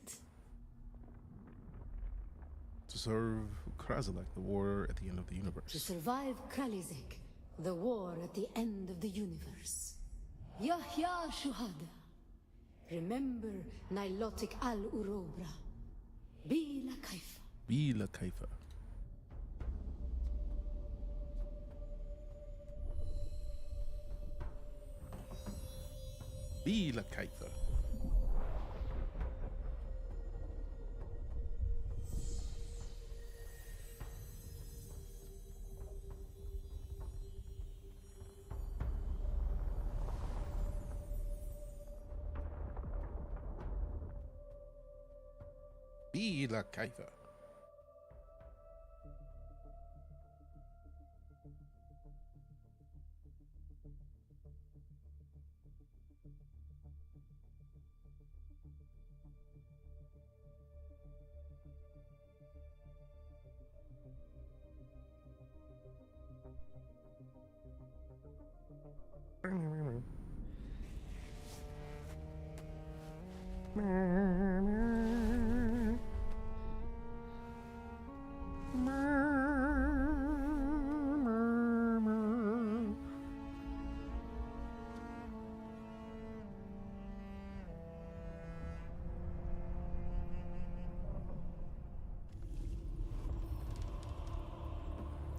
To serve Krasalik, the war at the end of the universe. To survive Kralizek, the war at the end of the universe. Yahya Shuhada. Remember Nilotic al-Urobra. Bila Kaifa. Bila Kaifa. Bila Kaifa. Bila Kaifa.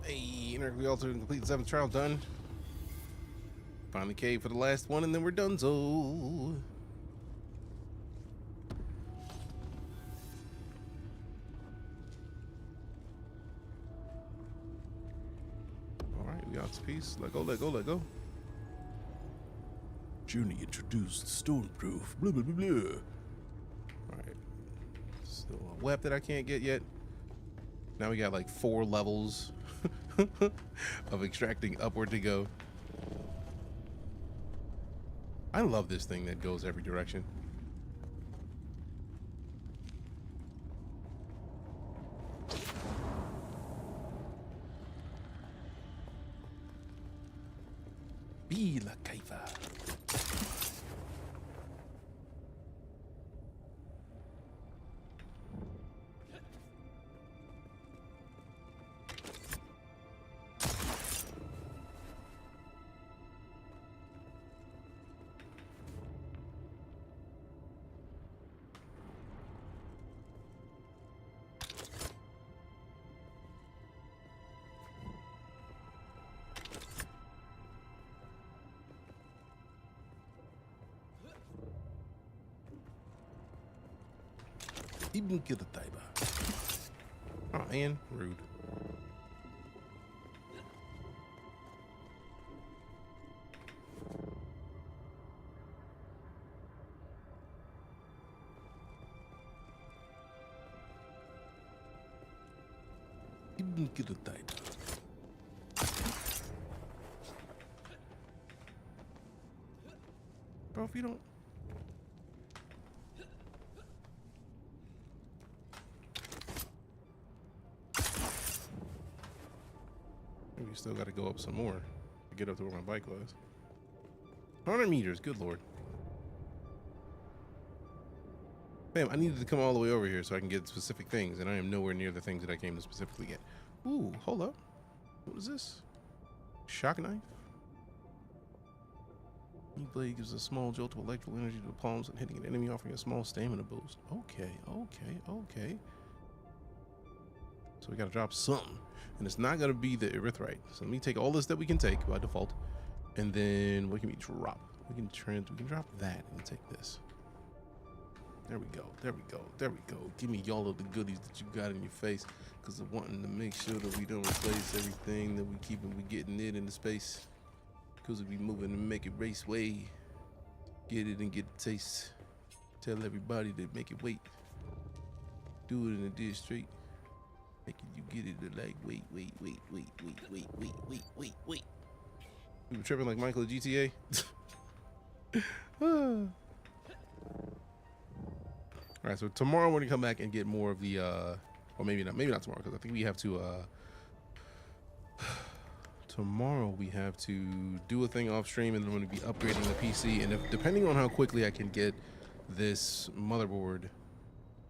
Hey, we also complete the 7th trial, done. Find the cave for the last one, and then we're done. So, all right, we got this piece. Let go, let go, let go. Journey introduced Stormproof. Blah blah blah blah. All right, still a web that I can't get yet. Now we got like 4 levels of extracting upward to go. I love this thing that goes every direction. Bila Kaifa. Ibn Kirtaiba. Oh man, rude. Ibn Kirtaiba. Bro, if you don't. Maybe you still got to go up some more to get up to where my bike was. 100 meters, good lord. Bam, I needed to come all the way over here so I can get specific things, and I am nowhere near the things that I came to specifically get. Ooh, hold up. What is this? Shock knife? New blade gives a small jolt of electrical energy to the palms and hitting an enemy, offering a small stamina boost. Okay. So we gotta drop something. And it's not gonna be the erythrite. So let me take all this that we can take by default. And then what can we drop? We can drop that and take this. There we go. Give me all of the goodies that you got in your face. Because I'm wanting to make sure that we don't replace everything that we getting it into space. Because we be moving and make it race way. Get it and get the taste. Tell everybody to make it wait. Do it in a dead straight. Make it, you get it to like wait. We were tripping like Michael at GTA. All right, so tomorrow we're gonna come back and get more of the, or maybe not tomorrow, because I think we have to. Tomorrow we have to do a thing off stream, and then I'm gonna be upgrading the PC. And depending on how quickly I can get this motherboard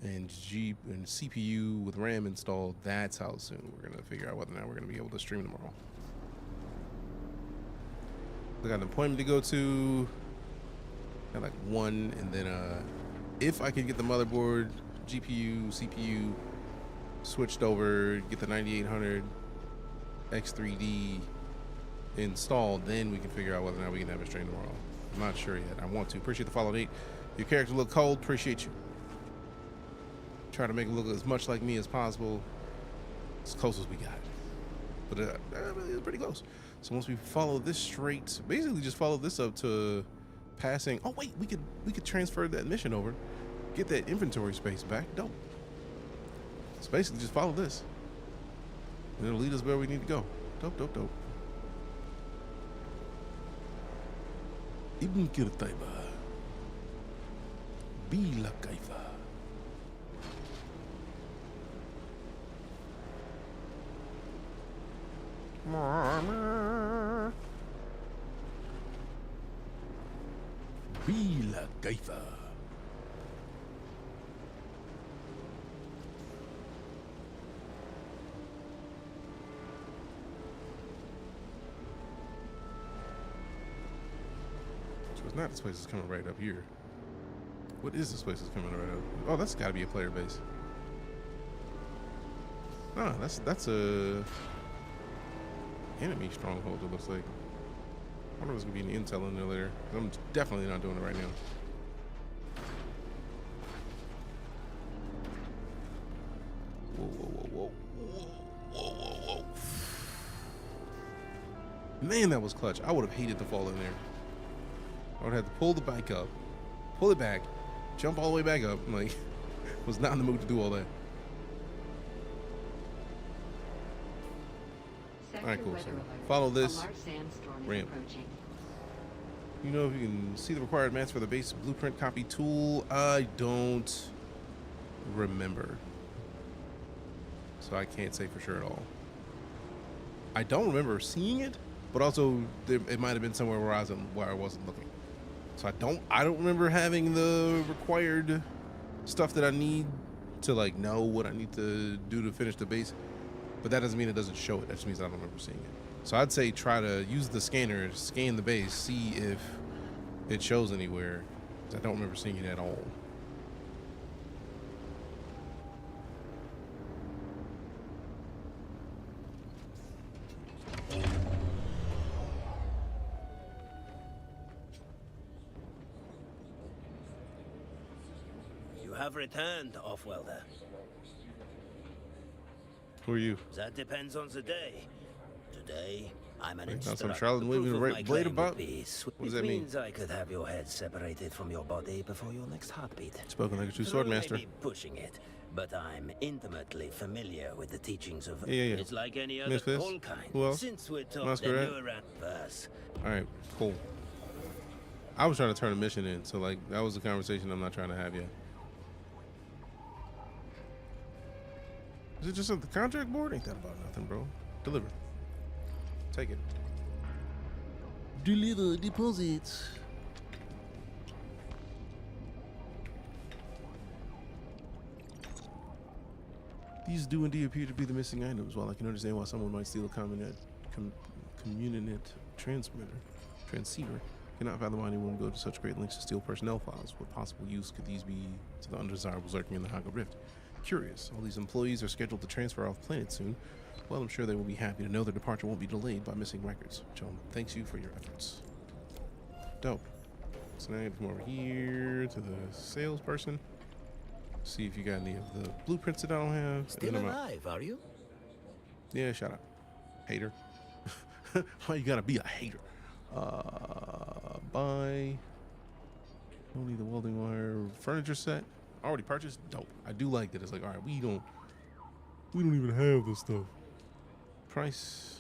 and CPU with RAM installed, that's how soon we're gonna figure out whether or not we're gonna be able to stream tomorrow. I got an appointment to go to at like 1, and then if I can get the motherboard, GPU, CPU switched over, get the 9800 X3D installed, then we can figure out whether or not we can have a stream tomorrow. I'm not sure yet. I want to. Appreciate the follow, Nate. Your character look cold. Appreciate you. Try to make it look as much like me as possible, as close as we got. But it's pretty close. So once we follow this straight, basically just follow this up to passing. Oh wait, we could transfer that mission over, get that inventory space back. Dope. So basically just follow this, and it'll lead us where we need to go. Dope. Ibn Kirtaiba. Bila Kaifa. Mama. Bila Kaifa. So it's not this place that's coming right up here. What is this place that's coming right up? Oh, that's got to be a player base. No, that's a enemy stronghold, it looks like. I wonder if there's gonna be any intel in there later. I'm definitely not doing it right now. Whoa. Man, that was clutch. I would have hated to fall in there. I would have had to pull the bike up, pull it back, jump all the way back up. Like, was not in the mood to do all that. Alright, cool. So follow this ramp. You know if you can see the required mats for the base blueprint copy tool? I don't remember. So I can't say for sure at all. I don't remember seeing it, but also it might have been somewhere where I wasn't looking. So I don't remember having the required stuff that I need to like know what I need to do to finish the base. But that doesn't mean it doesn't show it. That just means I don't remember seeing it. So I'd say try to use the scanner, scan the base, see if it shows anywhere. I don't remember seeing it at all. You have returned, Off-Welder. Who are you? That depends on the day. Today, I'm an Some instructor. Charlotte waving a red blade about? What does that mean? Means I could have your head separated from your body before your next heartbeat. Spoken like a true sword master. Maybe pushing it, but I'm intimately familiar with the teachings of. Yeah. It's like any other Misfits? whole kind. Who else? Since we're taught the Masquerade? Neuron verse. All right, cool. I was trying to turn a mission in, so like that was the conversation I'm not trying to have yet. Is it just the contract board? Ain't that about nothing, bro? Deliver. Take it. Deliver deposits. These do indeed appear to be the missing items. While I can understand why someone might steal a communinet transceiver, Cannot fathom why anyone would go to such great lengths to steal personnel files. What possible use could these be to the undesirables lurking in the Haga Rift? Curious. All these employees are scheduled to transfer off planet soon. Well, I'm sure they will be happy to know their departure won't be delayed by missing records. Joan, thanks you for your efforts. Dope. So now I come over here to the salesperson. See if you got any of the blueprints that I don't have. Still alive, are you? Yeah, shut up. Hater. Why you gotta be a hater? Buy. Don't need the welding wire. Furniture set. Already purchased. Dope. I do like that. It's like, all right, we don't even have this stuff. Price.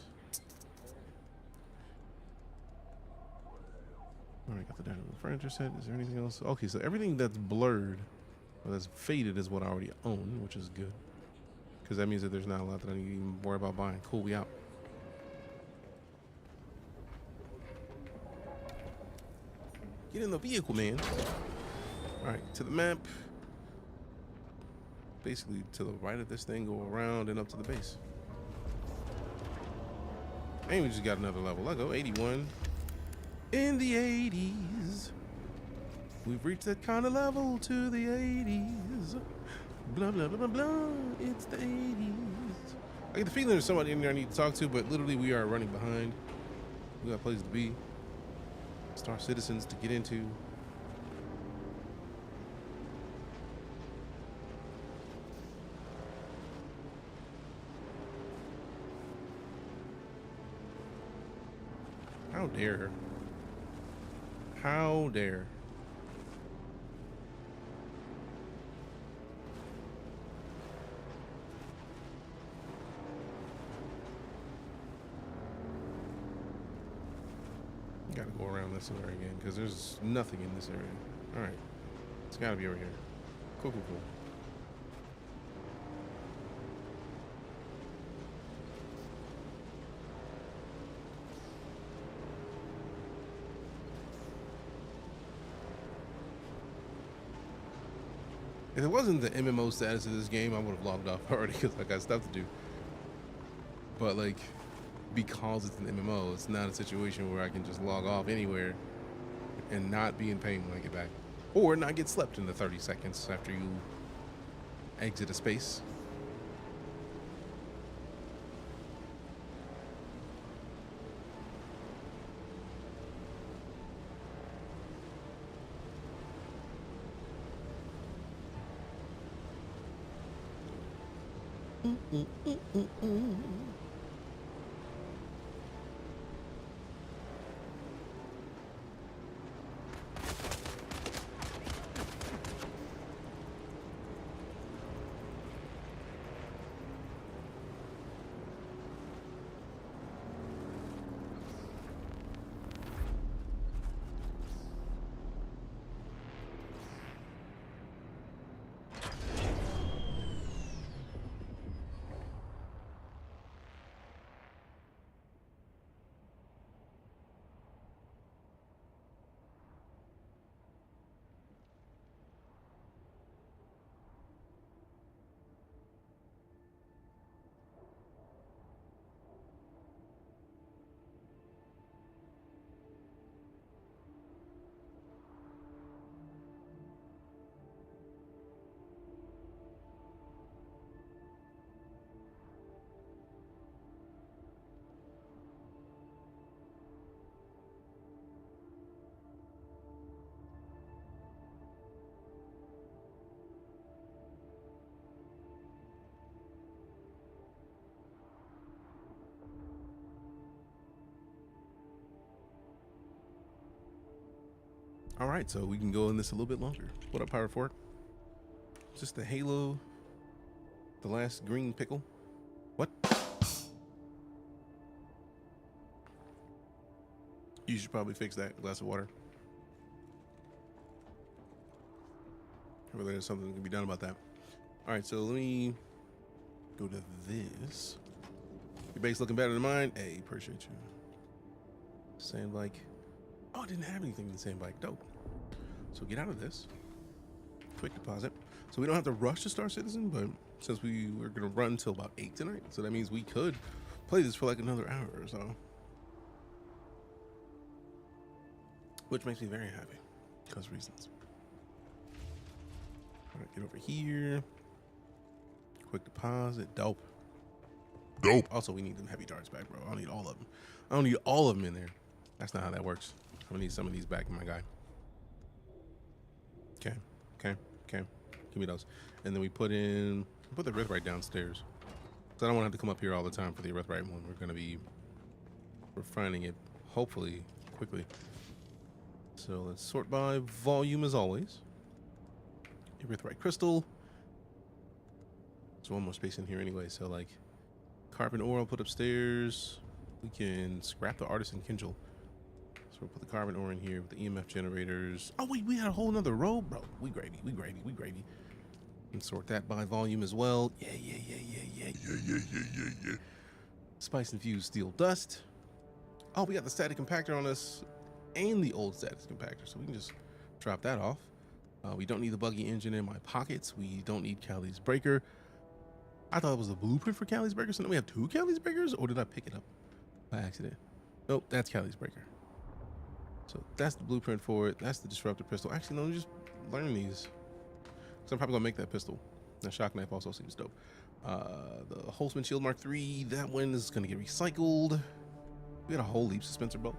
All right, got the dining room furniture set. Is there anything else? Okay, so everything that's blurred or that's faded is what I already own, which is good. Because that means that there's not a lot that I need to even worry about buying. Cool, we out. Get in the vehicle, man. All right, to the map. Basically, to the right of this thing, go around and up to the base. And we just got another level. Let's go, 81. In the 80s. We've reached that kind of level to the 80s. Blah, blah, blah, blah, blah. It's the 80s. I get the feeling there's somebody in there I need to talk to, but literally we are running behind. We got places to be. StarCitizens to get into. How dare her? How dare? Gotta go around this area again because there's nothing in this area. All right, it's gotta be over here. Cool, cool, cool. If it wasn't the MMO status of this game, I would have logged off already because I got stuff to do. But like, because it's an MMO, it's not a situation where I can just log off anywhere and not be in pain when I get back. Or not get slept in the 30 seconds after you exit a space. All right, so we can go in this a little bit longer. What up, Pirate Fork? Just the Halo, the last green pickle. What? You should probably fix that glass of water. Or there's something that can be done about that. All right, so let me go to this. Your base looking better than mine. Hey, appreciate you. Sandbike. Oh, I didn't have anything in the sandbike. Dope. So get out of this. Quick deposit. So we don't have to rush to StarCitizen, but since we were going to run until about 8 tonight, so that means we could play this for like another hour or so. which makes me very happy because of reasons. All right, get over here. Quick deposit, dope. Dope. Also, we need them heavy darts back, bro. I don't need all of them. I don't need all of them in there. That's not how that works. I'm gonna need some of these back, my guy. Okay, okay, okay. Give me those. And then we put the Earthright downstairs. So I don't want to have to come up here all the time for the Earthright one. We're gonna be refining it, hopefully, quickly. So let's sort by volume as always. Erythrite crystal. There's one more space in here anyway, so like carbon ore I'll put upstairs. We can scrap the artisan Kindle. So we'll put the carbon ore in here with the EMF generators. Oh wait, we had a whole nother row, bro. We gravy. And sort that by volume as well. Yeah. Spice infused steel dust. Oh, we got the static compactor on us and the old static compactor, so we can just drop that off. We don't need the buggy engine in my pockets. We don't need Callie's breaker. I thought it was the blueprint for Callie's breaker, so now we have 2 Callie's breakers, or did I pick it up by accident? Nope, that's Callie's breaker. So that's the blueprint for it. That's the disruptor pistol. Actually, no, just learn these. So I'm probably gonna make that pistol. That shock knife also seems dope. The Holtzman Shield Mark III, that one is gonna get recycled. We got a whole leap dispenser bolt.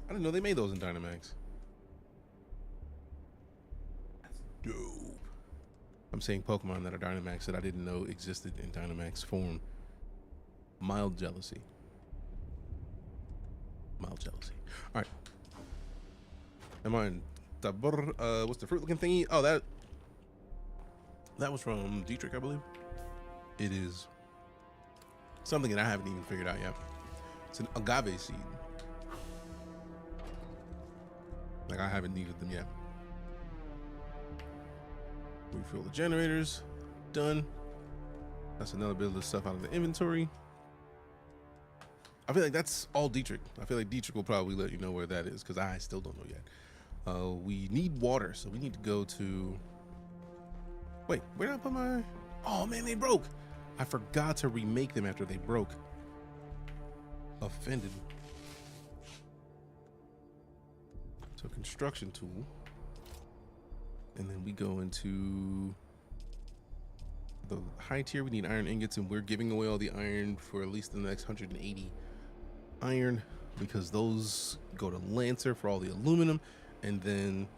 I didn't know they made those in Dynamax. That's dope. I'm saying Pokemon that are Dynamax that I didn't know existed in Dynamax form. Mild jealousy. Mild jealousy. All right. Am I in what's the fruit looking thingy? Oh, that was from Dietrich, I believe. It is something that I haven't even figured out yet. It's an agave seed. Like, I haven't needed them yet. Refill the generators. Done. That's another bit of the stuff out of the inventory. I feel like that's all Dietrich. I feel like Dietrich will probably let you know where that is, because I still don't know yet. We need water, so we need to go to... Wait, where did I put my... Oh man, they broke. I forgot to remake them after they broke. Offended. So construction tool. And then we go into the high tier. We need iron ingots, and we're giving away all the iron for at least the next 180 iron, because those go to Lancer for all the aluminum. And then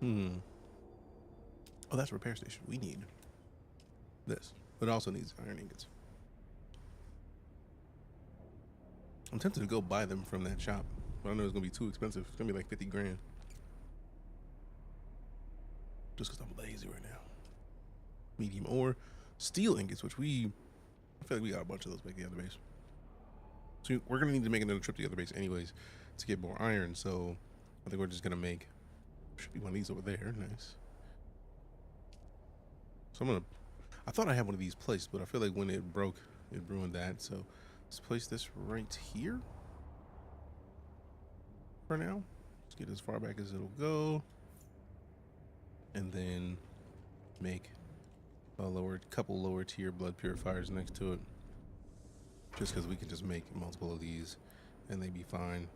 oh, that's repair station. We need this, but it also needs iron ingots. I'm tempted to go buy them from that shop, but I know it's gonna be too expensive. It's gonna be like 50 grand. Just because I'm lazy right now. Medium ore, steel ingots, which I feel like we got a bunch of those back at the other base. So we're gonna need to make another trip to the other base anyways to get more iron. So I think we're just gonna make, should be one of these over there. Nice. So I thought I had one of these placed, but I feel like when it broke, it ruined that. So let's place this right here for now. Let's get as far back as it'll go. And then make a couple lower tier blood purifiers next to it. Just because we can just make multiple of these and they'd be fine.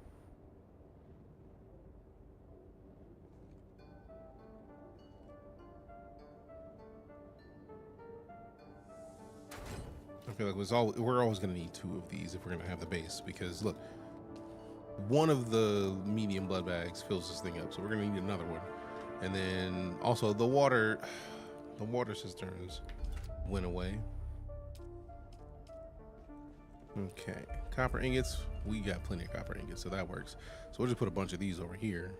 I feel like we're always going to need 2 of these if we're going to have the base, because look, one of the medium blood bags fills this thing up, so we're going to need another one. And then also the water cisterns went away. Okay, copper ingots. We got plenty of copper ingots, so that works. So we'll just put a bunch of these over here.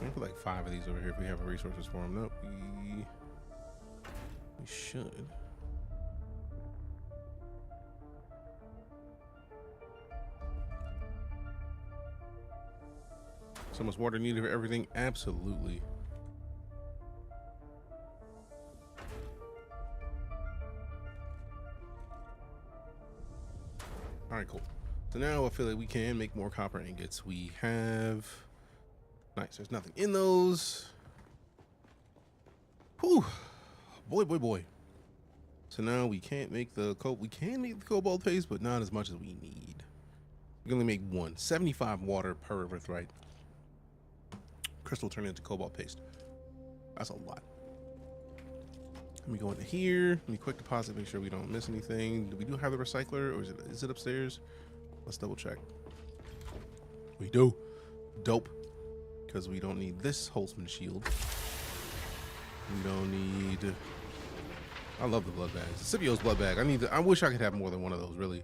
Maybe put like 5 of these over here if we have resources for them. Nope, we should. So much water needed for everything? Absolutely. All right, cool. So now I feel like we can make more copper ingots. We have, nice, there's nothing in those. Whew. Boy. So now we can't make the cobalt paste, but not as much as we need. We can only make 75 water per earthright. Crystal turned into cobalt paste. That's a lot. Let me go into here. Let me quick deposit, make sure we don't miss anything. Do we have the recycler, or is it upstairs? Let's double check. We do. Dope. Because we don't need this Holtzman shield. We don't need. I love the blood bags. Scipio's blood bag. I wish I could have more than one of those. Really.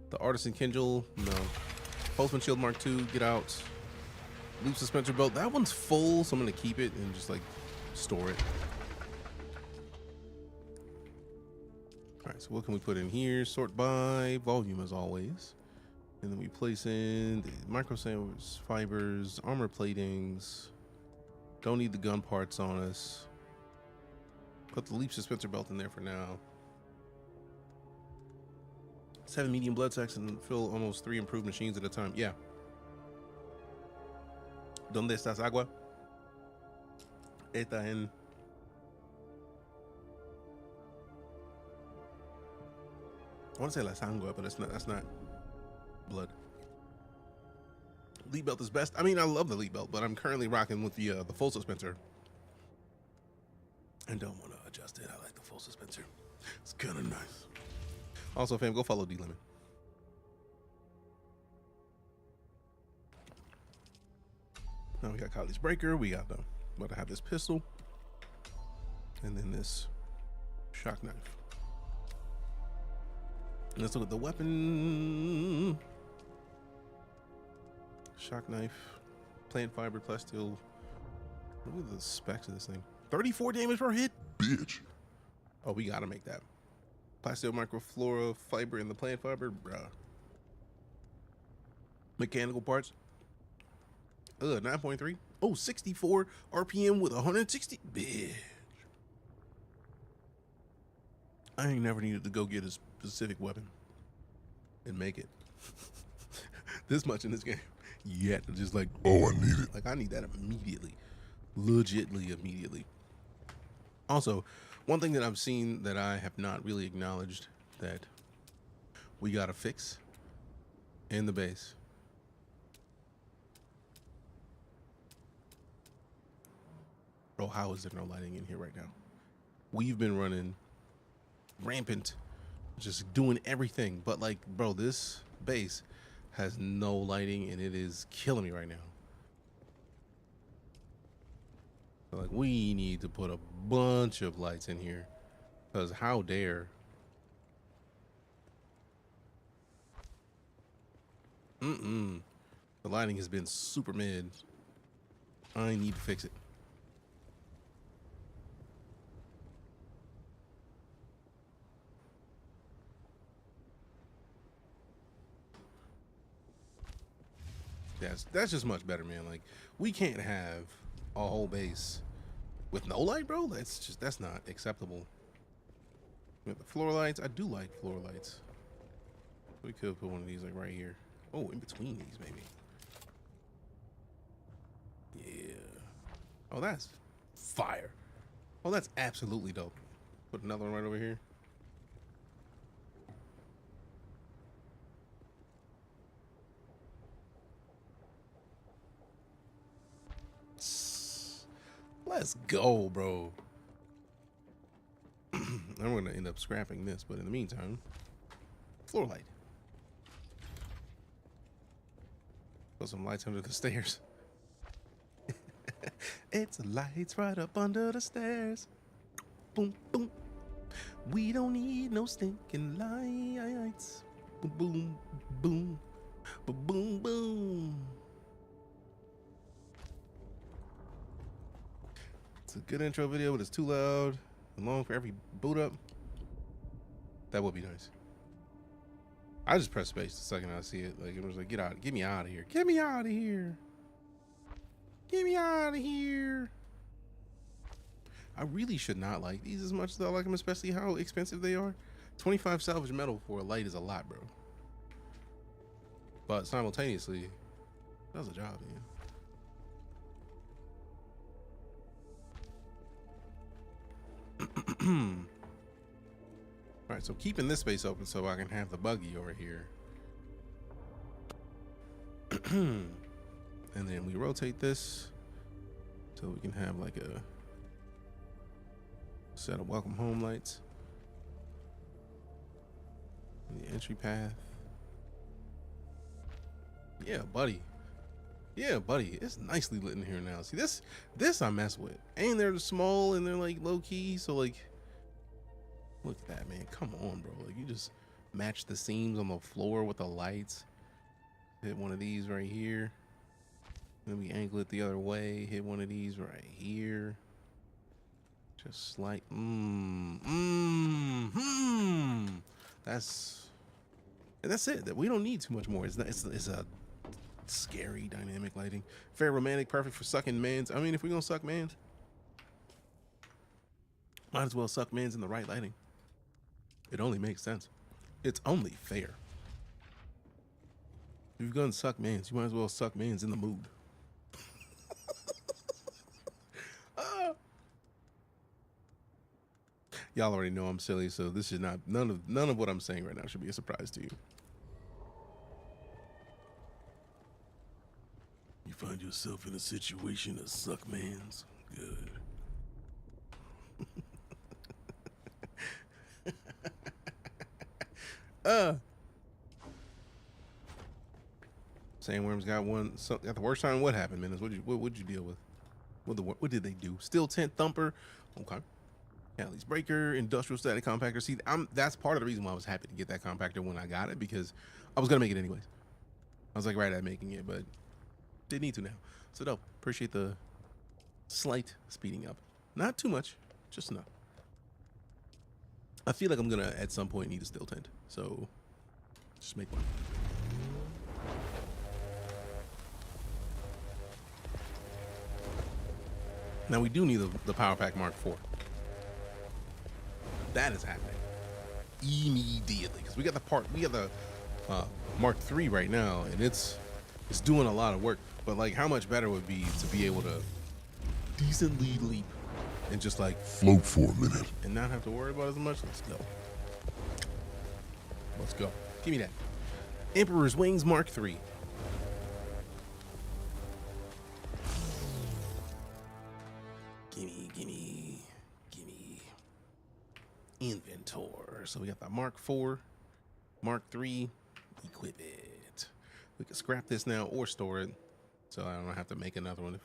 The Artisan Kindle. No. Holtzman shield Mark II. Get out. Loop suspensor belt. That one's full, so I'm gonna keep it and just like store it. All right. So what can we put in here? Sort by volume as always. And then we place in the micro sandwich fibers, armor platings. Don't need the gun parts on us. Put the leaf suspensor belt in there for now. 7 medium blood sacks and fill almost 3 improved machines at a time. Yeah. ¿Dónde estás, agua? Está en. I want to say la sangua, but that's not blood. Lead belt is best. I mean, I love the lead belt, but I'm currently rocking with the full suspensor. And don't want to adjust it. I like the full suspensor. It's kind of nice. Also, fam, go follow D-Lemon. Now we got Kylie's breaker. We got about to have this pistol. And then this shock knife. Let's look at the weapon. Shock knife, plant fiber, plasteel. Look at the specs of this thing. 34 damage per hit? Bitch. Oh, we gotta make that. Plasteel microflora fiber in the plant fiber, bruh. Mechanical parts. 9.3. Oh, 64 RPM with 160. Bitch. I ain't never needed to go get a specific weapon and make it. This much in this game. Yet, just like, oh, I need it. Like, I need that immediately. Legitly immediately. Also, one thing that I've seen that I have not really acknowledged that we gotta fix in the base. Bro, how is there no lighting in here right now? We've been running rampant, just doing everything. But like, bro, this base has no lighting and it is killing me right now. So like, we need to put a bunch of lights in here, because how dare. The lighting has been super mid. I need to fix it. That's just much better, man. Like, we can't have a whole base with no light, bro. That's not acceptable. With the floor lights, I do like floor lights. We could put one of these like right here. Oh, in between these, maybe. Yeah. Oh, that's fire. Oh, that's absolutely dope. Put another one right over here. Let's go, bro. I'm gonna end up scrapping this, but in the meantime, floor light. Put some lights under the stairs. It's lights right up under the stairs. Boom, boom. We don't need no stinking lights. Boom, boom, boom, boom, boom, boom. It's a good intro video, but it's too loud and long for every boot up. That would be nice. I just press space the second I see it. Like, it was like, get me out of here. Get me out of here. Get me out of here. I really should not like these as much as I like them, especially how expensive they are. 25 salvage metal for a light is a lot, bro. But simultaneously, that was a job, man. Alright, so keeping this space open so I can have the buggy over here. And then we rotate this so we can have like a set of welcome home lights. The entry path. Yeah, buddy. Yeah, buddy. It's nicely lit in here now. See, this I mess with. And they're small and they're like low key. So like, look at that, man. Come on, bro. Like you just match the seams on the floor with the lights. Hit one of these right here. Then we angle it the other way. Hit one of these right here. Just like, That's it. We don't need too much more. It's a scary dynamic lighting. Fair romantic, perfect for sucking mans. I mean, if we're gonna suck mans, might as well suck mans in the right lighting. It only makes sense. It's only fair. If you're gonna suck mans, you might as well suck mans in the mood. Y'all already know I'm silly, so this is not none of what I'm saying right now should be a surprise to you. You find yourself in a situation of suck mans. Good. Sandworms got one. Got the worst time. What happened, man? What'd you deal with? What did they do? Steel tent thumper. Okay. Callie's breaker, industrial static compactor. See, that's part of the reason why I was happy to get that compactor when I got it, because I was gonna make it anyways. I was like right at making it, but didn't need to now. So no, appreciate the slight speeding up. Not too much, just enough. I feel like I'm gonna at some point need a steel tent, so just make one. Now we do need the Power Pack Mark IV. That is happening immediately because we got the Mark III right now, and it's doing a lot of work. But like, how much better would be to be able to decently leap and just like float for a minute and not have to worry about as much. Let's go. Let's go. Give me that. Emperor's Wings Mark III. Gimme. Inventor. So we got the Mark IV, Mark III, equip it. We can scrap this now or store it, so I don't have to make another one if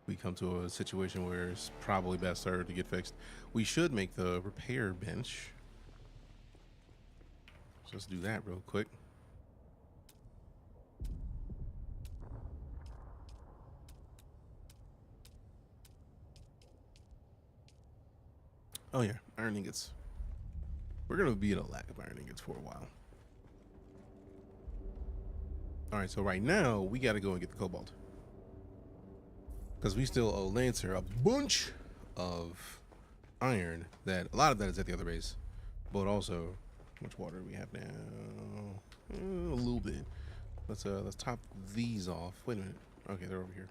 we come to a situation where it's probably best served to get fixed. We should make the repair bench. So let's do that real quick. Oh yeah, iron ingots. We're gonna be in a lack of iron ingots for a while. All right, so right now we gotta go and get the cobalt, because we still owe Lancer a bunch of iron. That a lot of that is at the other base, but also how much water do we have now? A little bit. Let's top these off. Wait a minute. Okay, they're over here.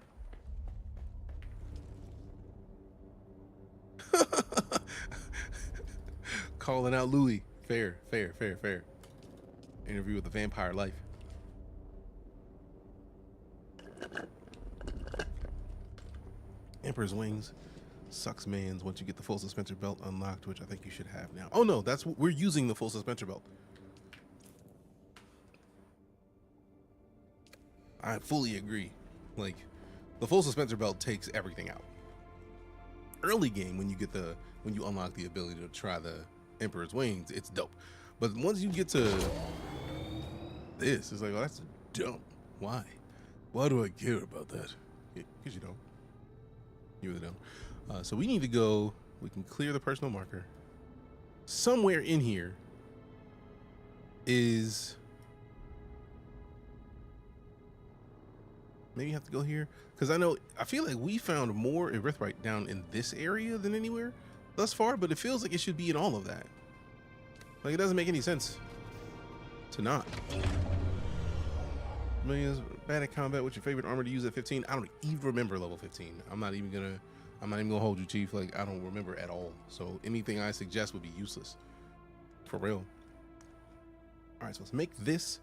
Calling out Louis. Fair. Interview with the Vampire Life. Emperor's Wings sucks mans once you get the full suspensor belt unlocked, which I think you should have now. Oh no, that's what we're using, the full suspensor belt. I fully agree. Like, the full suspensor belt takes everything out. Early game, when you unlock the ability to try the Emperor's Wings, it's dope. But once you get to this, it's like, oh, that's dumb. Why do I care about that? Because you don't. You really don't. So we need to go. We can clear the personal marker. Somewhere in here is, maybe you have to go here, because I feel like we found more erythrite down in this area than anywhere thus far, but it feels like it should be in all of that. Like, it doesn't make any sense to not. Millions bad at combat. What's your favorite armor to use at 15? I don't even remember level 15. I'm not even gonna I'm not even gonna hold you, Chief. Like, I don't remember at all. So anything I suggest would be useless. For real. All right, so let's make this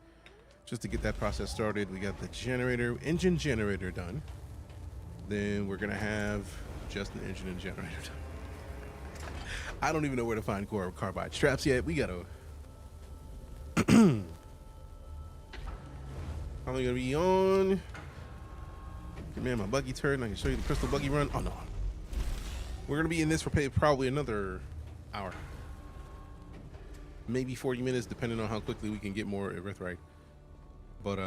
just to get that process started. We got the engine generator done. Then we're gonna have just an engine and generator done. I don't even know where to find carbide straps yet. We gotta. Probably gonna be on. Man, my buggy turn. I can show you the crystal buggy run. Oh no. We're gonna be in this for probably another hour. Maybe 40 minutes, depending on how quickly we can get more erythrite. But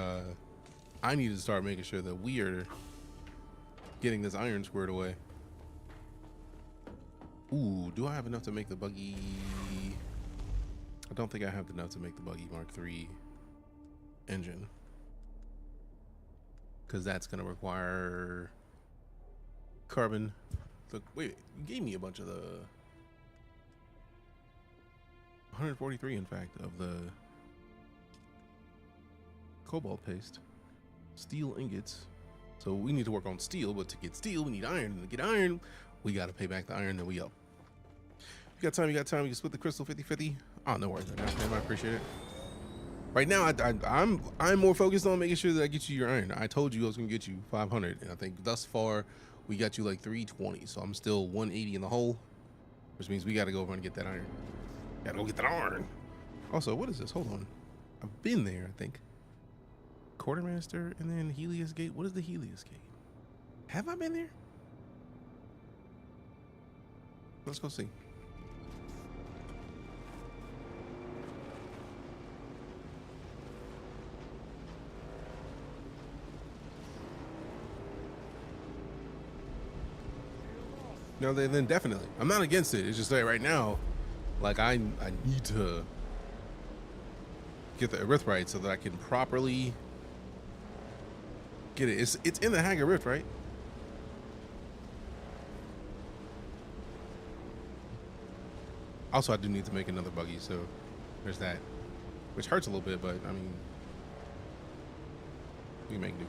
I need to start making sure that we are getting this iron squared away. Ooh, do I have enough to make the buggy? I don't think I have enough to make the buggy Mark III engine, because that's gonna require carbon. Look, wait, you gave me a bunch of the 143, in fact, of the cobalt paste, steel ingots. So we need to work on steel, but to get steel, we need iron. And to get iron, we got to pay back the iron that we owe. You got time, you got time. You can split the crystal 50-50. Oh, no worries. I appreciate it. Right now, I'm more focused on making sure that I get you your iron. I told you I was going to get you 500, and I think thus far we got you like 320. So I'm still 180 in the hole, which means we got to go over and get that iron. Gotta go get that iron. Also, what is this? Hold on. I've been there, I think. Quartermaster and then Helios Gate. What is the Helios Gate? Have I been there? Let's go see. No, then definitely. I'm not against it. It's just that right now, like I need to get the erythrite so that I can properly get it. It's in the Haga Rift, right? Also, I do need to make another buggy, so there's that, which hurts a little bit, but I mean, we can make do.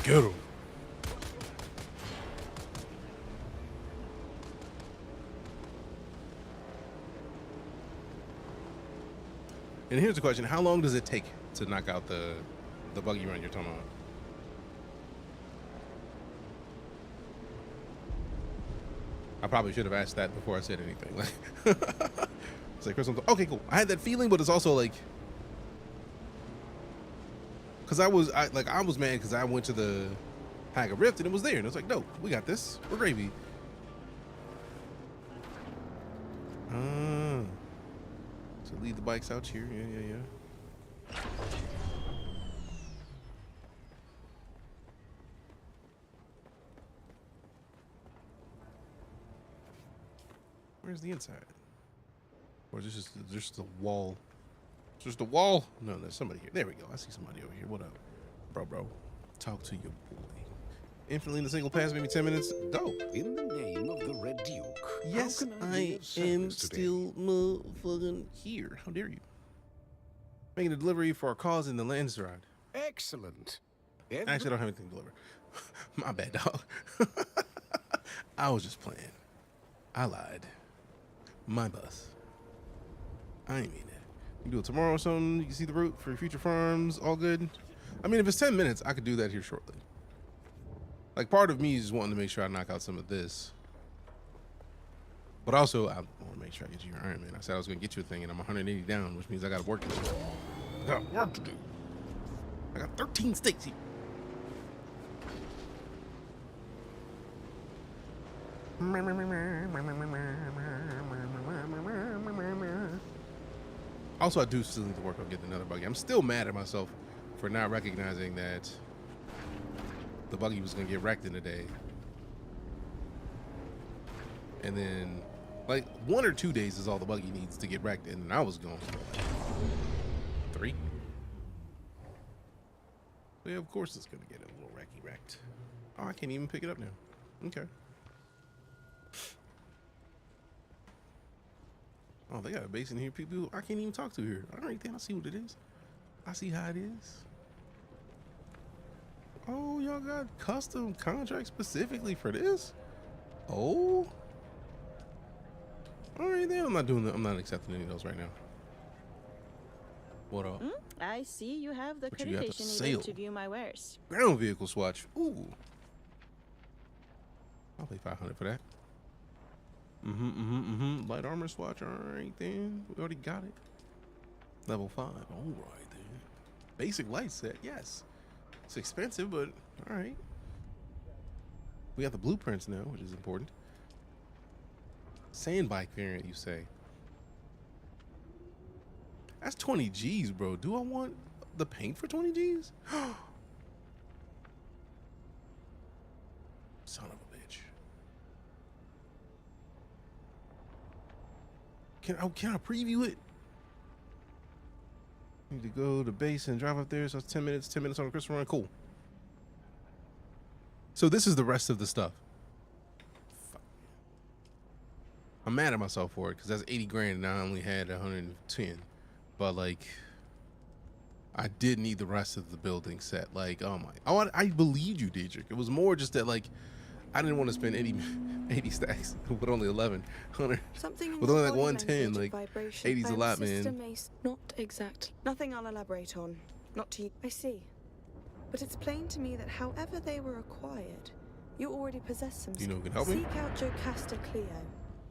Get him. And here's the question: how long does it take to knock out the buggy run you're talking about? I probably should have asked that before I said anything. Like, it's like, okay, cool. I had that feeling, but it's also like, because I was mad because I went to the Haga Rift and it was there, and it was like, no, we got this. We're gravy. So leave the bikes out here. Yeah. Where's the inside? Or is this just a wall? It's just a wall? No, there's somebody here. There we go. I see somebody over here. What up? Bro. Talk to your boy. Infinitely in the single pass, maybe 10 minutes. Dope. In the name of the Red Duke. Yes, I am still motherfucking here. How dare you? Making a delivery for our cause in the Landsrod. Excellent. Actually, I don't have anything to deliver. My bad, dog. I was just playing. I lied. My bus. I ain't mean it. You can do it tomorrow or something. You can see the route for your future farms. All good. I mean, if it's 10 minutes, I could do that here shortly. Like, part of me is just wanting to make sure I knock out some of this. But also, I want to make sure I get you your Iron Man. I said I was going to get you a thing, and I'm 180 down, which means I got work to do. I got work to do. I got 13 stakes here. Also, I do still need to work on getting another buggy. I'm still mad at myself for not recognizing that the buggy was going to get wrecked in a day. And then, like, 1 or 2 days is all the buggy needs to get wrecked. And I was going for like 3. So yeah, of course it's going to get a little wrecked. Oh, I can't even pick it up now. Okay. Oh, they got a base in here. People I can't even talk to here. All right, then I see what it is. I see how it is. Oh, y'all got custom contracts specifically for this? Oh. All right, then. I'm not doing that. I'm not accepting any of those right now. What up? I see you have the What you got to accreditation sell? needed to view my wares. Ground vehicle swatch. Ooh. I'll pay 500 for that. Light armor swatch. All right, then. We already got it. Level 5. All right, then. Basic light set. Yes. It's expensive, but all right. We got the blueprints now, which is important. Sand bike variant, you say? That's 20 G's, bro. Do I want the paint for 20 G's? Son of a bitch. Can I preview it? Need to go to base and drive up there. So it's 10 minutes. 10 minutes on the crystal run. Cool. So this is the rest of the stuff. Fuck. I'm mad at myself for it because that's 80 grand and I only had 110. But like, I did need the rest of the building set. Like, oh my, I believed you, Deejay. It was more just that like, I didn't want to spend 80 stacks with only 1100. Something with only like 110. Like, 80's a lot, man. Not exact. Nothing I'll elaborate on. Not to you. I see. But it's plain to me that however they were acquired, you already possess some. You know who can help me? Seek out Jocasta Cleo.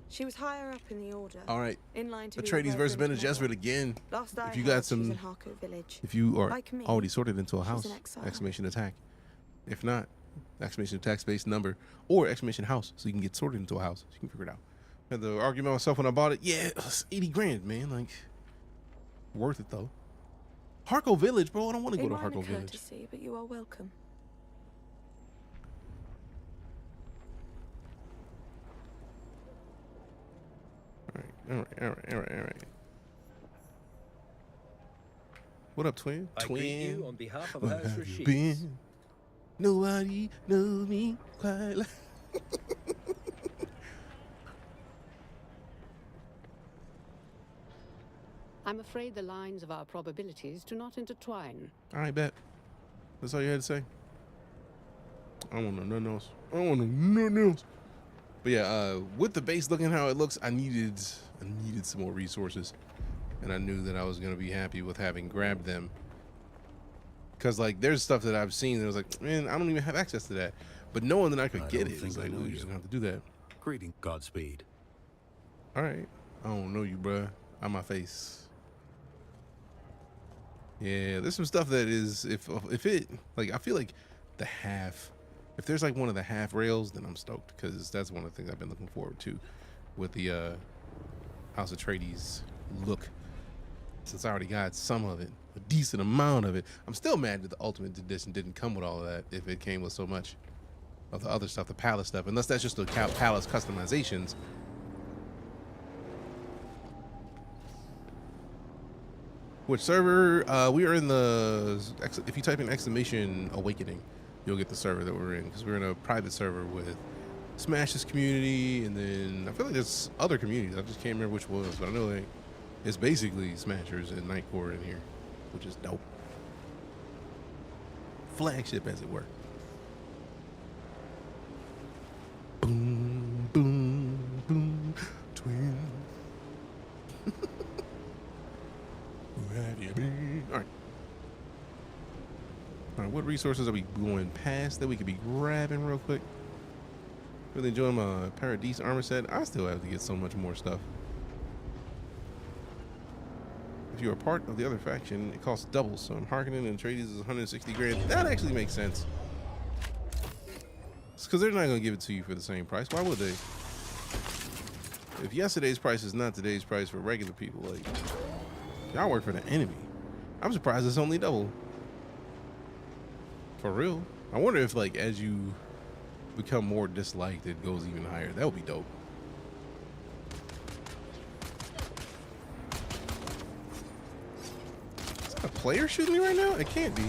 She was higher up in the order. All right. In line to Atreides versus Bene Gesserit again. Last if you got some, if you are like me, already sorted into a house, exclamation attack. If not, exclamation attack space number or exclamation house, so you can get sorted into a house. So you can figure it out. I had the argument myself when I bought it. Yeah, it's 80 grand, man. Like, worth it though. Harco Village, bro. I don't want to go to Harco Village. But you are welcome. All right. What up, twin? I greet you on behalf of House Rashid. Been? Nobody knows me quite like. I'm afraid the lines of our probabilities do not intertwine. All right, bet. That's all you had to say. I don't want no nothing else. I don't want no nothing else. But yeah, with the base looking how it looks, I needed some more resources, and I knew that I was gonna be happy with having grabbed them. Cause like there's stuff that I've seen that I was like, man, I don't even have access to that. But knowing that I could get it, it's like, ooh, you're just gonna have to do that. Greeting, Godspeed. All right, I don't know you, bruh. On my face. Yeah, there's some stuff that is if it like I feel like the half. If there's like one of the half rails, then I'm stoked because that's one of the things I've been looking forward to with the House Atreides look. Since I already got some of it, a decent amount of it, I'm still mad that the Ultimate Edition didn't come with all of that. If it came with so much of the other stuff, the palace stuff, unless that's just the palace customizations. Which server? We are in the. If you type in exclamation awakening, you'll get the server that we're in because we're in a private server with Smash's community, and then I feel like there's other communities. I just can't remember which ones, but I know like it's basically Smashers and Nightcore in here, which is dope. Flagship, as it were. Boom, boom, boom, twin. Where have you been? All right. All right, what resources are we going past that we could be grabbing real quick? Really enjoying my Paradise armor set. I still have to get so much more stuff. If you're a part of the other faction, it costs double. So I'm Harkonnen and Atreides is 160 grand. That actually makes sense. It's because they're not going to give it to you for the same price. Why would they? If yesterday's price is not today's price for regular people, like, y'all work for the enemy. I'm surprised it's only double. For real. I wonder if, like, as you become more disliked, it goes even higher. That would be dope. Is that a player shooting me right now? It can't be.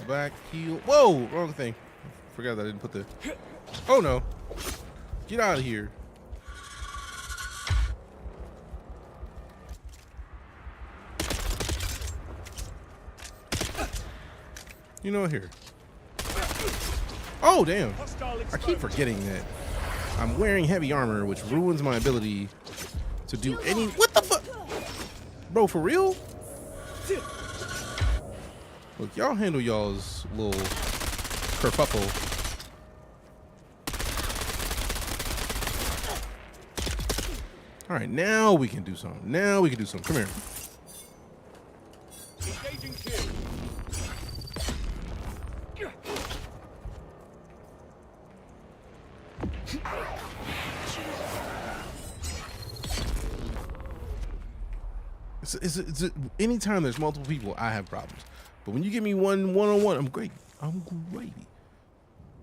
back, heal. Whoa, wrong thing. Forgot that I didn't put the. Oh no! Get out of here. You know, here. Oh, damn. I keep forgetting that I'm wearing heavy armor, which ruins my ability to do any. What the fuck? Bro, for real? Look, y'all handle y'all's little kerfuffle. All right, now we can do something. Now we can do something. Come here. Engaging shield. It's anytime there's multiple people, I have problems. But when you give me one-on-one, I'm great. I'm gravy.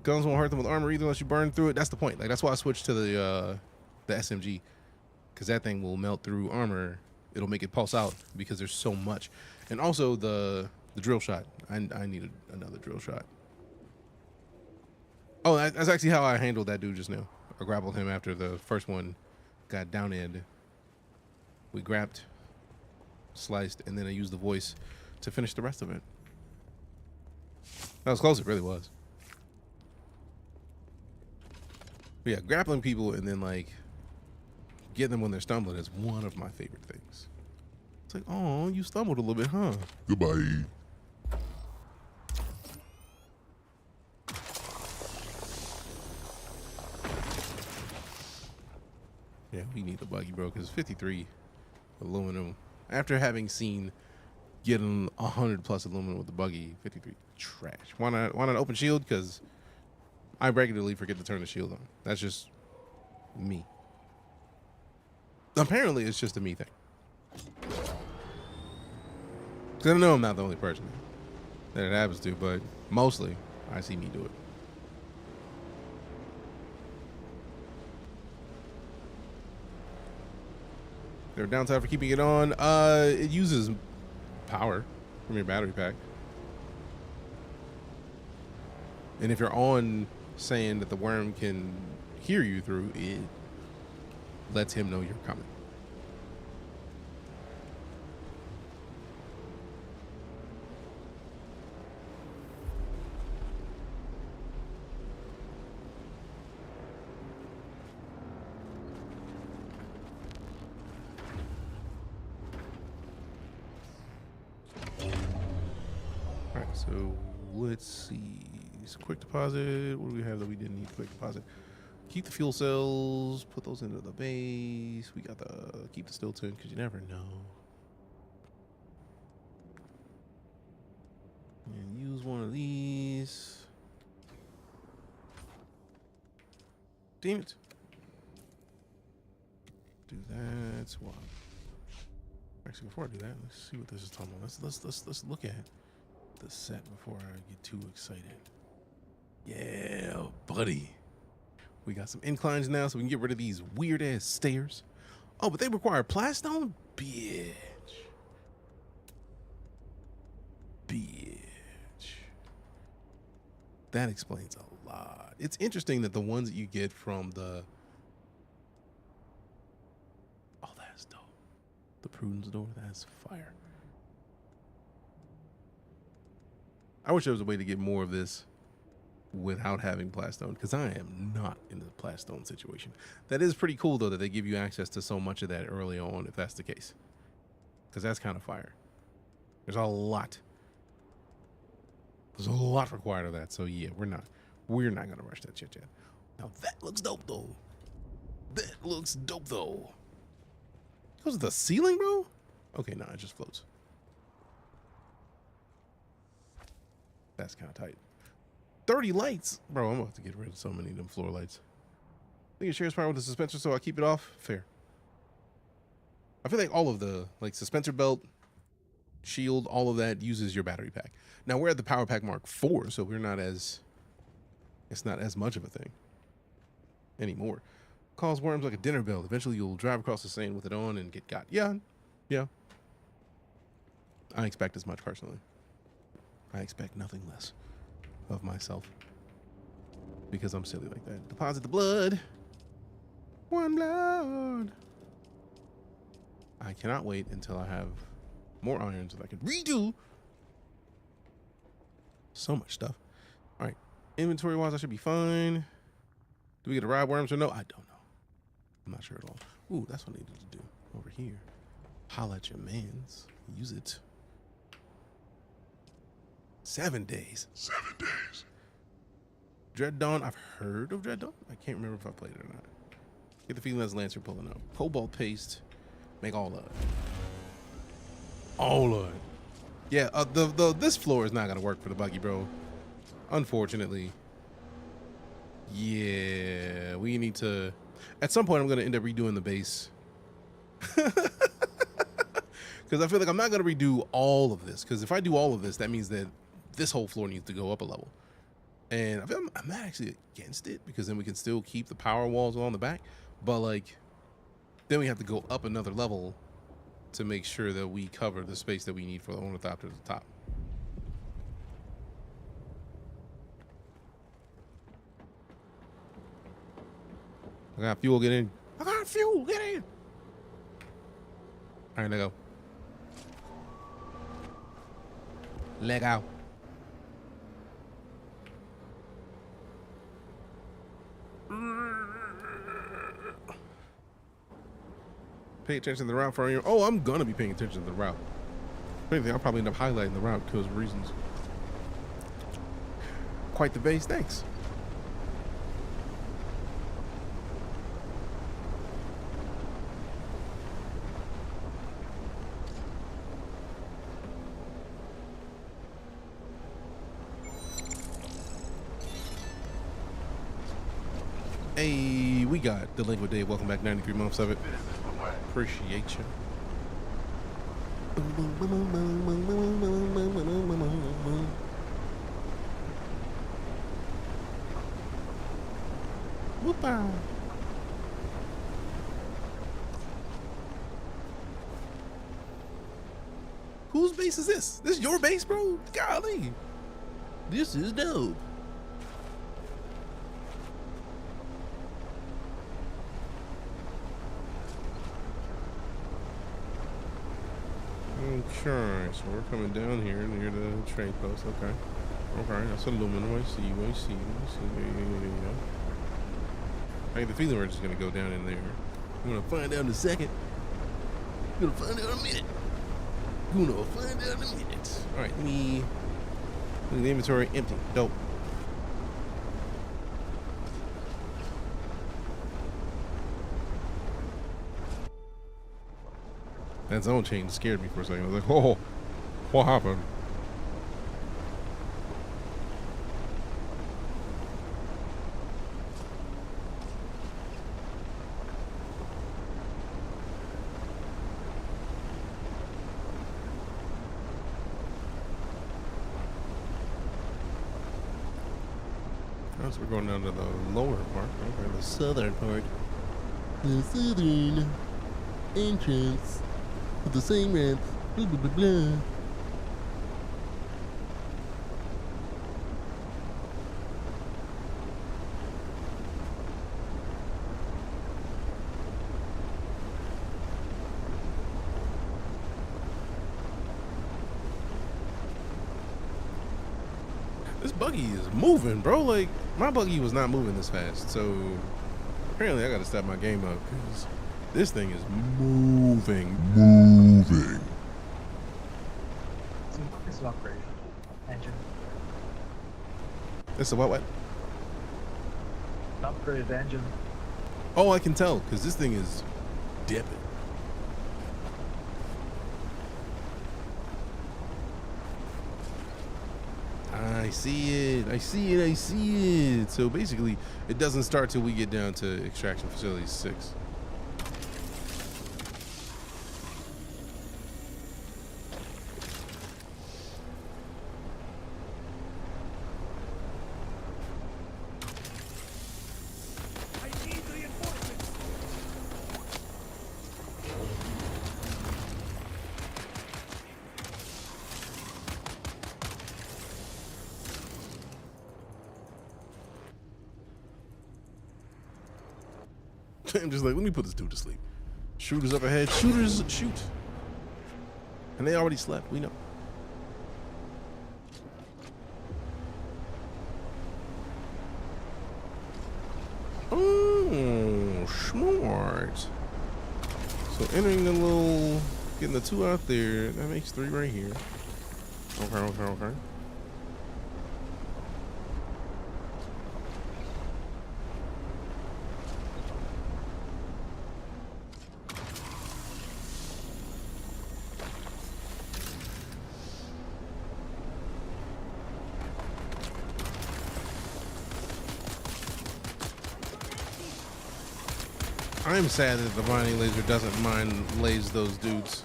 Guns won't hurt them with armor either unless you burn through it. That's the point. Like, that's why I switched to the SMG, because that thing will melt through armor. It'll make it pulse out because there's so much. And also the drill shot. I need another drill shot. Oh, that's actually how I handled that dude just now. I grappled him after the first one got down-ended. We grabbed, sliced, and then I used the voice to finish the rest of it. That was close. It really was. But yeah, grappling people and then like getting them when they're stumbling is one of my favorite things. It's like, oh, you stumbled a little bit, huh? Goodbye. Yeah, we need the buggy, bro, because 53 aluminum. After having seen getting 100 plus aluminum with the buggy, 53 trash. Why not open shield? Because I regularly forget to turn the shield on. That's just me. Apparently, it's just a me thing. Because I know I'm not the only person that it happens to, but mostly I see me do it. Their downside for keeping it on, it uses power from your battery pack. And if you're on saying that the worm can hear you through, it lets him know you're coming. So let's see. So quick deposit. What do we have that we didn't need? Quick deposit. Keep the fuel cells. Put those into the base. We got the keep the Stilton because you never know. And use one of these. Damn it. Do that. Swap. Actually, before I do that, let's see what this is talking about. Let's look at the set before I get too excited. Yeah, buddy. We got some inclines now, so we can get rid of these weird ass stairs. Oh, but they require plastone? Bitch. That explains a lot. It's interesting that the ones that you get from the... Oh, that's dope. The Prudence door, that's fire. I wish there was a way to get more of this without having plastone, because I am not in the plastone situation. That is pretty cool, though, that they give you access to so much of that early on, if that's the case. Because that's kind of fire. There's a lot. There's a lot required of that. So, yeah, we're not going to rush that shit yet. Now, that looks dope, though. That looks dope, though. Goes to the ceiling, bro? Okay, no, it just floats. That's kind of tight. 30 lights. Bro, I'm going to have to get rid of so many of them floor lights. I think it shares power with the suspensor, so I keep it off. Fair. I feel like all of the, like, suspensor belt, shield, all of that uses your battery pack. Now, we're at the Power Pack Mark 4, so we're not as... It's not as much of a thing anymore. Calls worms like a dinner bell. Eventually, you'll drive across the sand with it on and get got. Yeah. I expect as much, personally. I expect nothing less of myself because I'm silly like that. Deposit the blood. One blood. I cannot wait until I have more iron so that I can redo so much stuff. All right. Inventory wise, I should be fine. Do we get a ride worms or no? I don't know. I'm not sure at all. Ooh, that's what I needed to do over here. Holla at your mans. Use it. 7 days. 7 days. Dread Dawn. I've heard of Dread Dawn. I can't remember if I played it or not. Get the feeling that's Lancer pulling up. Cobalt paste. Make all of it. All of it. Yeah, this floor is not gonna work for the buggy, bro. Unfortunately. Yeah, we need to. At some point, I'm gonna end up redoing the base. Because I feel like I'm not gonna redo all of this. Because if I do all of this, that means that this whole floor needs to go up a level. And I feel I'm not actually against it because then we can still keep the power walls along the back. But like, then we have to go up another level to make sure that we cover the space that we need for the Ornithopter at the top. I got fuel, get in. I got fuel, get in. All right, let go. Let go. Pay attention to the route for you. Oh, I'm gonna be paying attention to the route. If anything, I'll probably end up highlighting the route because of reasons. Quite the base, thanks. Hey, we got Delinquent Dave. Welcome back, 93 months of it. Appreciate you. Whoop-a. Whose base is this? This is your base, bro? Golly. This is dope. Okay, so we're coming down here near the trade post. Okay. Okay, that's aluminum. I see. Yeah. I get the feeling we're just gonna go down in there. I'm gonna find out in a second. I'm gonna find out in a minute. Gonna find out in a minute. Alright, let me look at the inventory. Empty. Dope. That zone change scared me for a second. I was like, oh, what happened? So we're going down to the lower part, okay, the southern part. The southern entrance with the same ramp, blah blah blah blah. This buggy is moving, bro. Like, my buggy was not moving this fast, so apparently I gotta step my game up because this thing is moving. It's an upgrade. Engine. It's a what? An upgraded engine. Oh, I can tell because this thing is dipping. I see it. So basically, it doesn't start till we get down to Extraction Facility 6. I'm just like, let me put this dude to sleep. Shooters up ahead. Shooters shoot. And they already slept. We know. Oh, smart. So entering the little, getting the 2 out there, that makes 3 right here. Okay. I am sad that the mining laser doesn't laze those dudes.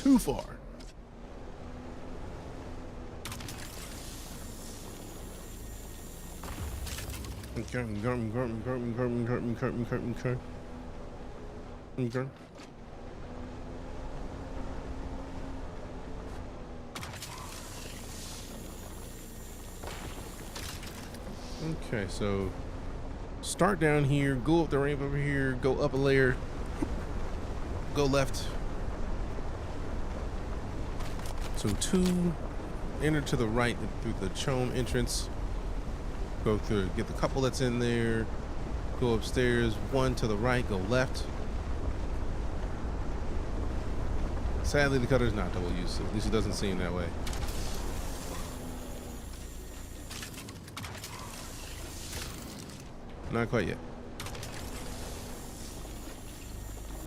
Too far. Okay. Okay, so start down here, go up the ramp over here, go up a layer, go left. So 2, enter to the right through the Chome entrance. Go through, get the couple that's in there. Go upstairs, 1 to the right, go left. Sadly, the cutter's not double use. At least it doesn't seem that way. Not quite yet.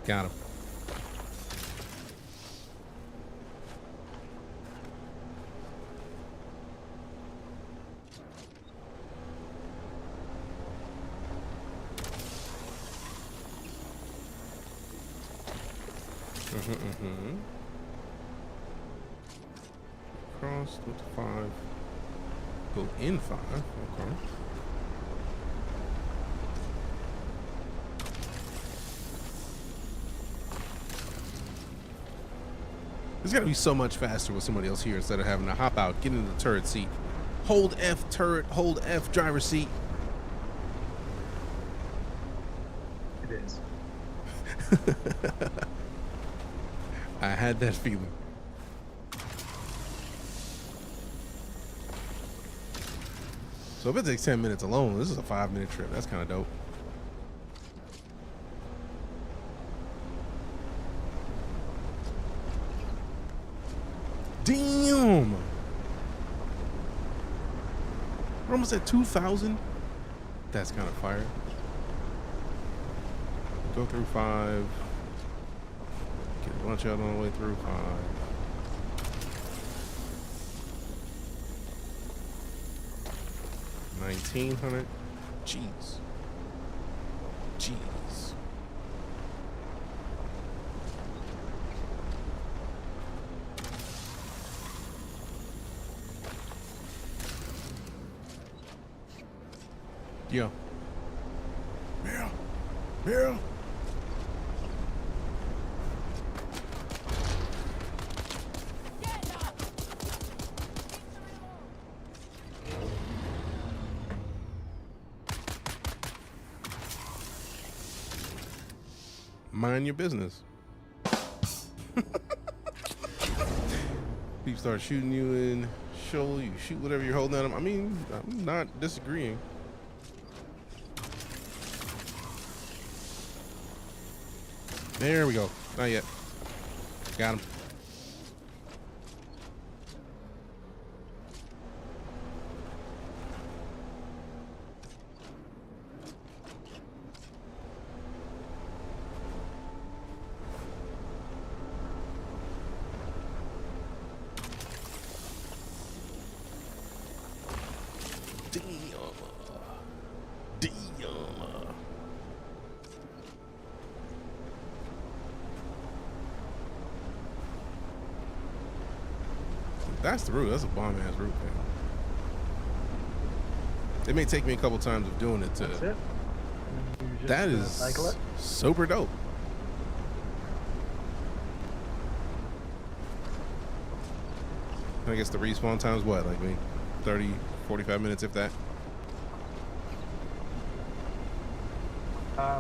Got him. Cross with 5. Go in 5. Okay. It's gotta be so much faster with somebody else here instead of having to hop out, get into the turret seat, hold F turret, hold F driver seat. It is. I had that feeling. So if it takes 10 minutes alone, this is a 5-minute trip. That's kind of dope. Damn! We're almost at 2,000. That's kind of fire. Go through 5. Get a bunch out all the way through 5. 1,900. Jeez. Jeez. Yo. Meryl. Meryl. Mind your business. People start shooting you in shoulder, you shoot whatever you're holding at them. I mean, I'm not disagreeing. There we go. Not yet. Got him. That's the route. That's a bomb ass route, man. It may take me a couple times of doing it to. That's it. That is super dope. I guess the respawn time's what, like maybe 30, 45 minutes, if that?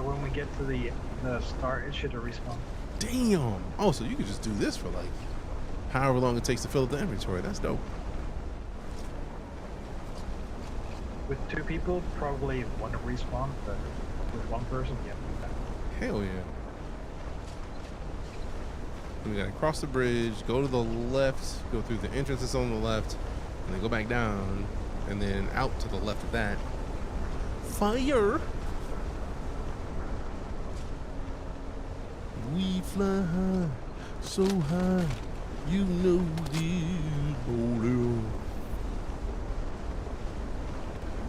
When we get to the start, it should respawn. Damn! Oh, so you could just do this for like however long it takes to fill up the inventory. That's dope. With 2 people, probably 1 respawn, but with 1 person, yeah. Hell yeah. We gotta cross the bridge, go to the left, go through the entrance that's on the left, and then go back down, and then out to the left of that. Fire! We fly high, so high, you know this.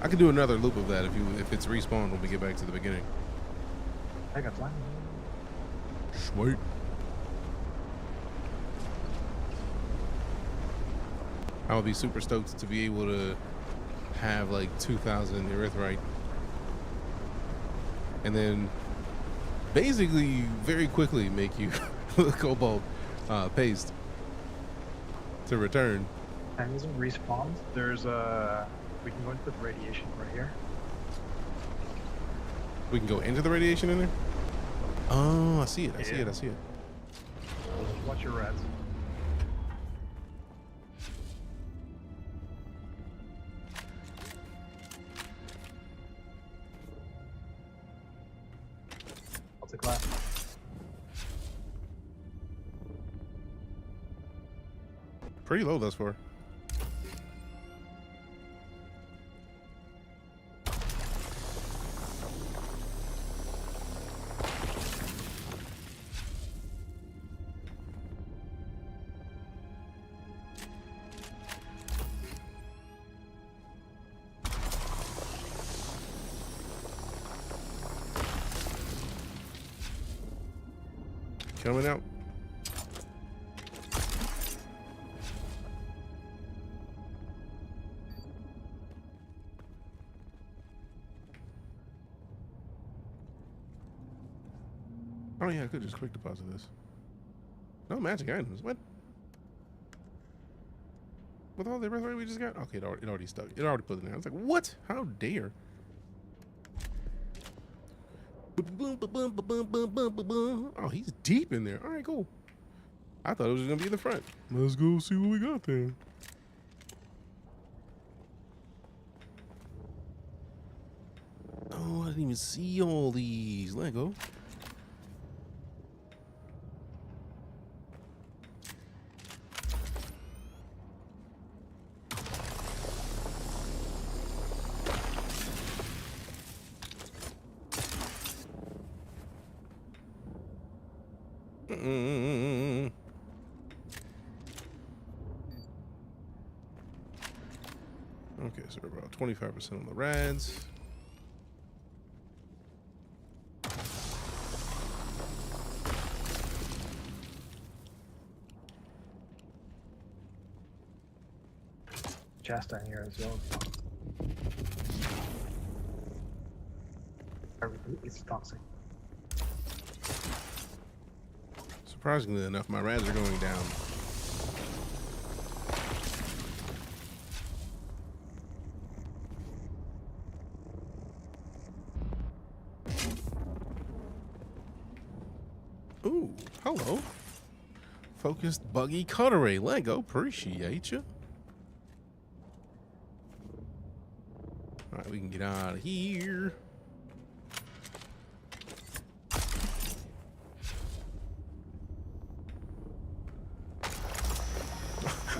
I could do another loop of that if it's respawned when we get back to the beginning. I got time. Sweet. I would be super stoked to be able to have like 2,000 erythrite, and then basically very quickly make you the cobalt paste to return. And isn't respawned? There's we can go into the radiation right here. We can go into the radiation in there? Oh, I see it. I see it. I see it. Watch your reds. I'll take that. Pretty low thus far. Coming out. Oh yeah, I could just quick deposit this. No magic items. What? With all the erythrite we just got? Okay, it already stuck. It already put it in there. I was like, what? How dare? Oh, he's deep in there. All right, cool. I thought it was gonna be in the front. Let's go see what we got there. Oh, I didn't even see all these. Let go. Okay, so we're about 25% on the rads. Chest down here as well. It's toxic. Surprisingly enough, my rads are going down. Ooh, hello. Focused buggy cutaway Lego. Appreciate you. All right, we can get out of here.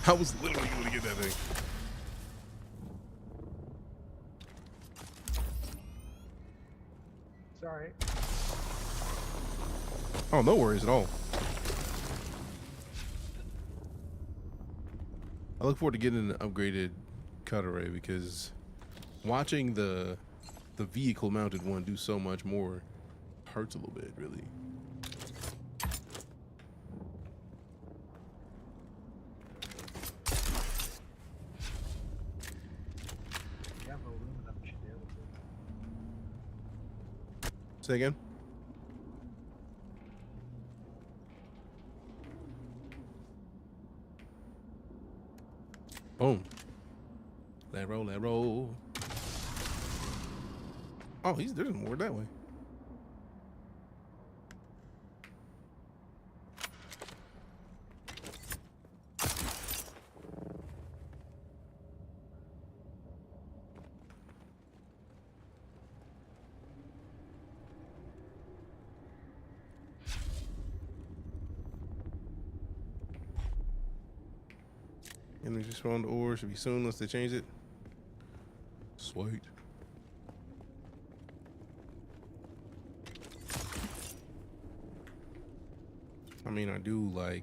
I was literally going to get that thing. Sorry. Oh, no worries at all. I look forward to getting an upgraded cutaway because watching the vehicle mounted one do so much more hurts a little bit, really. Say again? Boom. Let roll, let roll. Oh, there's more that way. And we just found the ore. Should be soon unless they change it. Sweet. I mean, I do like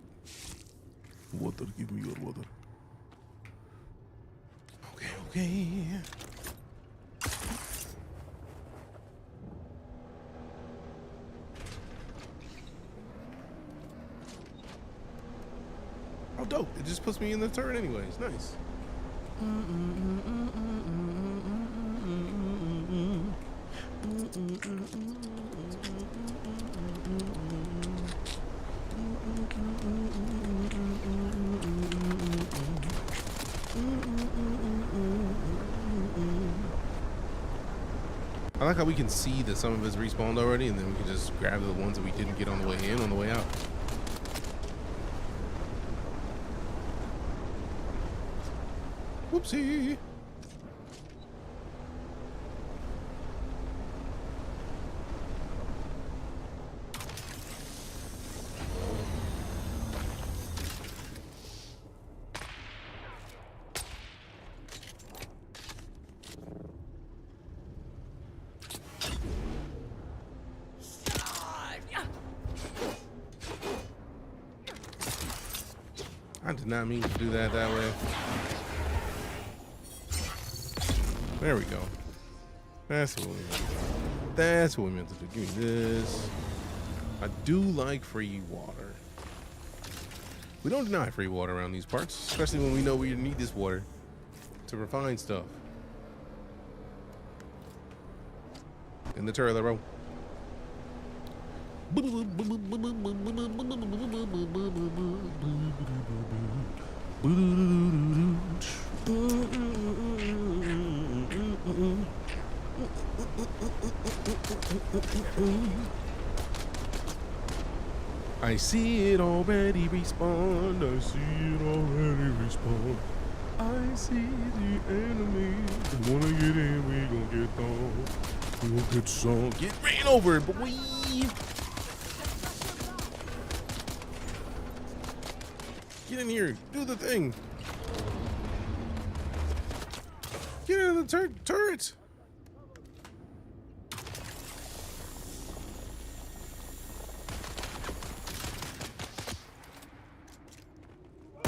water. Give me your water. Okay, okay. Oh, dope. It just puts me in the turret anyways. Nice. I like how we can see that some of us respawned already, and then we can just grab the ones that we didn't get on the way in on the way out. Whoopsie. I did not mean to do that way. There we go. That's what we meant. That's what we meant to do. Give me this. I do like free water. We don't deny free water around these parts, especially when we know we need this water to refine stuff. In the turret row. I see it already respawn. I see it already respawn. I see the enemy. They wanna get in, we gon' get down. We gon' get some. Get ran over, boy. Get in here. Do the thing. Get in the turret.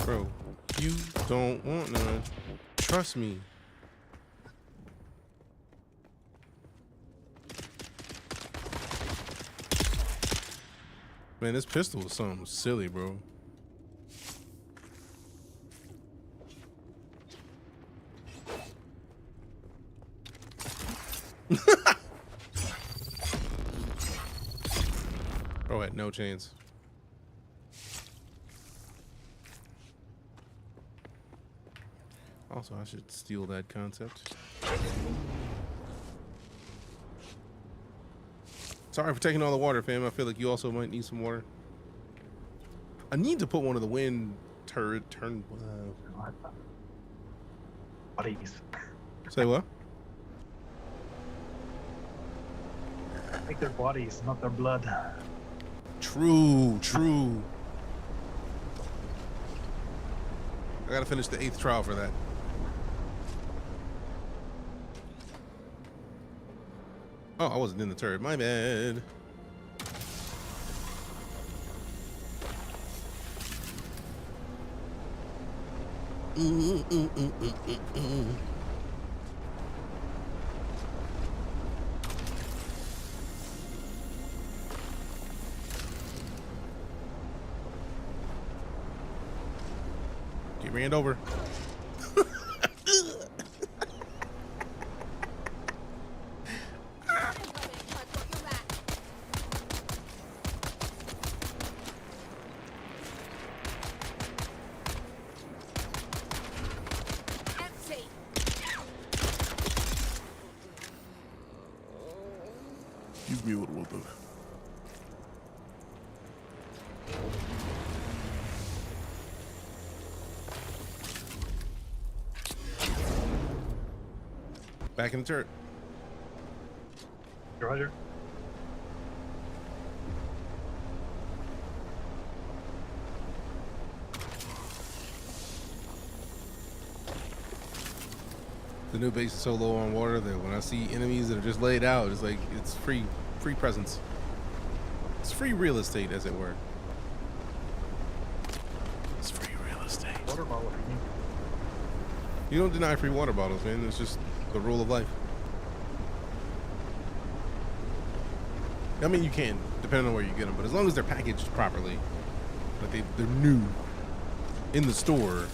Bro, you don't want none. Trust me. Man, this pistol is something silly, bro. Bro had no chance. Also, I should steal that concept. Sorry for taking all the water, fam. I feel like you also might need some water. I need to put one of the wind Bodies. Say what? Like their bodies, not their blood. True, true. I gotta finish the 8th trial for that. Oh, I wasn't in the turret. My bad. Get ran over. Excuse me, what the? Back in the turret. Roger. The new base is so low on water that when I see enemies that are just laid out, it's like it's free presence. It's free real estate, as it were. It's free real estate. Water bottle if you need. You don't deny free water bottles, man. It's just the rule of life. I mean, you can, depending on where you get them, but as long as they're packaged properly, like they're new in the store.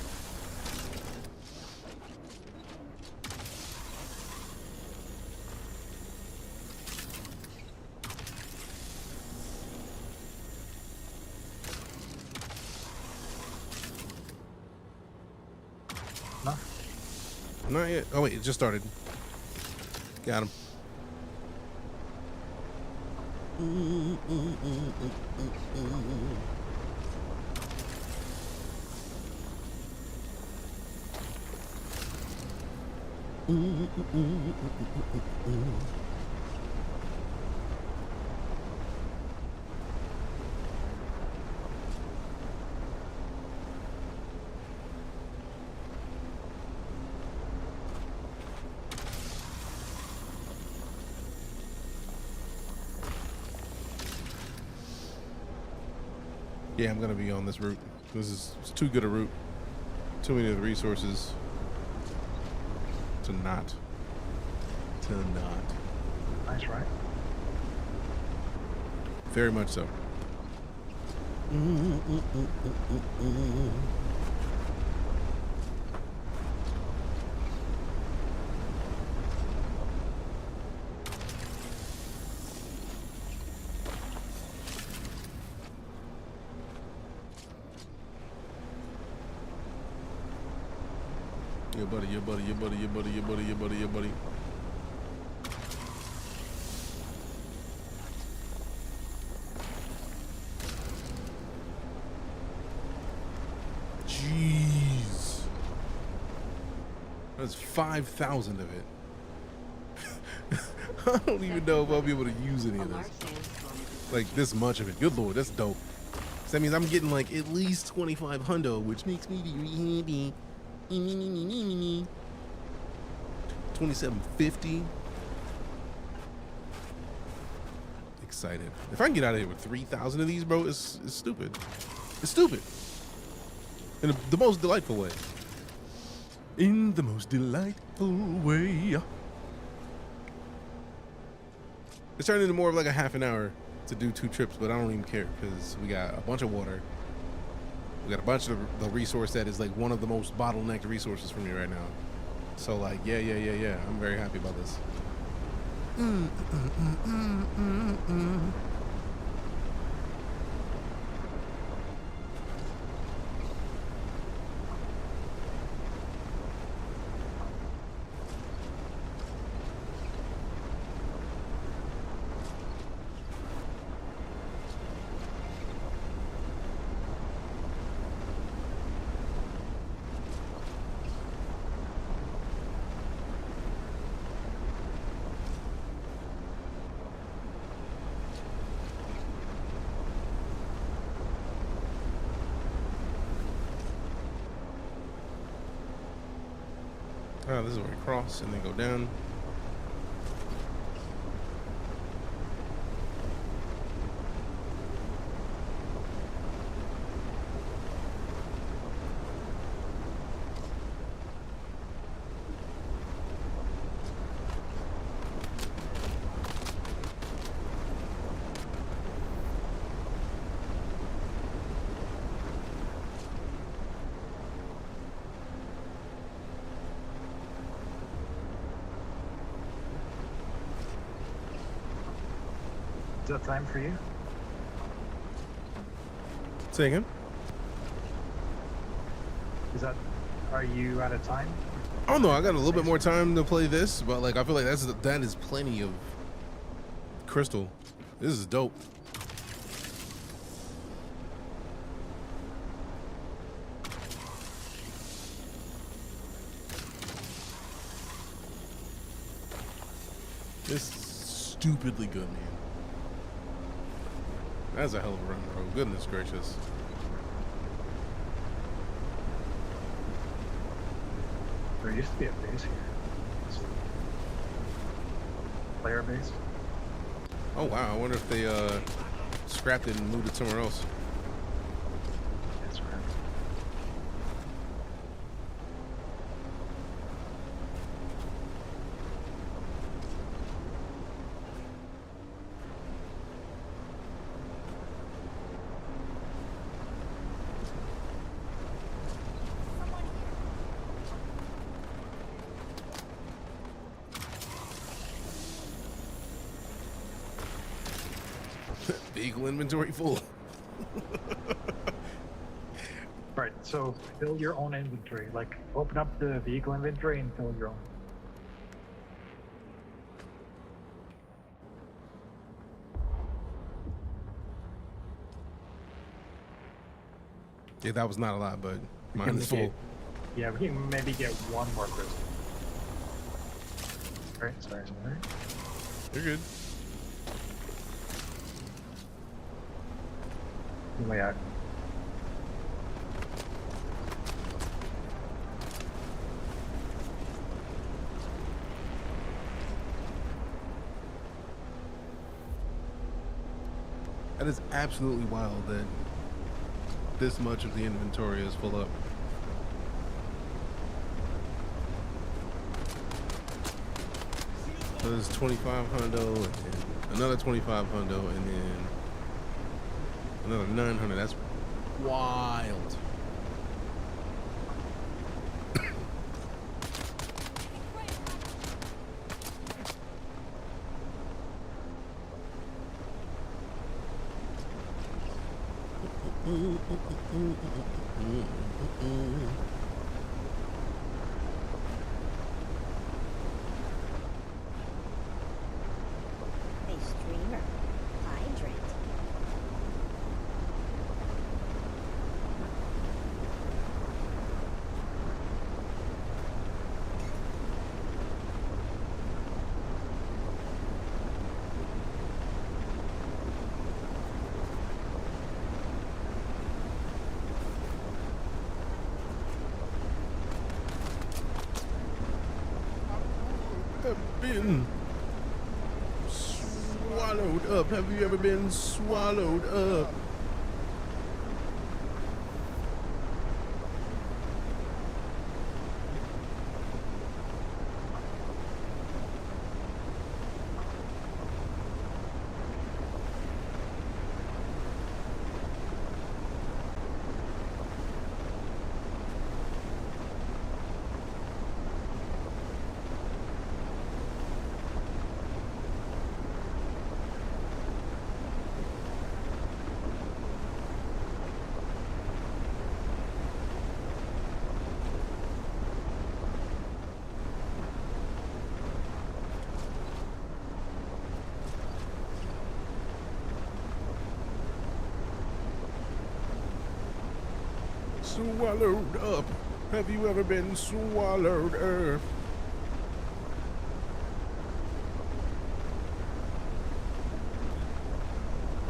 No. Not yet. Oh wait, it just started. Got him. Yeah, I'm gonna be on this route. It's too good a route. Too many of the resources to not. Nice, right? Very much so. Your buddy. Jeez. That's 5,000 of it. I don't even know if I'll be able to use any of this. Like this much of it. Good lord, that's dope. So that means I'm getting like at least 2,500, which makes me really happy. 2750. Excited. If I can get out of here with 3,000 of these, bro, it's stupid. It's stupid. In the most delightful way. In the most delightful way. It's turned into more of like a half an hour to do 2 trips, but I don't even care because we got a bunch of water. We got a bunch of the resource that is like one of the most bottlenecked resources for me right now. So like, yeah. I'm very happy about this. Oh, this is where we cross and then go down. Is that time for you? Say again? Are you out of time? Oh no, I got a little bit more time to play this, but like I feel like that is plenty of crystal. This is dope. It's stupidly good, man. That's a hell of a run, bro. Goodness gracious. There used to be a base here. Player base. Oh wow, I wonder if they scrapped it and moved it somewhere else. That's right. Vehicle inventory full. Right, so fill your own inventory. Like, open up the vehicle inventory and fill your own. Yeah, that was not a lot, but mine is full. Yeah, we can maybe get one more crystal. Alright, sorry. You're good. Way out. That is absolutely wild that this much of the inventory is full up. So there's 25 hundo and another 25 hundo and then another 900. That's wild. A streamer. Hydrant. Been swallowed up. Have you ever been swallowed up? Swallowed up. Have you ever been swallowed up?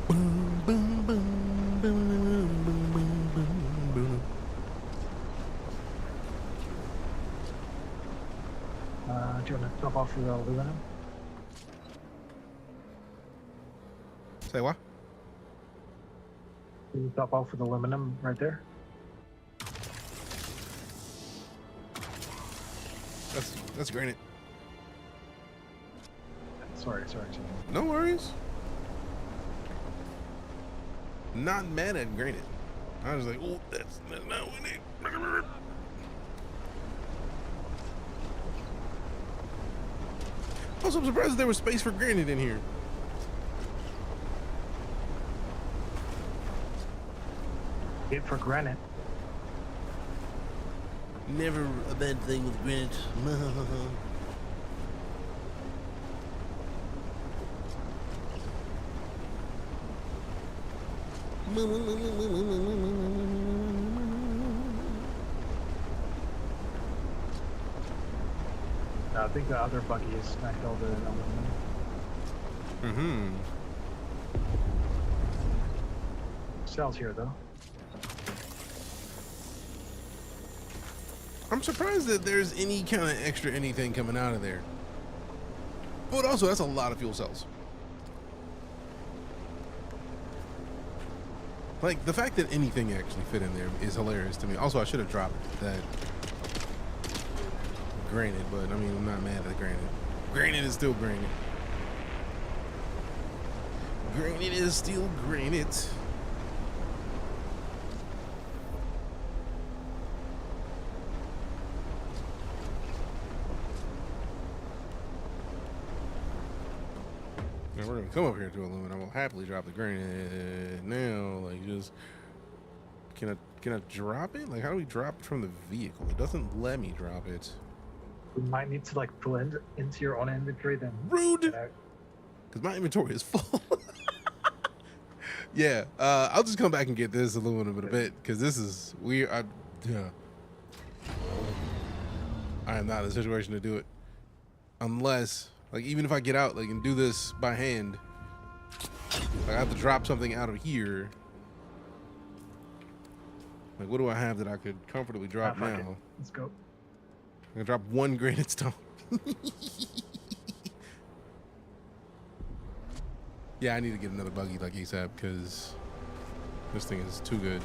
Boom, boom, boom, boom, boom, boom, boom, boom. Do you want to top off the aluminum? Say what? Can you top off with aluminum right there? That's granite. Sorry. No worries. Not mad at granite. I was like, oh, that's not what it. Also, I'm surprised there was space for granite in here. Hit for granite. Never a bad thing with granite. I think the other buggy is smacked all the aluminum. Mm-hmm. Cells here though. I'm surprised that there's any kind of extra anything coming out of there. But also, that's a lot of fuel cells. Like, the fact that anything actually fit in there is hilarious to me. Also, I should have dropped that granite, but I mean, I'm not mad at granite. Granite is still granite. Granite is still granite. Now we're gonna come up here to aluminum. I will happily drop the granite now. Like, just can I drop it? Like, how do we drop it from the vehicle? It doesn't let me drop it. You might need to like pull into your own inventory then. Rude. Because my inventory is full. Yeah, I'll just come back and get this aluminum in a bit because this is weird. I am not in a situation to do it unless, like, even if I get out, like, and do this by hand, like, I have to drop something out of here. Like, what do I have that I could comfortably drop now? Let's go. I can drop one granite stone. Yeah, I need to get another buggy like ASAP because this thing is too good.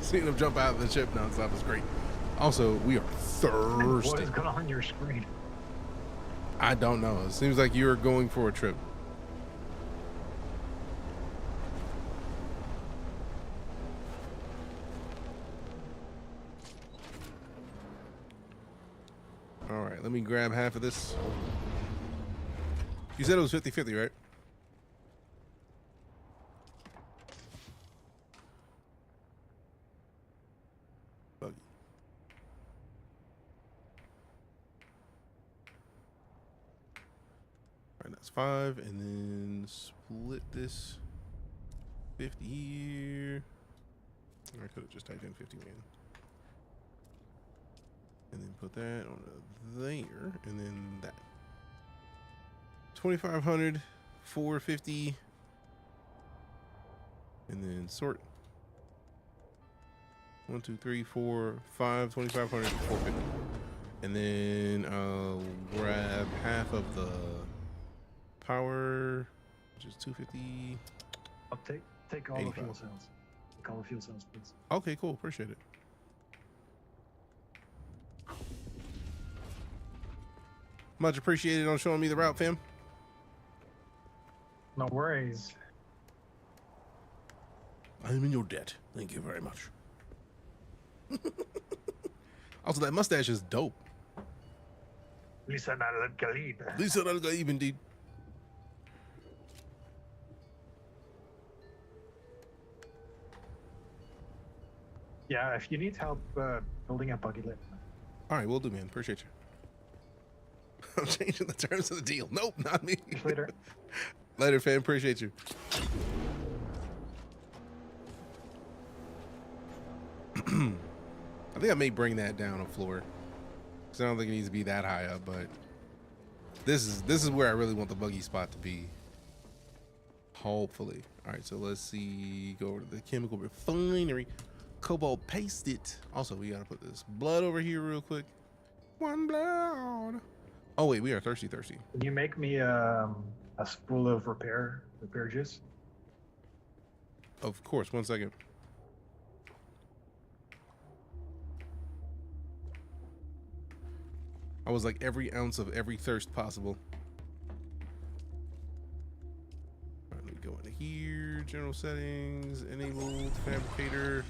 Seeing them jump out of the ship nonstop is great. Also, we are thirsty. What is going on your screen? I don't know. It seems like you are going for a trip. All right, let me grab half of this. You said it was 50-50, right? Buggy. All right, that's 5, and then split this 50 here. I could have just typed in 50 man. And then put that on there, and then that. 2,500, 450, and then sort. 1, 2, 3, 4, 5, 2,500, 450. And then I'll grab half of the power, which is 250. I'll take all 85. the fuel cells. Take all the fuel cells, please. Okay, cool. Appreciate it. Much appreciated on showing me the route, fam. No worries. I'm in your debt. Thank you very much. Also, that mustache is dope. Lisa al-Ghalib. Lisa al-Ghalib, indeed. Yeah, if you need help building a buggy, let me know. All right, we'll do, man. Appreciate you. I'm changing the terms of the deal. Nope, not me. Later. Later, fam. Appreciate you. I think I may bring that down a floor because I don't think it needs to be that high up. But this is where I really want the buggy spot to be. Hopefully. All right, so let's see. Go over to the chemical refinery. Cobalt paste it. Also, we gotta put this blood over here real quick. One blood. Oh wait, we are thirsty. Can you make me a spool of repair juice? Of course. 1 second. I was like every ounce of every thirst possible. All right, let me go into here. General settings. Enabled fabricator.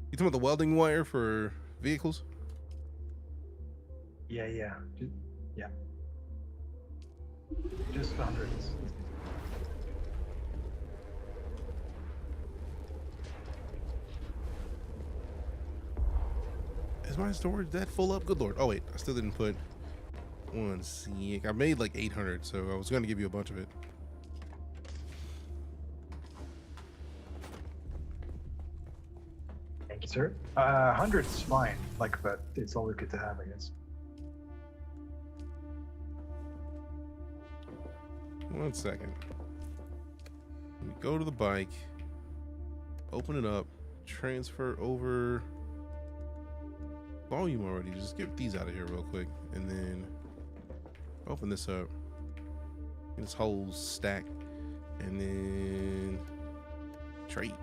You talking about the welding wire for vehicles? Yeah. Just 100. Is my storage that full up? Good lord. Oh wait, I still didn't put one sec. I made like 800, so I was gonna give you a bunch of it. Thank you, sir. 100's fine, like, but it's always good to have, I guess. One second. Let me go to the bike, open it up, transfer over volume already. Just get these out of here real quick, and then open this up. Get this whole stack, and then trade.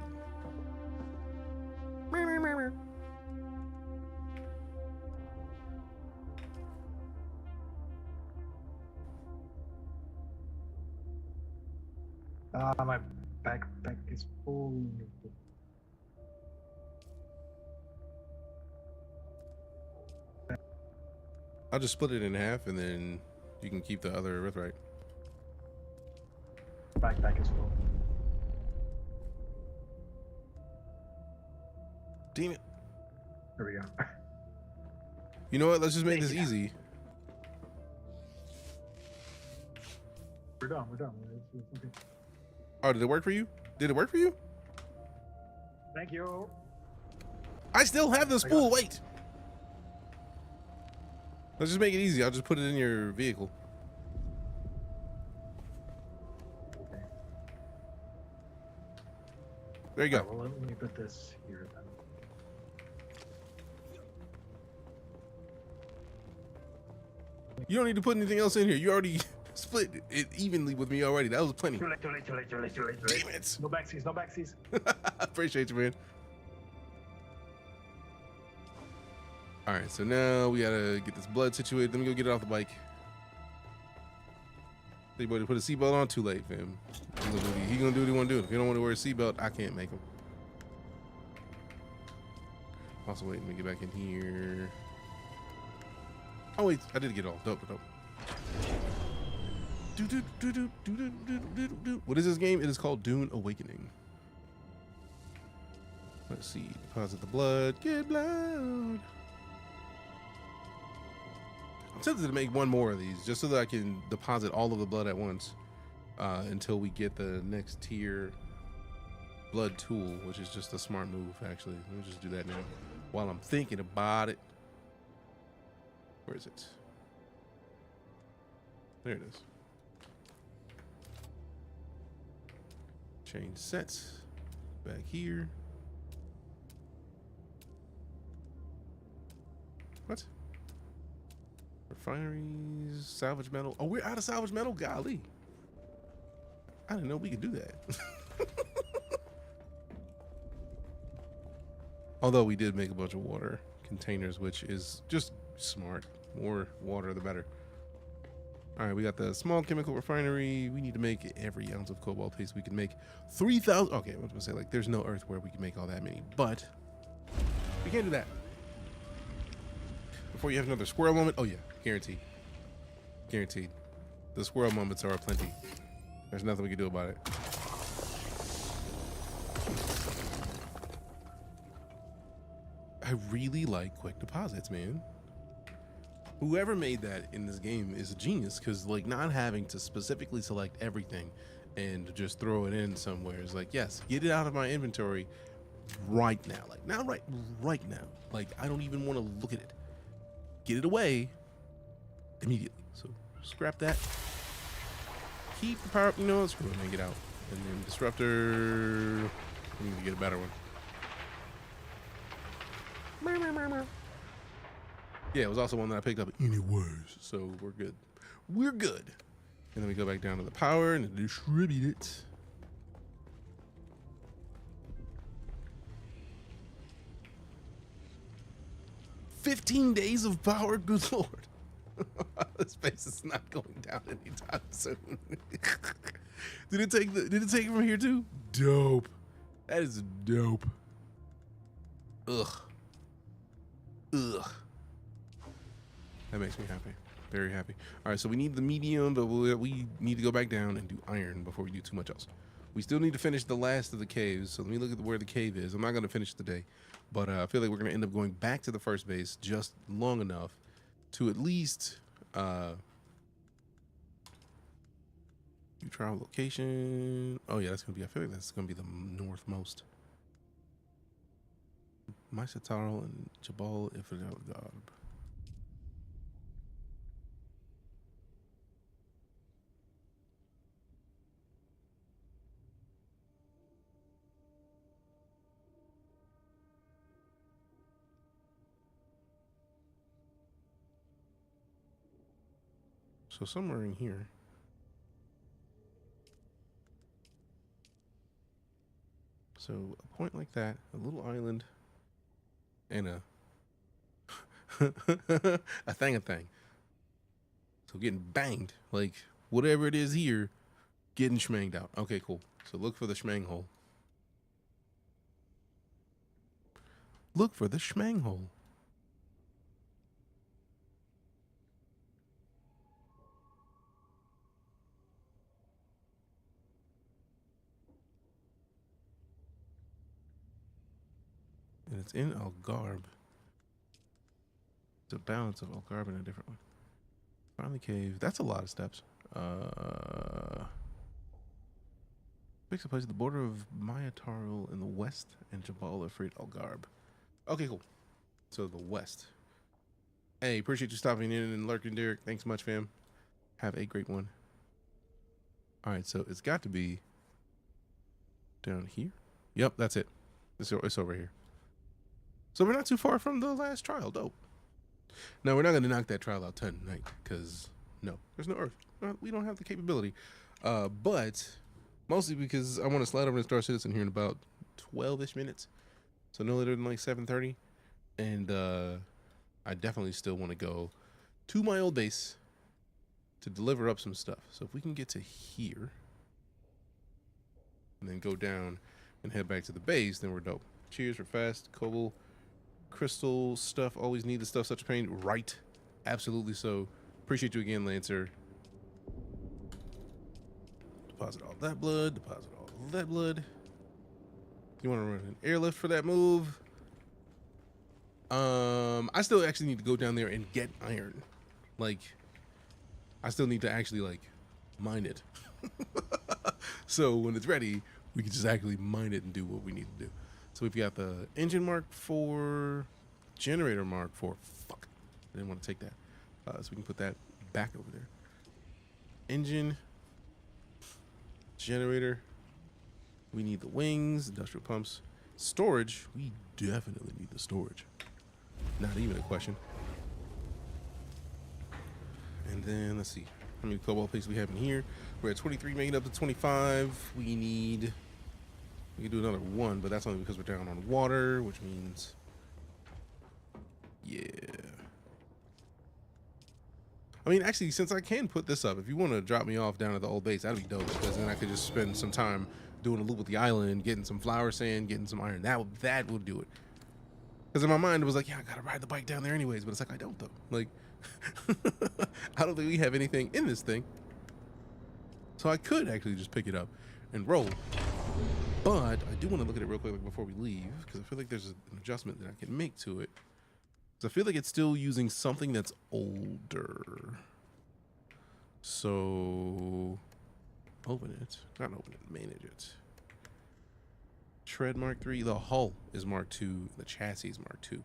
My backpack is full. I'll just split it in half, and then you can keep the other Earthright. Backpack is full. Damn it. There we go. You know what? Let's just make this easy. We're done. We're done. Okay. Oh, did it work for you? Did it work for you? Thank you. I still have the spool. Wait. Let's just make it easy. I'll just put it in your vehicle. Okay. There you go. Well, let me put this here then. You don't need to put anything else in here. You already split it evenly with me already. That was plenty. Too late. Damn it. No backsies, no backsies. Appreciate you, man. All right, so now we gotta get this blood situated. Let me go get it off the bike. Hey, boy, to put a seatbelt on, too late, fam. He gonna do what he wanna do. If you don't want to wear a seatbelt, I can't make him. Also, wait, let me get back in here. Oh wait, I did get it all. Dope. What is this game? It is called DuneAwakening. Let's see. Deposit the blood. Get blood. I'm tempted to make one more of these just so that I can deposit all of the blood at once until we get the next tier blood tool, which is just a smart move, actually. Let me just do that now while I'm thinking about it. Where is it? There it is. Change sets. Back here. What? Refineries, salvage metal. Oh, we're out of salvage metal? Golly. I didn't know we could do that. Although we did make a bunch of water containers, which is just smart. More water, the better. All right, we got the small chemical refinery. We need to make every ounce of cobalt paste we can make. 3,000. Okay, I was gonna say, like, there's no earth where we can make all that many, but we can't do that. Before you have another squirrel moment. Oh yeah, guaranteed. Guaranteed. The squirrel moments are plenty. There's nothing we can do about it. I really like quick deposits, man. Whoever made that in this game is a genius, because like not having to specifically select everything and just throw it in somewhere is like, yes, get it out of my inventory right now. Like not right now. Like I don't even want to look at it. Get it away immediately. So scrap that. Keep the power up, you know, screw it, man, get out. And then disruptor, I need to get a better one. Yeah, it was also one that I picked up anyways, so we're good. We're good. And then we go back down to the power and distribute it. $15 days of power, good lord. This space is not going down anytime soon. Did it take it from here too? Dope. That is dope. Ugh. That makes me happy. Very happy. All right, so we need the medium, but we need to go back down and do iron before we do too much else. We still need to finish the last of the caves. So let me look at where the cave is. I'm not going to finish today, but I feel like we're going to end up going back to the first base just long enough to at least you travel location. Oh yeah, that's going to be, I feel like that's going to be the northmost. Mysatarl and Jabal Ifadal Garb. So somewhere in here. So a point like that, a little island, and a a thing. So getting banged, like whatever it is here, getting schmanged out. Okay, cool. So look for the schmang hole. Look for the schmang hole. And it's in Algarb. It's a balance of Algarb and a different one. Find the cave. That's a lot of steps. Fix a place at the border of Mayatarl in the west and Jabal Ifrit Algarb. Okay, cool. So the west. Hey, appreciate you stopping in and lurking, Derek. Thanks much, fam. Have a great one. All right, so it's got to be down here. Yep, that's it. It's over here. So we're not too far from the last trial. Dope. Now, we're not going to knock that trial out tonight because, no, there's no Earth. We don't have the capability. But mostly because I want to slide over to StarCitizen here in about 12-ish minutes. So no later than like 7:30. And I definitely still want to go to my old base to deliver up some stuff. So if we can get to here and then go down and head back to the base, then we're dope. Cheers for fast, Cobble. Crystal stuff, always need the stuff, such a pain. Right, absolutely so. Appreciate you again, Lancer. Deposit all that blood, deposit all that blood. You want to run an airlift for that move? I still actually need to go down there and get iron. Like, I still need to actually, like, mine it. So when it's ready, we can just actually mine it and do what we need to do. So we've got the engine mark 4, generator mark 4. Fuck, I didn't want to take that. So we can put that back over there. Engine, generator. We need the wings, industrial pumps, storage. We definitely need the storage. Not even a question. And then let's see how many cobalt plates we have in here. We're at 23, making up to 25. We need. We can do another one, but that's only because we're down on water, which means, yeah. I mean, actually, since I can put this up, if you want to drop me off down at the old base, that'd be dope, because then I could just spend some time doing a loop with the island, getting some flour sand, getting some iron. That would do it. Because in my mind, it was like, yeah, I gotta ride the bike down there anyways, but it's like, I don't though. Like, I don't think we have anything in this thing. So I could actually just pick it up and roll. But I do want to look at it real quick before we leave, because I feel like there's an adjustment that I can make to it. Because I feel like it's still using something that's older. So open it. Not open it, manage it. Tread Mark 3. The hull is Mark 2. The chassis is Mark 2.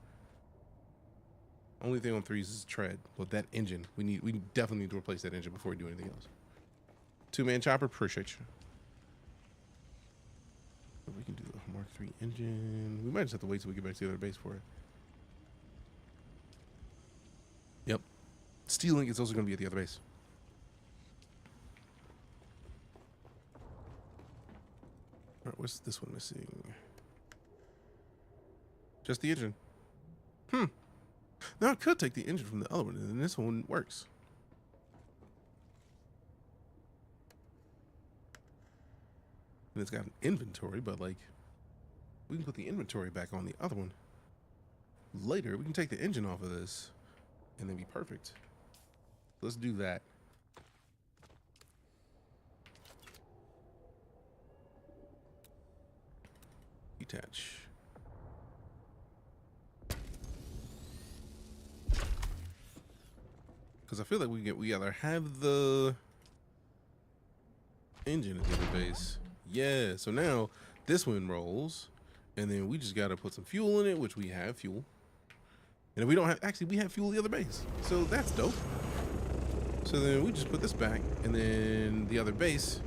Only thing on 3s is tread. But that engine, we definitely need to replace that engine before we do anything else. 2-man chopper, appreciate you. We can do the Mark 3 engine. We might just have to wait till we get back to the other base for it. Yep. Steel Link is also going to be at the other base. All right, what's this one missing? Just the engine. Now I could take the engine from the other one, and then this one works. And it's got an inventory, but like, we can put the inventory back on the other one. Later, we can take the engine off of this, and then be perfect. Let's do that. Detach. Because I feel like we either have the engine at the other base. Yeah, so now this one rolls, and then we just got to put some fuel in it, which we have fuel. And if we don't have, actually we have fuel at the other base. So that's dope. So then we just put this back, and then the other base,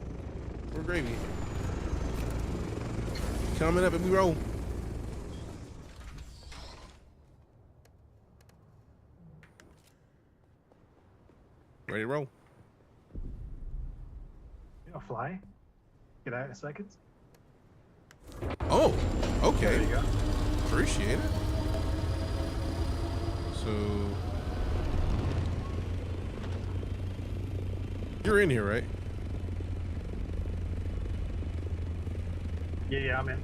we're gravy. Coming up and we roll. Ready to roll. You know, fly. Get out in a second. Oh, okay. There you go. Appreciate it. So you're in here, right? Yeah, I'm in.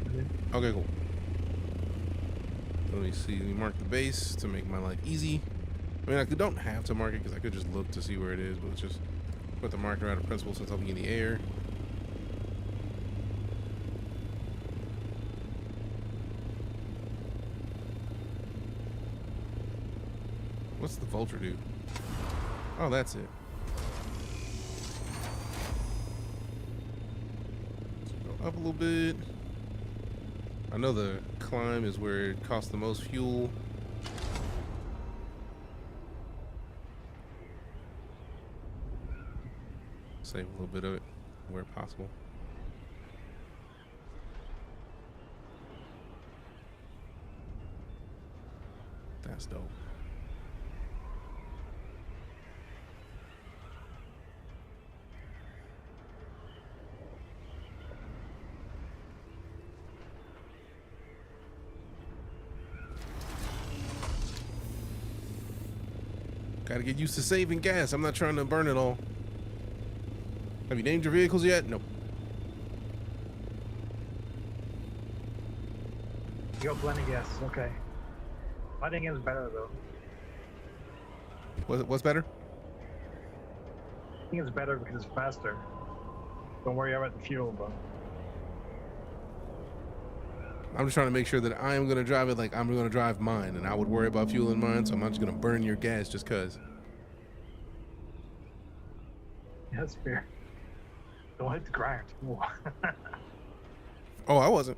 Okay, cool. Let me see. Let me mark the base to make my life easy. I mean, I don't have to mark it because I could just look to see where it is, but let's just put the marker out of principle since I'll be in the air. What's the vulture do? Oh, that's it. Let's go up a little bit. I know the climb is where it costs the most fuel. Save a little bit of it where possible. That's dope. Gotta get used to saving gas. I'm not trying to burn it all. Have you named your vehicles yet? Nope. You got plenty of gas. Okay. Fighting is better though. What's better? I think it's better because it's faster. Don't worry about the fuel, bro. I'm just trying to make sure that I am going to drive it like I'm going to drive mine, and I would worry about fuel in mine, so I'm not just going to burn your gas just because. Yeah, that's fair. Don't hit the ground. Oh, I wasn't.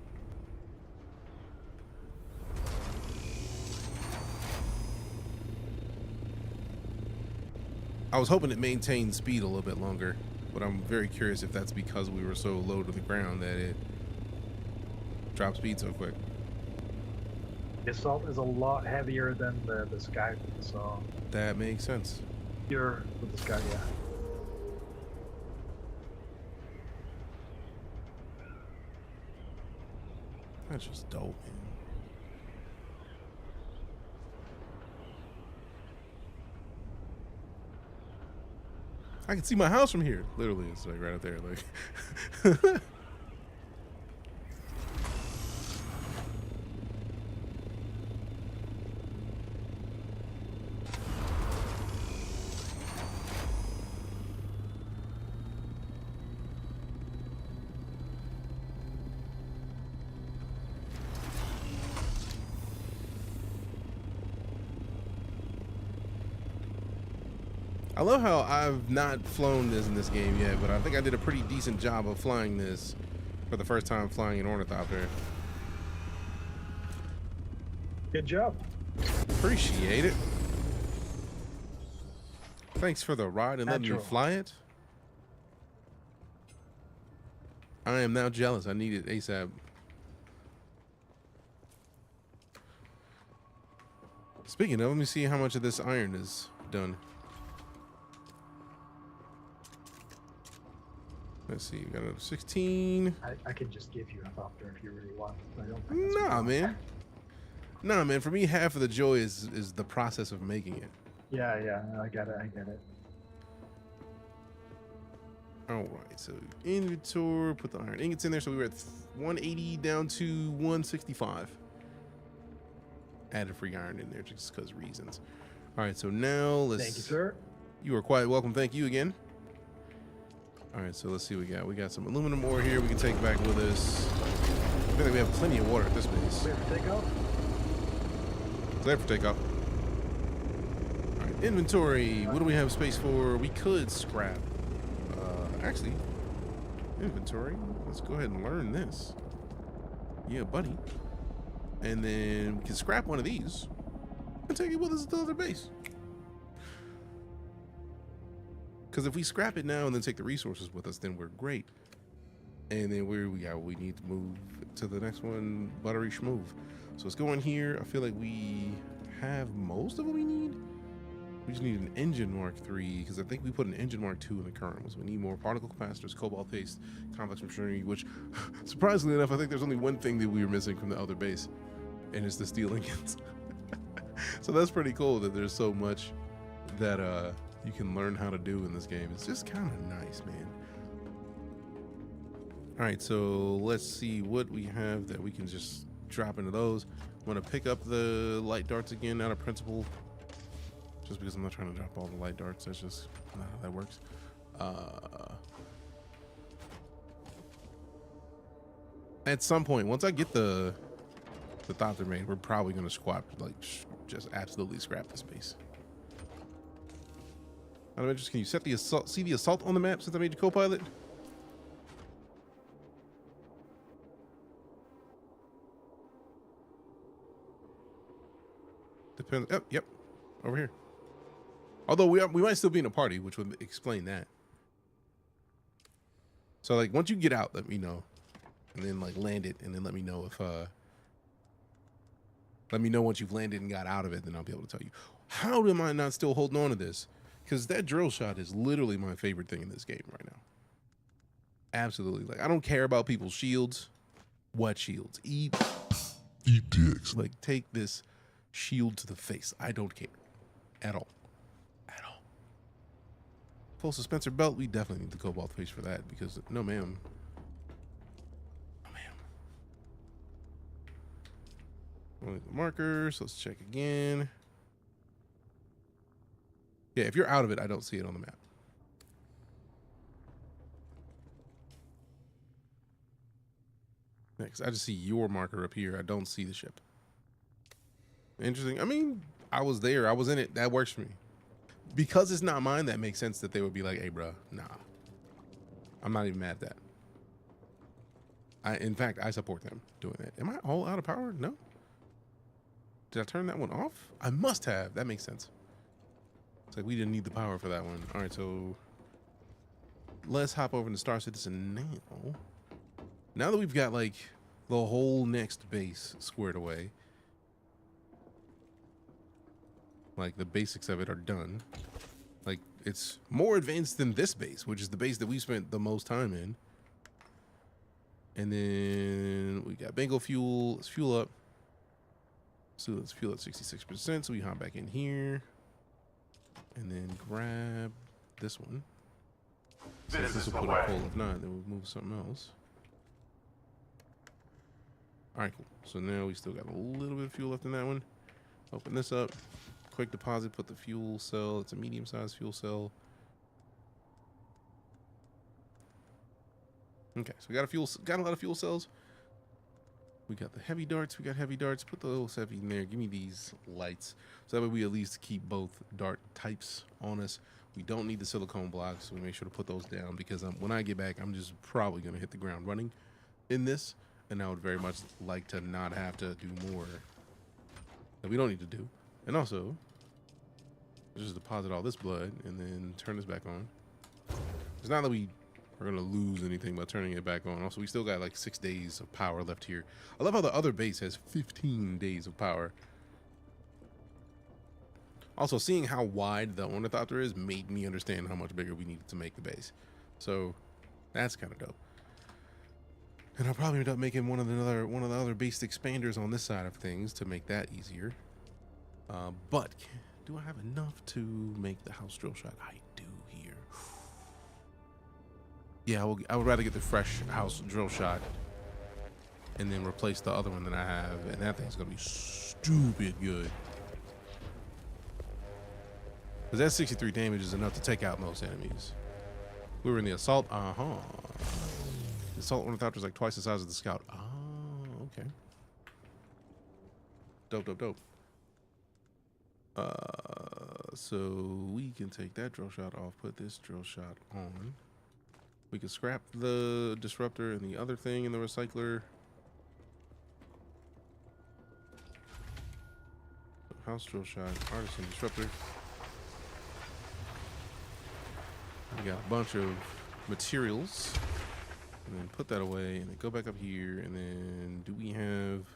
I was hoping it maintained speed a little bit longer, but I'm very curious if that's because we were so low to the ground that it dropped speed so quick. The assault is a lot heavier than the Scout, so... That makes sense. You're with the Scout, yeah. That's just dope, man. I can see my house from here. Literally, it's like right up there. Like, I love how I've not flown this in this game yet, but I think I did a pretty decent job of flying this for the first time flying an Ornithopter. Good job. Appreciate it. Thanks for the ride and letting me fly it. I am now jealous. I need it ASAP. Speaking of, let me see how much of this iron is done. Let's see, we got another 16. I could just give you a Thopter if you really want. I don't think Nah, man. Nah, man. For me, half of the joy is the process of making it. Yeah, yeah. I get it. I get it. All right. So inventory, put the iron ingots in there. So we were at 180 down to 165. Added free iron in there just because reasons. All right. So now let's. Thank you, sir. You are quite welcome. Thank you again. All right, so let's see what we got. We got some aluminum ore here we can take back with us. feel like we have plenty of water at this base. Clear for takeoff? Clear for takeoff. All right, inventory. What do we have space for? We could scrap. Actually, inventory. Let's go ahead and learn this. Yeah, buddy. And then we can scrap one of these and take it with us to the other base. Because if we scrap it now and then take the resources with us, then we're great. And then we need to move to the next one, buttery schmoove. So let's go in here. I feel like we have most of what we need. We just need an engine Mark III, because I think we put an engine Mark II in the current ones. We need more particle capacitors, cobalt paste, complex machinery, which surprisingly enough, I think there's only one thing that we were missing from the other base, and it's the steel ingots. So that's pretty cool that there's so much that you can learn how to do in this game. It's just kind of nice, man. All right, so let's see what we have that we can just drop into those. I'm gonna pick up the light darts again out of principle, just because I'm not trying to drop all the light darts. That's just not how that works. At some point, once I get the Thopter made, we're probably gonna just absolutely scrap the space. Out of interest, can you set the assault? See the assault on the map since I made you co-pilot? Depends. Oh, yep, over here. Although we might still be in a party, which would explain that. So like once you get out, let me know, and then like land it, and then let me know if let me know once you've landed and got out of it. Then I'll be able to tell you. How am I not still holding on to this? Because that drill shot is literally my favorite thing in this game right now. Absolutely. Like I don't care about people's shields. What shields? Eat dicks. Like take this shield to the face. I don't care at all. Full suspensor belt. We definitely need the cobalt face for that because no ma'am. No ma'am. The markers. Let's check again. Yeah, if you're out of it, I don't see it on the map. Next, I just see your marker up here. I don't see the ship. Interesting. I mean, I was there. I was in it. That works for me. Because it's not mine, that makes sense that they would be like, hey, bro, nah. I'm not even mad at that. In fact, I support them doing that. Am I all out of power? No. Did I turn that one off? I must have. That makes sense. It's like we didn't need the power for that one. All right, so let's hop over to StarCitizen now. Now that we've got like the whole next base squared away, like the basics of it are done. Like it's more advanced than this base, which is the base that we spent the most time in. And then we got bingo fuel. Let's fuel up. So let's fuel at 66%. So we hop back in here. And then grab this one. So this will put a pull. If not, then we'll move something else. All right, cool. So now we still got a little bit of fuel left in that one. Open this up. Quick deposit, put the fuel cell. It's a medium-sized fuel cell. Okay, so we got a lot of fuel cells. We got the heavy darts. We got heavy darts. Put the little heavy in there. Give me these lights. So that way we at least keep both dart types on us. We don't need the silicone blocks, so we make sure to put those down because when I get back, I'm just probably going to hit the ground running in this. And I would very much like to not have to do more that we don't need to do. And also, just deposit all this blood and then turn this back on. It's not that we are going to lose anything by turning it back on. Also, we still got like 6 days of power left here. I love how the other base has 15 days of power. Also, seeing how wide the Ornithopter is made me understand how much bigger we needed to make the base. So that's kind of dope. And I'll probably end up making one of the other based expanders on this side of things to make that easier. But do I have enough to make the house drill shot? I do here. Yeah, I would rather get the fresh house drill shot and then replace the other one that I have, and that thing's gonna be stupid good. Because that 63 damage is enough to take out most enemies. We were in the assault. The assault Ornithopter is like twice the size of the scout. Oh. Dope. So we can take that drill shot off, put this drill shot on. We can scrap the disruptor and the other thing in the recycler. House drill shot, artisan disruptor. We got a bunch of materials. And then put that away and then go back up here. And then do we have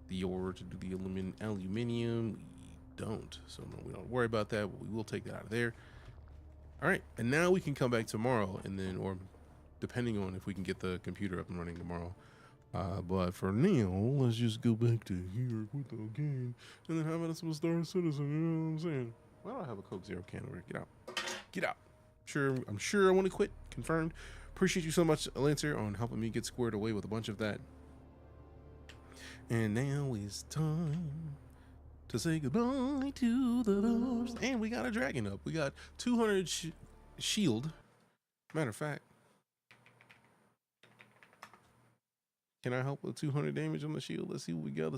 the ore to do the aluminium? We don't. So no, we don't worry about that, but we will take that out of there. All right. And now we can come back tomorrow and then, or depending on if we can get the computer up and running tomorrow. But for now, let's just go back to here with the game and then have it some StarCitizen. You know what I'm saying? Why don't I have a Coke Zero can over here? Get out. Get out. I'm sure I want to quit. Confirmed. Appreciate you so much, Lancer, on helping me get squared away with a bunch of that. And now it's time to say goodbye to the doors. And we got a dragon up. We got 200 shield. Matter of fact, can I help with 200 damage on the shield? Let's see what we got.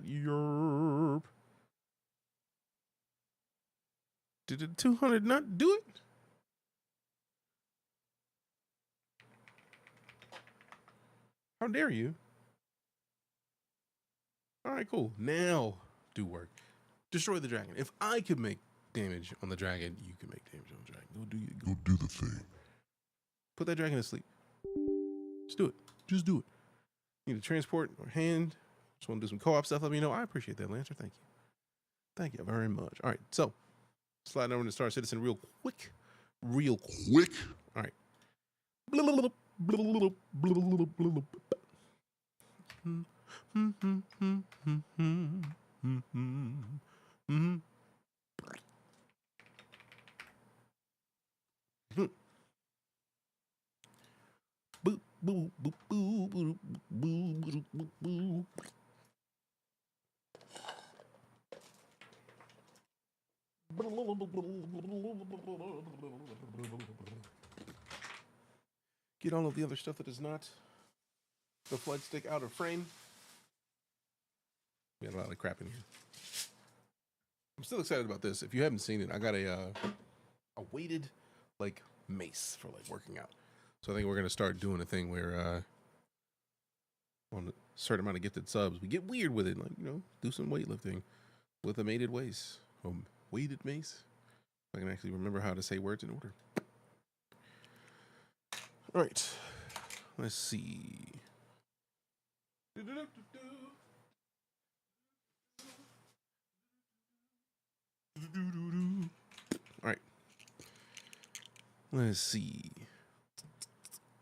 Yerp. Did the 200 not do it? How dare you? All right, cool. Now do work. Destroy the dragon. If I could make damage on the dragon, you can make damage on the dragon. Go do the thing. Put that dragon to sleep. Just do it. Just do it. Need a transport or hand. Just want to do some co-op stuff. Let me know. I appreciate that, Lancer. Thank you. Thank you very much. All right, so sliding over to StarCitizen real quick. All right. Get all of the other stuff that is not the flight stick out of frame. We got a lot of crap in here. I'm still excited about this. If you haven't seen it, I got a weighted like mace for like working out. So I think we're gonna start doing a thing where on a certain amount of gifted subs, we get weird with it, like, you know, do some weightlifting with a weighted mace. Weighted mace. If I can actually remember how to say words in order. All right, let's see. All right, let's see.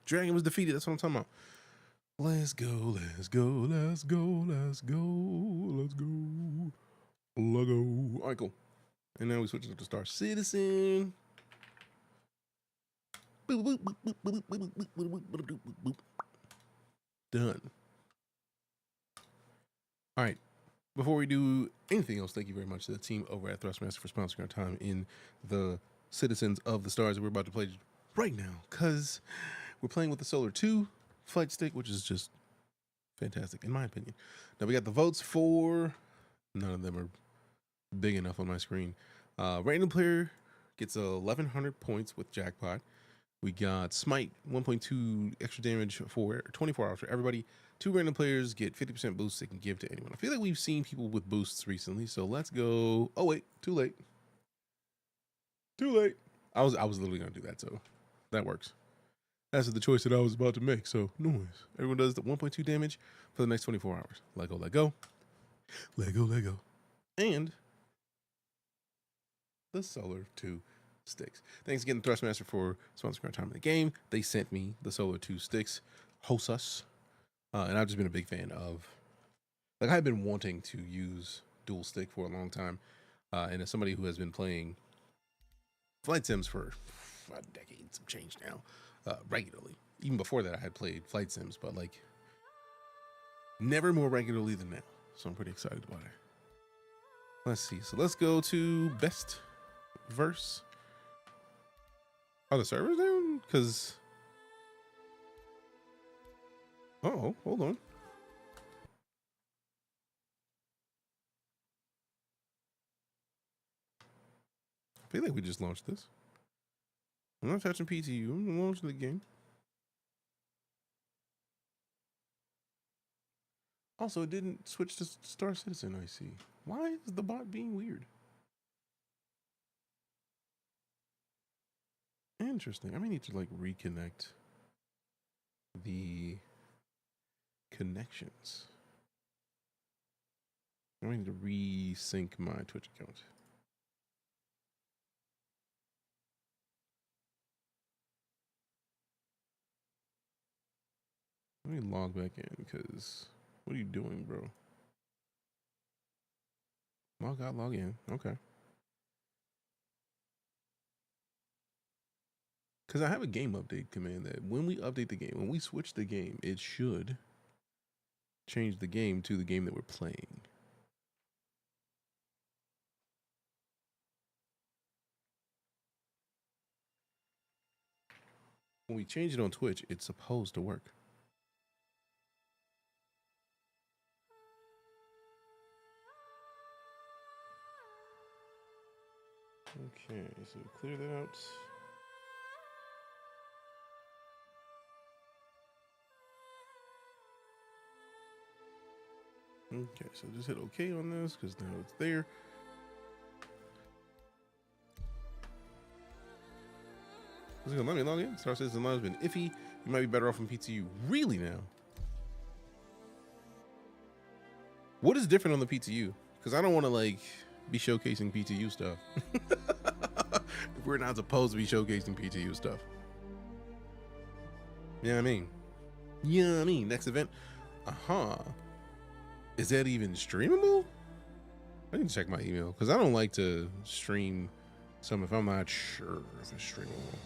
Dragon was defeated. That's what I'm talking about. Let's go. All right, cool. And now we switch up to StarCitizen. Done. All right. Before we do anything else, thank you very much to the team over at Thrustmaster for sponsoring our time in the Citizens of the Stars that we're about to play right now, because we're playing with the Solar 2 flight stick, which is just fantastic in my opinion. Now we got the votes for, none of them are big enough on my screen. Random player gets 1,100 points with Jackpot. We got Smite, 1.2 extra damage for 24 hours for everybody. 2 random players get 50% boosts they can give to anyone. I feel like we've seen people with boosts recently, so let's go. Oh wait, too late. I was literally gonna do that, so that works. That's the choice that I was about to make, so no worries. Everyone does the 1.2 damage for the next 24 hours. Let go. And the Solar 2 sticks. Thanks again to Thrustmaster for sponsoring our time in the game. They sent me the Solar 2 sticks, HOSAS, and I've just been a big fan of, like, I've been wanting to use dual stick for a long time, and as somebody who has been playing flight sims for a decade, some change now, regularly. Even before that, I had played flight sims, but like never more regularly than now. So I'm pretty excited about it. Let's see. So let's go to best verse. Are the servers down? Because, oh, hold on. feel like we just launched this. I'm not touching PTU. I'm launching the game. Also, it didn't switch to StarCitizen, I see. Why is the bot being weird? Interesting. I may need to like reconnect the connections. I may need to resync my Twitch account. Let me log back in because what are you doing, bro? Log out, log in. Okay. Because I have a game update command that when we update the game, when we switch the game, it should change the game to the game that we're playing. When we change it on Twitch, it's supposed to work. Okay, so clear that out. Okay, so just hit OK on this because now it's there. Let me log in. StarCitizen Live has been iffy. You might be better off on PTU. Really now? What is different on the PTU? Because I don't want to like be showcasing PTU stuff. If we're not supposed to be showcasing PTU stuff. You know what I mean? You know what I mean? Next event. Is that even streamable? I need to check my email because I don't like to stream some if I'm not sure if it's streamable.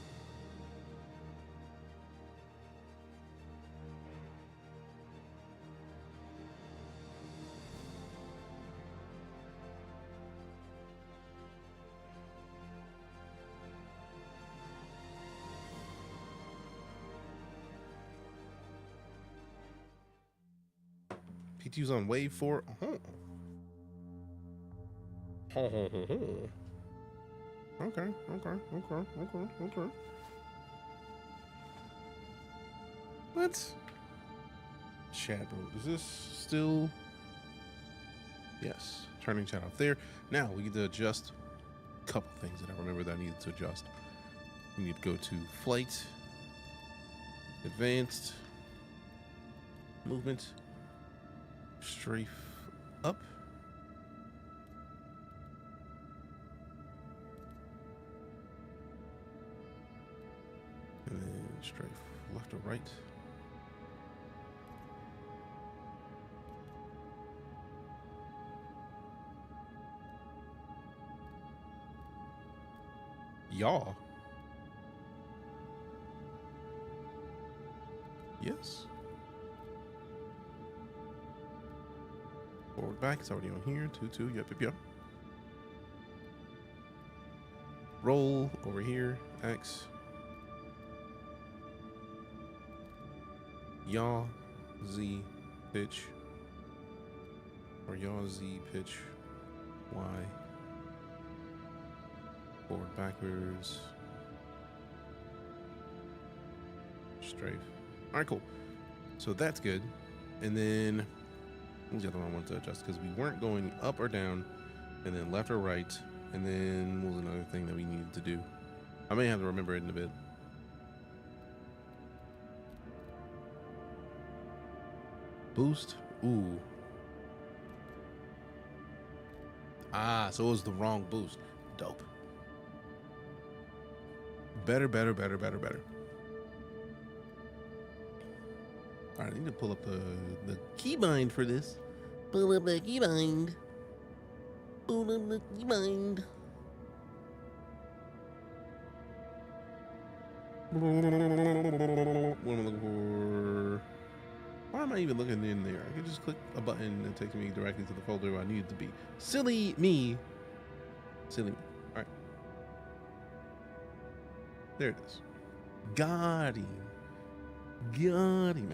P2's on wave 4. Okay. What? Chat, bro. Is this still? Yes. Turning chat off there. Now we get to adjust a couple things that I remember that I needed to adjust. We need to go to flight, advanced, movement, strafe up. And then strafe left or right. Y'all. Yes. Forward back, it's already on here. 2-2, yep. Roll over here, X. Yaw, Z, pitch. Or yaw, Z, pitch, Y. Forward, backwards. Strafe. All right, cool. So that's good. And then what's the other one I wanted to adjust? Because we weren't going up or down, and then left or right, and then what was another thing that we needed to do? I may have to remember it in a bit. Boost. Ooh. Ah, so it was the wrong boost. Dope. Better. All right, I need to pull up the keybind for this. Pull up the keybind. Pull up the keybind. What am I looking for? Why am I even looking in there? I could just click a button and it takes me directly to the folder where I need it to be. Silly me. All right. There it is. Got him.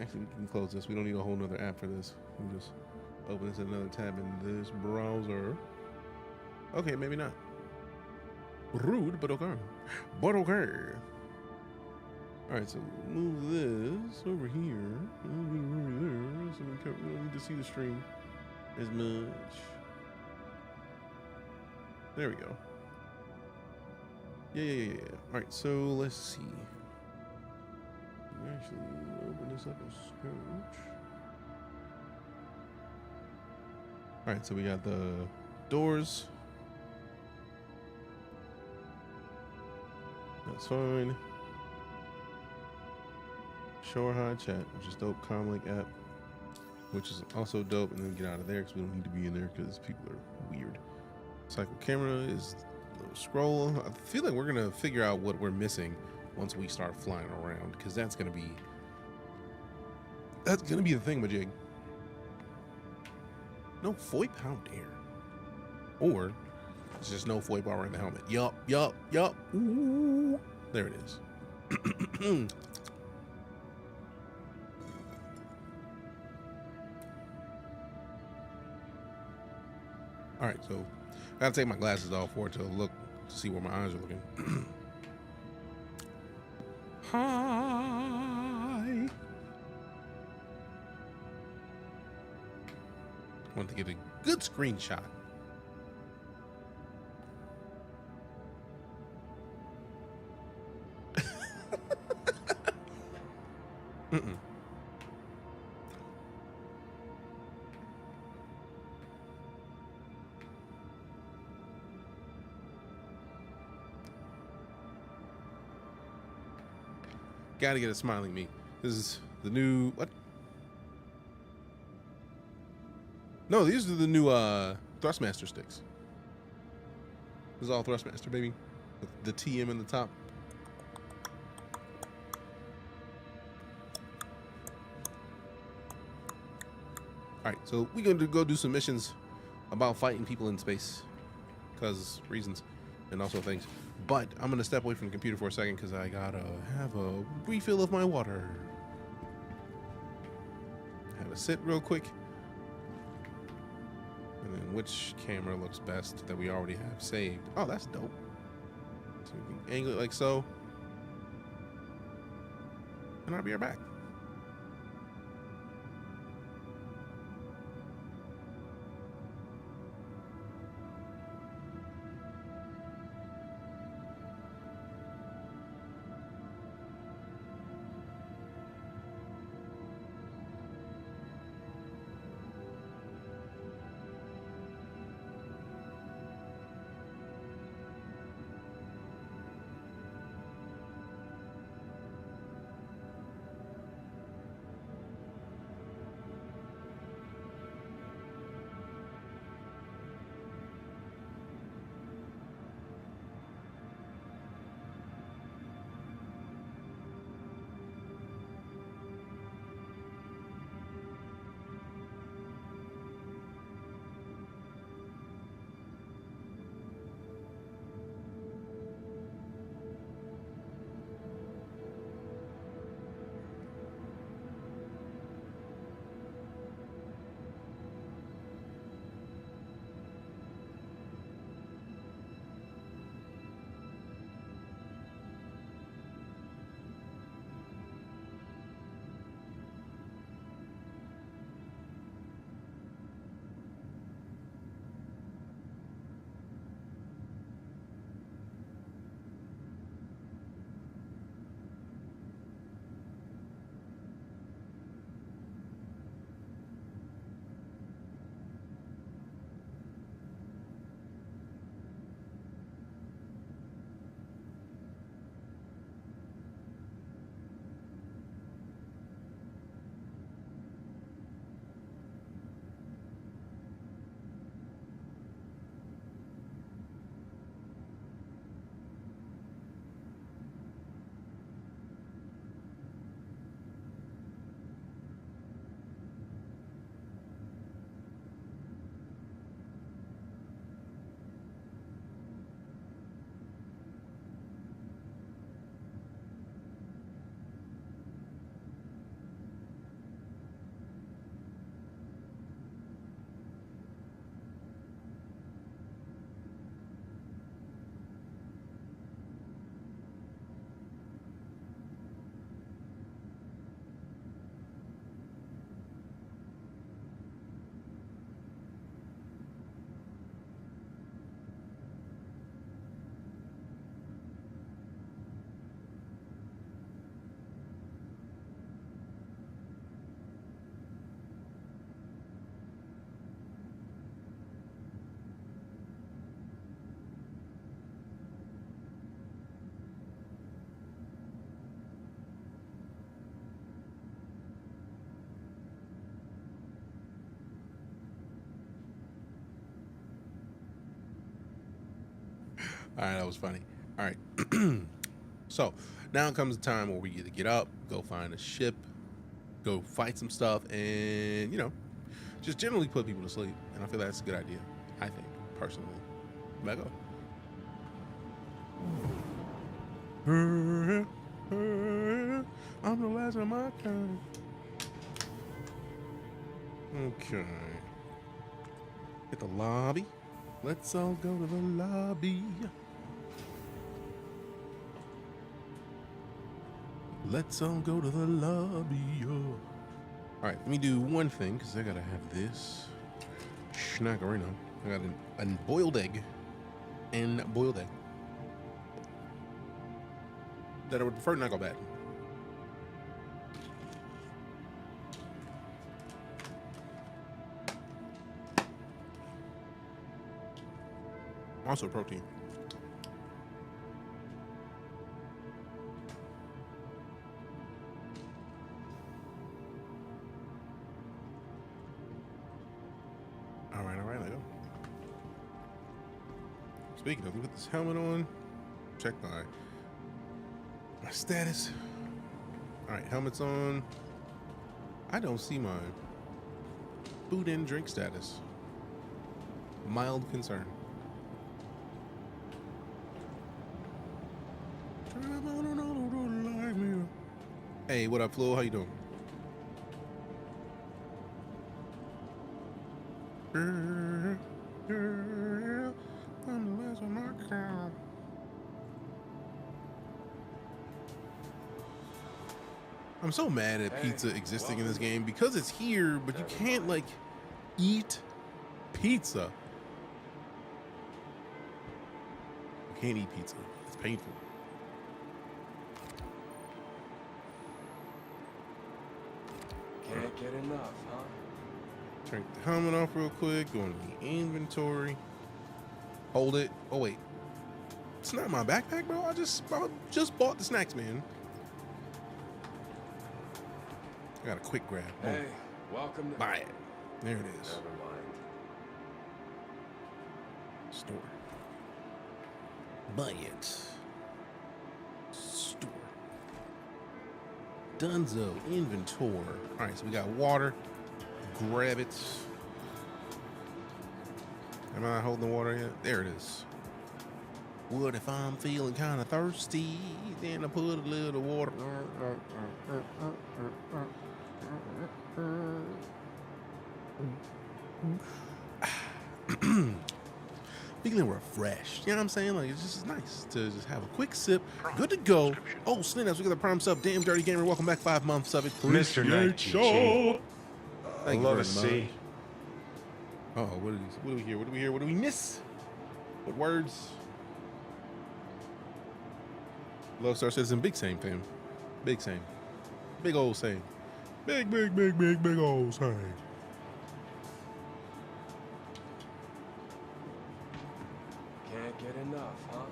Actually, we can close this. We don't need a whole nother app for this. We can just open this in another tab in this browser. Okay, maybe not. Rude, but okay. But okay. Alright, so move this over here. Over there. So we don't need to see the stream as much. There we go. Yeah. Alright, so let's see. Actually, open this up a scotch. Alright, so we got the doors. That's fine. Show her how to chat, which is dope. Comlink app, which is also dope. And then get out of there because we don't need to be in there because people are weird. Cycle camera is little scroll. I feel like we're gonna figure out what we're missing once we start flying around, because that's gonna be the thing, majig. No FOIP, how dare? Or it's just no FOIP around the helmet. Yup. Ooh, there it is. All right, so I gotta take my glasses off for it to look to see where my eyes are looking. Hi. Want to get a good screenshot. Gotta get a smiling me. This is the new what? No, these are the new Thrustmaster sticks. This is all Thrustmaster, baby. With the TM in the top. Alright, so we're gonna go do some missions about fighting people in space. Because reasons and also things. But I'm gonna step away from the computer for a second because I gotta have a refill of my water. Have a sit real quick. And then which camera looks best that we already have saved? Oh, that's dope. So we can angle it like so. And I'll be right back. All right, that was funny. All right. So now comes the time where we either get up, go find a ship, go fight some stuff, and, you know, just generally put people to sleep. And I feel that's a good idea, I think, personally. Let go. I'm the last of my kind. Okay. Hit the lobby. Let's all go to the lobby. Let's all go to the lobby. All right, let me do one thing because I gotta have this schnackerino. I got a boiled egg and boiled egg that I would prefer not go bad. Also protein. All right, let go. Speaking of, let me put this helmet on. Check my status. All right, helmet's on. I don't see my food and drink status. Mild concern. Hey, what up, Flo? How you doing? I'm so mad at pizza existing in this game because it's here, but you can't like eat pizza. You can't eat pizza. It's painful. Can't get enough, huh? Turn the helmet off real quick. Go into the inventory. Hold it. Oh wait, it's not my backpack, bro. I just bought the snacks, man. I got a quick grab. Hey, welcome to... Buy it. There it is. Never mind. Store. Buy it. Store. Dunzo. Inventory. All right, so we got water. Grab it. Am I holding the water yet? There it is. What if I'm feeling kind of thirsty? Then I put a little water. Feeling refreshed. You know what I'm saying? Like, it's just nice to just have a quick sip. Good to go. Oh, snaps, we got the prime sub. Damn Dirty Gamer, welcome back. 5 months of it. Mr. Knight GG. Thank you Love very to much. see. Oh, what do we hear? What do we hear? What do we miss? What words? Love StarCitizen. Big same, fam. Big same. Big old same. Big old same. Can't get enough, huh?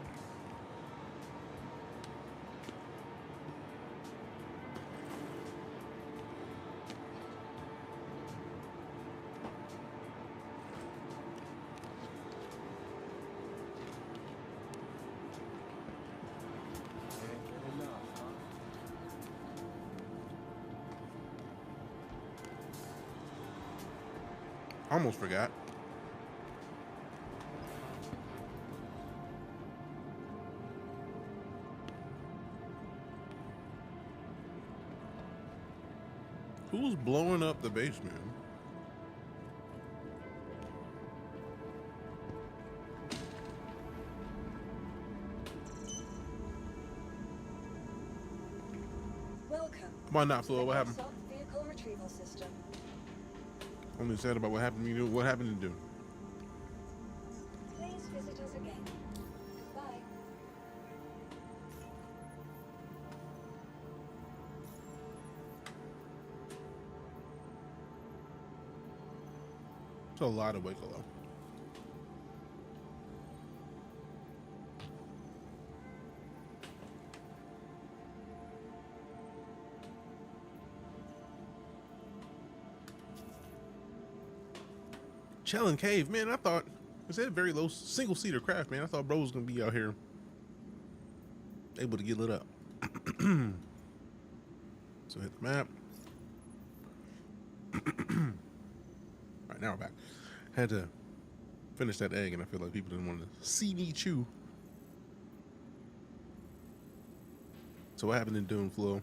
Almost forgot. Who's blowing up the basement? Welcome. Come on, not Flo. What happened? Vehicle retrieval system. Only said about what happened to you. What happened to Dune? Please visit us again. Goodbye. It's a lot of wiggle though. Chillin' Cave, man. I thought It's a very low single-seater craft, man. I thought bro was gonna be out here able to get lit up. So hit the map. Alright, now we're back. Had to finish that egg, and I feel like people didn't want to see me chew. So what happened in Dune, Flo?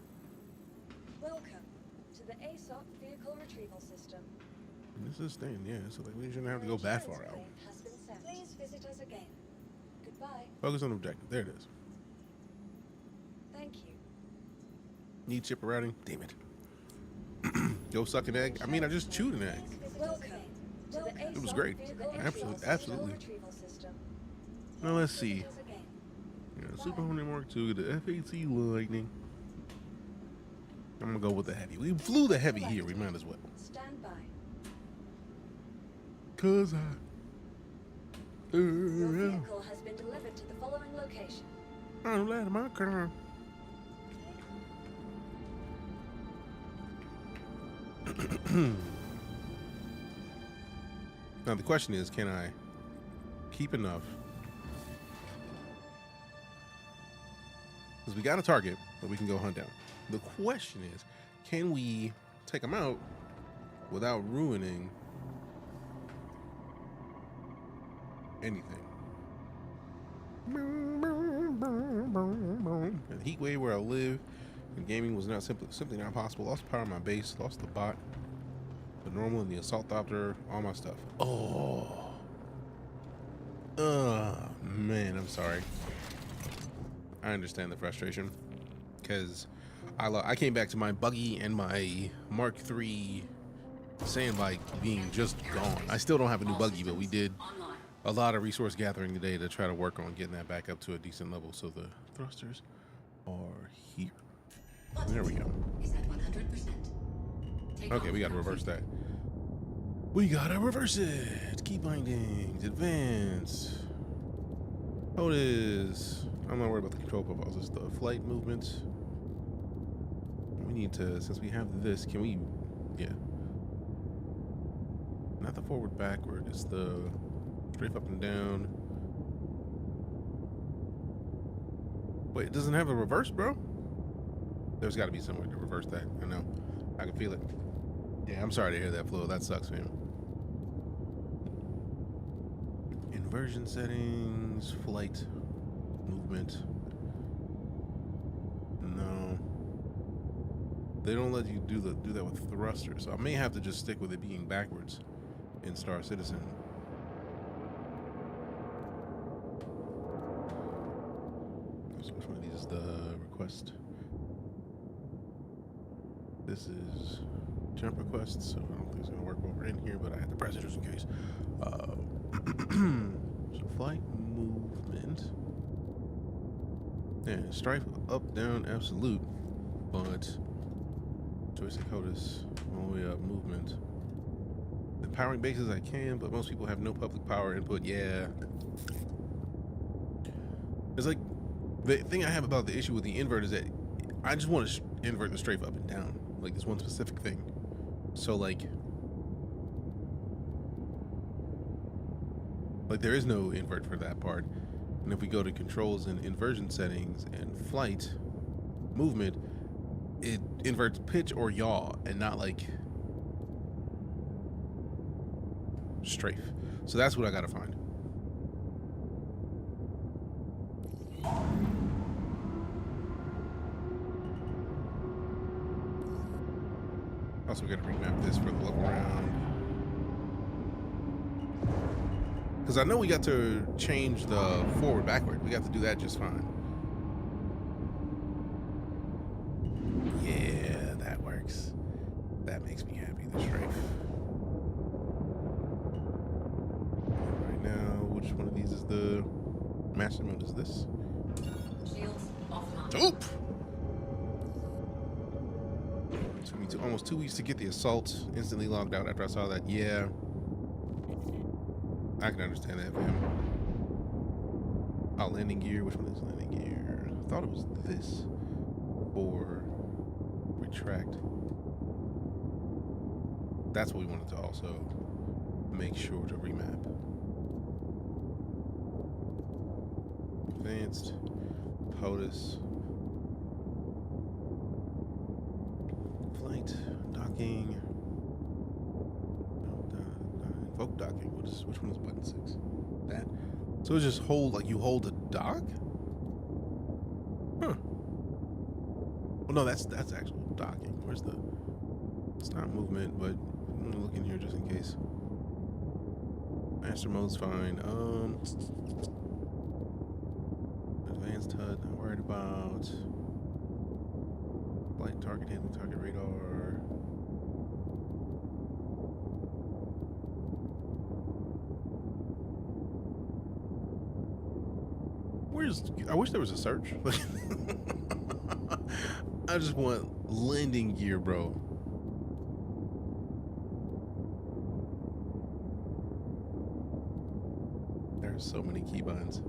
Welcome to the ASOC vehicle retrieval system. This is staying, yeah. So like we shouldn't have to go that far out. Has been sent. Please visit us again. Goodbye. Focus on objective. There it is. Thank you. Need chipper routing? Damn it. Go suck an egg. I mean, I just chewed an egg. Welcome to the It was great. Absolutely. Now let's see. Yeah, Super Hornet Mark II, the FAT Lightning. I'm gonna go with the heavy. We flew the heavy here. We might as well. Stand by. Cause Your vehicle has been delivered to the following location. I'm glad my car. Now the question is, can I keep enough? Because we got a target that we can go hunt down. The question is, can we take them out without ruining anything? The heat wave where I live and gaming was not simply not possible. Lost the power of my base, lost the bot, the normal and the assault Thopter, all my stuff. Oh, man, I'm sorry. I understand the frustration because I came back to my buggy and my Mark III sand bike being just gone. I still don't have a new buggy, but we did a lot of resource gathering today to try to work on getting that back up to a decent level. So the thrusters are here. There we go. Okay, we gotta reverse that. We gotta reverse it. Key bindings, advance. HOSAS. I'm not worried about the control profiles. It's the flight movement. We need to, since we have this, can we, yeah. Not the forward backward, it's the strafe up and down. Wait, it doesn't have a reverse, bro? There's got to be some way to reverse that. I know. I can feel it. Yeah, I'm sorry to hear that, Flo. That sucks, man. Inversion settings, flight, movement. No. They don't let you do that with thrusters. So I may have to just stick with it being backwards in StarCitizen. So which one of these is the request? This is jump request, so I don't think it's gonna work over in here, but I had to press it just in case. So flight movement. Yeah, strife up, down, absolute, but joystick HOSAS all the way up, movement. Empowering bases I can, but most people have no public power input. Yeah. It's like, the thing I have about the issue with the invert is that I just want to invert the strafe up and down. Like this one specific thing. So like there is no invert for that part. And if we go to controls and inversion settings and flight movement, it inverts pitch or yaw and not like strafe. So that's what I gotta find. Also, we gotta remap this for the look around. Because I know we got to change the forward backward. We got to do that just fine. Yeah, that works. That makes me happy, the strafe. Right now, which one of these is the master mode? Is this? Shields offline. Oop! Took me almost 2 weeks to get the assault. Instantly logged out after I saw that. Yeah. I can understand that, fam. Oh, landing gear. Which one is landing gear? I thought it was this. Or retract. That's what we wanted to also make sure to remap. Advanced. POTUS. Flight. Docking. Invoke docking. Which one is button 6? That. So it's just hold, like you hold a dock? Huh. Well, no, that's actual docking. Where's the... It's not movement, but I'm gonna look in here just in case. Master mode's fine. Advanced HUD, not worried about. Flight target handling, target radar. I wish there was a search. I just want landing gear, bro. There's so many keybinds.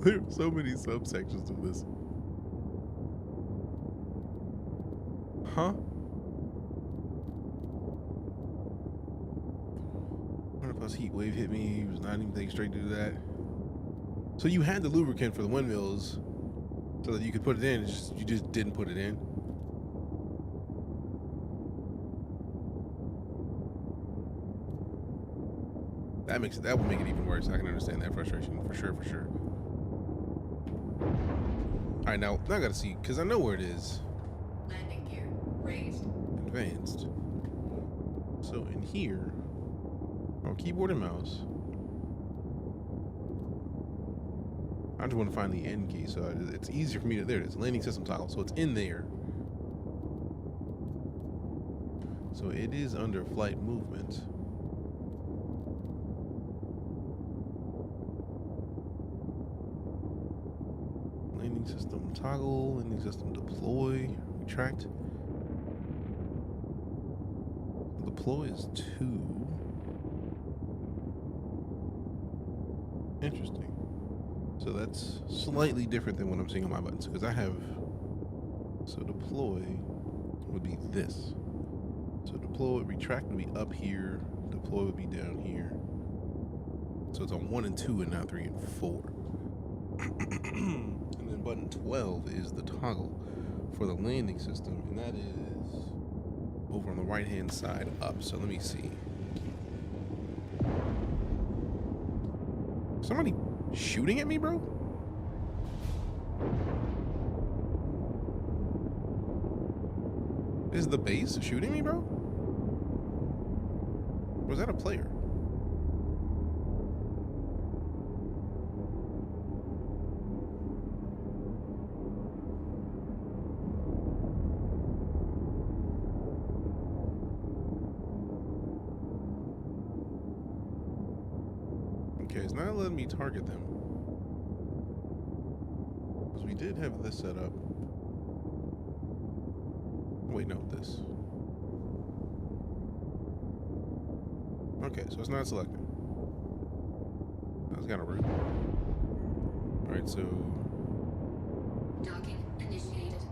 There are so many subsections to this. Huh? What if heat wave hit me? He was not even thinking straight to do that. So you had the lubricant for the windmills so that you could put it in, you just didn't put it in. That would make it even worse. I can understand that frustration for sure. All right, now I gotta see, because I know where it is. Landing gear raised. Advanced. So in here, on keyboard and mouse, I just want to find the end key, so it's easier for me to. There it is, landing system toggle. So it's in there. So it is under flight movement. Landing system toggle, landing system deploy, retract. Deploy is 2. Interesting. So that's slightly different than what I'm seeing on my buttons, because I have, so deploy would be this. So deploy, retract would be up here, deploy would be down here. So it's on 1 and 2 and not 3 and 4. And then button 12 is the toggle for the landing system, and that is over on the right hand side up. So let me see. Somebody shooting at me, bro? Is the base shooting me, bro? Or was that a player? Okay, it's not letting me target them. Because we did have this set up. Wait, no, this. Okay, so it's not selecting. That's kind of rude. Alright, so... Docking initiated.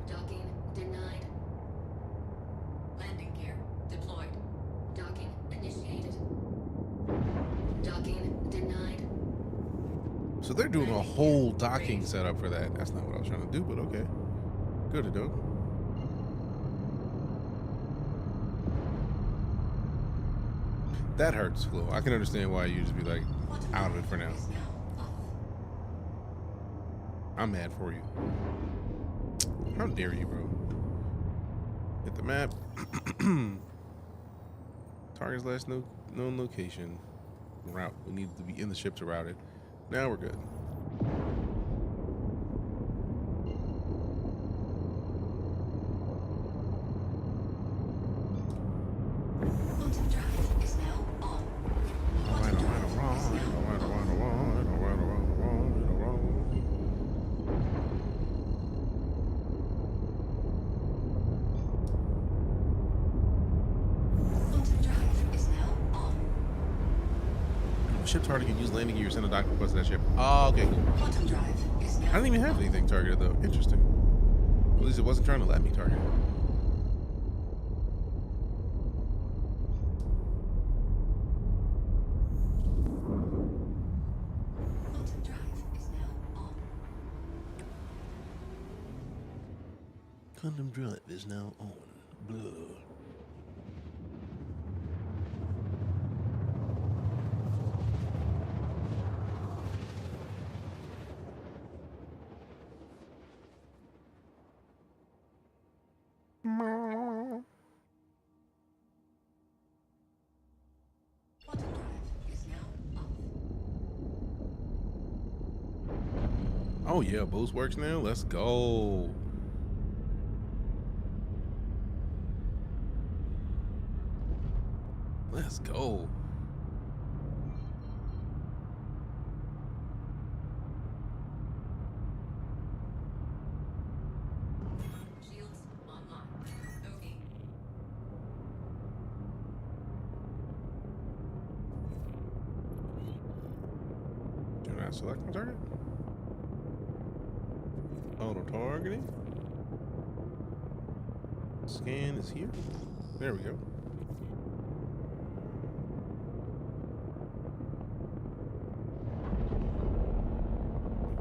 Docking denied. Landing gear deployed. Docking initiated. Docking denied. So they're doing a whole docking setup for that. That's not what I was trying to do, but okay. Good to do. That hurts, Flo. I can understand why you just be like out of it for now. I'm mad for you. How dare you, bro? Hit the map. Target's last known location. Route. We need to be in the ship to route it. Now we're good. ship target can use landing gear, send a dock request to that ship. Oh, okay, cool. I didn't even have anything targeted though. Interesting. At least it wasn't trying to let me target it. Quantum drive is now on. Blah. Oh yeah, boost works now. Let's go. Let's go. Shields online. Okay. Do not select my target. Auto targeting. Scan is here. There we go.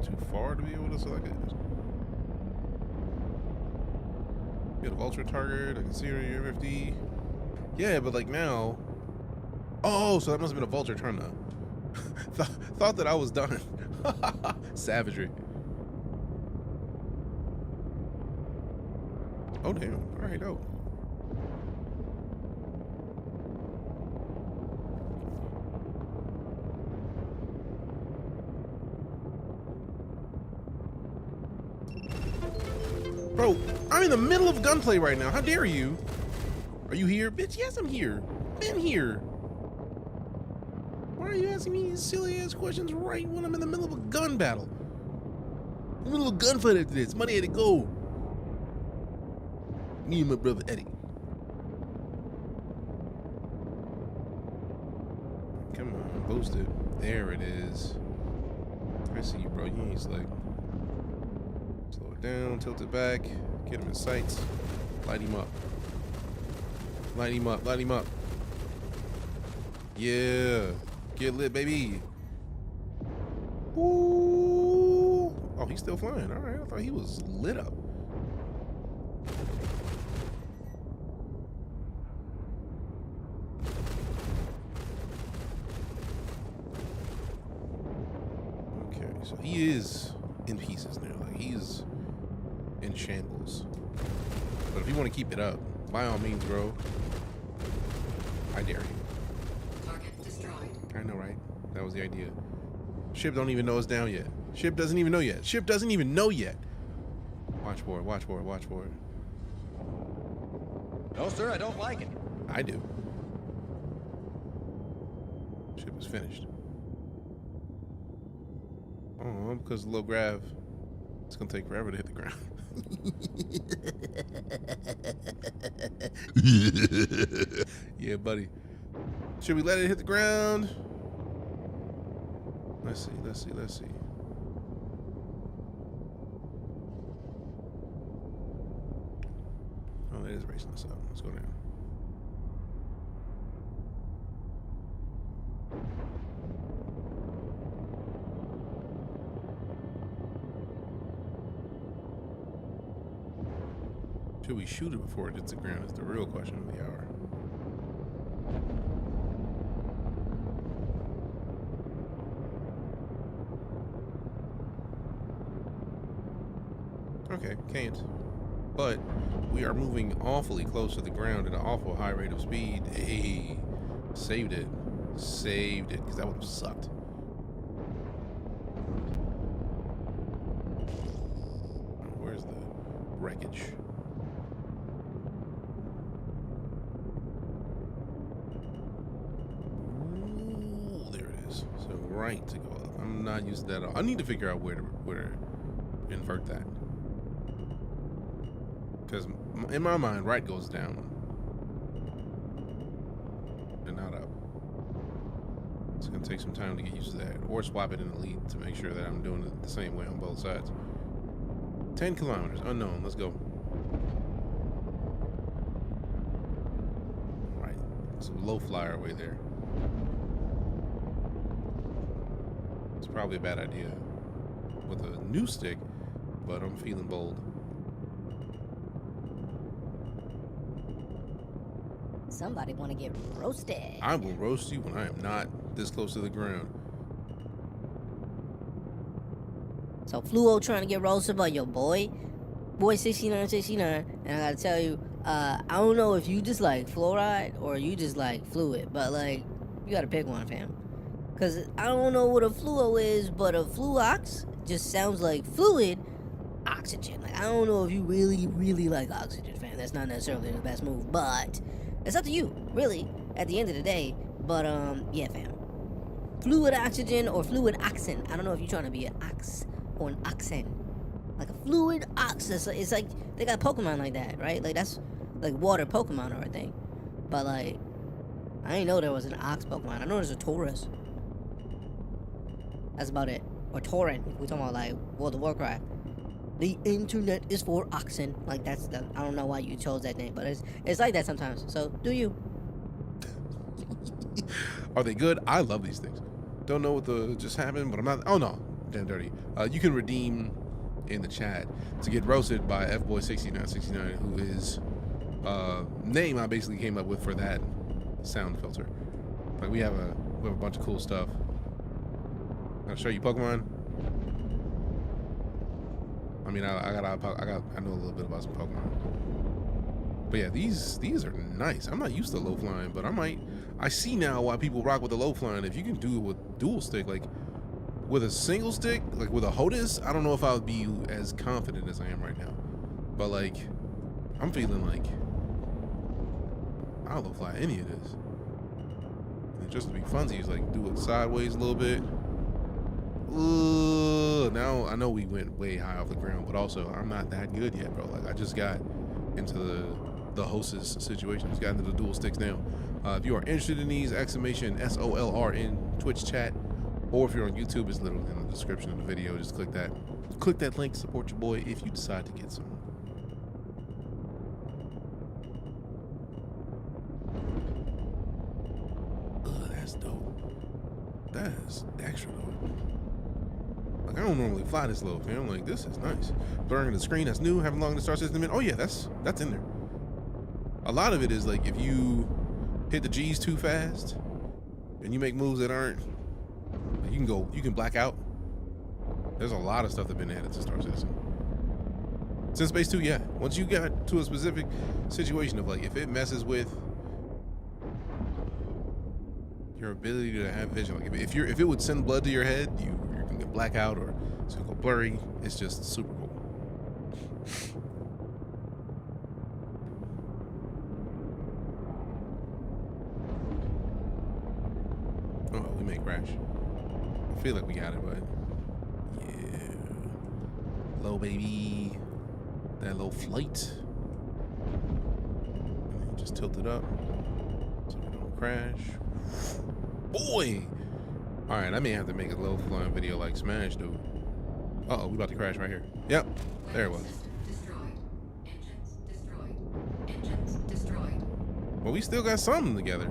Too far to be able to select it. Get a vulture target. I can see her your 50. Yeah, but like now. Oh, so that must have been a vulture trying to. Thought that I was done. Savagery. Oh damn! All right, dope. Bro, I'm in the middle of gunplay right now. How dare you? Are you here? Bitch, yes, I'm here. Been here. Why are you asking me these silly ass questions right when I'm in the middle of a gun battle? In the middle of a gunfight after this. Money had to go. Me and my brother Eddie. Come on, boost it. There it is. I see you, bro. You ain't slick. Slow it down, tilt it back, get him in sights, light him up. Light him up, light him up. Yeah, get lit, baby. Ooh. Oh, he's still flying. All right, I thought he was lit up. Okay, so he is in pieces now. Like he's in shambles. But if you want to keep it up, by all means, bro. I dare you. Target destroyed. I know, right? That was the idea. Ship don't even know it's down yet. Ship doesn't even know yet. Ship doesn't even know yet. Watch for it, watch for it, watch for it. No, sir, I don't like it. I do. Ship is finished. Oh, because of low grav, it's gonna take forever to hit the ground. Yeah, buddy. Should we let it hit the ground? Let's see, let's see, let's see. Oh, it is racing us up. Let's go down. Should we shoot it before it hits the ground? Is the real question of the hour. Okay, can't. But we are moving awfully close to the ground at an awful high rate of speed. Hey, saved it. Saved it, because that would have sucked. Where's the wreckage? Ooh, there it is. So right to go up. I'm not used to that at all. I need to figure out where to invert that. Because in my mind, right goes down and not up. It's gonna take some time to get used to that, or swap it in Elite to make sure that I'm doing it the same way on both sides. 10 kilometers, unknown. Let's go. All right, it's a low flyer way there. It's probably a bad idea with a new stick, but I'm feeling bold. Somebody want to get roasted. I will roast you when I am not this close to the ground. So Fluo trying to get roasted by your boy 6969, and I gotta tell you, I don't know if you just like fluoride or you just like fluid, but like you gotta pick one, fam. Cause I don't know what a fluo is, but a fluox just sounds like fluid oxygen. Like I don't know if you really like oxygen, fam. That's not necessarily the best move, but it's up to you, really, at the end of the day. But yeah, fam. Fluid oxygen or fluid oxen. I don't know if you're trying to be an ox or an oxen. Like a fluid ox. It's like they got Pokemon like that, right? Like that's like water Pokemon or a thing. But like, I didn't know there was an ox Pokemon. I know there's a Taurus. That's about it. Or Tauren. We're talking about like World of Warcraft. The internet is for oxen. Like that's the, I don't know why you chose that name, but it's like that sometimes. So do you? Are they good? I love these things. Don't know what just happened, but I'm not. Oh no, damn dirty. You can redeem in the chat to get roasted by fboy6969, who is name I basically came up with for that sound filter. Like we have a bunch of cool stuff. I'll show you Pokemon. I mean, I know a little bit about some Pokemon. But yeah, these are nice. I'm not used to low flying, but I see now why people rock with the low flying. If you can do it with dual stick, like with a single stick, like with a HOSAS, I don't know if I would be as confident as I am right now. But like, I'm feeling like I'll low fly any of this. And just to be funsies, like do it sideways a little bit. Now I know we went way high off the ground, but also I'm not that good yet, bro. Like I just got into the HOSAS situation. Just got into the dual sticks now. If you are interested in these, exclamation SOLR in Twitch chat, or if you're on YouTube, it's literally in the description of the video. Just click that link, support your boy if you decide to get some. That's dope. That is extra dope. Like I don't normally fly this low, fam. Like this is nice. Blurring the screen, that's new. Having long to StarCitizen. Oh yeah, that's in there. A lot of it is like if you hit the G's too fast and you make moves that aren't, like you can black out. There's a lot of stuff that's been added to StarCitizen. Since Space 2, yeah. Once you got to a specific situation of like if it messes with your ability to have vision, like if it would send blood to your head, you're gonna get black out or it's gonna go blurry. It's just super cool. Oh, we may crash. I feel like we got it, but yeah. Low baby. That low flight. And then just tilt it up so we don't crash. Boy! Alright, I may have to make a low flying video like Smash, dude. Uh-oh, we about to crash right here. Yep, there it was. Engines destroyed. Engines destroyed. Well, we still got something together.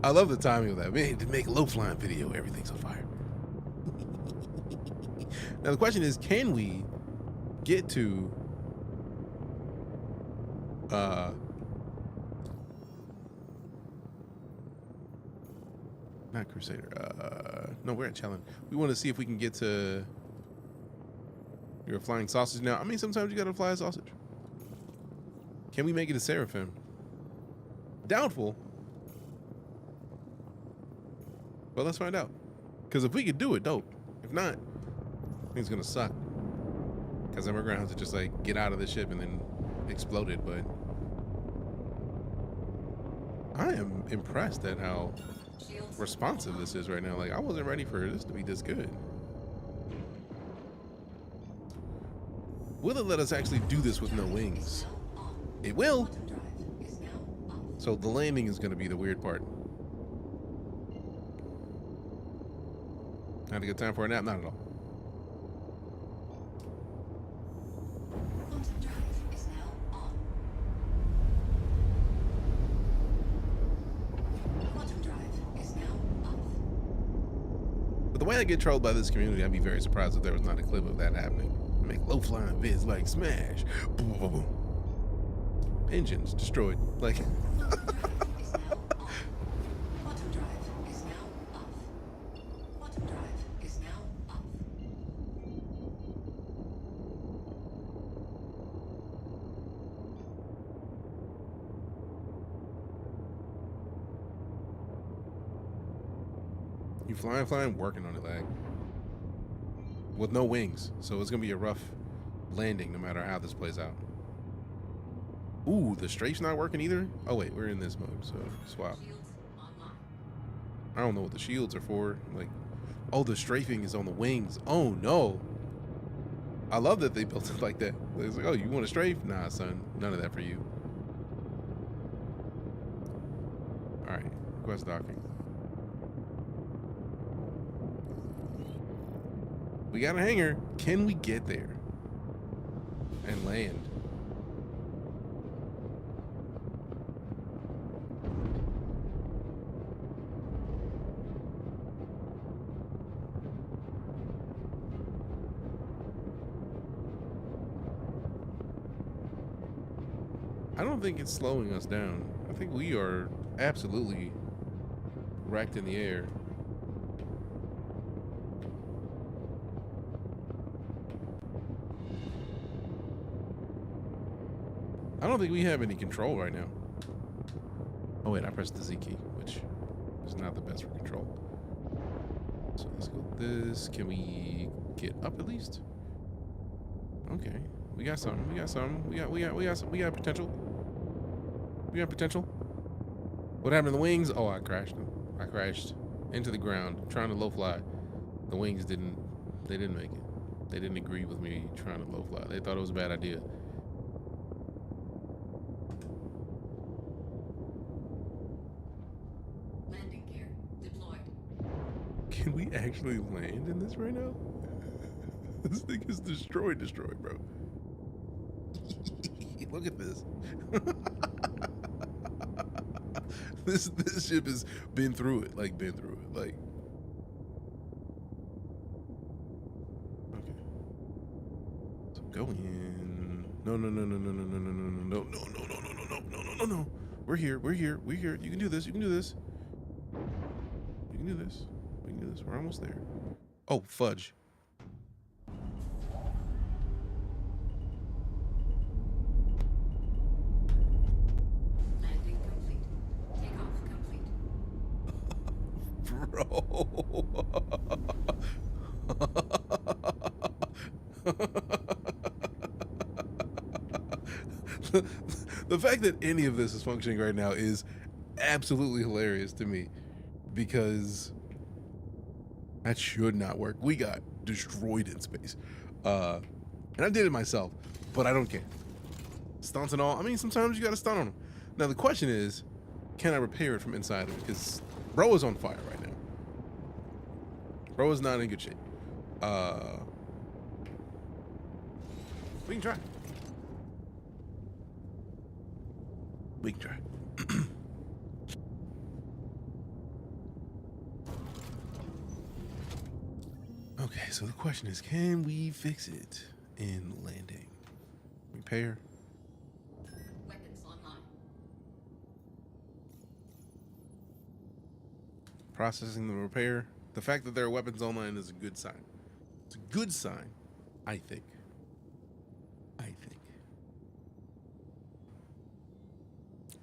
I love the timing of that. Man, to make a low flying video, everything's on fire. Now the question is, can we get to not Crusader. No, we're at Challenge. We want to see if we can get to your flying sausage now. I mean, sometimes you gotta fly a sausage. Can we make it a Seraphim? Doubtful. But let's find out. Because if we could do it, dope. If not, I think it's gonna suck. Because then we're gonna have to just like get out of the ship and then explode it. But I am impressed at how responsive this is right now. Like I wasn't ready for this to be this good. Will it let us actually do this with no wings? It will. So the landing is going to be the weird part. Had a good time for a nap? Not at all. Quantum drive is now on. Quantum drive is now off. But the way I get trolled by this community, I'd be very surprised if there was not a clip of that happening. I make low-flying vids like smash. Boom, boom, boom. Engines destroyed. Like... You flying, working on it, lag. With no wings, so it's gonna be a rough landing no matter how this plays out. Ooh, the strafe's not working either? Oh wait, we're in this mode, so swap. I don't know what the shields are for. Like, oh, the strafing is on the wings. Oh no. I love that they built it like that. It's like, oh, you want a strafe? Nah, son, none of that for you. All right, request docking. We got a hangar. Can we get there and land? I don't think it's slowing us down. I think we are absolutely wrecked in the air. I don't think we have any control right now. Oh wait, I pressed the Z key, which is not the best for control. So let's go with this. Can we get up at least? Okay, we got something. We got something. We got potential. We got potential. What happened to the wings? Oh, I crashed them. I crashed into the ground trying to low fly. The wings didn't make it. They didn't agree with me trying to low fly. They thought it was a bad idea. Landing gear deployed. Can we actually land in this right now? This thing is destroyed, bro. Look at this. This ship has been through it. Like, okay. So go in. No. We're here. You can do this. We can do this. We're almost there. Oh, fudge. Landing complete. Takeoff complete. The fact that any of this is functioning right now is absolutely hilarious to me, because that should not work. We got destroyed in space. And I did it myself, but I don't care. Stunts and all. I mean, sometimes you gotta stunt on them. Now the question is, can I repair it from inside of it? Because bro is on fire right now. Bro is not in good shape. We can try. We can try. Okay, so the question is, can we fix it in landing? Repair. Weapons online. Processing the repair. The fact that there are weapons online is a good sign. It's a good sign, I think.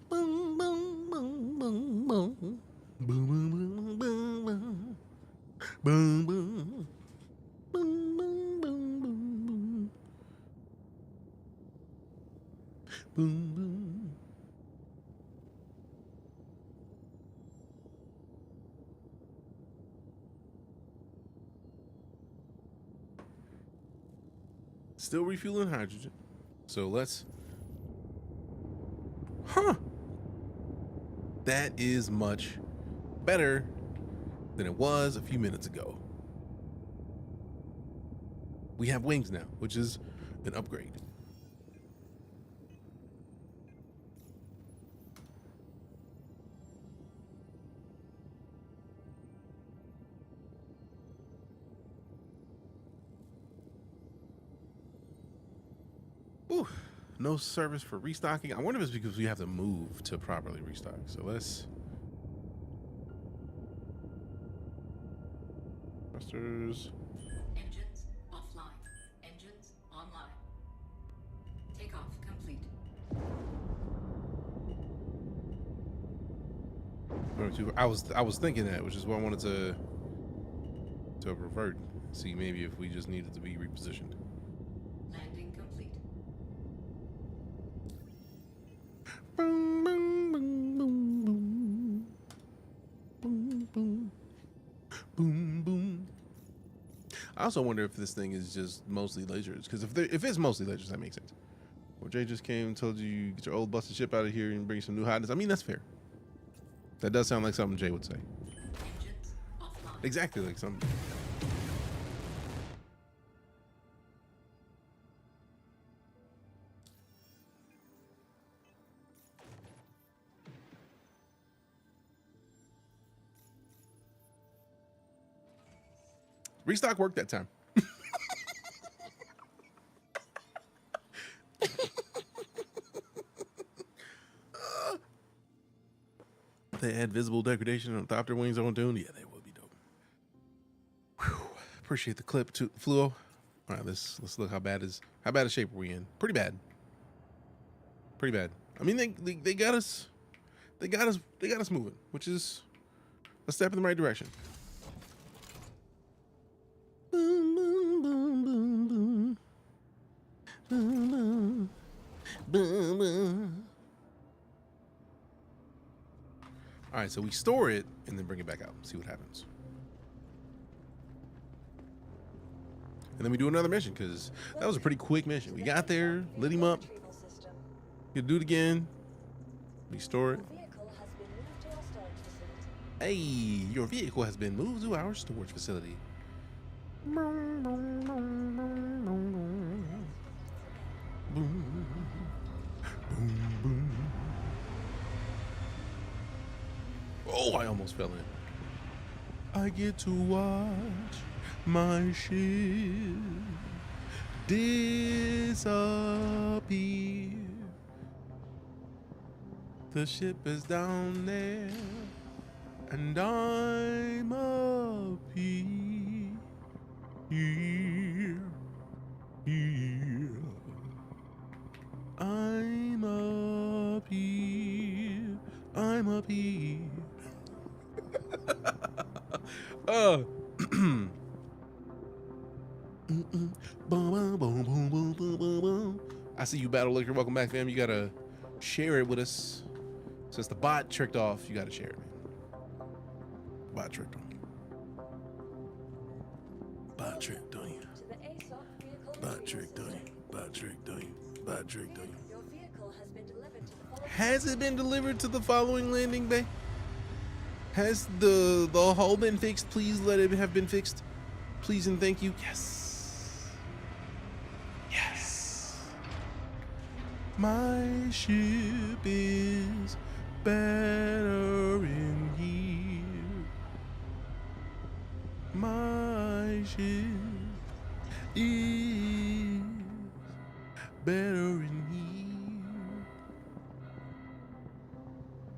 Boom, boom, boom, boom, boom. Boom, boom, boom, boom, boom. Boom, boom. Boom, boom, boom, boom, boom. Boom, boom. Still refueling hydrogen. So let's... Huh. That is much better than it was a few minutes ago. We have wings now, which is an upgrade. Ooh, no service for restocking. I wonder if it's because we have to move to properly restock. So let's... Thrusters. Engines offline. Engines online. Takeoff complete. I was thinking that, which is why I wanted to revert. See maybe if we just needed to be repositioned. Landing complete. Boom, boom, boom, boom, boom. Boom, boom. Boom, boom. I also wonder if this thing is just mostly lasers, because if it's mostly lasers, that makes sense. Or Jay just came and told you get your old busted ship out of here and bring some new hotness. I mean, that's fair. That does sound like something Jay would say. Engines offline. Exactly like something. Restock worked that time. They add visible degradation on Thopter wings on Dune. Yeah, they would be dope. Whew. Appreciate the clip too, Fluo. All right, let's look how bad a shape are we in? Pretty bad. Pretty bad. I mean, they got us. They got us moving, which is a step in the right direction. Boom, boom, boom, boom, boom. Boom, boom. Boom, boom. All right, so we store it and then bring it back out. See what happens. And then we do another mission, because that was a pretty quick mission. We got there, lit him up. You do it again. We store it. Hey, your vehicle has been moved to our storage facility. Boom, boom, boom, boom, boom, boom, boom, boom. Oh, I almost fell in. I get to watch my ship disappear. The ship is down there, and I'm up here. I'm up here. I'm up here. I see you, Battle Liquor. Welcome back, fam. You gotta share it with us. Since the bot tricked off, you gotta share it, man. Bot tricked on you. Bot tricked on you. Bot tricked on you. Bot tricked on you. Bot tricked on you. Your vehicle has been delivered to the following. Has it been delivered to the following landing bay? Has the hull been fixed? Please let it have been fixed. Please and thank you. Yes. Yes. My ship is better in here. My ship is better in here.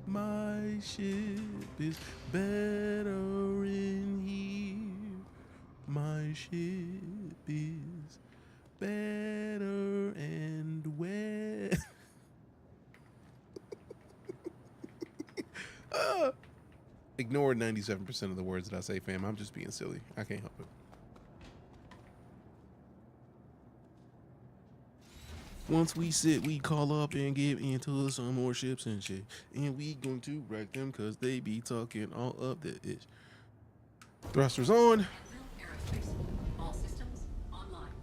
My ship is better in here. My ship is better and where? Ignore 97% of the words that I say, fam. I'm just being silly. I can't help it. Once we sit, we call up and get into some more ships and shit. And we going to wreck them because they be talking all of the ish. Thrusters on. All systems online.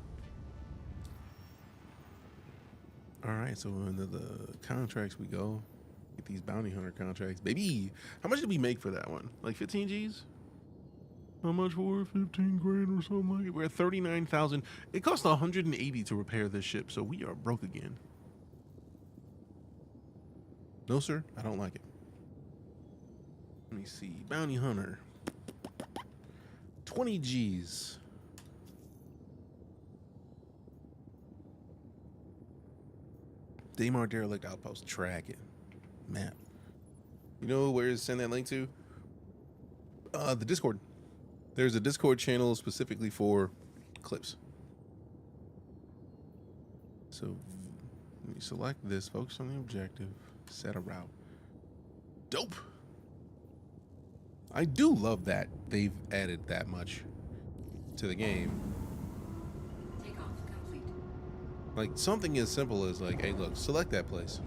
All right, so into the contracts we go. Get these bounty hunter contracts, baby. How much did we make for that one? Like 15 G's? How much for 15 grand or something like it? We're at 39,000. It cost 180 to repair this ship, so we are broke again. No, sir, I don't like it. Let me see. Bounty hunter. 20 G's. Daymar Derelict Outpost. Track it. Map. You know where to send that link to? The Discord. There's a Discord channel specifically for clips. So let me select this. Focus on the objective. Set a route. Dope. I do love that they've added that much to the game. Takeoff complete. Like something as simple as like, hey, look, select that place,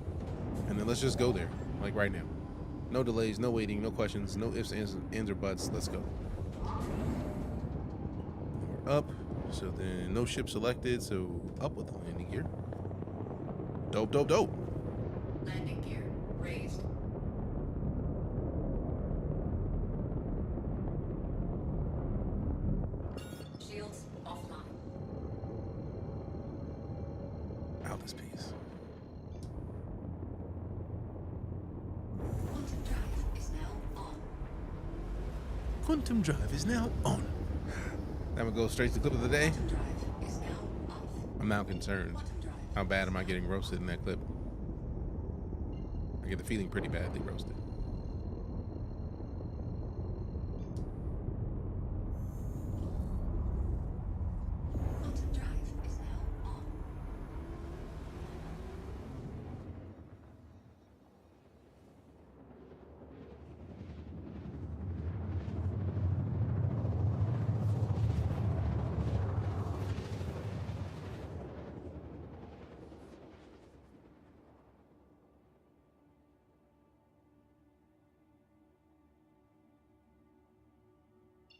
and then let's just go there, like right now. No delays, no waiting, no questions, no ifs, ands, or buts. Let's go. We're up, so then no ship selected, so up with the landing gear. Dope, dope, dope. Landing gear raised. Shields offline. Out this piece. Quantum drive is now on. Quantum drive is now on. Now we go straight to the clip of the day. Quantum drive is now off. I'm now concerned. How bad am I getting roasted in that clip? I get the feeling pretty badly roasted. Quantum drive is now on.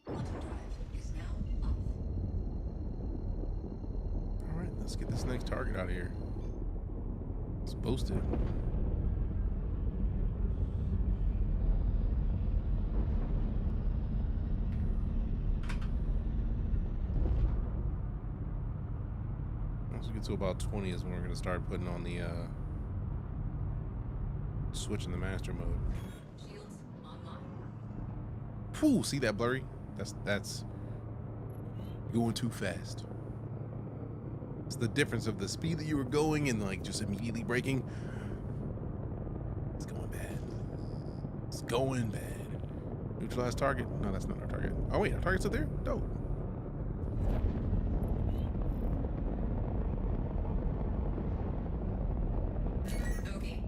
Quantum drive is now off. All right, let's get this next target out of here. It's boosted. Once we get to about 20 is when we're gonna start putting on the switching the master mode. Shields online. Phew, see that blurry? That's going too fast. It's the difference of the speed that you were going and like just immediately braking. It's going bad. It's going bad. Neutralize target. No, that's not our target. Oh wait, our target's up there? Dope. Okay.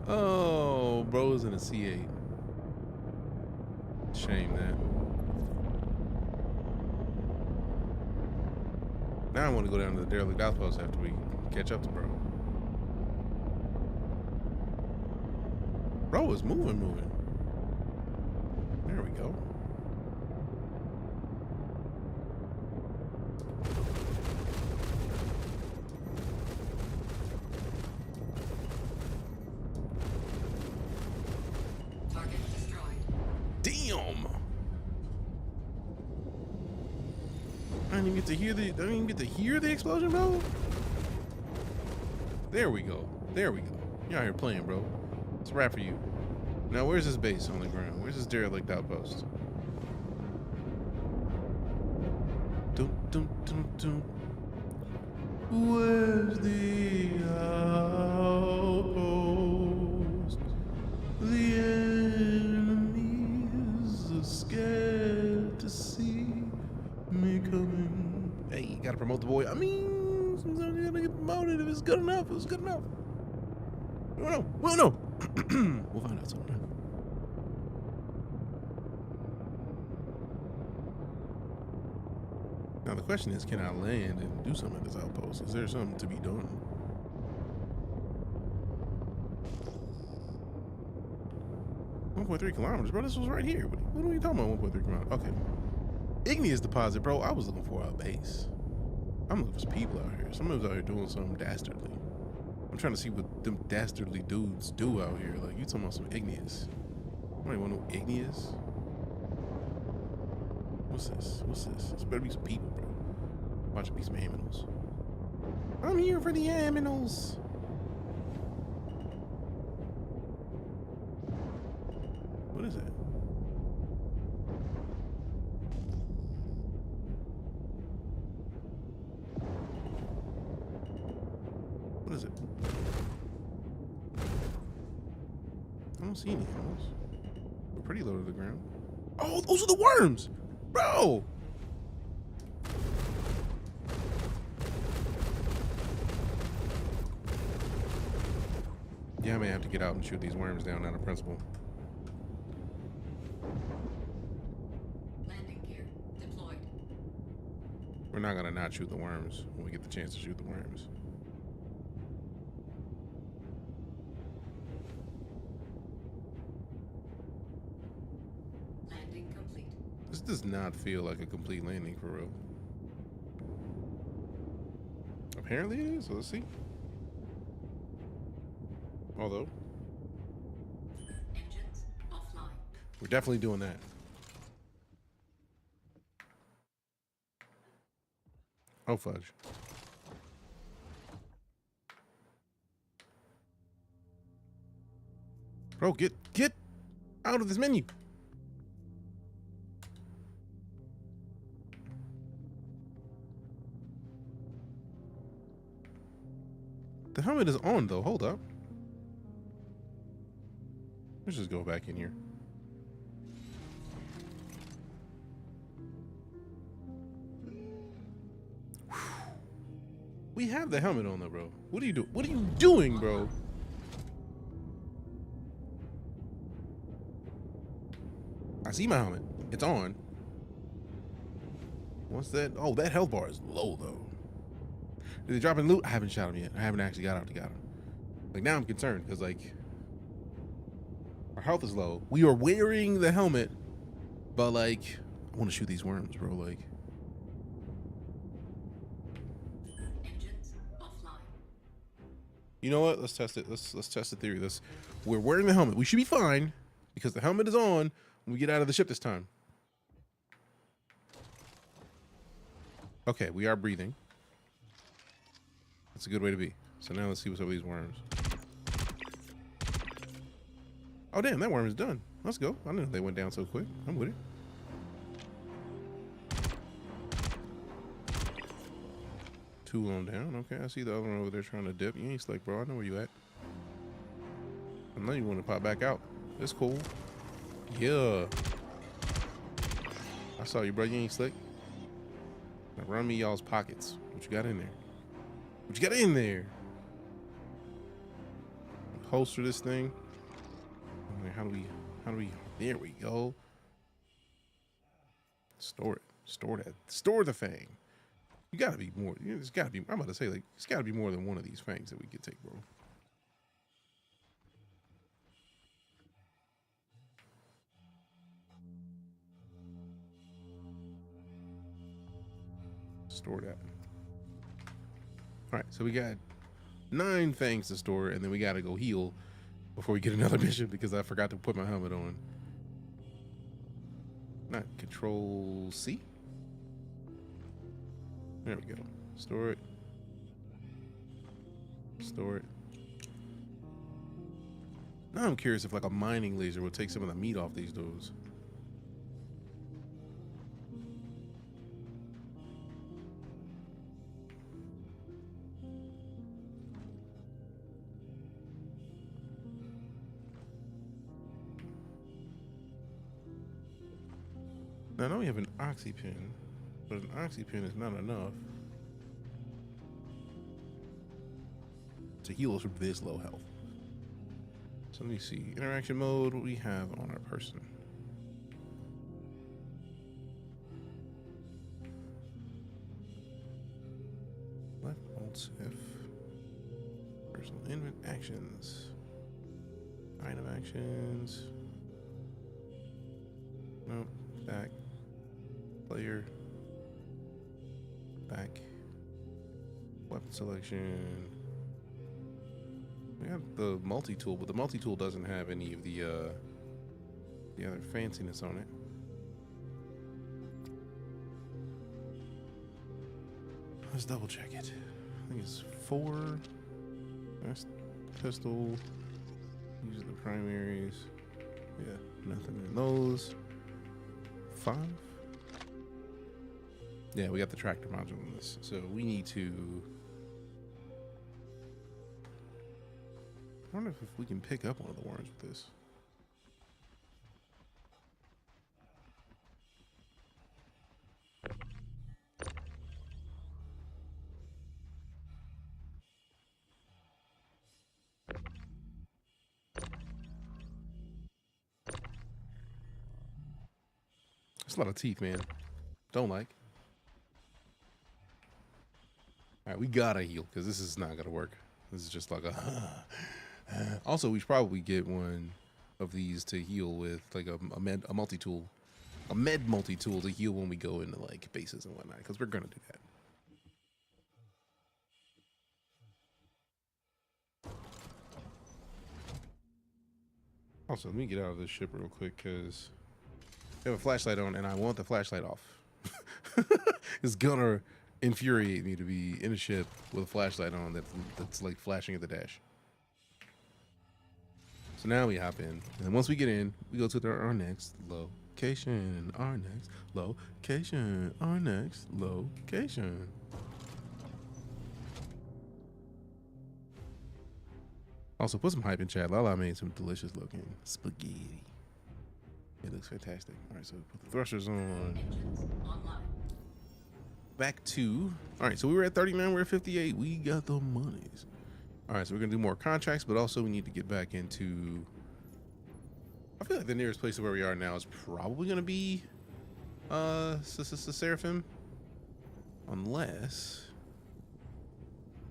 Oh, bro's in a C8. Shame that. Now I want to go down to the derelict outpost after we catch up to bro. Bro is moving. There we go. Target destroyed. Damn! I didn't even get to hear the explosion, bro. There we go. You're out here playing, bro. It's a wrap for you. Now, where's his base on the ground? Where's his derelict outpost? Dun, dun, dun, dun. Where's the outpost? The enemies are scared to see me coming. Hey, you gotta promote the boy. I mean, sometimes you gotta get promoted if it's good enough. It was good enough. We'll know. We'll find out sometime. Now the question is, can I land and do something at this outpost? Is there something to be done? .3 kilometers, bro. This was right here. What are we talking about? 1.3 kilometers. Okay. Igneous deposit, bro. I was looking for a base. I'm looking for some people out here. Someone's out here doing something dastardly. I'm trying to see what them dastardly dudes do out here. Like, you talking about some igneous. I don't even want no igneous. What's this? What's this? This better be some people, bro. Watch it be some aminals. I'm here for the aminals. What is that? What is it? I don't see any animals. We're pretty low to the ground. Oh, those are the worms! Bro! Yeah, I may have to get out and shoot these worms down out of principle. Landing gear deployed. We're not gonna not shoot the worms when we get the chance to shoot the worms. Landing complete. This does not feel like a complete landing for real. Apparently it is, so let's see. Although, Engines offline. we're definitely doing that. Oh, fudge. Bro, get out of this menu. The helmet is on though. Hold up. Let's just go back in here. We have the helmet on though, bro. What are you doing? What are you doing, bro? I see my helmet. It's on. What's that? Oh, that health bar is low though. Did they drop in loot? I haven't shot him yet. I haven't actually got out to get him. Like now I'm concerned because like our health is low. We are wearing the helmet, but like I want to shoot these worms, bro. Like Engines offline. you know what? Let's test it. Let's test the theory. We're wearing the helmet. We should be fine because the helmet is on when we get out of the ship this time. Okay, we are breathing. That's a good way to be. So now let's see what's up with these worms. Oh damn, that worm is done. Let's go. I didn't know they went down so quick. I'm with it. Two on down. Okay, I see the other one over there trying to dip. You ain't slick, bro. I know where you at. I know you want to pop back out. It's cool. Yeah. I saw you, bro. You ain't slick. Now run me y'all's pockets. What you got in there? What you got in there? Holster this thing. How do we, there we go. Store it. Store that. Store the fang. You gotta be more, there's gotta be, I'm about to say, like, it's gotta be more than one of these fangs that we could take, bro. Store that. All right, so we got 9 fangs to store, and then we gotta go heal before we get another mission because I forgot to put my helmet on. Not Control C. There we go. Store it. Store it. Now I'm curious if like a mining laser will take some of the meat off these dudes. Now I know we have an oxy pin, but an oxy pin is not enough to heal us from this low health. So let me see. Interaction mode, what we have on our person. Left alt if. Personal invent actions. Item actions. Nope. Back. Player. Back. Weapon selection. the multi-tool, but the multi-tool doesn't have any of the other fanciness on it. Let's double check it. I think it's 4. That's pistol. These are the primaries. Yeah, nothing in those. 5. Yeah, we got the tractor module in this, so we need to. I wonder if we can pick up one of the warrants with this. That's a lot of teeth, man. Don't like. All right, we gotta heal because this is not gonna work. This is just like a. Also, we should probably get one of these to heal with, like a multi-tool, a med multi-tool to heal when we go into like bases and whatnot, because we're gonna do that. Also, let me get out of this ship real quick because I have a flashlight on and I want the flashlight off. It's gonna infuriate me to be in a ship with a flashlight on that's like flashing at the dash. So now we hop in, and once we get in, we go to our next location, our next location, our next location. Also, put some hype in chat. Lala made some delicious looking spaghetti. It looks fantastic. All right, so put the thrusters on. Back to, all right, so we were at 39, we're at 58. We got the monies. All right, so we're gonna do more contracts, but also we need to get back into, I feel like the nearest place to where we are now is probably gonna be Seraphim, unless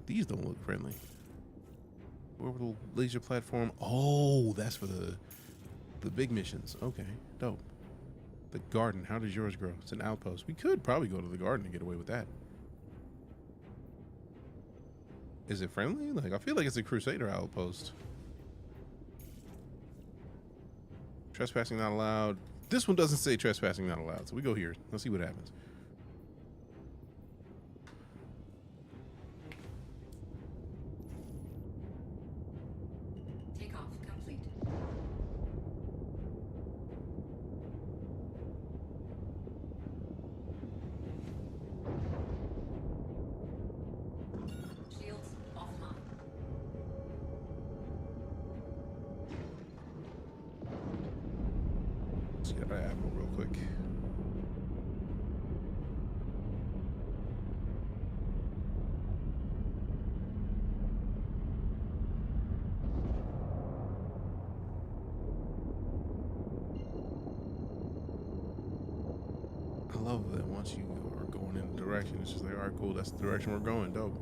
these don't look friendly. Orbital laser platform. Oh, that's for the big missions. Okay, dope. The garden, how does yours grow? It's an outpost. We could probably go to the garden and get away with that. Is it friendly? Like, I feel like it's a Crusader outpost. Trespassing not allowed. This one doesn't say trespassing not allowed, so we go here. Let's see what happens. Takeoff complete. Shields offline. Let's get our Admiral real quick. I love that once you are going in a direction, it's just like, all right, cool, that's the direction we're going, dope.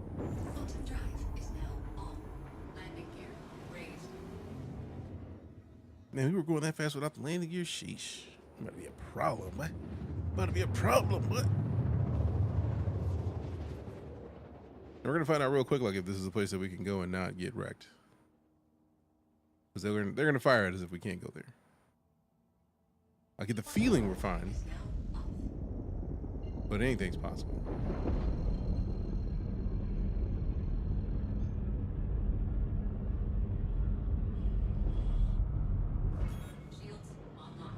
Fulton Drive is now on. Landing gear raised. Man, we were going that fast without the landing gear. Sheesh. About to be a problem, but about to be a problem, but we're gonna find out real quick, like if this is a place that we can go and not get wrecked, because they're gonna fire at us if we can't go there. I get the feeling we're fine, but anything's possible. Shields online.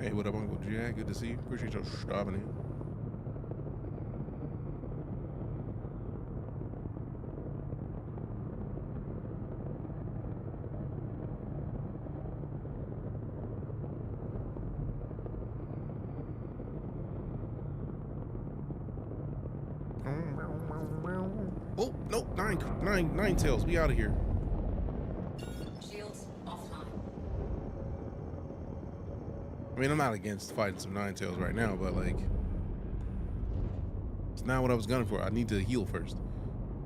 Hey, what up, Uncle Jack? Good to see you. Appreciate you stopping in. Oh, nope, nine tails. We out of here. Shields offline. I mean, I'm not against fighting some nine tails right now, but like, it's not what I was gunning for. I need to heal first.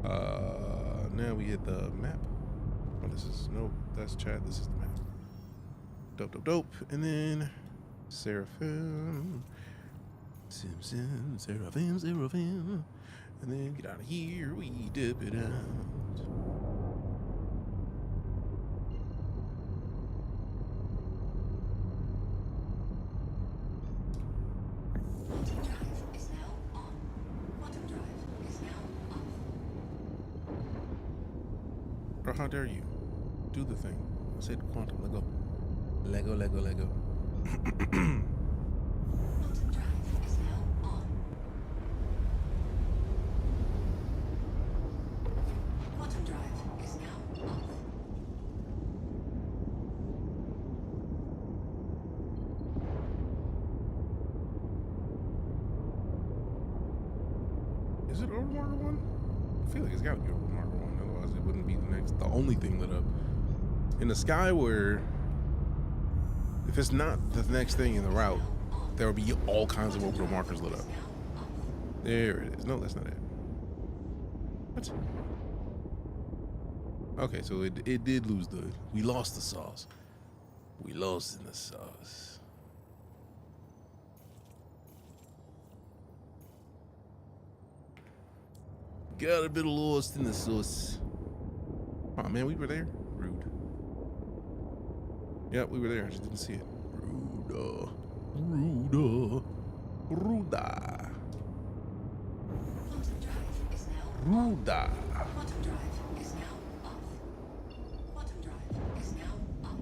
Now we hit the map. Oh, this is no, that's chat. This is the map. Dope. And then Seraphim. Seraphim. And then get out of here. We dip it out. Quantum drive is now on. Quantum drive is now off. Bro, how dare you? Do the thing. I said quantum. Lego. Quantum drive is now on. Quantum drive is now off. Is it Orb Marker 1? I feel like it's gotta be Orb Marker 1, otherwise it wouldn't be the only thing lit up. In the sky where, if it's not the next thing in the route, there will be all kinds of orbital markers lit up. There it is. No, that's not it. What? Okay, so it did lose we lost the sauce. We lost in the sauce. Got a bit lost in the sauce. Oh man, we were there. Rude. Yep, we were there. I just didn't see it. Ruda. Quantum drive is now Ruda. Quantum drive is now off. Quantum drive is now off.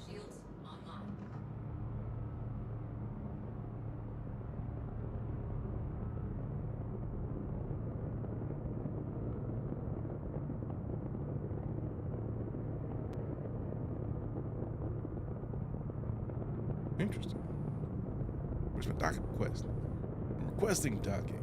Shields online. Interesting. Where's my docket request? I'm requesting docking.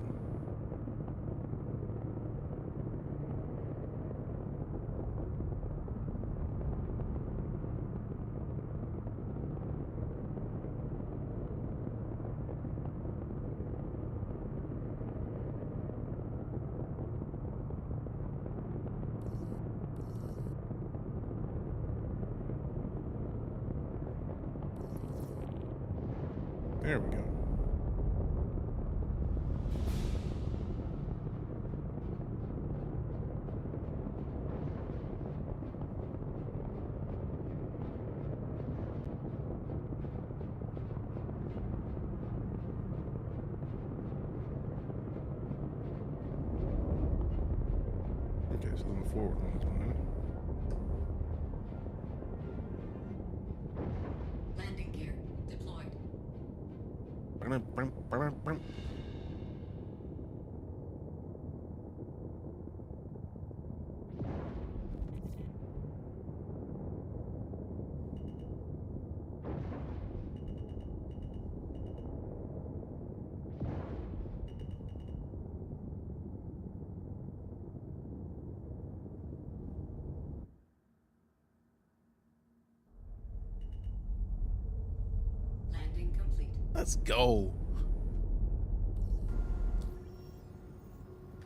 There we go. Okay, so moving forward on this one. Landing gear deployed. Landing complete. Let's go.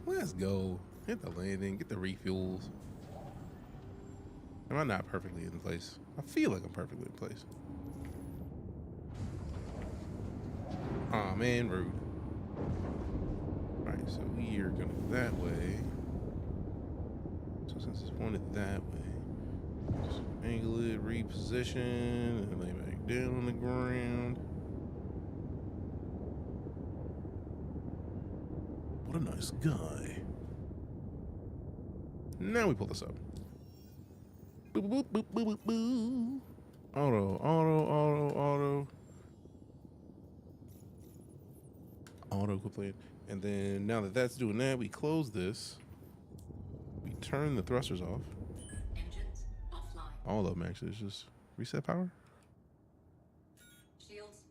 Let's go. Hit the landing, get the refuels. Am I not perfectly in place? I feel like I'm perfectly in place. Aw, man, rude. Alright, so we are gonna go that way. So since it's pointed that way, just angle it, reposition, and lay back down on the ground. What a nice guy. Now we pull this up. Boop, boop, boop, boop, boop, boop. Auto complete. And then now that that's doing that, we close this. We turn the thrusters off. Engines offline. All of them actually. It's just reset power. Shields,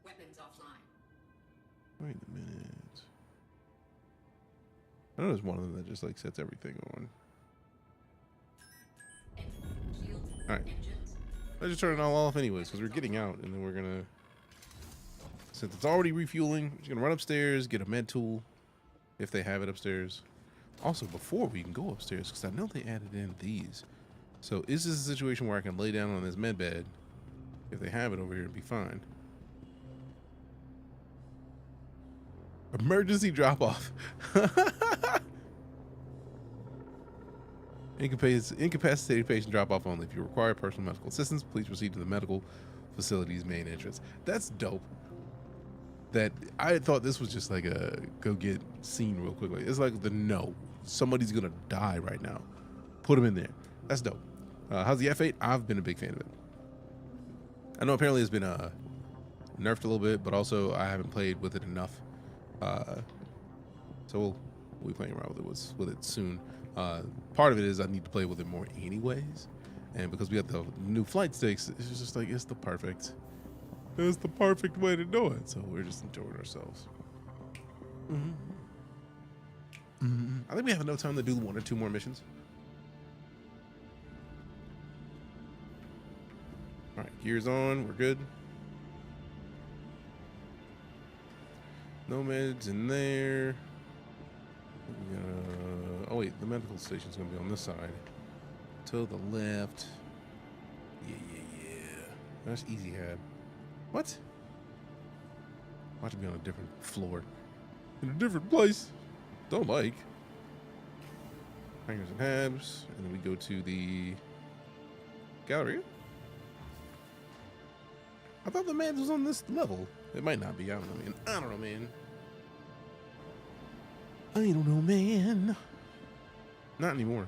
weapons offline. Wait a minute. I know there's one of them that just like sets everything on. All right. Let's just turn it all off anyways, because we're getting out, and then we're gonna, since it's already refueling, we're just gonna run upstairs, get a med tool, if they have it upstairs. Also, before we can go upstairs, because I know they added in these. So is this a situation where I can lay down on this med bed? If they have it over here, it'd be fine. Emergency drop off. Incapacitated patient drop off only. If you require personal medical assistance, please proceed to the medical facility's main entrance. That's dope. That I thought this was just like a go get scene real quickly. It's like no, somebody's gonna die right now. Put them in there. That's dope. How's the F8? I've been a big fan of it. I know apparently it's been nerfed a little bit, but also I haven't played with it enough. So we'll be playing around with it soon. Part of it is I need to play with it more anyways, and because we got the new flight sticks, it's just like it's the perfect way to do it. So we're just enjoying ourselves. I think we have enough time to do 1 or 2 more missions. All right, gears on. We're good. No meds in there. Oh wait, the medical station's gonna be on this side. To the left. Yeah. That's easy hab. What? Watch me on a different floor. In a different place. Don't like. Hangers and habs. And then we go to the gallery. I thought the meds was on this level. It might not be. I don't know, man. I don't know, man. Not anymore.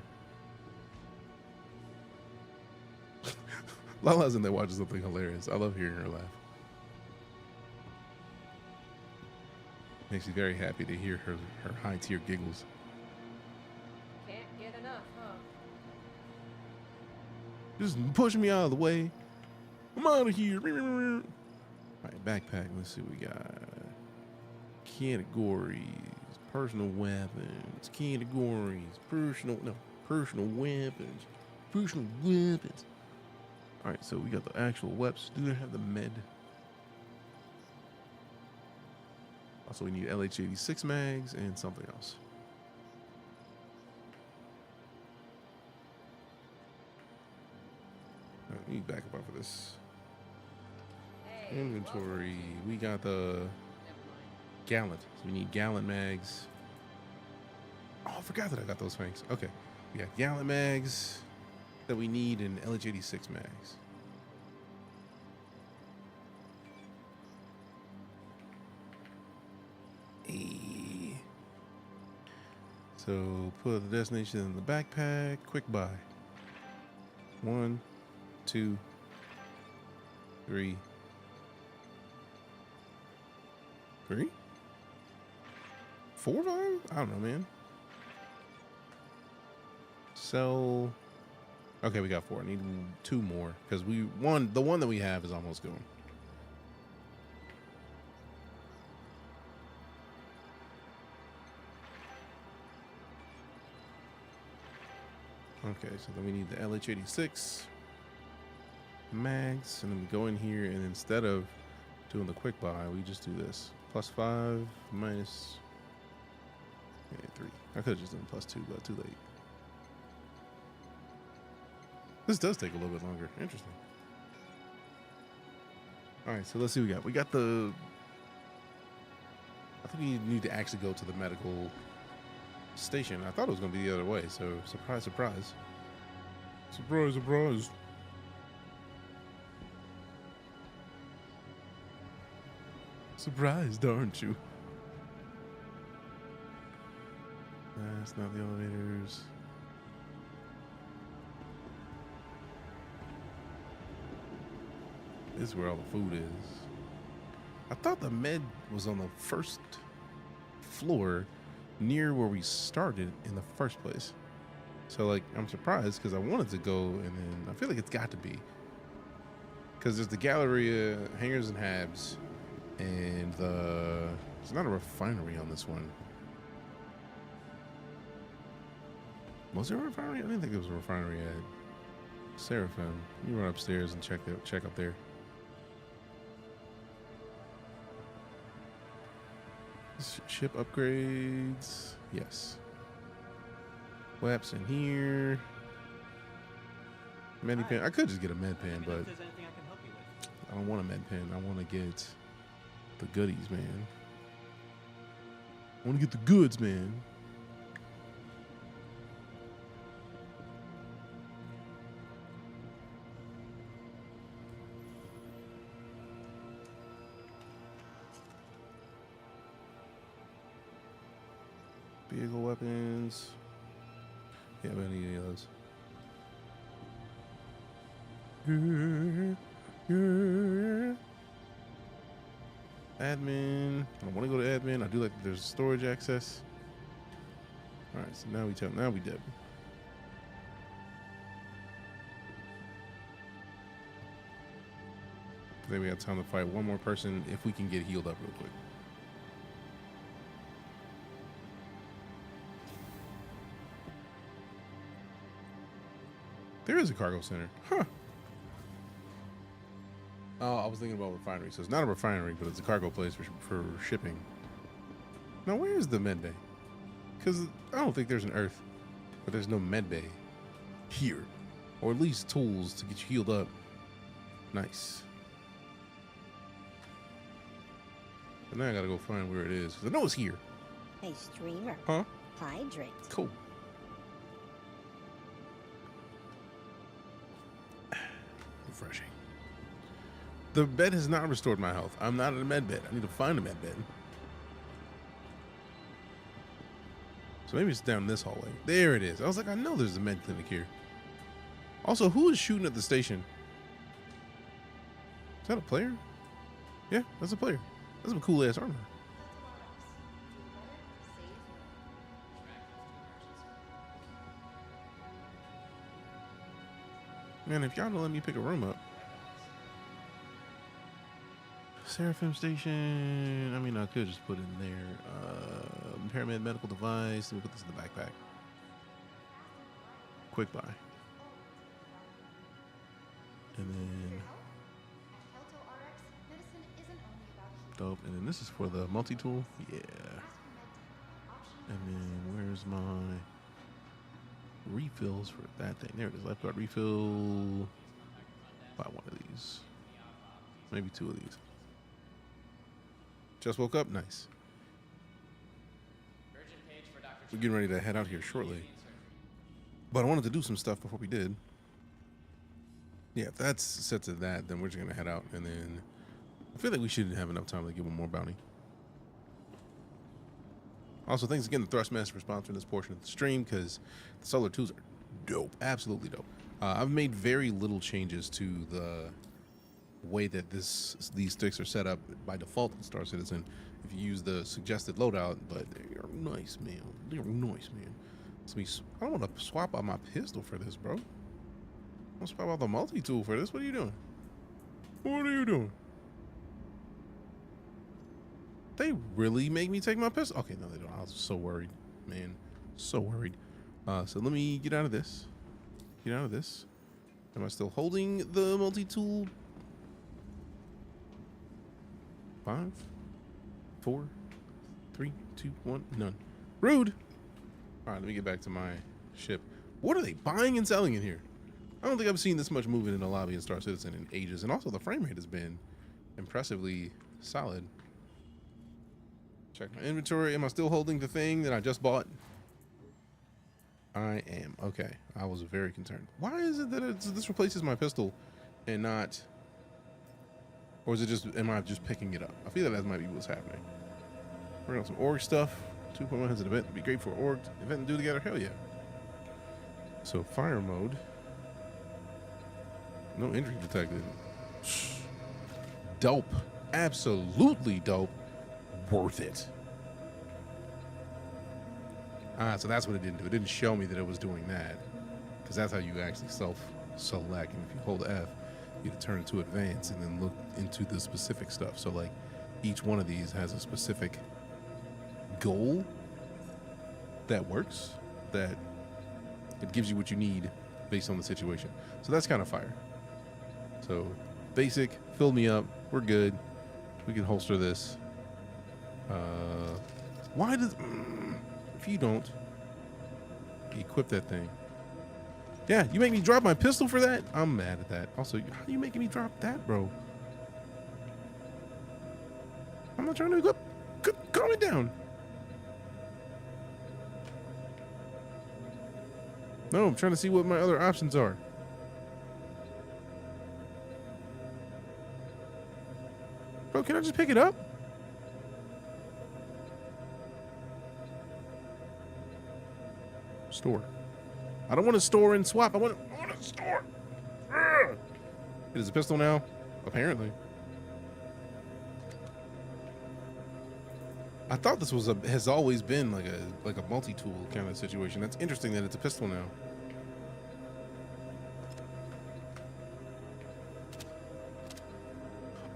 Lala's in there watching something hilarious. I love hearing her laugh. Makes me very happy to hear her high tier giggles. Can't get enough, huh? Just push me out of the way. I'm out of here. All right, backpack. Let's see what we got. Categories. Personal weapons, categories, personal weapons. All right, so we got the actual weapons. Do they have the med? Also, we need LH86 mags and something else. All right, we need backup for this. Inventory. We got the Gallant. So we need Gallant mags. Oh, I forgot that I got those things. Okay. We got Gallant mags that we need and LH86 mags. So put the destination in the backpack. Quick buy. 1, 2, 3. 3? 4 volume? I don't know, man. Sell. Okay, we got 4. I need 2 more because the one that we have is almost gone. Okay, so then we need the LH86 mags, and then we go in here, and instead of doing the quick buy, we just do this. +5 minus 3. I could have just done +2, but too late. This does take a little bit longer. Interesting. All right, so let's see what we got. We got the... I think we need to actually go to the medical station. I thought it was going to be the other way, so surprise, surprise. Surprise, surprise. Surprised, aren't you? That's not the elevators. This is where all the food is. I thought the med was on the first floor near where we started in the first place. So like I'm surprised because I wanted to go, and then I feel like it's got to be because there's the Galleria, Hangars and Habs, and there's not a refinery on this one. Was there a refinery? I didn't think there was a refinery at Seraphim. You run upstairs and check up there. Ship upgrades. Yes. Weapons in here. Med pen. I could just get a med pen, but I don't want a med pen. I want to get the goodies, man. I want to get the goods, man. Vehicle weapons. Yeah, I don't need any of those. Admin. I want to go to admin. I do like that there's storage access. All right, so now we dead. Then we got time to fight one more person if we can get healed up real quick. There is a cargo center. Huh. Oh, I was thinking about refinery. So it's not a refinery, but it's a cargo place for shipping. Now, where is the med bay? Because I don't think there's an Earth, but there's no med bay here. Or at least tools to get you healed up. Nice. But now I gotta go find where it is. Because I know it's here. Hey, streamer. Huh? Hydrate. Cool. Refreshing. The bed has not restored my health. I'm not in a med bed. I need to find a med bed. So maybe it's down this hallway. There it is. I was like, I know there's a med clinic here. Also, who is shooting at the station? Is that a player? Yeah, that's a player. That's some cool ass armor. Man, if y'all don't let me pick a room up. Seraphim Station. I mean, I could just put it in there. Paramedic medical device. Let me put this in the backpack. Quick buy. And then dope. And then this is for the multi-tool. Yeah. And then where's my refills for that thing? There it is. Lifeguard refill. Buy one of these. Maybe two of these. Just woke up. Nice. We're getting ready to head out here shortly. But I wanted to do some stuff before we did. Yeah, if that's set to that, then we're just going to head out. And then I feel like we should have enough time to get one more bounty. Also, thanks again to Thrustmaster for sponsoring this portion of the stream, because the Solar 2s are dope. Absolutely dope. I've made very little changes to the way that these sticks are set up by default in StarCitizen. If you use the suggested loadout, but they're nice, man. They're nice, man. So I don't want to swap out my pistol for this, bro. I want to swap out the multi-tool for this. What are you doing? What are you doing? They really make me take my pistol? Okay, no, they don't. I was so worried, man. So worried. So let me get out of this. Get out of this. Am I still holding the multi-tool? 5, 4, 3, 2, 1, none. Rude. All right, let me get back to my ship. What are they buying and selling in here? I don't think I've seen this much movement in the lobby in StarCitizen in ages. And also the frame rate has been impressively solid. Check my inventory. Am I still holding the thing that I just bought? I am. Okay. I was very concerned. Why is it that this replaces my pistol and not... Or is it just, am I just picking it up? I feel like that might be what's happening. We're on some org stuff. 2.1 has an event. It'd be great for org event and do together. Hell yeah. So fire mode. No injury detected. Dope. Absolutely dope. Worth it. So that's what it didn't do. It didn't show me that it was doing that, because that's how you actually self-select. And if you hold F, you can turn it to advance and then look into the specific stuff. So like each one of these has a specific goal that works, that it gives you what you need based on the situation. So that's kind of fire. So basic, fill me up, we're good. We can holster this. Why does if you don't equip that thing? Yeah, you make me drop my pistol for that? I'm mad at that. Also, how are you making me drop that, bro? I'm not trying to equip. Calm it down. No, I'm trying to see what my other options are. Bro, can I just pick it up? Store. I don't want to store and swap. I want to store. It is a pistol now, apparently. I thought this was has always been like a multi-tool kind of situation. That's interesting that it's a pistol now.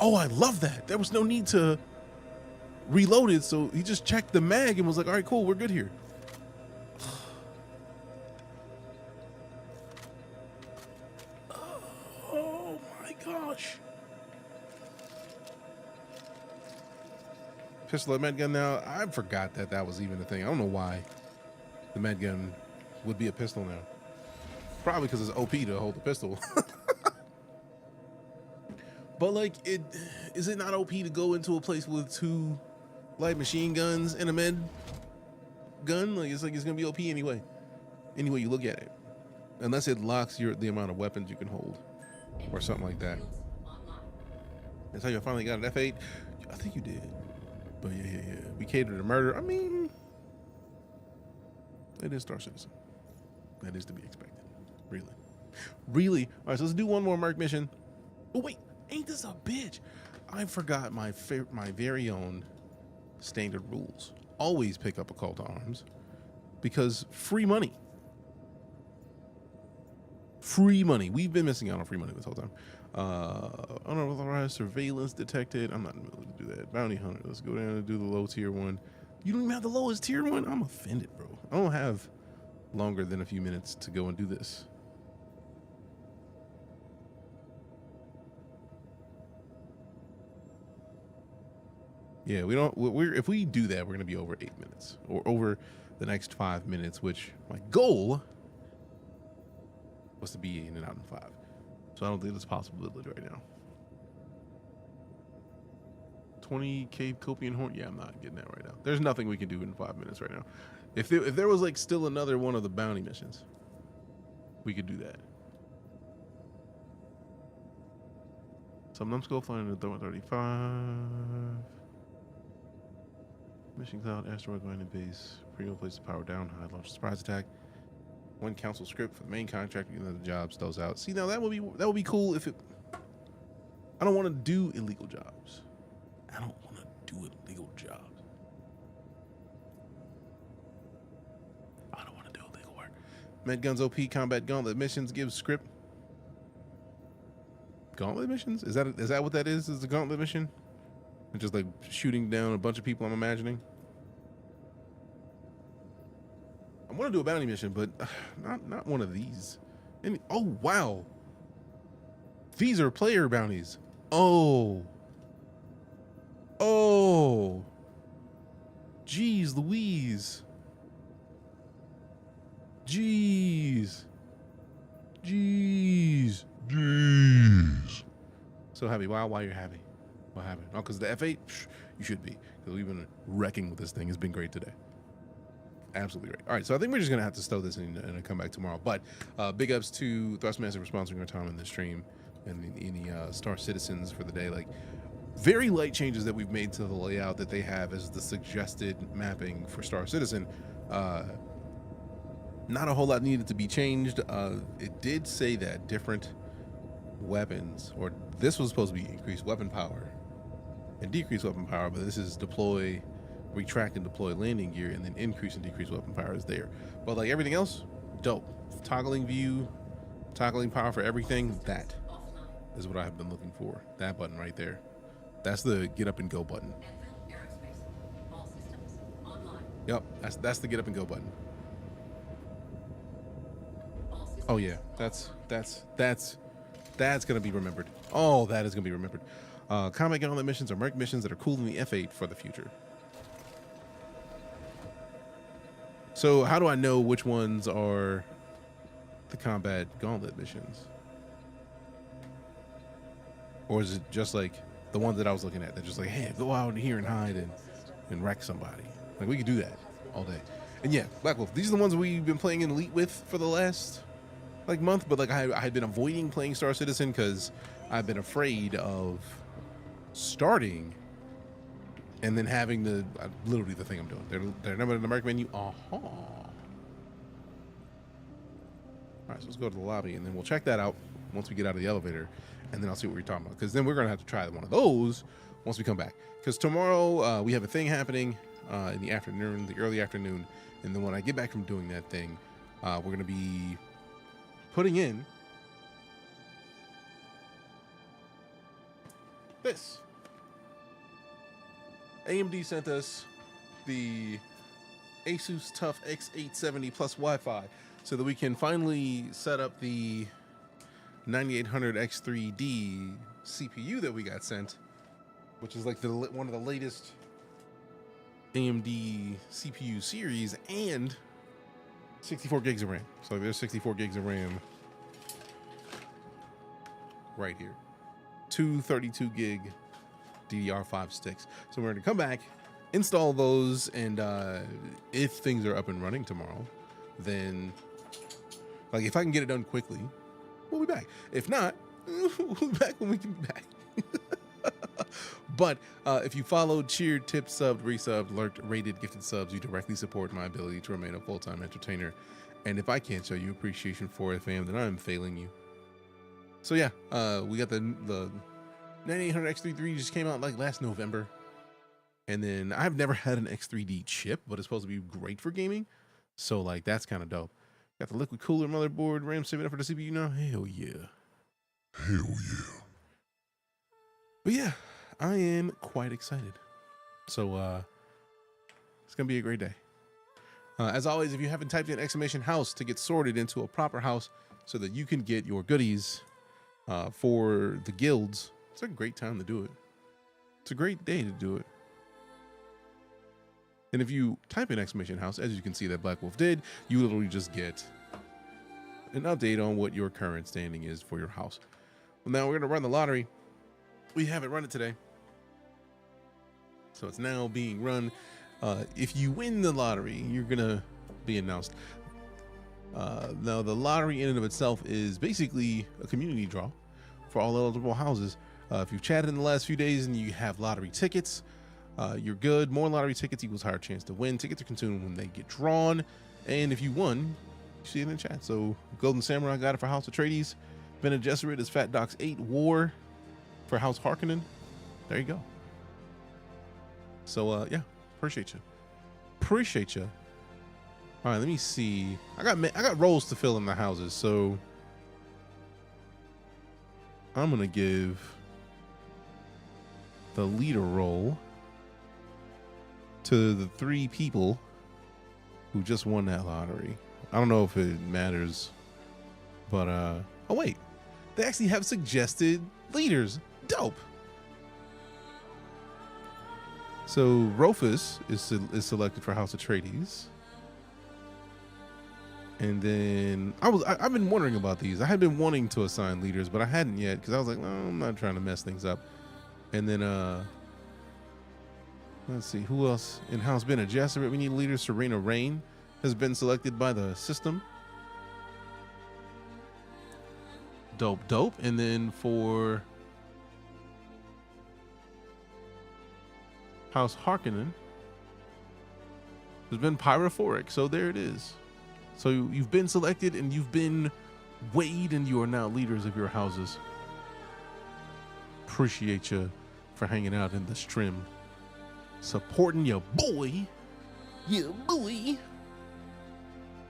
Oh, I love that. There was no need to reload it, so he just checked the mag and was like, all right, cool, we're good here. Oh my gosh. Pistol and med gun now. I forgot that was even a thing. I don't know why the med gun would be a pistol now. Probably because it's OP to hold the pistol. But like, is it not OP to go into a place with 2 light machine guns and a med gun? Like it's gonna be OP anyway. Anyway you look at it, unless it locks the amount of weapons you can hold, or something like that. That's how you finally got an F8. I think you did. But yeah. We catered to murder. I mean, it is StarCitizen. That is to be expected. Really. All right, so let's do one more Merc mission. Oh wait. Ain't this a bitch? I forgot my very own standard rules. Always pick up a call to arms, because free money. Free money. We've been missing out on free money this whole time. Unauthorized surveillance detected. I'm not in the middle to do that. Bounty hunter. Let's go down and do the low tier one. You don't even have the lowest tier one? I'm offended, bro. I don't have longer than a few minutes to go and do this. Yeah, if we do that, we're gonna be over 8 minutes, or over the next 5 minutes, which my goal was to be in and out in 5. So I don't think that's a possibility right now. 20 cave copian horn. Yeah, I'm not getting that right now. There's nothing we can do in 5 minutes right now. If there was like still another one of the bounty missions, we could do that. Some numbskull flying in the 35. Mission Cloud, asteroid going to base. Primo place to power down high. Launch surprise attack. 1 council script for the main contract. You know, the job stalls out. See, now that would be cool if it. I don't want to do illegal jobs. I don't want to do illegal jobs. I don't want to do illegal work. Med guns OP combat gauntlet missions give script. Gauntlet missions? Is that what that is? Is the gauntlet mission? And just like shooting down a bunch of people, I'm imagining. I want to do a bounty mission, but not one of these. Oh wow, these are player bounties. Oh, geez, Louise. Jeez. So happy. Why you're happy? What happened? Oh, because the F8? You should be, because we've been wrecking with this thing. It's been great today. Absolutely great. All right, so I think we're just going to have to stow this in and come back tomorrow. But big ups to Thrustmaster for sponsoring our time in the stream, and any Star Citizens for the day. Like, very light changes that we've made to the layout that they have as the suggested mapping for Star Citizen. Not a whole lot needed to be changed. It did say that different weapons, or this was supposed to be increased weapon power and decreased weapon power, but this is deploy retract and deploy landing gear, and then increase and decrease weapon power is there. But like everything else, dope. Toggling view, toggling power for everything, that is what I have been looking for. That button right there. That's the get up and go button. Yep, that's the get up and go button. Oh yeah, that's gonna be remembered. Oh, that is gonna be remembered. Combat gauntlet missions are merc missions that are cool in the F8 for the future. So how do I know which ones are the combat gauntlet missions? Or is it just like the ones that I was looking at? They're just like, hey, go out here and hide and wreck somebody. Like, we could do that all day. And yeah, Black Wolf, these are the ones we've been playing in Elite with for the last like month, but like I had been avoiding playing StarCitizen because I've been afraid of starting and then having the literally the thing I'm doing. They're numbered in the mark menu. All right, so let's go to the lobby and then we'll check that out once we get out of the elevator, and then I'll see what we're talking about, because then we're gonna have to try one of those once we come back, because tomorrow we have a thing happening in the afternoon, the early afternoon, and then when I get back from doing that thing, we're gonna be putting in this. AMD sent us the Asus TUF X870 plus Wi-Fi so that we can finally set up the 9800 X3D CPU that we got sent, which is like one of the latest AMD CPU series, and 64 gigs of RAM. So there's 64 gigs of RAM right here. Two 32 gig DDR5 sticks. So we're going to come back, install those, and if things are up and running tomorrow, then like if I can get it done quickly, we'll be back. If not, we'll be back when we can be back. But if you followed, cheered, tipped, subbed, resubbed, lurked, rated, gifted subs, you directly support my ability to remain a full-time entertainer. And if I can't show you appreciation for it, fam, then I'm failing you. So yeah, we got the 9800 X33 just came out like last November. And then I've never had an X3D chip, but it's supposed to be great for gaming. So like, that's kind of dope. Got the liquid cooler motherboard, RAM saving up for the CPU now. Hell yeah. Hell yeah. But yeah, I am quite excited. So it's gonna be a great day. As always, if you haven't typed in !house to get sorted into a proper house so that you can get your goodies for the guilds, it's a great time to do it. It's a great day to do it. And if you type in !house, as you can see that Black Wolf did, you literally just get an update on what your current standing is for your house. Well, now we're gonna run the lottery. We haven't run it today, so it's now being run. If you win the lottery, you're gonna be announced. Now the lottery in and of itself is basically a community draw for all eligible houses. If you've chatted in the last few days and you have lottery tickets, you're good. More lottery tickets equals higher chance to win. Tickets are consumed when they get drawn, and if you won, you see it in the chat. So Golden Samurai got it for House Atreides. Bene Gesserit is Fat Doc's 8 War for House Harkonnen. There you go. So yeah, appreciate you. All right, let me see. I got roles to fill in the houses, so I'm gonna give the leader role to the 3 people who just won that lottery. I don't know if it matters, but oh wait, they actually have suggested leaders. Dope. So Rufus is selected for House Atreides, and then I've been wondering about these. I had been wanting to assign leaders, but I hadn't yet because I was like, well, I'm not trying to mess things up. And then let's see who else in House Bene Gesserit. We need leaders. Serena Rain has been selected by the system. Dope. And then for House Harkonnen, there's been Pyrophoric. So there it is. So you've been selected and you've been weighed, and you are now leaders of your houses. Appreciate you for hanging out in the stream. supporting your boy. Yeah, boy.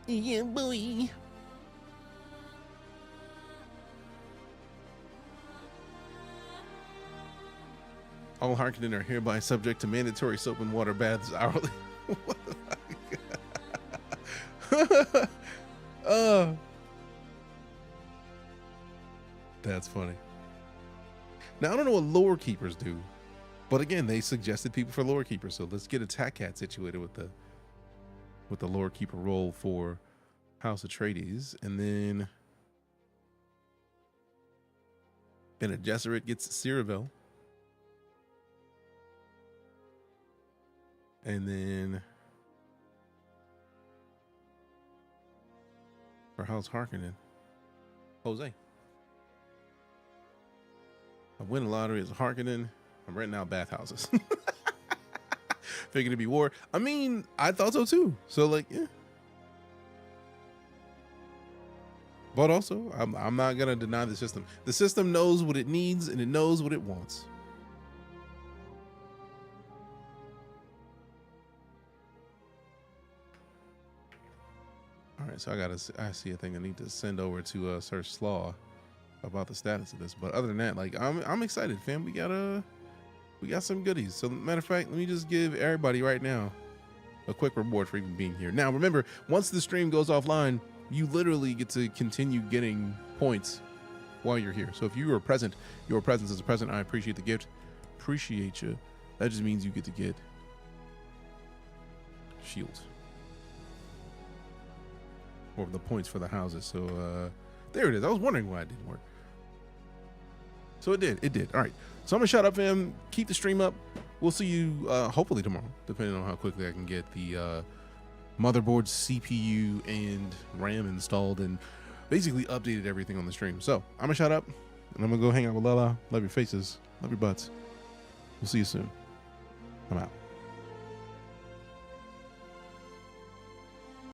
Yeah, boy. All Harkonnen are hereby subject to mandatory soap and water baths hourly. What the fuck? That's funny. Now, I don't know what lore keepers do, but again, they suggested people for lore keepers, so let's get a Cat situated with the lore keeper role for House Atreides, and then Bene Gesserit gets Ciravel. And then for House Harkonnen, Jose. I win the lottery as a Harkonnen. I'm renting out bathhouses. Figured it'd be war. I mean, I thought so too. So like, yeah. But also, I'm not gonna deny the system. The system knows what it needs and it knows what it wants. All right, so I see a thing I need to send over to Sir Slaw about the status of this. But other than that, like I'm excited, fam. We got some goodies. So matter of fact, let me just give everybody right now a quick reward for even being here. Now remember, once the stream goes offline, you literally get to continue getting points while you're here. So if you are present, your presence is a present. I appreciate the gift. Appreciate you. That just means you get to get shields. Or the points for the houses. So there it is. I was wondering why it didn't work. So it did. All right. So I'm gonna shut up, fam. Keep the stream up. We'll see you hopefully tomorrow, depending on how quickly I can get the motherboard, CPU, and RAM installed and basically updated everything on the stream. So I'm gonna shut up and I'm gonna go hang out with Lala. Love your faces. Love your butts. We'll see you soon. I'm out.